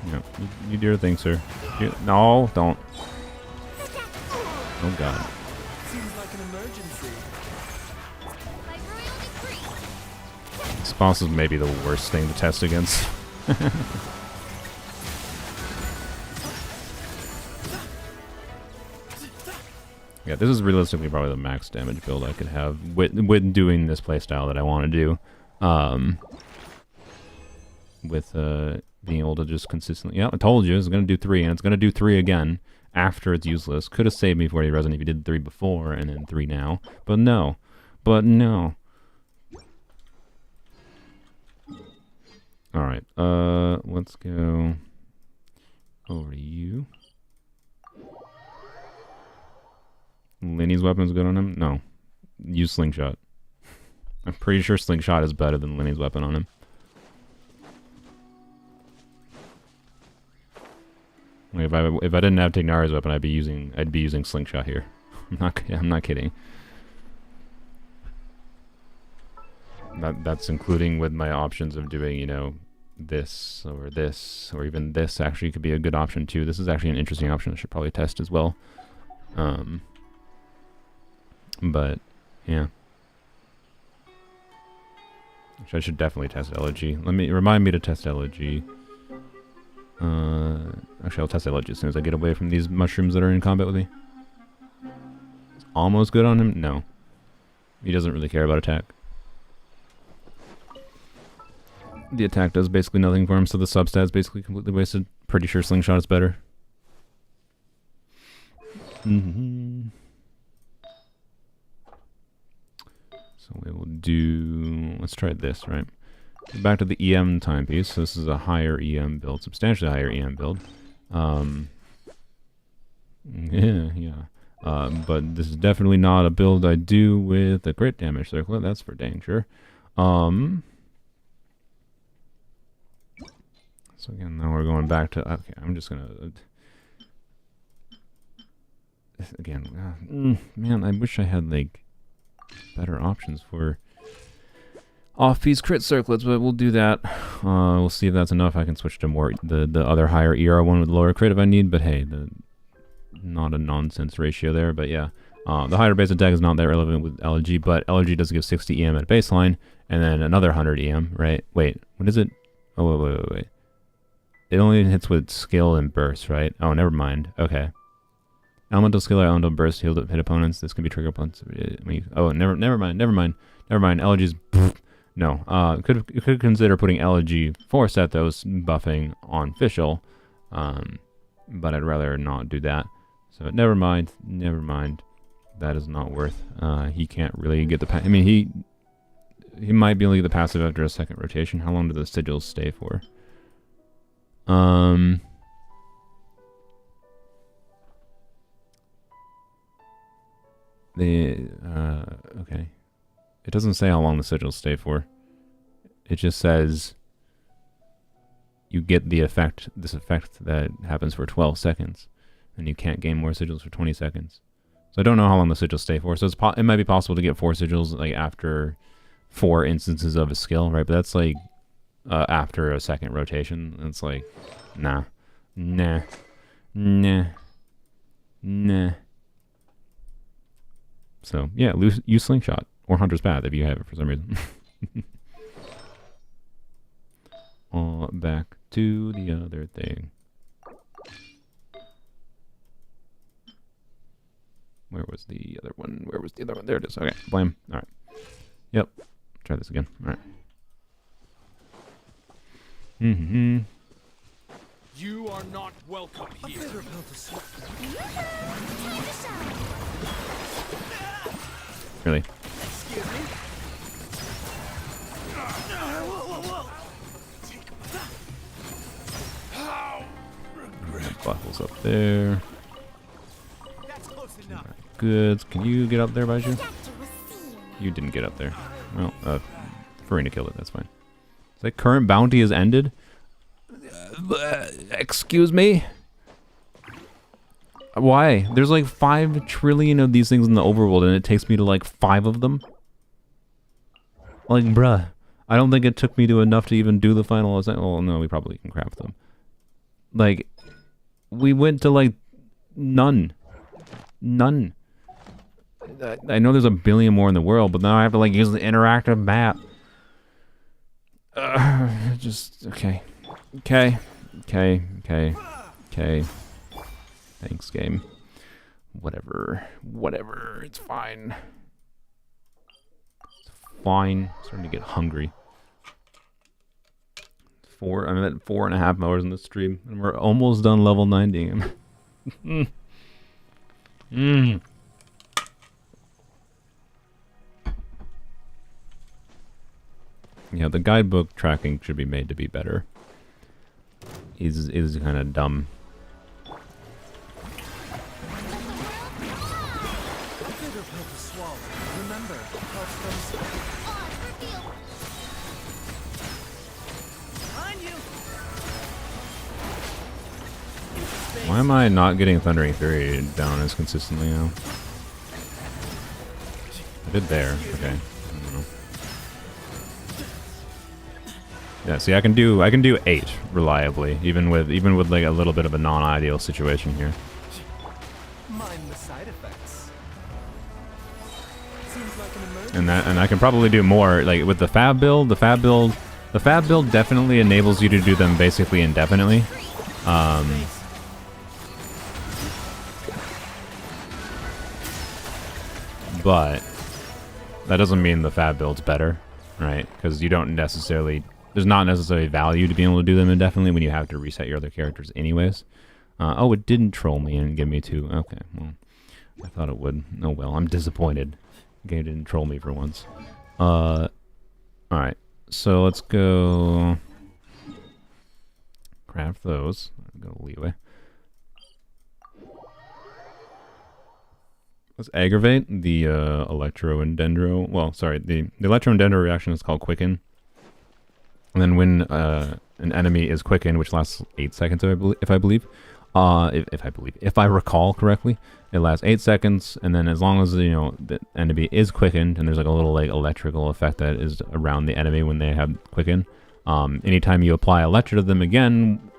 Yeah, you do your thing, sir. No, don't. Oh god. Seems like an emergency. by royal decree. This boss is maybe the worst thing to test against. Yeah, this is realistically probably the max damage build I could have with doing this playstyle that I want to do. With being able to just consistently... Yeah, I told you, it's going to do 3, and it's going to do 3 again after it's useless. Could have saved me 40 resin if you did 3 before and then 3 now. But no. But no. Alright, let's go over to you. Lenny's weapon's good on him? No. Use Slingshot. I'm pretty sure Slingshot is better than Lenny's weapon on him. Like if I didn't have Tignari's weapon, I'd be using Slingshot here. I'm not kidding. That's including with my options of doing, this or even this actually could be a good option too. This is actually an interesting option I should probably test as well. But yeah. Actually, I should definitely test elegy. Remind me to test elegy. Actually, I'll test elegy as soon as I get away from these mushrooms that are in combat with me. It's almost good on him? No. He doesn't really care about attack. The attack does basically nothing for him, so the substat is basically completely wasted. Pretty sure Slingshot is better. So we will do... Let's try this, right? Back to the EM timepiece. So this is a higher EM build, substantially higher EM build. But this is definitely not a build I do with a crit damage circlet. That's for dang sure. So again, now we're going back to... Okay, I'm just gonna... Again, man, I wish I had, like, better options for off-piece crit circlets, but we'll do that. We'll see if that's enough. I can switch to more the other higher ER one with lower crit if I need, but hey, not a nonsense ratio there, but yeah. The higher base attack is not that relevant with LG, but LG does give 60 EM at baseline, and then another 100 EM, right? Wait, what is it? Oh, wait. It only hits with skill and burst, right? Oh, never mind. Okay. Elemental skill or elemental burst hit opponents. This can be trigger once. Oh, never mind. LG's... No. Could consider putting LG for Sethos buffing on Fischl, but I'd rather not do that. So never mind. That is not worth. He can't really get the... I mean, he might be able to get the passive after a second rotation. How long do the sigils stay for? Okay. It doesn't say how long the sigils stay for. It just says you get this effect that happens for 12 seconds, and you can't gain more sigils for 20 seconds. So I don't know how long the sigils stay for. So it might be possible to get 4 sigils like after 4 instances of a skill, right? But that's like after a second rotation. It's like, nah. So yeah, use Slingshot. Or Hunter's Path if you have it for some reason. Back to the other thing. Where was the other one? Where was the other one? There it is. Okay, blame. All right. Yep. Try this again. All right. Mm-hmm. You are not welcome here. Really? Excuse me. Buckles up there. That's close enough. Goods. Can you get up there, Baiju? You didn't get up there. Well, Farina killed it. That's fine. Is that current bounty has ended? Excuse me? Why? There's like 5 trillion of these things in the overworld and it takes me to like 5 of them? Like, bruh. I don't think it took me to enough to even do the final ascent. Well, no, we probably can craft them. Like, we went to like none. None. I know there's a billion more in the world, but now I have to like use the interactive map. Just, okay. Okay. Okay. Okay. Okay. Thanks, game. Whatever. Whatever. It's fine. It's fine. I'm starting to get hungry. I'm at 4.5 hours in the stream, and we're almost done level 90. Yeah, the guidebook tracking should be made to be better. Is kind of dumb. Why am I not getting Thundering Fury down as consistently now? I did there. Okay. I don't know. Yeah, see, I can do 8 reliably, even with like a little bit of a non-ideal situation here. Mind the side effects. Seems like an emergency. And I can probably do more, like with the fab build. The fab build definitely enables you to do them basically indefinitely. But that doesn't mean the fab build's better, right? Because you don't necessarily, there's not necessarily value to being able to do them indefinitely when you have to reset your other characters anyways. Oh, it didn't troll me and give me 2. Okay, well, I thought it would. Oh well, I'm disappointed. The game didn't troll me for once. Alright, so let's go craft those. Go leeway. Let's aggravate the electro and dendro. Well, sorry, the electro and dendro reaction is called quicken. And then when an enemy is quickened, which lasts 8 seconds, if I recall correctly, it lasts 8 seconds. And then as long as the enemy is quickened, and there's like a little like electrical effect that is around the enemy when they have quickened. Anytime you apply electro to them again,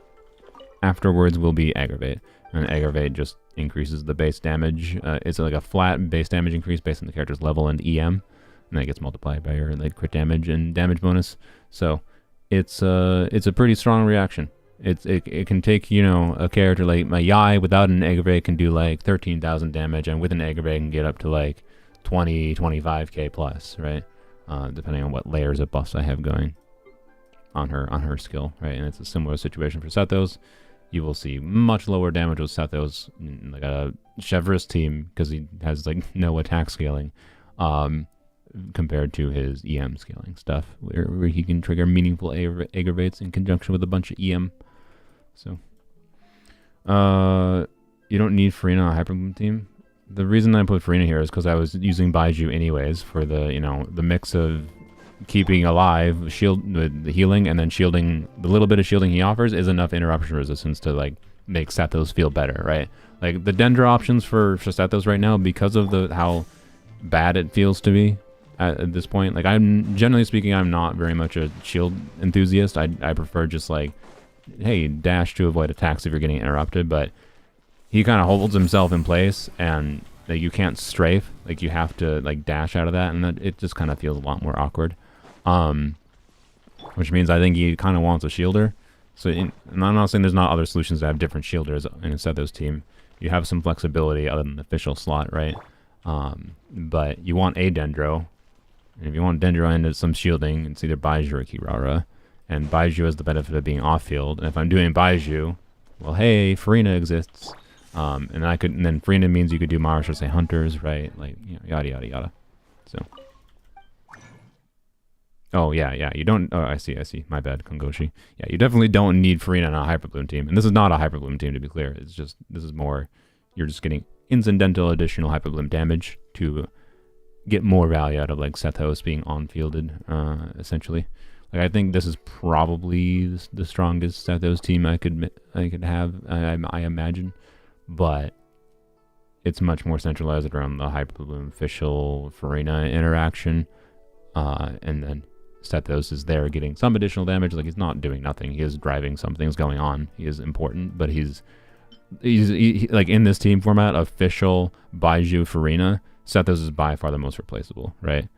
afterwards will be aggravate. And aggravate just increases the base damage. It's like a flat base damage increase based on the character's level and EM, and that gets multiplied by your like crit damage and damage bonus. So it's a pretty strong reaction. It can take a character like my Yai without an aggravate can do like 13,000 damage, and with an aggravate can get up to like 25k plus, right? Depending on what layers of buffs I have going on her skill, right? And it's a similar situation for Sethos. You will see much lower damage with Sethos, like a Chevreuse team, because he has like no attack scaling, compared to his EM scaling stuff, where he can trigger meaningful aggravates in conjunction with a bunch of EM. So, you don't need Farina on a Hyperbloom team. The reason I put Farina here is because I was using Baiju anyways for the the mix of keeping alive, the healing, and then shielding. The little bit of shielding he offers is enough interruption resistance to like make Sethos feel better, right? Like the Dendra options for Sethos right now, because of how bad it feels to be at this point. Like, I'm generally speaking, I'm not very much a shield enthusiast. I prefer just like, hey, dash to avoid attacks if you're getting interrupted, but he kind of holds himself in place, and Like you can't strafe. Like you have to like dash out of that, and it just kind of feels a lot more awkward. Which means I think he kind of wants a shielder. So, and I'm not saying there's not other solutions to have different shielders in a Sethos team. You have some flexibility other than the official slot, right? But you want a Dendro. And if you want Dendro into some shielding, it's either Baiju or Kirara. And Baiju has the benefit of being off-field. And if I'm doing Baiju, well, hey, Farina exists. And then Farina means you could do Mars or say Hunters, right? Like, you know, yada, yada, yada. So. Oh, yeah, you don't... Oh, I see. My bad, Kongoshi. Yeah, you definitely don't need Farina on a Hyperbloom team. And this is not a Hyperbloom team, to be clear. It's just... This is more... You're just getting incidental additional Hyperbloom damage to get more value out of, like, Sethos being on-fielded, essentially. Like, I think this is probably the strongest Sethos team I could have, I imagine. But it's much more centralized around the Hyperbloom official Farina interaction. And then Sethos is there getting some additional damage. Like, he's not doing nothing. He is driving something's going on. He is important, but he's like in this team format, official Baiju Farina, Sethos is by far the most replaceable, right?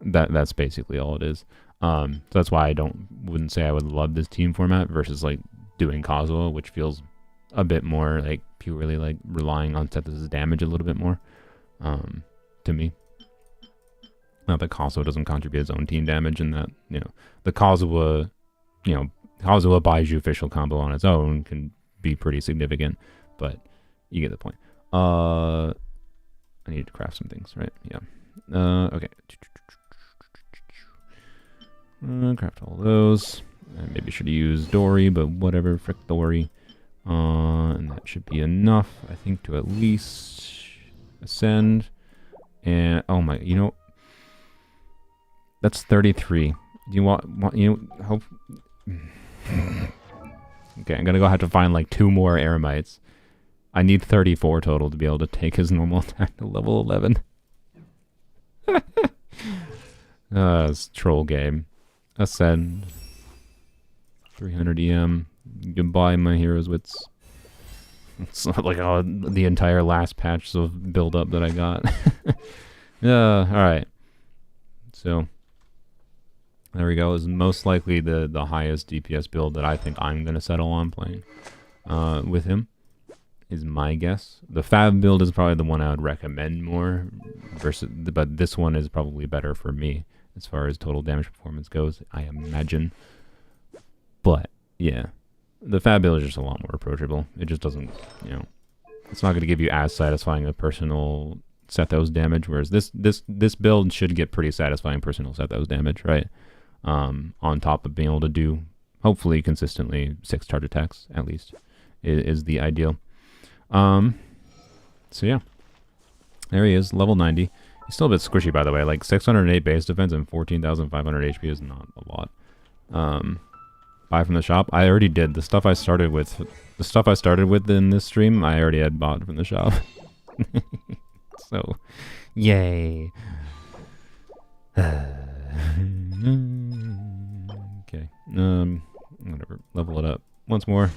That's basically all it is. So that's why I wouldn't say I would love this team format versus like doing Kazuo, which feels a bit more like purely like relying on Sethos' damage a little bit more, to me. Not that Kazuo doesn't contribute his own team damage, and that, you know, the Kazuo Baiju official combo on its own can be pretty significant, but you get the point. I need to craft some things, right? Yeah. Okay. Craft all those. Maybe should use Dory, but whatever, frick Dory. And that should be enough, I think, to at least ascend. And, oh my, you know, that's 33. Do you want you know, hope... Okay, I'm gonna go have to find like 2 more Eremites. I need 34 total to be able to take his normal attack to level 11. It's troll game. Ascend. 300 EM. Goodbye, my hero's wits. It's not like the entire last patch of build up that I got. Alright. So there we go. Is most likely the highest DPS build that I think I'm gonna settle on playing with him, is my guess. The Fab build is probably the one I would recommend more, but this one is probably better for me as far as total damage performance goes, I imagine. But yeah, the Fab build is just a lot more approachable. It just doesn't, you know, it's not going to give you as satisfying a personal Sethos damage, whereas this build should get pretty satisfying personal Sethos damage, right? On top of being able to do, hopefully consistently, 6 charge attacks, at least, is the ideal. So yeah, there he is, level 90. He's still a bit squishy, by the way. Like 608 base defense and 14,500 HP is not a lot. Buy from the shop. I already did the stuff I started with. The stuff I started with in this stream, I already had bought from the shop. So, yay. Okay. Whatever. Level it up once more.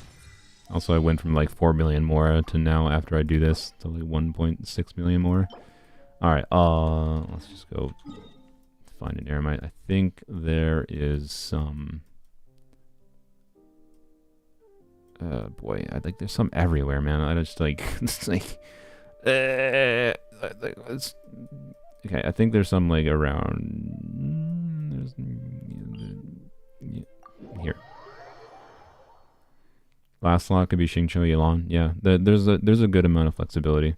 Also, I went from like 4 million more to now, after I do this, to like 1.6 million more. Alright, let's just go find an Eremite. I think there is some... boy, I think there's some everywhere, man. I just like... It's like... it's, okay, I think there's some like around... Here. Last slot could be Xingqiu Yilan. Yeah, there's a good amount of flexibility.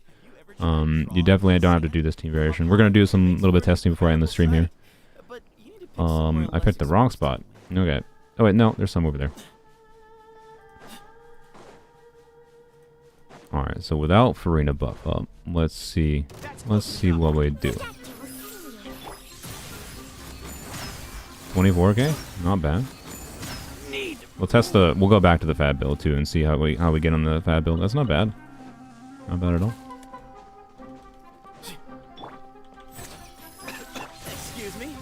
You definitely don't have to do this team variation. We're gonna do some little bit of testing before I end the stream here. I picked the wrong spot. Okay. Oh wait, no, there's some over there. All right. So without Farina buff up, let's see what we do. 24k, not bad. We'll test we'll go back to the Fab build too and see how we get on the Fab build. That's not bad. Not bad at all. Excuse me.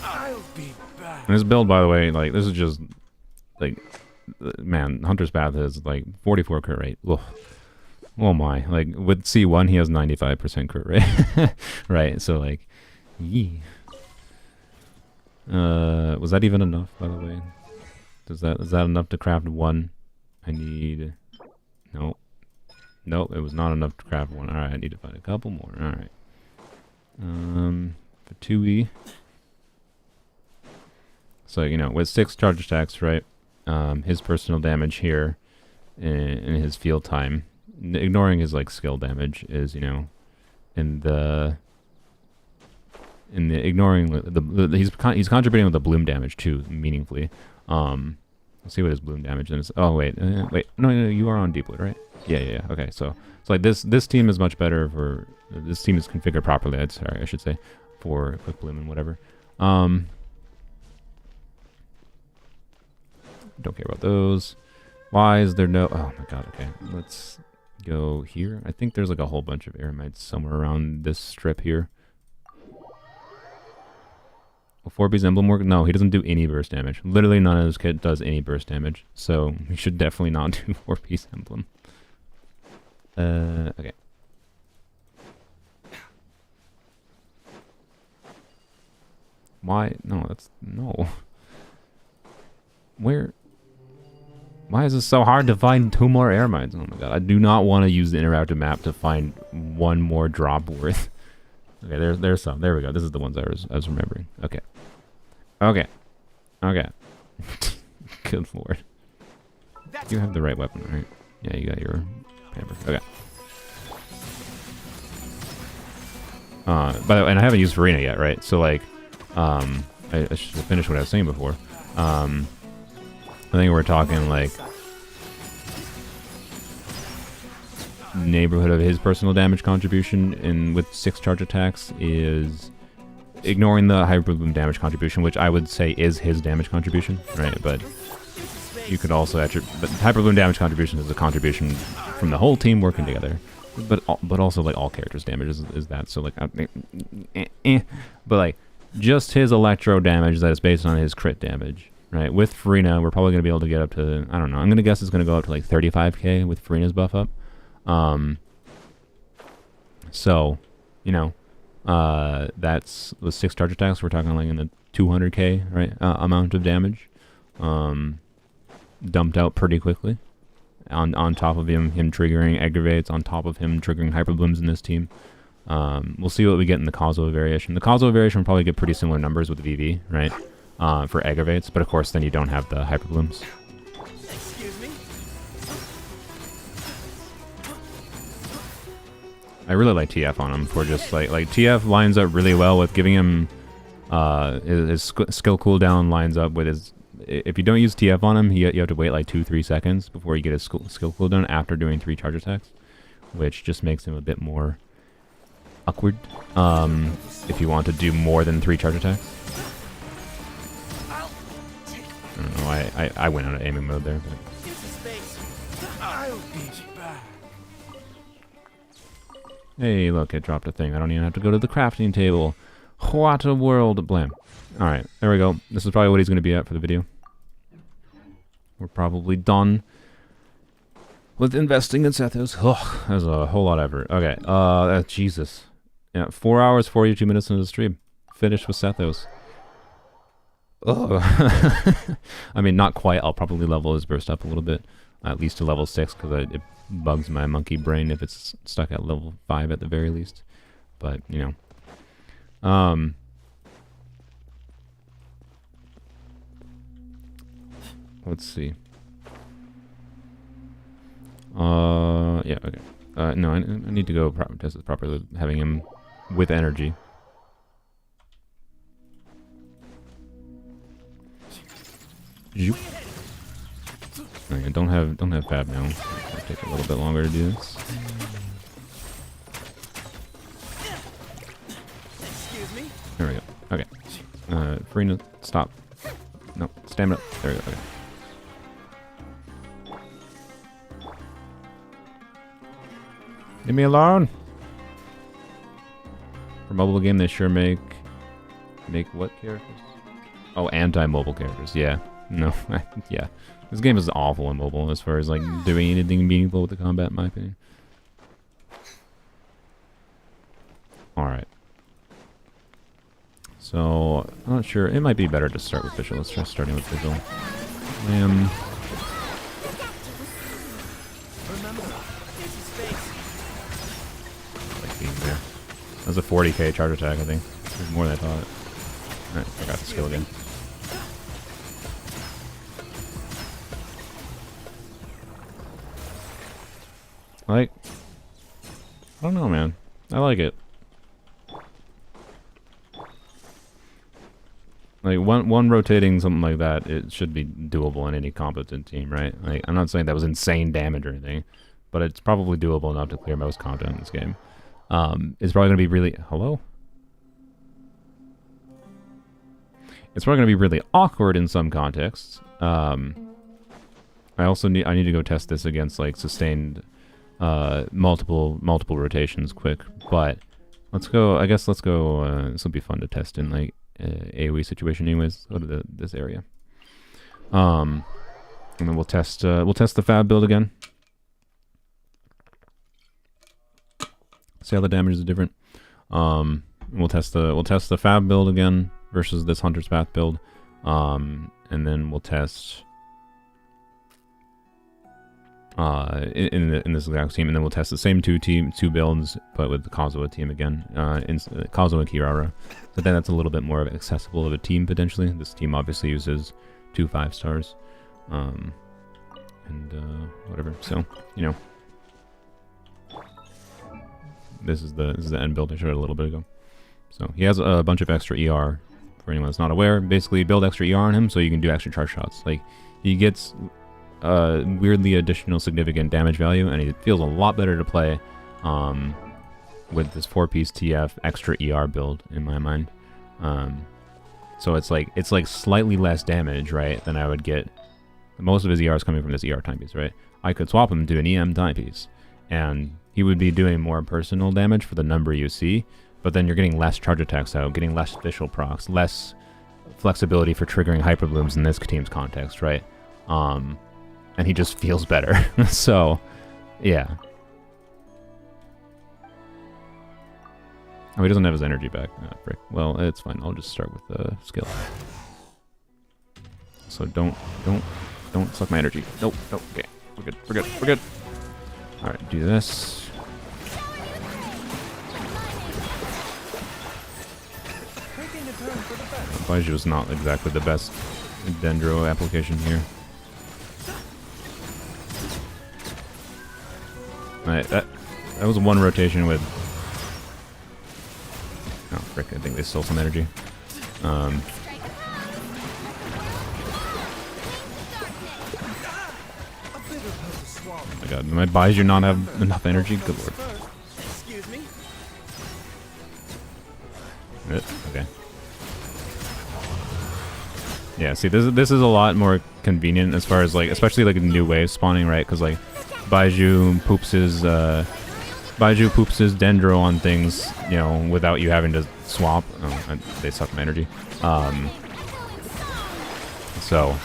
I'll be back. And this build, by the way, like this is just like man, Hunter's Path is like 44 crit rate. Ugh. Oh my, like with C1 he has 95% crit rate. Right, so like, yee. Was that even enough, by the way? Is that enough to craft one? I need... Nope. Nope, it was not enough to craft one. Alright, I need to find a couple more. Alright. For 2E. So, you know, with 6 charge attacks, right? His personal damage here in his field time, ignoring his, like, skill damage, is, you know, ignoring he's contributing with the bloom damage too meaningfully. Let's see what his bloom damage is. Oh wait, no, you are on deep wood, right? Yeah. Okay, so it's like this team is much better for this team is configured properly. I should say for quick bloom and whatever. Don't care about those. Why is there no? Oh my god. Okay, let's go here. I think there's like a whole bunch of eremites somewhere around this strip here. Will 4B's emblem work? No, he doesn't do any burst damage. Literally none of his kit does any burst damage. So we should definitely not do 4B's emblem. Okay. Why? No, that's... No. Where... Why is this so hard to find 2 more eremites? Oh my god, I do not want to use the interactive map to find 1 more drop worth. Okay, there's some. There we go. This is the ones I was remembering. Okay. Okay. Good lord. You have the right weapon, right? Yeah, you got your pamper. Okay. By the way, and I haven't used Farina yet, right? So like, I should finish what I was saying before. I think we're talking like neighborhood of his personal damage contribution in with 6 charge attacks is ignoring the hyper bloom damage contribution, which I would say is his damage contribution, right? But you could also but hyper bloom damage contribution is a contribution from the whole team working together, but also like all characters damage is that. So like but like just his electro damage that is based on his crit damage, right? With Farina we're probably gonna be able to get up to, I don't know, I'm gonna guess it's gonna go up to like 35k with Farina's buff up. So, you know, that's with 6 charge attacks. We're talking like in the 200k, right? Amount of damage, dumped out pretty quickly. On top of him triggering aggravates, on top of him triggering hyper blooms in this team. We'll see what we get in the causal variation. The causal variation will probably get pretty similar numbers with VV, right? For aggravates, but of course then you don't have the hyper blooms. I really like TF on him for just like TF lines up really well with giving him his skill cooldown lines up with his. If you don't use TF on him, you have to wait like 2-3 seconds before you get his skill cooldown after doing 3 charge attacks, which just makes him a bit more awkward if you want to do more than 3 charge attacks. I don't know. I went out of aiming mode there. But. Hey, look, it dropped a thing. I don't even have to go to the crafting table. What a world. Blam. Alright, there we go. This is probably what he's going to be at for the video. We're probably done with investing in Sethos. Ugh, that's a whole lot of effort. Okay, Jesus. Yeah, 4 hours, 42 minutes into the stream. Finished with Sethos. Ugh. I mean, not quite. I'll probably level his burst up a little bit. At least to level 6, because it bugs my monkey brain if it's stuck at level 5 at the very least. But, you know. Let's see. Yeah, okay. No, I need to go test this properly, having him with energy. Zoop. Okay, don't have fab now. It'll take a little bit longer to do this. There we go. Okay. Farina, stop. No, stamina. There we go. Okay. Leave me alone. For mobile game, they sure make what characters? Oh, anti-mobile characters. Yeah. No, yeah. This game is awful on mobile as far as like doing anything meaningful with the combat, in my opinion. Alright. So, I'm not sure. It might be better to start with visual. Let's try starting with visual. Like being there. That was a 40k charge attack, I think. It was more than I thought. Alright, forgot the skill again. Like, I don't know, man. I like it. Like, one rotating something like that, it should be doable in any competent team, right? Like, I'm not saying that was insane damage or anything, but it's probably doable enough to clear most content in this game. It's probably going to be really... Hello? It's probably going to be really awkward in some contexts. I need to go test this against, like, sustained... multiple rotations quick, but let's go. I guess let's go. This will be fun to test in like AoE situation. Anyways, go to this area. And then we'll test the fab build again. See how the damage is different. We'll test the fab build again versus this Hunter's Path build. And then we'll test. In this exact team, and then we'll test the same two builds, but with the Kazuha team again, Kazuha and Kirara. So then that's a little bit more accessible of a team potentially. This team obviously uses 2 5-stars, and whatever. So you know, this is the end build I showed a little bit ago. So he has a bunch of extra ER. For anyone that's not aware, basically build extra ER on him so you can do extra charge shots. Like he gets weirdly additional significant damage value, and it feels a lot better to play with this 4-piece TF extra ER build in my mind. So it's like slightly less damage, right, than I would get. Most of his ER is coming from this ER timepiece, right? I could swap him to an EM timepiece, and he would be doing more personal damage for the number you see, but then you're getting less charge attacks out, getting less visual procs, less flexibility for triggering hyperblooms in this team's context, right? And he just feels better. So, yeah. Oh, he doesn't have his energy back. Oh, frick. Well, it's fine. I'll just start with the skill. So don't suck my energy. Nope. Okay. We're good. Alright, do this. Baiju is not exactly the best Dendro application here. Alright, that was one rotation with... Oh, frick, I think they stole some energy. Oh my god, my Baiju not have enough energy? Good lord. Okay. Yeah, see, this is a lot more convenient as far as, like, especially, like, new waves spawning, right? Because, like, Baiju poops his Dendro on things, you know, without you having to swap. Oh, they suck my energy. So,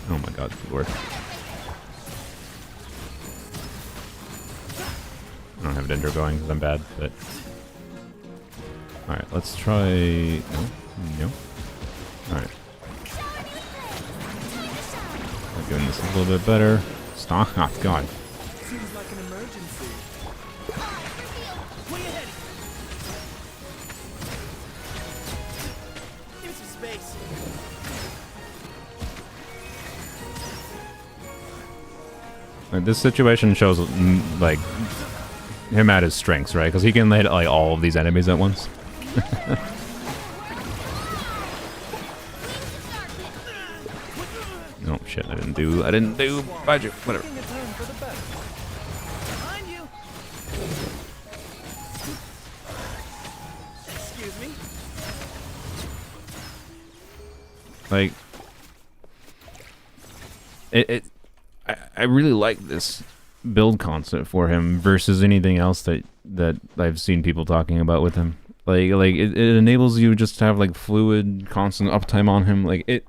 oh my god, good lord. I don't have Dendro going because I'm bad, but... Alright, let's try... No. Alright. I'm doing this a little bit better. Stop. Oh, god. Seems like an emergency. Way ahead. Give me some space. Like, this situation shows, like, him at his strengths, right? Because he can hit, like, all of these enemies at once. Oh shit, I didn't do Baiju, whatever. Excuse me. Like, I really like this build concept for him versus anything else that I've seen people talking about with him. Like it enables you just to have like fluid, constant uptime on him. Like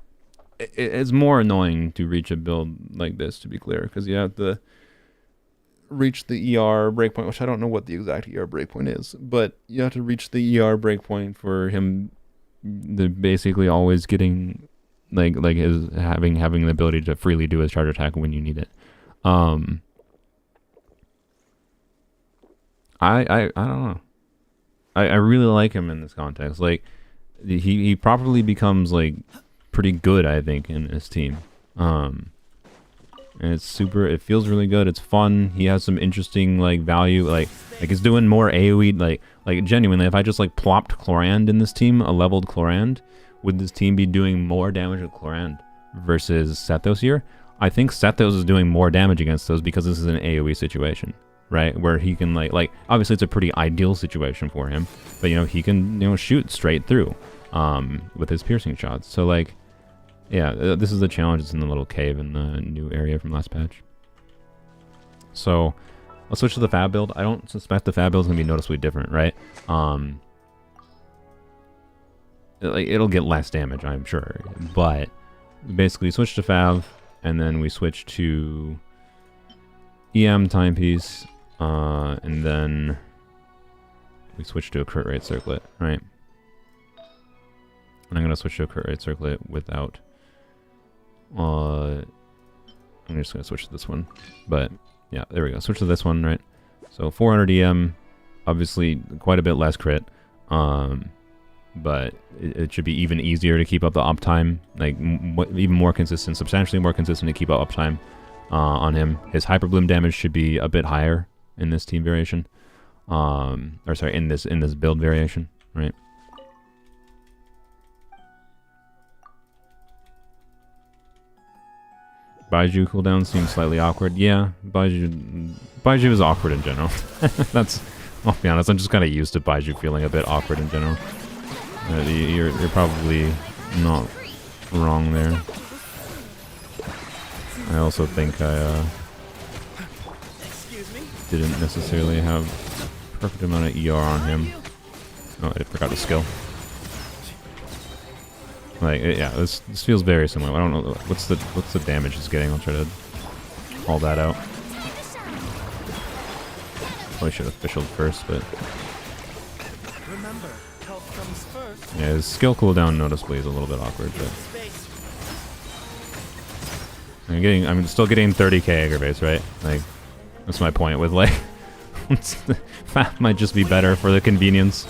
it's more annoying to reach a build like this, to be clear, because you have to reach the ER breakpoint, which I don't know what the exact ER breakpoint is, but you have to reach the ER breakpoint for him to basically always getting like his having the ability to freely do his charge attack when you need it. I don't know. I really like him in this context. Like he probably becomes like pretty good, I think, in this team. And it feels really good. It's fun. He has some interesting like value. Like he's doing more AoE. Like genuinely, if I just like plopped Chlorand in this team, a leveled Chlorand, would this team be doing more damage with Chlorand versus Sethos here? I think Sethos is doing more damage against those because this is an AoE situation, right? Where he can like obviously it's a pretty ideal situation for him, but he can shoot straight through with his piercing shots. So like, yeah, this is the challenge. It's in the little cave in the new area from last patch. So let's switch to the Fab build. I don't suspect the Fab build is gonna be noticeably different, right? It'll get less damage, I'm sure, but basically switch to Fab, and then we switch to EM timepiece, and then we switch to a crit rate circlet, right? And I'm gonna switch to a crit rate circlet without. I'm just gonna switch to this one, but yeah, there we go. Switch to this one, right? So 400 EM, obviously quite a bit less crit, but it should be even easier to keep up the uptime, like even more consistent, substantially more consistent to keep up uptime on him. His hyper bloom damage should be a bit higher in this team variation, or sorry, in this build variation, right? Baiju cooldown seems slightly awkward. Yeah, Baiju is awkward in general. I'll be honest, I'm just kind of used to Baiju feeling a bit awkward in general. You're probably not wrong there. I also think I didn't necessarily have perfect amount of ER on him. Oh, I forgot the skill. Like, yeah, this feels very similar. I don't know what's the damage it's getting. I'll try to call that out. Probably should have officialed first, but Remember, health comes first. yeah, his skill cooldown noticeably is a little bit awkward, but I'm still getting 30k aggravate, right? Like, that's my point with like, Fat might just be better for the convenience.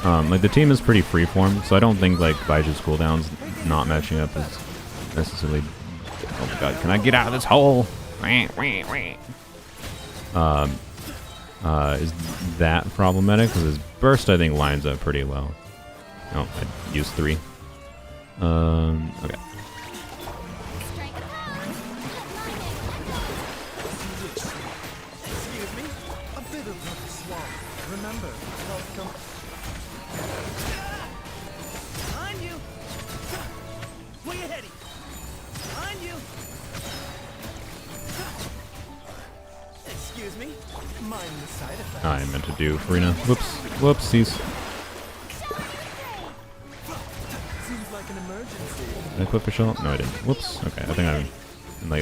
Like the team is pretty freeform, so I don't think like Baiju's cooldowns not matching up is necessarily. Oh my god, can I get out of this hole? Is that problematic? Because his burst I think lines up pretty well. Oh, I used 3. Okay. Excuse me? A bit of a swamp. Remember, health comes. Behind you! Way ahead! Behind you! Excuse me? Mind the side effects. I meant to do Farina. Whoops. Whoopsies. Seems like an emergency. Did I quit for shell? No, I didn't. Whoops. Okay, I think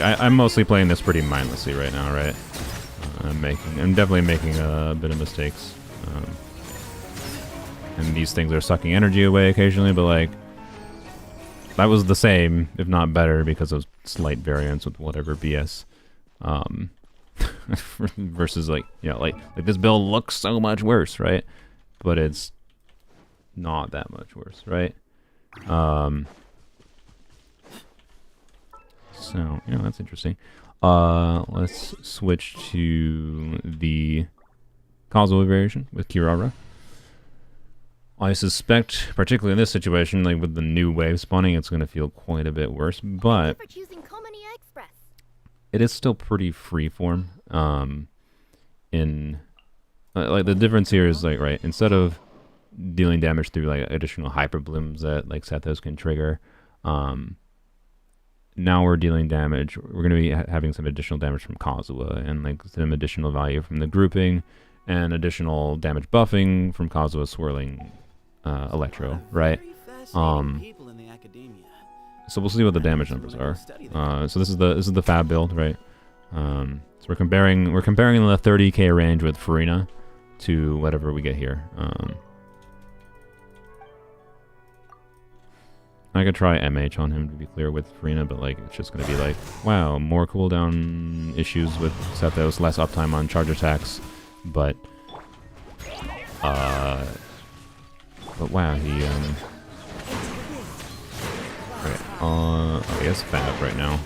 I'm mostly playing this pretty mindlessly right now, right? I'm definitely making a bit of mistakes. And these things are sucking energy away occasionally, but like that was the same, if not better, because of slight variance with whatever BS. Versus like like this build looks so much worse, right? But it's not that much worse, right? So that's interesting. Let's switch to the causal variation with Kirara. I suspect, particularly in this situation, like with the new wave spawning, it's going to feel quite a bit worse, but For choosing Comedy Express. it is still pretty freeform. Like the difference here is like, right, instead of dealing damage through like additional hyper blooms that like Sethos can trigger, now we're dealing damage. We're going to be having some additional damage from Kazuha and like some additional value from the grouping, and additional damage buffing from Kazuha's swirling electro, right? So we'll see what the damage numbers are. So this is the Fab build, right? So we're comparing the 30k range with Farina to whatever we get here. I could try MH on him to be clear with Farina, but like it's just gonna be like, wow, more cooldown issues with Sethos, less uptime on charge attacks, but wow, he okay, he has Fab right now.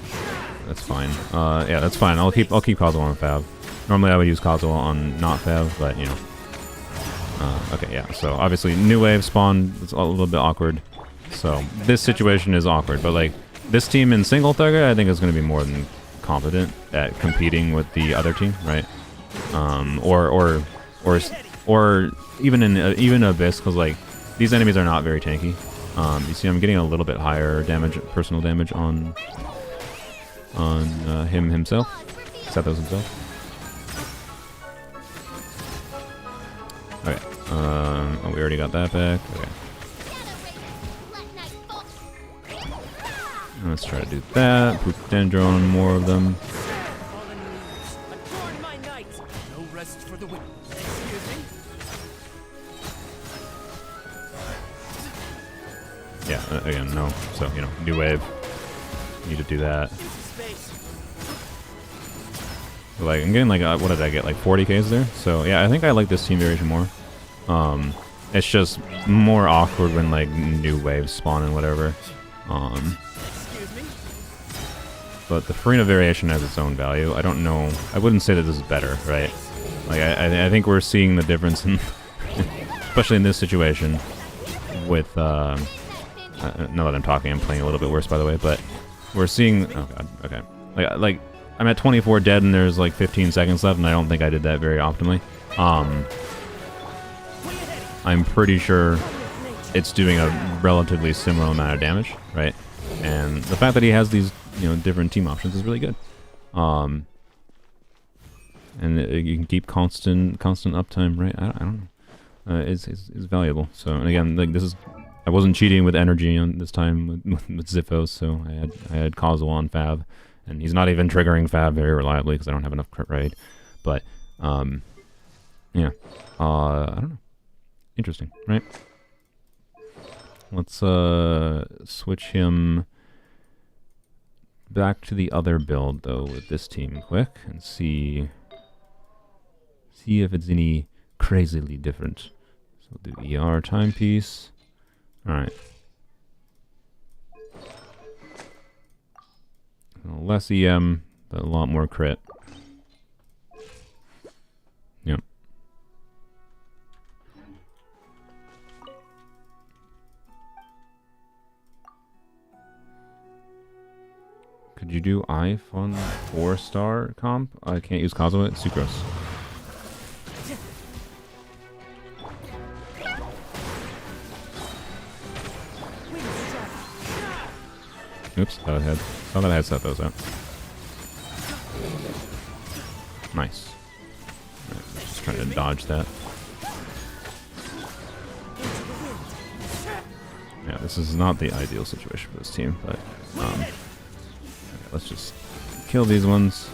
That's fine. Yeah, that's fine. I'll keep Kazuha on Fab. Normally I would use Kazuha on not Fab, but you know. Okay, yeah. So obviously new wave spawn. It's a little bit awkward. So this situation is awkward, but like this team in single Thugger, I think is going to be more than competent at competing with the other team, right? Or even Abyss, because like these enemies are not very tanky. You see, I'm getting a little bit higher damage, personal damage on him himself, Sethos himself. Okay. Oh, we already got that back. Okay. Let's try to do that. Poop Dendron, more of them. No rest for the wicked. Excuse me? Yeah, again, no. So, you know, new wave. Need to do that. Like, I'm getting like, what did I get? Like 40Ks there? So, yeah, I think I like this team variation more. It's just more awkward when like new waves spawn and whatever. But the Farina variation has its own value. I don't know. I wouldn't say that this is better, right? Like, I think we're seeing the difference in, especially in this situation, with, now that I'm talking, I'm playing a little bit worse, by the way, but we're seeing, oh god, okay. Like, I'm at 24 dead and there's like 15 seconds left, and I don't think I did that very optimally. I'm pretty sure it's doing a relatively similar amount of damage, right? And the fact that he has these, you know, different team options is really good. And you can keep constant uptime, right? I don't know. Is valuable. So, and again, like this is, I wasn't cheating with energy on this time with Sethos, so I had Kazuha on Fab, and he's not even triggering Fab very reliably because I don't have enough crit rate. But yeah, I don't know. Interesting, right? Let's switch him back to the other build though with this team quick and see if it's any crazily different. So we'll do ER timepiece. Alright. Less EM, but a lot more crit. Yep. Could you do IF on 4-star comp? I can't use Kazuha. It's Sucrose. Oops, thought I had Sethos out. Nice. Right, just trying to dodge that. Yeah, this is not the ideal situation for this team, but okay, let's just kill these ones.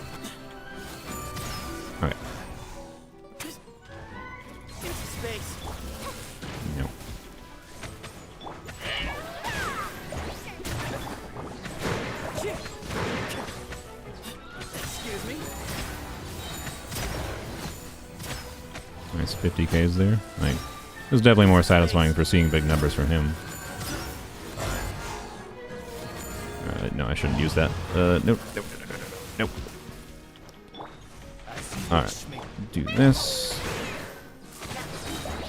Okay. No. Nice 50Ks there. Like, it was definitely more satisfying for seeing big numbers from him. No, I shouldn't use that. Nope. Alright, do this.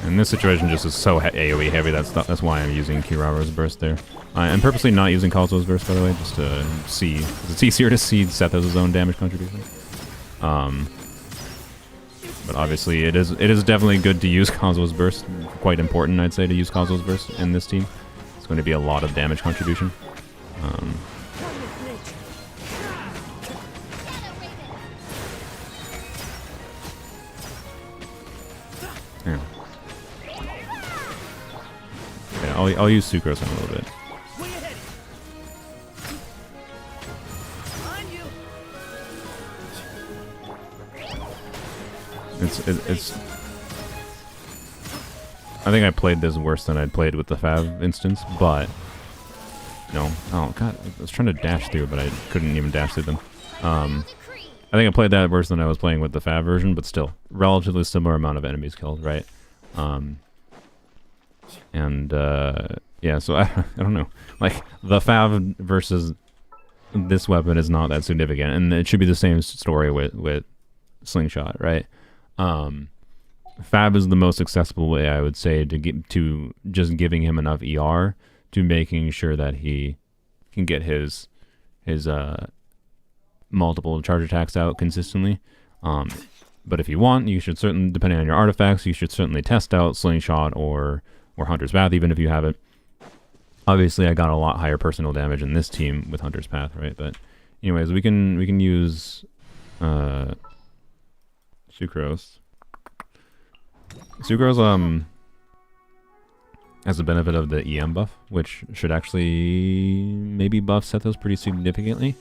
And this situation just is so AoE heavy, that's why I'm using Kirara's burst there. I'm purposely not using Kazuha's burst, by the way, just to see, because it's easier to see Sethos' own damage contribution. But obviously it is definitely good to use Kazuha's burst. Quite important, I'd say, to use Kazuha's burst in this team. It's going to be a lot of damage contribution. I'll use Sucrose in a little bit. Way ahead. On you. It's. I think I played this worse than I'd played with the Fav instance, but no. Oh god, I was trying to dash through, but I couldn't even dash through them. I think I played that worse than I was playing with the Fav version, but still, relatively similar amount of enemies killed, right? Yeah, so I don't know. Like, the Fav versus this weapon is not that significant, and it should be the same story with Slingshot, right? Fav is the most accessible way, I would say, to get to just giving him enough ER to making sure that he can get his multiple charge attacks out consistently. But if you want, you should certainly, depending on your artifacts, you should certainly test out Slingshot or Hunter's Path, even if you have it. Obviously, I got a lot higher personal damage in this team with Hunter's Path, right? But anyways, we can use Sucrose. Sucrose has the benefit of the EM buff, which should actually maybe buff Sethos pretty significantly.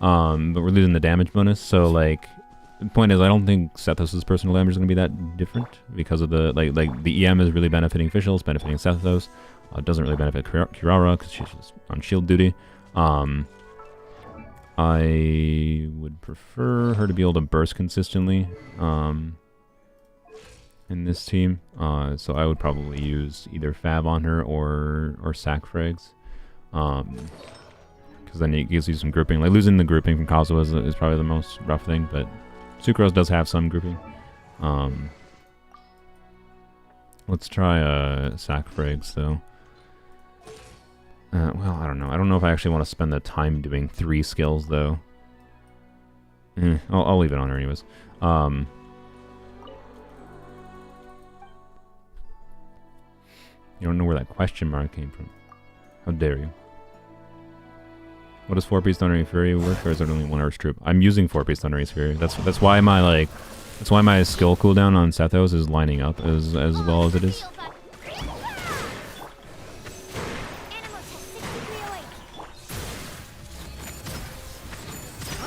But we're losing the damage bonus, so like the point is I don't think Sethos' personal damage is going to be that different because of the like the EM is really benefiting Fischl, it's benefiting Sethos. It doesn't really benefit Kirara because she's just on shield duty. I would prefer her to be able to burst consistently in this team, so I would probably use either Fav on her or Sack Frags. Because then it gives you some grouping. Like, losing the grouping from Kazuha is probably the most rough thing, but Sucrose does have some grouping. Let's try Sack Frags, though. Well, I don't know. I don't know if I actually want to spend the time doing 3 skills, though. I'll leave it on her anyways. You don't know where that question mark came from. How dare you? What does 4-piece Thundering Fury work, or is it only 1 Earth Troop? I'm using 4-piece Thundering Fury. That's why my skill cooldown on Sethos is lining up as well as it is.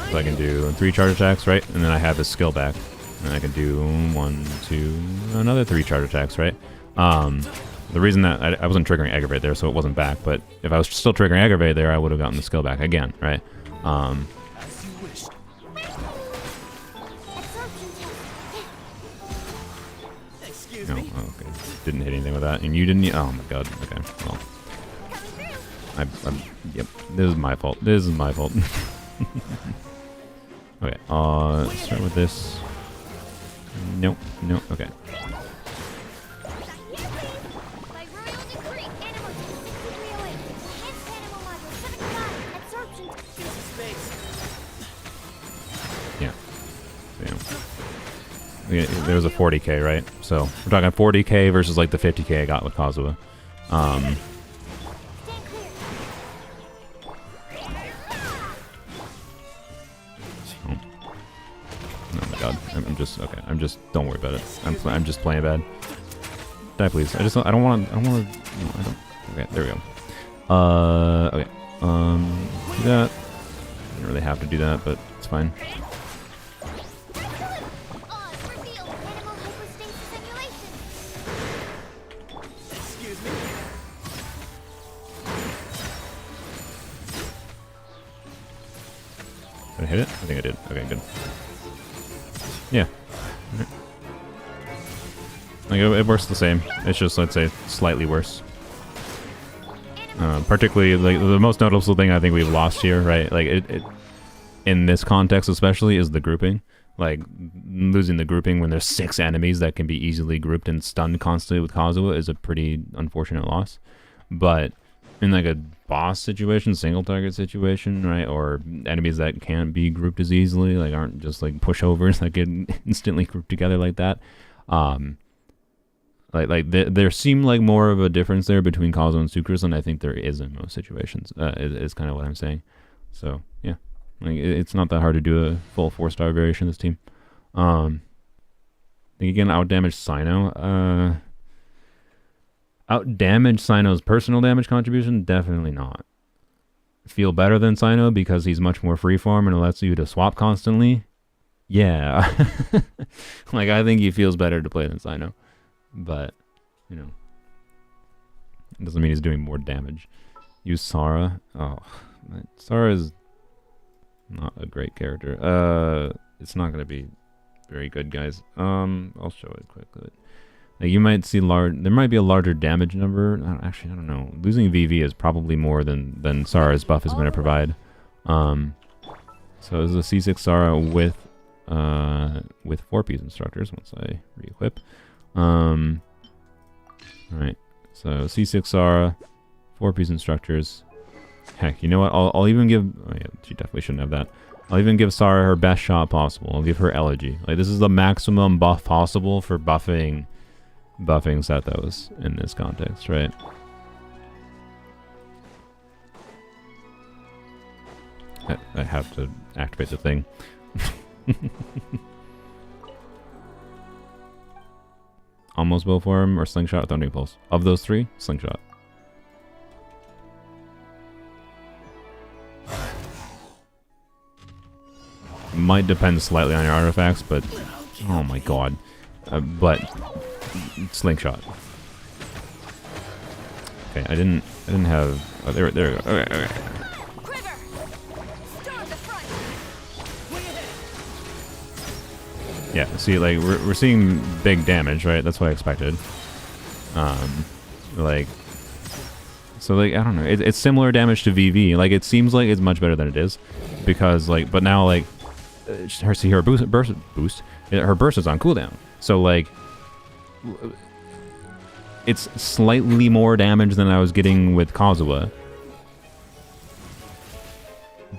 So I can do 3 charge attacks, right? And then I have his skill back. And I can do 1, 2, another 3 charge attacks, right? The reason that I wasn't triggering Aggravate there, so it wasn't back, but if I was still triggering Aggravate there, I would have gotten the skill back again, right? No, okay. Didn't hit anything with that, and you didn't. Oh my god. Okay, well, yep. This is my fault. This is my fault. Okay. Let's start with this. Nope. Nope. Okay. There was a 40k, right? So we're talking 40k versus like the 50k I got with Kazuha. Oh my god, I'm just okay. Don't worry about it. I'm just playing bad. Die, please. I don't want. No, I don't. Okay, there we go. Okay. Do that. Didn't really have to do that, but it's fine. Did I hit it? I think I did. Okay, good. Yeah. Like, it works the same. It's just, let's say, slightly worse. Particularly, like, the most noticeable thing I think we've lost here, right? Like, it in this context especially, is the grouping. Like, losing the grouping when there's 6 enemies that can be easily grouped and stunned constantly with Kazuha is a pretty unfortunate loss. But in, like, a boss situation, single target situation, right, or enemies that can't be grouped as easily, like, aren't just, like, pushovers that get instantly grouped together like that, there seemed like more of a difference there between Kazuha and Sucrose than I think there is in most situations, is kind of what I'm saying. So, yeah. Like, it's not that hard to do a full 4-star variation of this team. I think again, outdamage Sino. Out damage Sino's personal damage contribution? Definitely not. Feel better than Sino because he's much more freeform and it lets you to swap constantly? Yeah. Like, I think he feels better to play than Sino. But, you know. It doesn't mean he's doing more damage. Use Sara. Oh, Sara is not a great character. It's not going to be very good, guys. I'll show it quickly. Like, you might see there might be a larger damage number. Actually, I don't know. Losing VV is probably more than Sara's buff is going to provide. So this is a C6 Sara with 4-piece instructors once I re-equip. Alright. So C6 Sara, 4-piece instructors. Heck, you know what? I'll even give... Oh yeah, she definitely shouldn't have that. I'll even give Sara her best shot possible. I'll give her Elegy. Like, this is the maximum buff possible for buffing Sethos in this context, right? I have to activate the thing. Almost bow for him or Slingshot or Thundering Pulse. Of those three, Slingshot. Might depend slightly on your artifacts, but oh my god. But Slingshot. Okay, I didn't have. Oh, there we go. Okay. Yeah, see, like, we're seeing big damage, right? That's what I expected. Like, so, like, I don't know. It's similar damage to VV. Like, it seems like it's much better than it is, because, like, but now, like, her burst, her burst is on cooldown. So, like, it's slightly more damage than I was getting with Kazuha,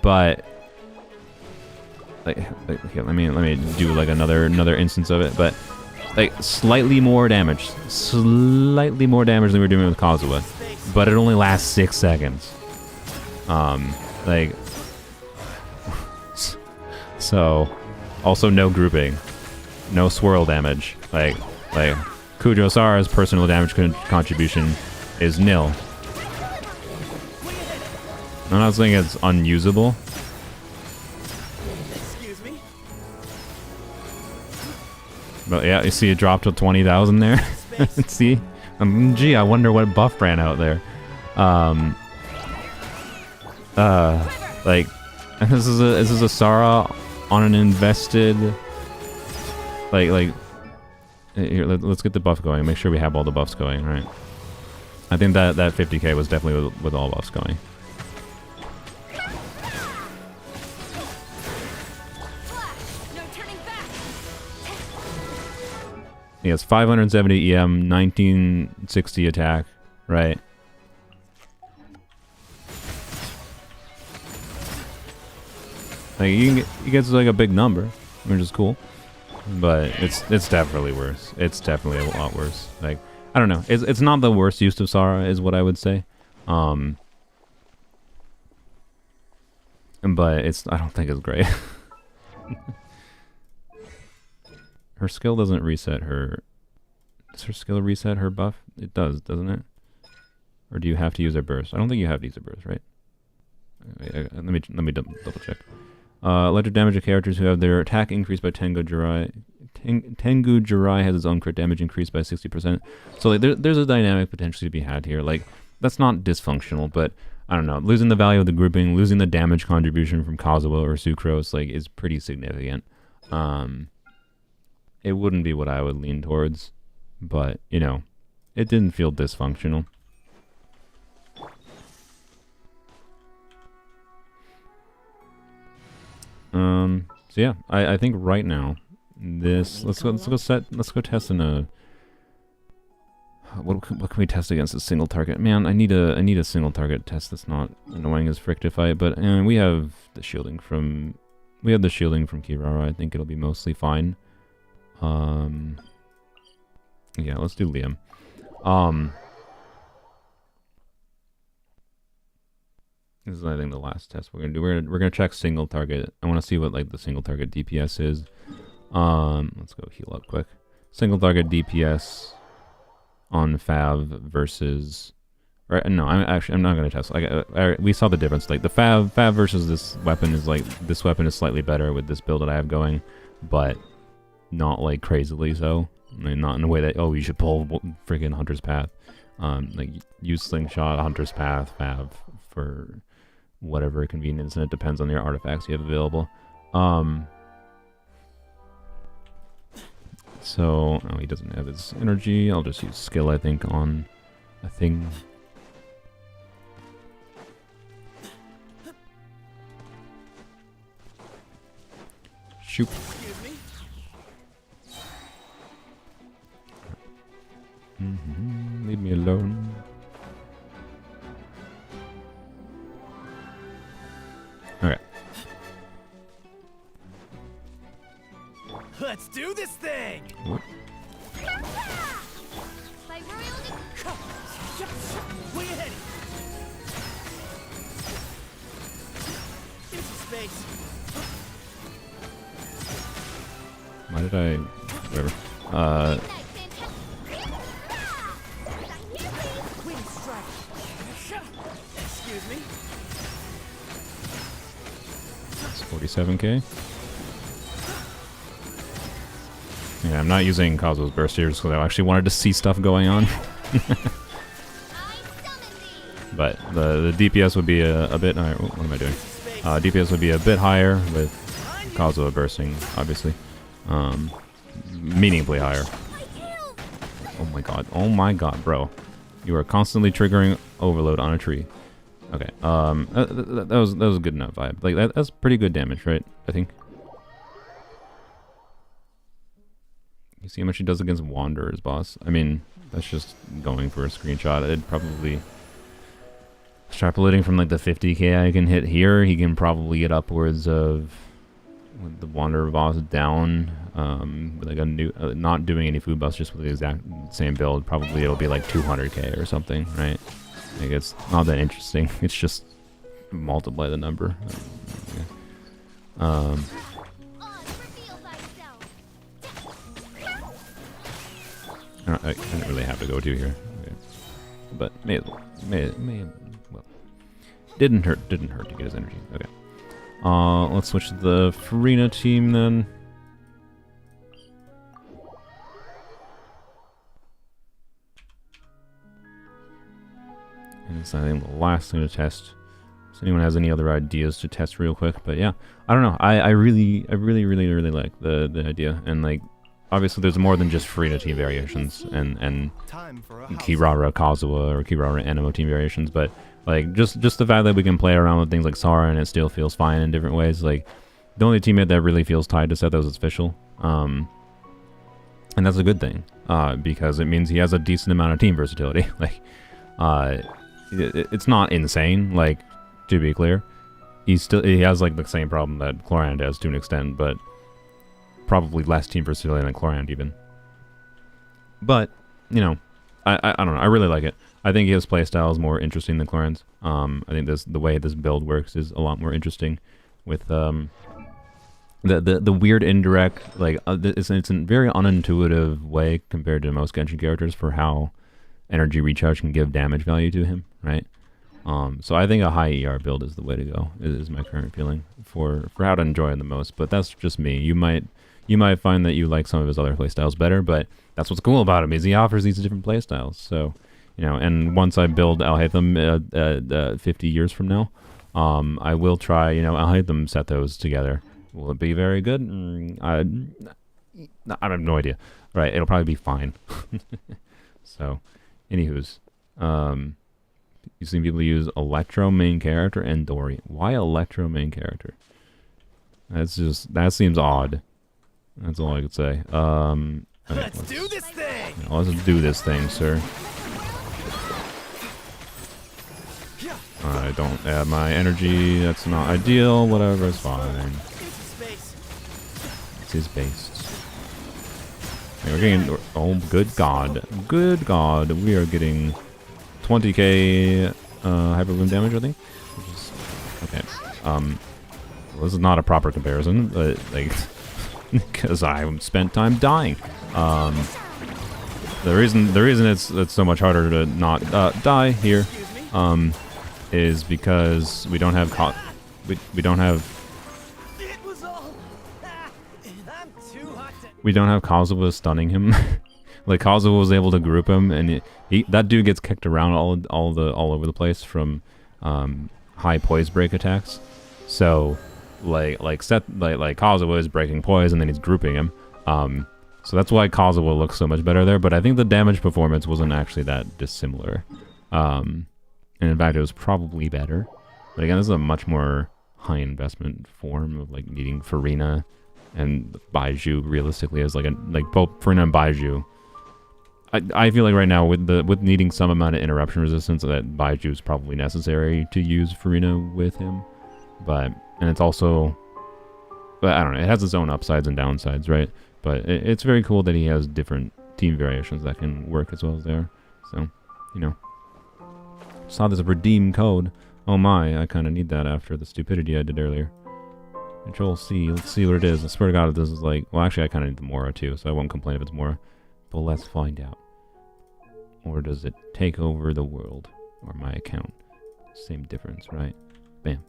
but. Like here, let me do like another instance of it, but like slightly more damage than we were doing with Kazuha, but it only lasts 6 seconds. Like, so also no grouping, no swirl damage. Like Kujo Sara's personal damage contribution is nil. I'm not saying it's unusable. But yeah, you see it dropped to 20,000 there. See? Gee, I wonder what buff ran out there. Like, this is a Sara on an invested. Like, here, let's get the buff going. Make sure we have all the buffs going, right? I think that 50k was definitely with all buffs going. He has 570 EM, 1960 attack, right? Like, he gets like a big number, which is cool, but it's definitely worse. It's definitely a lot worse. Like, I don't know. It's not the worst use of Sara, is what I would say. But I don't think it's great. Her skill doesn't reset her. Does her skill reset her buff? It does, doesn't it? Or do you have to use a burst? I don't think you have to use a burst, right? Let me double check. Electric damage of characters who have their attack increased by Tengu Jirai. Tengu Jirai has its own crit damage increased by 60%. So like, there's a dynamic potentially to be had here. Like, that's not dysfunctional, but I don't know. Losing the value of the grouping, losing the damage contribution from Kazuha or Sucrose, like, is pretty significant. It wouldn't be what I would lean towards, but, you know, it didn't feel dysfunctional. So yeah, I think right now this let's go test in a what can we test against a single target? Man, I need a single target test that's not annoying as frick to fight, but we have the shielding from Kirara. I think it'll be mostly fine. Yeah, let's do Liam. This is, I think, the last test we're gonna do. We're gonna check single target. I want to see what like the single target DPS is. Let's go heal up quick. Single target DPS on Fav versus. Right? No, I'm not gonna test. Like we saw the difference. Like the Fav versus this weapon is like this weapon is slightly better with this build that I have going, but not like crazily so. I mean, not in a way that you should pull freaking Hunter's Path. Like use Slingshot, Hunter's Path, Fav for whatever convenience, and it depends on your artifacts you have available. So he doesn't have his energy. I'll just use skill, I think, on a thing. Shoot. Leave me alone. Okay. Let's do this thing! What? Way ahead! Into space! Why did I... whatever. Excuse me? It's 47k. Yeah, I'm not using Kazuo's burst here because I actually wanted to see stuff going on. But the DPS would be a bit higher. What am I doing? DPS would be a bit higher with Kazuo bursting, obviously. Meaningfully higher. Oh my god, bro. You are constantly triggering overload on a tree. Okay, that was a good enough vibe. Like, that's pretty good damage, right? I think. You see how much he does against Wanderers, boss? I mean, that's just going for a screenshot. It'd probably... Extrapolating from like the 50k I can hit here, he can probably get upwards of... With the Wanderer boss down, with like a new... not doing any food buffs, just with the exact same build, probably it'll be like 200k or something, right? Like, it's not that interesting. It's just multiply the number. Yeah. I didn't really have to go to here, okay. But may well, didn't hurt to get his energy. Okay, let's switch to the Farina team then. And it's I think the last thing to test. If anyone has any other ideas to test real quick, but yeah, I don't know. I really like the idea, and like. Obviously, there's more than just Farina team variations and Kirara Kazuha or Kirara Anemo team variations, but like just the fact that we can play around with things like Sara and it still feels fine in different ways. Like the only teammate that really feels tied to Sethos is Fischl, and that's a good thing because it means he has a decent amount of team versatility. Like it's not insane. Like to be clear, he has like the same problem that Chlorand has to an extent, but. Probably less team versatility than Chlorand even. But, you know, I don't know. I really like it. I think his playstyle is more interesting than Chlorand's. I think the way this build works is a lot more interesting with the weird indirect, like, it's a very unintuitive way compared to most Genshin characters for how energy recharge can give damage value to him, right? So I think a high ER build is the way to go, is my current feeling for how to enjoy it the most. But that's just me. You might find that you like some of his other playstyles better, but that's what's cool about him is he offers these different playstyles. So, you know, and once I build Alhaitham 50 years from now, I will try, you know, Alhaitham Sethos together. Will it be very good? I have no idea. Right, it'll probably be fine. So, anywho's, you've seen people use Electro main character and Dory. Why Electro main character? That seems odd. That's all I could say. Okay, let's do this thing! Let's do this thing, sir. I don't have my energy. That's not ideal. Whatever, it's fine. It's his base. Okay, we're getting... Oh, good God. Good God. We are getting 20k Hyper Bloom damage, I think. Okay. Well, this is not a proper comparison, but, like... because I spent time dying. the reason it's so much harder to not die here, is because we don't have we don't have Kazuha stunning him. Like Kazuha was able to group him, and that dude gets kicked around all over the place from high poise break attacks. So like Kazuha is breaking poise and then he's grouping him. So that's why Kazuha looks so much better there. But I think the damage performance wasn't actually that dissimilar. And in fact, it was probably better. But again, this is a much more high investment form of like needing Farina and Baiju realistically as like both Farina and Baiju. I feel like right now with needing some amount of interruption resistance, that Baiju is probably necessary to use Farina with him. And it's also, I don't know, it has its own upsides and downsides, right? But it's very cool that he has different team variations that can work as well as there. So, you know. Saw this redeem code. Oh my, I kind of need that after the stupidity I did earlier. Control C, let's see what it is. I swear to God if this is like, well actually I kind of need the Mora too, so I won't complain if it's Mora. But let's find out. Or does it take over the world? Or my account? Same difference, right? Bam.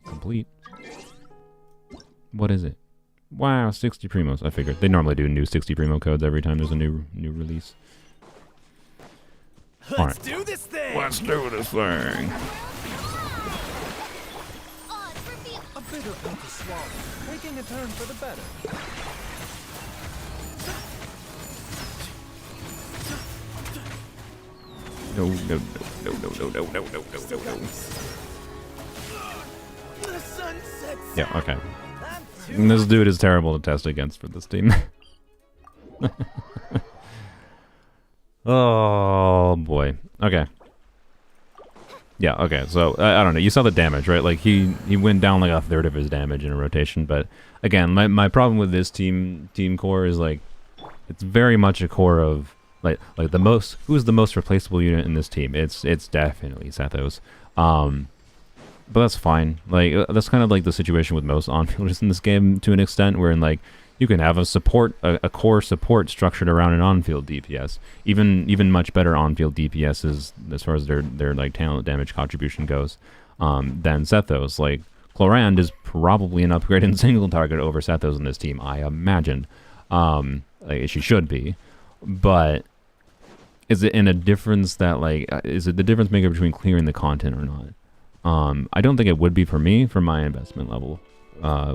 Complete. What is it? Wow, 60 primos. I figured. They normally do new 60 primo codes every time there's a new release. Let's do this thing! Let's do this thing! A bitter pill to swallow, taking a turn for the better. No. The sun sets. Yeah, okay. And this dude is terrible to test against for this team. Oh boy. Okay. Yeah, okay, so I don't know, you saw the damage, right? Like he went down like a third of his damage in a rotation, but again, my problem with this team core is like it's very much a core of like who's the most replaceable unit in this team? It's definitely Sethos. But that's fine. Like that's kind of like the situation with most on-fielders in this game to an extent, where in like you can have a core support structured around an on-field DPS. Even much better on-field DPSs as far as their like talent damage contribution goes than Sethos. Like Clorand is probably an upgrade in single target over Sethos in this team, I imagine. Like she should be, but is it in a difference that like is it the difference maker between clearing the content or not? I don't think it would be for me, for my investment level,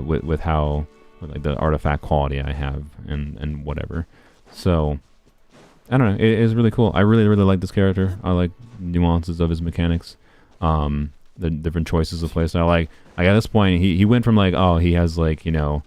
with how like the artifact quality I have and whatever. So I don't know. It is really cool. I really like this character. I like nuances of his mechanics, the different choices of playstyle. Like at this point, he went from like, oh, he has like, you know,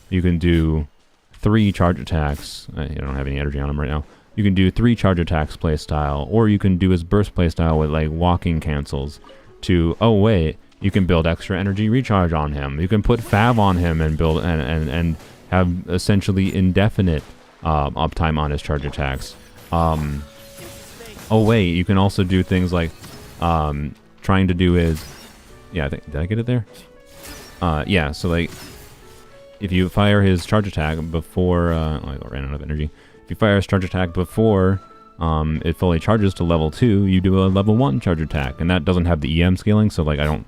you can do 3 charge attacks. I don't have any energy on him right now. You can do 3 charge attacks playstyle, or you can do his burst playstyle with like walking cancels. To, oh wait, you can build extra energy recharge on him. You can put Fav on him and build and have essentially indefinite uptime on his charge attacks. Oh wait, you can also do things like trying to do his, yeah, did I get it there? Yeah, so like if you fire his charge attack before I ran out of energy. If you fire his charge attack before it fully charges to level 2, you do a level 1 charge attack, and that doesn't have the EM scaling, so like I don't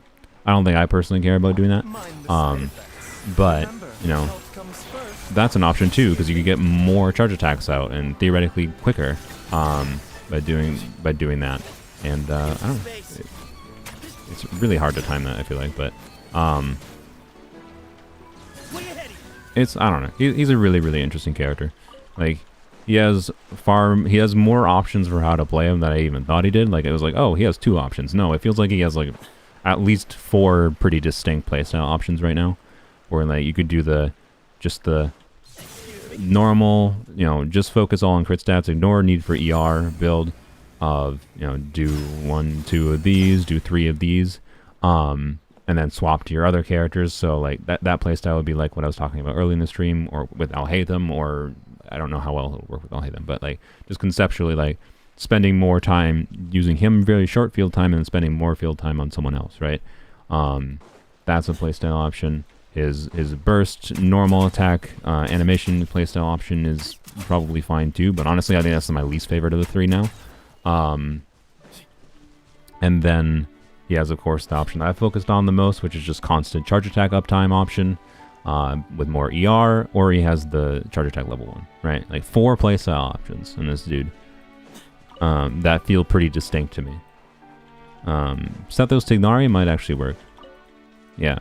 think I personally care about doing that. But you know, that's an option too, because you can get more charge attacks out and theoretically quicker by doing that. And I don't know, it's really hard to time that, I feel like, but it's, I don't know, he's a really interesting character. Like he has more options for how to play him than I even thought he did. Like it was like, oh, he has 2 options. No, it feels like he has like at least 4 pretty distinct playstyle options right now, where like you could do just the normal, you know, just focus all on crit stats, ignore need for ER build of, you know, do 1, 2 of these, do 3 of these, and then swap to your other characters. So like that playstyle would be like what I was talking about early in the stream, or with Alhaitham, or I don't know how well it'll work with Alhaitham, but like just conceptually, like spending more time using him very short field time and then spending more field time on someone else, right? That's a playstyle option. His burst normal attack animation playstyle option is probably fine too. But honestly, I think that's my least favorite of the three now. And then he has, of course, the option that I focused on the most, which is just constant charge attack uptime option with more ER, or he has the charge attack level 1, right? Like 4 playstyle options in this dude that feel pretty distinct to me. Sethos Tignari might actually work. Yeah.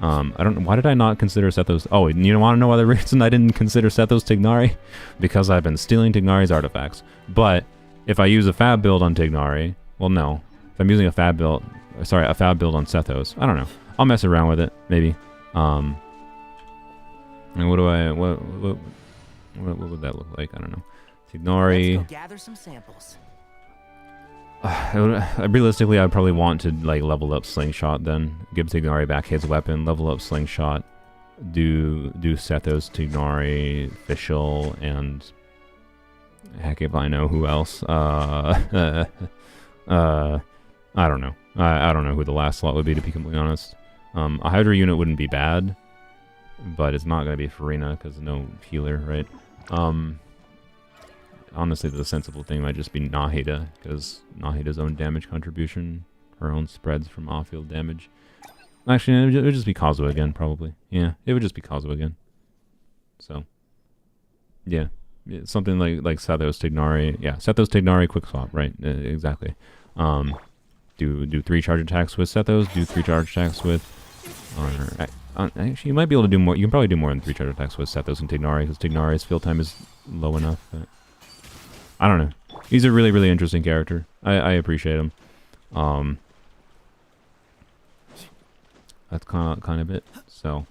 I don't know. Why did I not consider Sethos? Oh, you want to know why the reason I didn't consider Sethos Tignari? Because I've been stealing Tignari's artifacts. But if I use a fab build on Tignari, well, no. If I'm using a fab build, sorry, a fab build on Sethos, I don't know. I'll mess around with it, maybe. And what would that look like? I don't know. Tignari. Let's go gather some samples. Realistically, I'd probably want to like level up Slingshot, then give Tignari back his weapon, level up Slingshot, do Sethos, Tignari, Fischl, and heck if I know who else. I don't know. I don't know who the last slot would be, to be completely honest. A Hydra unit wouldn't be bad, but it's not going to be Farina because no healer, right? Honestly, the sensible thing might just be Nahida, because Nahida's own damage contribution, her own spreads from off-field damage. Actually, it would just be Kazuha again, probably. Yeah, it would just be Kazuha again. So, yeah. Something like Sethos Tignari. Yeah, Sethos Tignari quick swap, right? Exactly. Do 3 charge attacks with Sethos, do 3 charge attacks with... actually, you might be able to do more. You can probably do more than 3 charge attacks with Sethos and Tignari, because Tignari's field time is low enough. But I don't know. He's a really, really interesting character. I appreciate him. That's kind of it. So,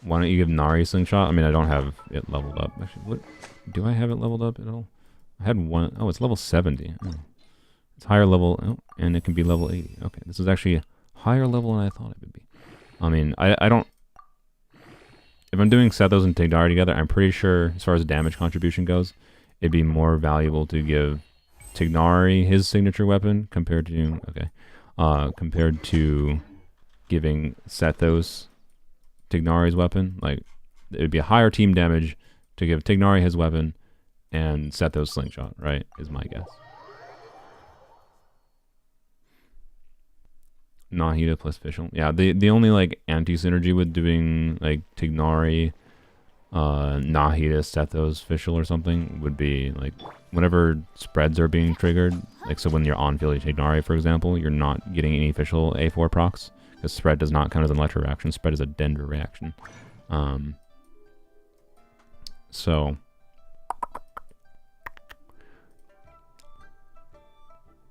why don't you give Nari Slingshot? I mean, I don't have it leveled up. Actually, what do I have it leveled up at all? I had one. Oh, it's level 70. Oh. It's higher level. Oh, and it can be level 80. Okay, this is actually a higher level than I thought it would be. I mean, I don't... If I'm doing Sethos and Tignari together, I'm pretty sure, as far as damage contribution goes, it'd be more valuable to give Tignari his signature weapon compared to... Okay. Compared to giving Sethos Tignari's weapon. Like, it would be a higher team damage to give Tignari his weapon and Sethos Slingshot, right? Is my guess. Nahida plus Fischl. Yeah, the only like anti-synergy with doing like Tignari, Nahida, Sethos, Fischl or something would be like whenever spreads are being triggered, like so when you're on field Tignari, for example, you're not getting any Fischl A4 procs, because spread does not count as an electro reaction, spread is a Dendra reaction. So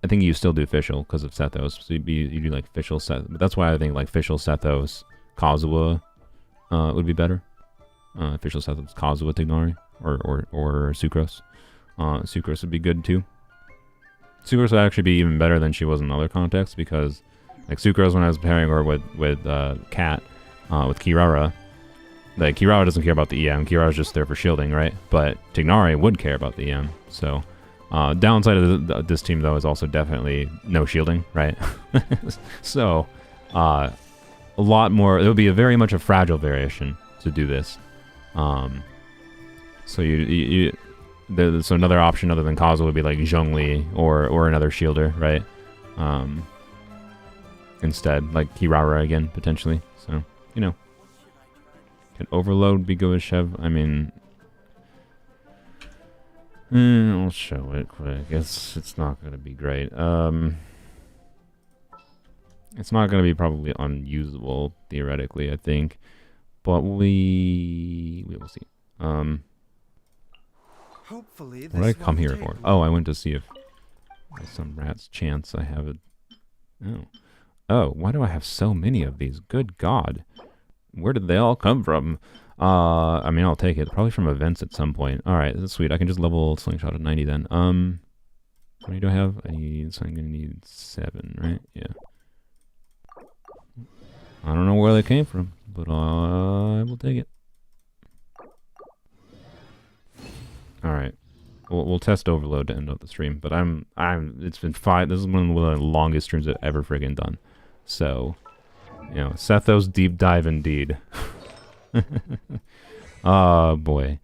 I think you still do Fischl because of Sethos. So you do like Fischl, Sethos. But that's why I think like Fischl, Sethos, Kazuha would be better. Fischl, Sethos, Kazuha, Tignari, or Sucrose. Sucrose would be good too. Sucrose would actually be even better than she was in other contexts, because like Sucrose, when I was pairing her with Kat, with Kirara, like Kirara doesn't care about the EM. Kirara's just there for shielding, right? But Tignari would care about the EM. So downside of this team though is also definitely no shielding, right? So a lot more. It would be very much a fragile variation to do this. So so another option other than Kazuha would be like Zhongli or another shielder, right? Instead, like Kirara again, potentially. So, you know. Can Overload be good with Shev? I mean, I'll show it quick. It's not going to be great. It's not going to be probably unusable, theoretically, I think. But we will see. Hopefully, what did I come here for? Oh, I went to see if there's some rat's chance I have it. Oh, why do I have so many of these? Good God. Where did they all come from? I mean, I'll take it. Probably from events at some point. Alright, that's sweet. I can just level Slingshot at 90 then. How many do I have? I'm gonna need 7, right? Yeah. I don't know where they came from, but I will take it. Alright. We'll test Overload to end up the stream, but it's been 5. This is one of the longest streams I've ever friggin' done. So, you know, Sethos deep dive indeed. Oh boy.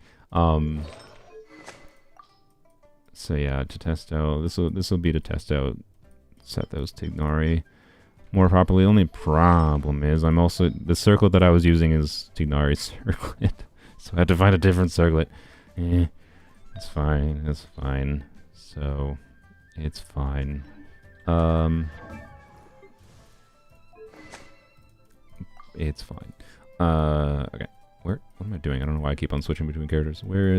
So yeah, to test out this will be to test out Sethos Tignari more properly. Only problem is I'm also the circlet that I was using is Tignari's circlet, so I had to find a different circlet. It's fine. It's fine. So it's fine. It's fine. Okay. What am I doing? I don't know why I keep on switching between characters. Where?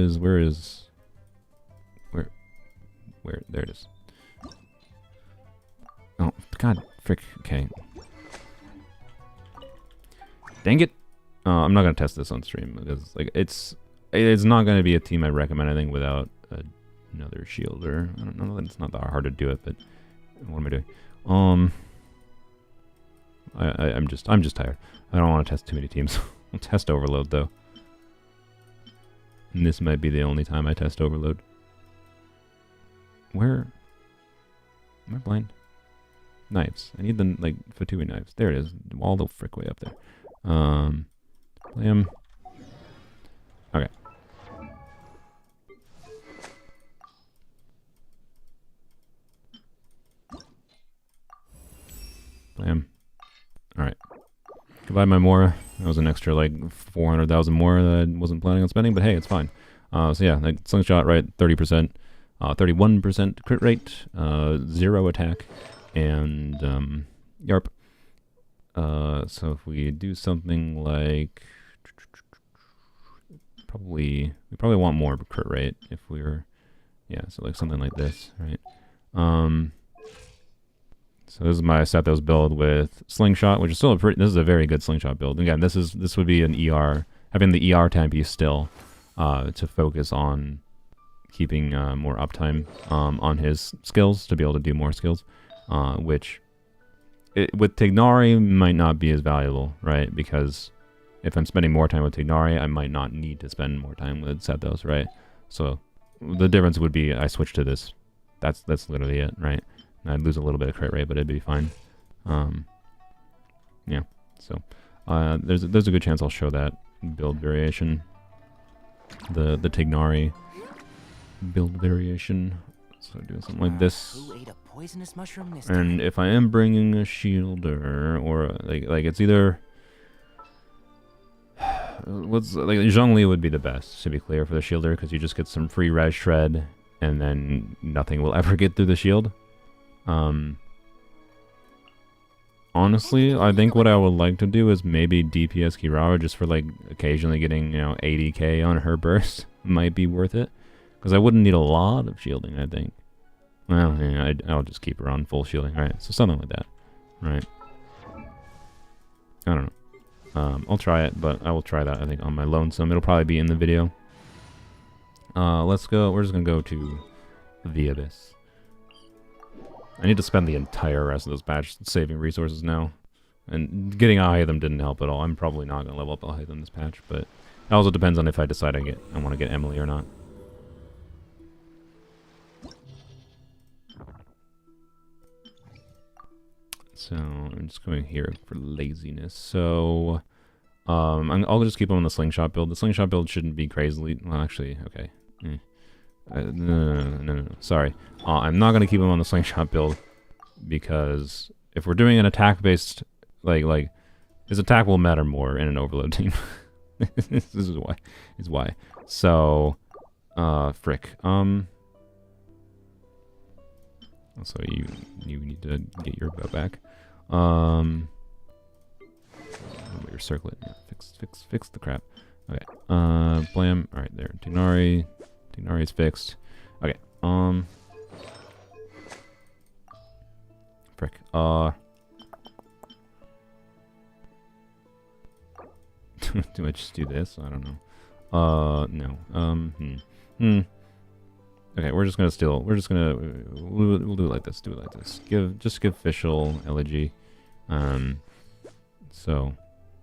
There it is. Oh, god, frick. Okay. Dang it. I'm not gonna test this on stream because like it's not gonna be a team I recommend. I think without another shielder. I don't know that it's not that hard to do it, but what am I doing? I'm just tired. I don't want to test too many teams. I'll test Overload though. And this might be the only time I test Overload. Where? Am I blind? Knives. I need the like Fatui knives. There it is. All the frick way up there. Blam. Okay. Blam. Alright. Goodbye, my Mora. That was an extra like 400,000 more that I wasn't planning on spending, but hey, it's fine. So yeah, like slingshot, right? 30%, 31% crit rate, 0 attack, and yarp. So if we do something like we probably want more crit rate if we were, yeah. So like something like this, right? So this is my Sethos build with slingshot, which is still this is a very good slingshot build. Again, this would be an ER, having the ER time piece still, to focus on keeping more uptime on his skills to be able to do more skills, which with Tignari might not be as valuable, right? Because if I'm spending more time with Tignari, I might not need to spend more time with Sethos, right? So the difference would be I switch to this. That's literally it, right? I'd lose a little bit of crit rate, but it'd be fine. Yeah. So there's a good chance I'll show that build variation, the Tignari build variation. So doing something like this. Who ate a poisonous mushroom this And if I am bringing a shielder, or like it's either what's like Zhongli would be the best, to be clear, for the shielder, because you just get some free res shred, and then nothing will ever get through the shield. Honestly, I think what I would like to do is maybe DPS Kirawa just for like occasionally getting 80k on her burst might be worth it, because I wouldn't need a lot of shielding. I think. Well, yeah, I'll just keep her on full shielding. Right, so something like that, right? I don't know. I'll try it, but I will try that I think on my lonesome. It'll probably be in the video. Let's go. We're just gonna go to the Abyss. I need to spend the entire rest of this patch saving resources now. And getting Alhaitham didn't help at all. I'm probably not going to level up Alhaitham this patch, but it also depends on if I decide I want to get Emily or not. So I'm just going here for laziness. So I'll just keep him on the slingshot build. The slingshot build shouldn't be crazily... Well, actually, okay. No. Sorry. I'm not going to keep him on the slingshot build, because if we're doing an attack-based, like his attack will matter more in an overload team. This is why. So, frick. So you need to get your bow back. Your circlet. Yeah, fix the crap. Okay. Blam. All right, there. Tignari is fixed. Okay. Frick. Do I just do this? I don't know. No. Okay, we're just gonna we'll do it like this. Do it like this. Just give Fischl elegy. So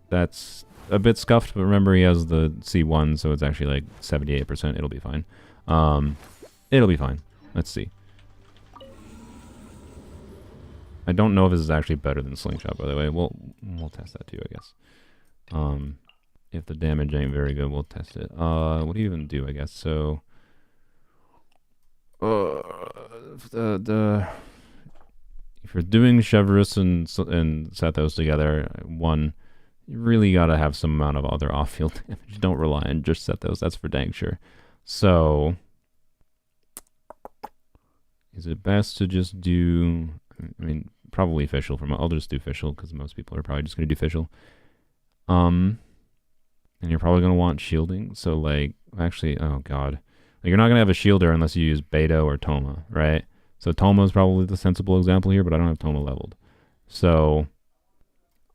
that's a bit scuffed, but remember he has the C1, so it's actually like 78%. It'll be fine. It'll be fine. Let's see. I don't know if this is actually better than Slingshot, by the way. We'll test that too, I guess. If the damage ain't very good, we'll test it. What do you even do, I guess? So, the if you're doing Chevrus and Sethos together, one, you really gotta have some amount of other off-field damage. Don't rely on just Sethos. That's for dang sure. So, is it best to just do? I mean, probably Fischl. I'll just do Fischl because most people are probably just gonna do Fischl. And you're probably gonna want shielding. So like, actually, oh god, like you're not gonna have a shielder unless you use Beto or Toma, right? So Toma is probably the sensible example here, but I don't have Toma leveled. So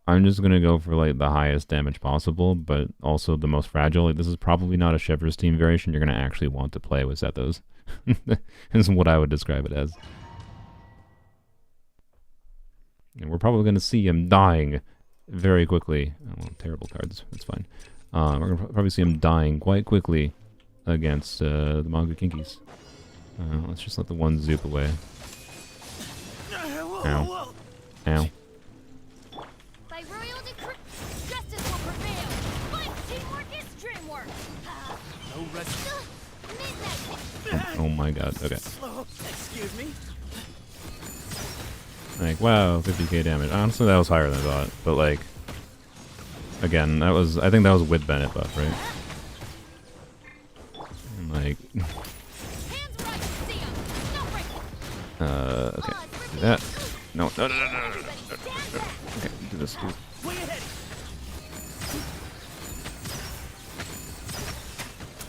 I'm just going to go for like the highest damage possible, but also the most fragile. Like, this is probably not a Chevrus team variation you're going to actually want to play with Sethos. Is what I would describe it as. And we're probably going to see him dying very quickly. Oh, well, terrible cards. That's fine. We're going to probably see him dying quite quickly against the Manga Kinkies. Let's just let the one zoop away. Ow. Ow. By royal decree, justice will prevail. Fight teamwork is dreamwork. No rest. Midnight. Oh my god, okay. Excuse me. Like, wow, 50k damage. Honestly, that was higher than I thought. But like, again, I think that was with Bennett buff, right? And like... okay. Do that. No. Okay, do this.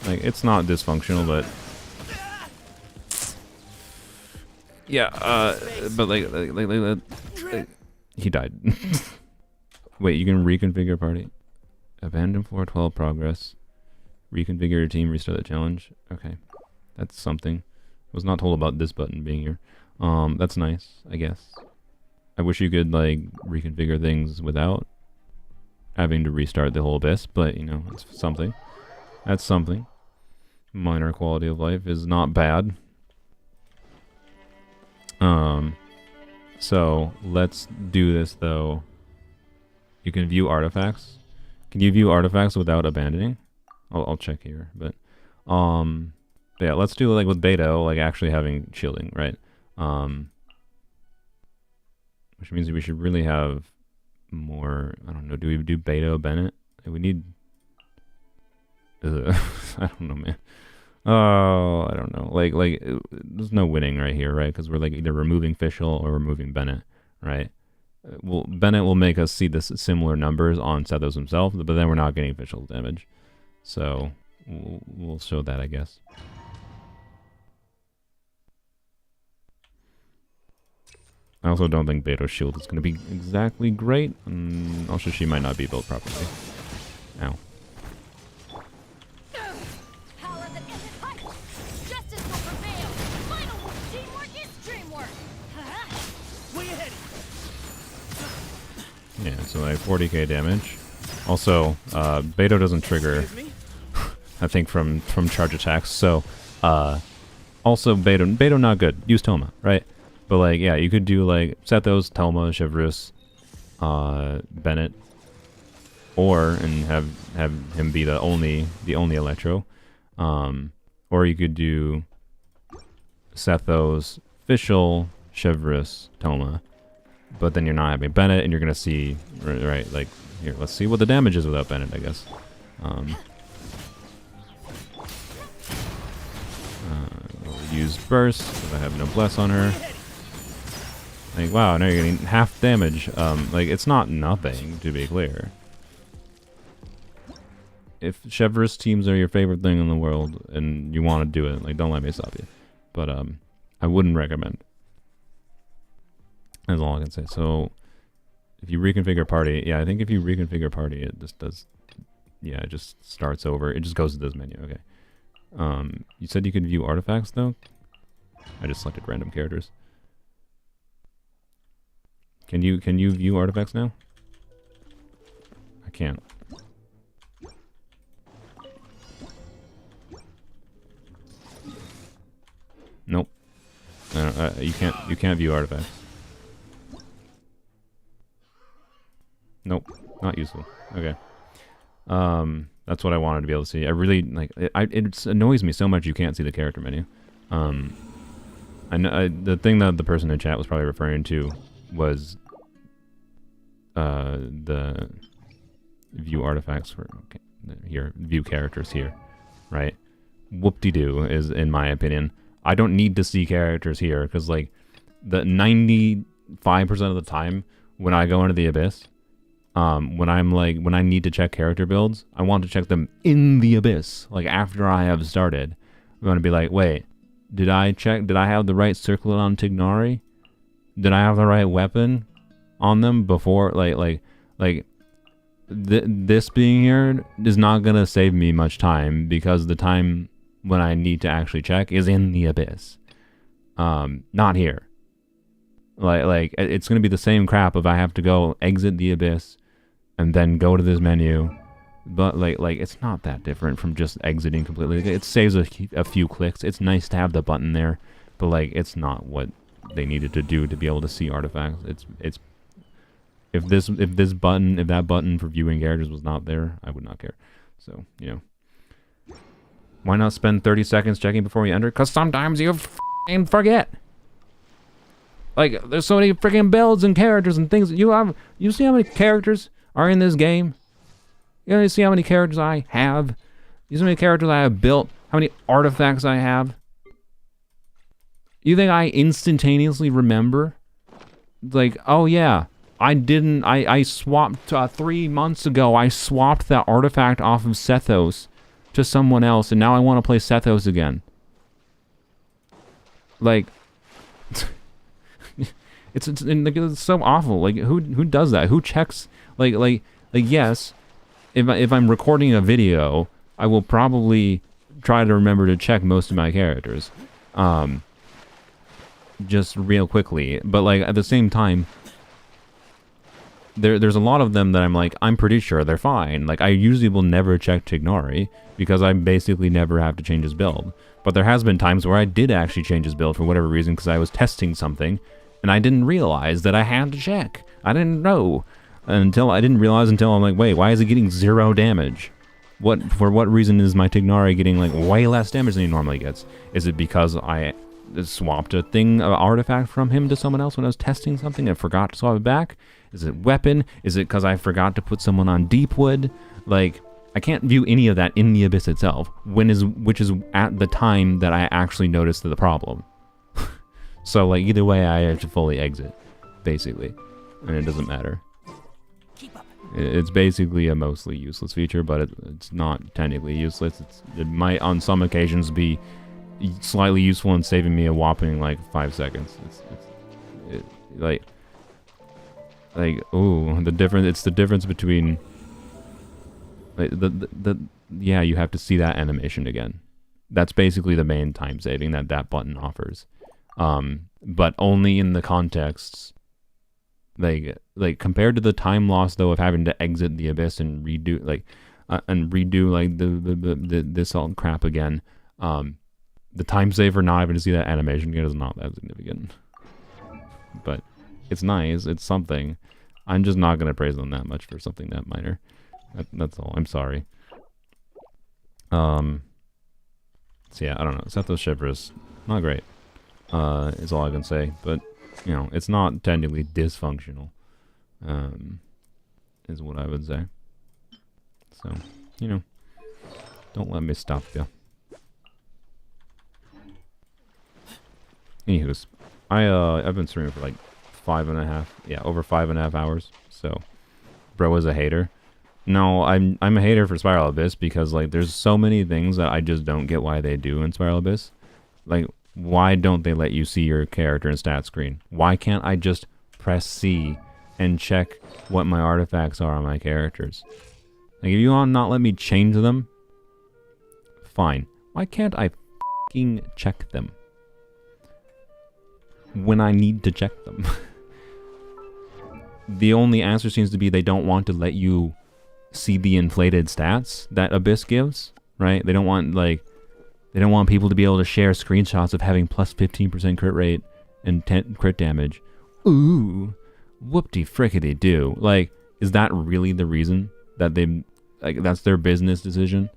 Like, it's not dysfunctional, but... Yeah, but like he died. Wait, you can reconfigure party? Abandon floor 12 progress. Reconfigure your team, restart the challenge. Okay. That's something. Was not told about this button being here. That's nice, I guess. I wish you could like reconfigure things without having to restart the whole abyss, but you know, it's something. That's something. Minor quality of life is not bad. So let's do this though. You can view artifacts. Can you view artifacts without abandoning? I'll check here, but yeah, let's do like with Beto, like actually having shielding, right? Which means we should really have more. I don't know. Do we do Beto Bennett? We need. I don't know, man. Oh, I don't know. Like, there's no winning right here, right? Because we're like either removing Fischl or removing Bennett, right? Well, Bennett will make us see this similar numbers on Sethos himself, but then we're not getting Fischl damage, so we'll show that, I guess. I also don't think Beto's shield is going to be exactly great. Also, she might not be built properly. Ow. Yeah, so like 40k damage. Also, Beto doesn't trigger, I think, from charge attacks. So, also Beto not good. Use Toma, right? But like, yeah, you could do like Sethos, Toma, Chevrus, Bennett, and have him be the only Electro, or you could do Sethos, Fischl, Chevrus, Toma, but then you're not having Bennett, and you're gonna see right like here. Let's see what the damage is without Bennett, I guess. We'll use burst because I have no bless on her. Like, wow, now you're getting half damage. Like, it's not nothing, to be clear. If Chevrus teams are your favorite thing in the world and you want to do it, like, don't let me stop you. But, I wouldn't recommend. That's all I can say. So, if you reconfigure party, yeah, I think if you reconfigure party, it just does, yeah, it just starts over. It just goes to this menu, okay. You said you could view artifacts, though? I just selected random characters. Can you view artifacts now? I can't. Nope. You can't view artifacts. Nope. Not useful. Okay. That's what I wanted to be able to see. I really like it annoys me so much you can't see the character menu. I know the thing that the person in chat was probably referring to was the view artifacts for here, view characters here, right? Whoop-de-doo is, in my opinion, I don't need to see characters here because like the 95% of the time when I go into the Abyss, when I need to check character builds, I want to check them in the Abyss, like after I have started. I'm going to be like, wait, did I have the right circlet on Tignari? Did I have the right weapon on them before? This being here is not going to save me much time because the time when I need to actually check is in the Abyss. Not here. Like it's going to be the same crap if I have to go exit the Abyss and then go to this menu. But like it's not that different from just exiting completely. It saves a few clicks. It's nice to have the button there, but like it's not what they needed to do to be able to see artifacts. It's if that button for viewing characters was not there, I would not care. So, you know. Why not spend 30 seconds checking before you enter? Because sometimes you f***ing forget. Like, there's so many freaking builds and characters and things that you have. You see how many characters are in this game? You see how many characters I have? You see how many characters I have built? How many artifacts I have? You think I instantaneously remember? Like, oh yeah, I swapped, 3 months ago, I swapped that artifact off of Sethos to someone else, and now I want to play Sethos again. Like, it's so awful. Like, who does that? Who checks? Like yes, if I'm recording a video, I will probably try to remember to check most of my characters, just real quickly. But like at the same time, there's a lot of them that I'm like, I'm pretty sure they're fine. Like I usually will never check Tignari because I basically never have to change his build. But there has been times where I did actually change his build for whatever reason because I was testing something and I didn't realize that I had to check. I didn't know until I'm like, wait, why is he getting 0 damage? For what reason is my Tignari getting like way less damage than he normally gets? Is it because I swapped an artifact from him to someone else when I was testing something and forgot to swap it back? Is it weapon? Is it because I forgot to put someone on Deepwood? Like, I can't view any of that in the Abyss itself, which is at the time that I actually noticed the problem. So, like, either way, I have to fully exit, basically, and it doesn't matter. It's basically a mostly useless feature, but it's not technically useless. It might, on some occasions, be slightly useful in saving me a whopping, like, 5 seconds. Ooh, it's the difference between, like, yeah, you have to see that animation again. That's basically the main time saving that button offers. But only in the contexts, like compared to the time loss though of having to exit the Abyss and redo this all crap again, the time save for not having to see that animation again is not that significant. But it's nice, it's something. I'm just not gonna praise them that much for something that minor. That's all. I'm sorry. So yeah, I don't know. Sethos Shivers, not great. Is all I can say. But you know, it's not technically dysfunctional. Is what I would say. So, you know, don't let me stop you. Anywho's, I've been streaming for like over 5.5 hours. So, bro is a hater. No, I'm a hater for Spiral Abyss because like there's so many things that I just don't get why they do in Spiral Abyss. Like, why don't they let you see your character and stat screen? Why can't I just press C and check what my artifacts are on my characters? Like, if you want to not let me change them, fine. Why can't I f***ing check them when I need to check them? The only answer seems to be they don't want to let you see the inflated stats that Abyss gives, right? They don't want people to be able to share screenshots of having plus 15% crit rate and 10 crit damage. Ooh, whoop-de-frickety-do. Like, is that really the reason that they, like, that's their business decision?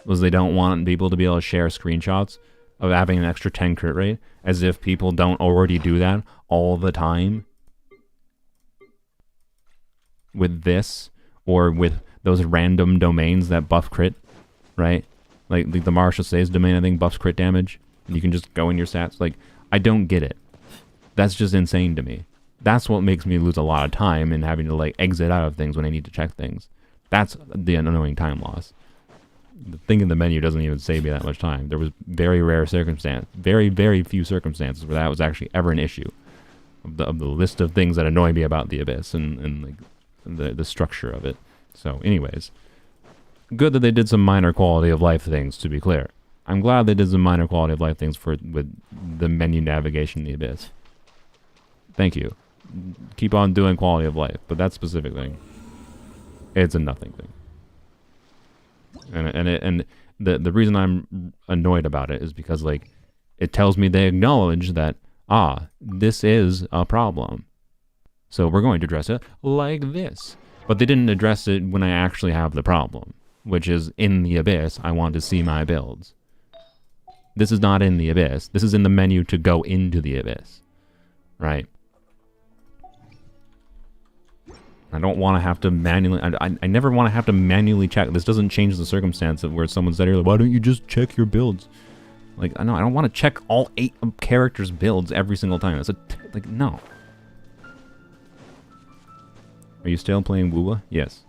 Was they don't want people to be able to share screenshots of having an extra 10 crit rate, as if people don't already do that all the time with this, or with those random domains that buff crit, right? Like the Marshall Says domain, I think, buffs crit damage, and you can just go in your stats. Like, I don't get it. That's just insane to me. That's what makes me lose a lot of time in having to, like, exit out of things when I need to check things. That's the annoying time loss. The thing in the menu doesn't even save me that much time. There was very rare circumstance, very, very few circumstances where that was actually ever an issue. Of the list of things that annoy me about the Abyss and like the structure of it. So, anyways, good that they did some minor quality of life things, to be clear. I'm glad they did some minor quality of life things with the menu navigation in the Abyss. Thank you. Keep on doing quality of life, but that specific thing, it's a nothing thing. And the reason I'm annoyed about it is because, like, it tells me they acknowledge that, this is a problem, so we're going to address it like this. But they didn't address it when I actually have the problem, which is in the Abyss. I want to see my builds. This is not in the Abyss. This is in the menu to go into the Abyss, right? I don't want to have to manually... I never want to have to manually check. This doesn't change the circumstance of where someone said earlier, why don't you just check your builds? Like, I know, I don't want to check all 8 characters' builds every single time. That's like, no. Are you still playing Woowa? Yes.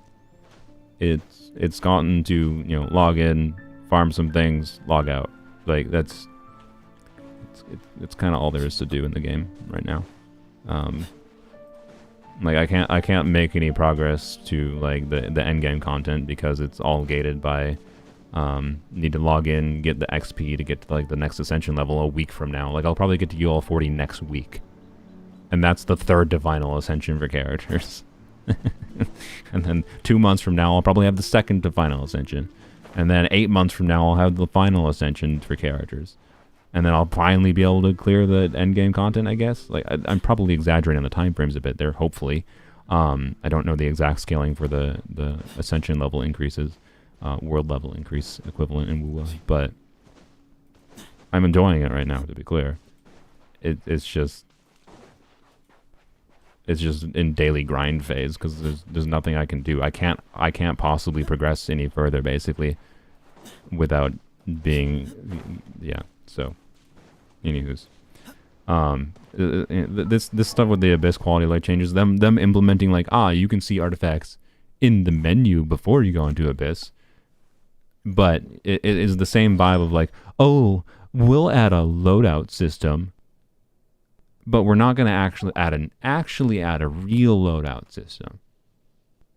It's gotten to, you know, log in, farm some things, log out. Like, that's... It's kind of all there is to do in the game right now. Like, I can't make any progress to, like, the end game content because it's all gated by need to log in, get the XP to get to, like, the next ascension level a week from now. Like, I'll probably get to UL 40 next week, and that's the 3rd to final ascension for characters. And then 2 months from now I'll probably have the 2nd to final ascension, and then 8 months from now I'll have the final ascension for characters. And then I'll finally be able to clear the endgame content, I guess. Like, I'm probably exaggerating the time frames a bit there, hopefully. I don't know the exact scaling for the Ascension level increases, world level increase equivalent in WoW, but I'm enjoying it right now, to be clear. It's just in daily grind phase, because there's nothing I can do. I can't possibly progress any further, basically, without being... Yeah, so... Anywho's, this stuff with the Abyss quality of life changes, them implementing, like, you can see artifacts in the menu before you go into Abyss, but it is the same vibe of, like, we'll add a loadout system, but we're not going to actually add a real loadout system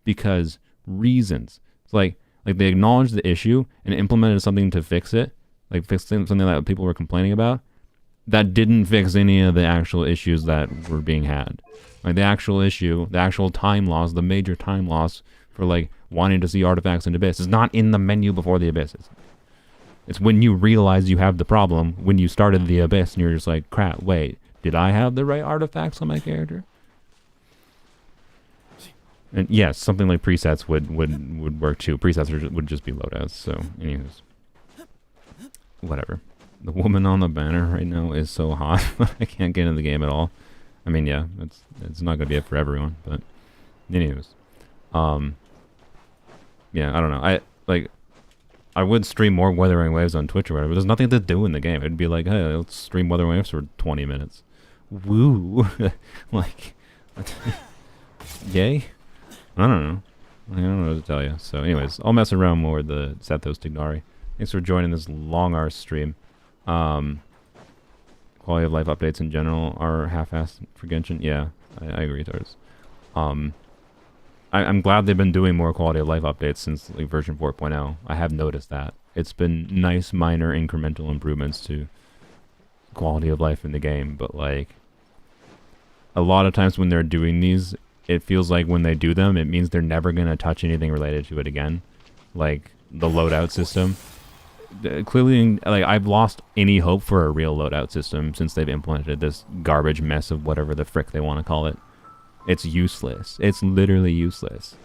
because reasons. It's like they acknowledged the issue and implemented something to fix it, like fixing something that people were complaining about, that didn't fix any of the actual issues that were being had. Like, the actual issue, the actual time loss, the major time loss for, like, wanting to see artifacts in Abyss is not in the menu before the Abyss. It's when you realize you have the problem, when you started the Abyss, and you're just like, crap, wait, did I have the right artifacts on my character? And yes, something like presets would work too. Presets would just be loadouts, so anyways. Whatever. The woman on the banner right now is so hot. I can't get in the game at all. I mean, yeah, it's not gonna be it for everyone, but anyways, yeah, I don't know. I would stream more Wuthering Waves on Twitch or whatever, but there's nothing to do in the game. It'd be like, hey, let's stream Wuthering Waves for 20 minutes. Woo! Like, yay? I don't know. I don't know what to tell you. So, anyways, I'll mess around more with the Sethos Tignari. Thanks for joining this long arse stream. Quality of life updates in general are half-assed for Genshin. Yeah, I agree, Tars. I'm glad they've been doing more quality of life updates since, like, version 4.0. I have noticed that. It's been nice, minor, incremental improvements to quality of life in the game, but, like, a lot of times when they're doing these, it feels like when they do them, it means they're never going to touch anything related to it again. Like, the loadout system. Clearly, like, I've lost any hope for a real loadout system since they've implemented this garbage mess of whatever the frick they want to call it. It's useless. It's literally useless.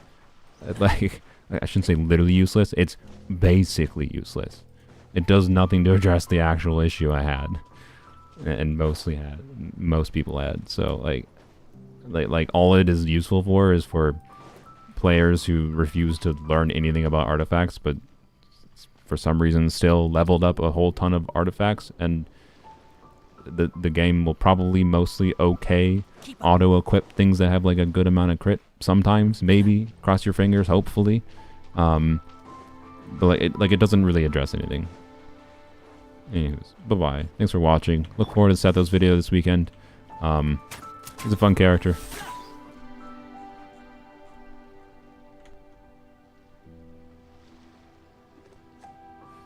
Like, I shouldn't say literally useless. It's basically useless. It does nothing to address the actual issue I had, and most people had. So like all it is useful for is for players who refuse to learn anything about artifacts, but for some reason still leveled up a whole ton of artifacts, and the game will probably mostly auto equip things that have like a good amount of crit sometimes, maybe, cross your fingers, hopefully, but it doesn't really address anything. Anyways, bye bye, thanks for watching. Look forward to Sethos video this weekend. He's a fun character.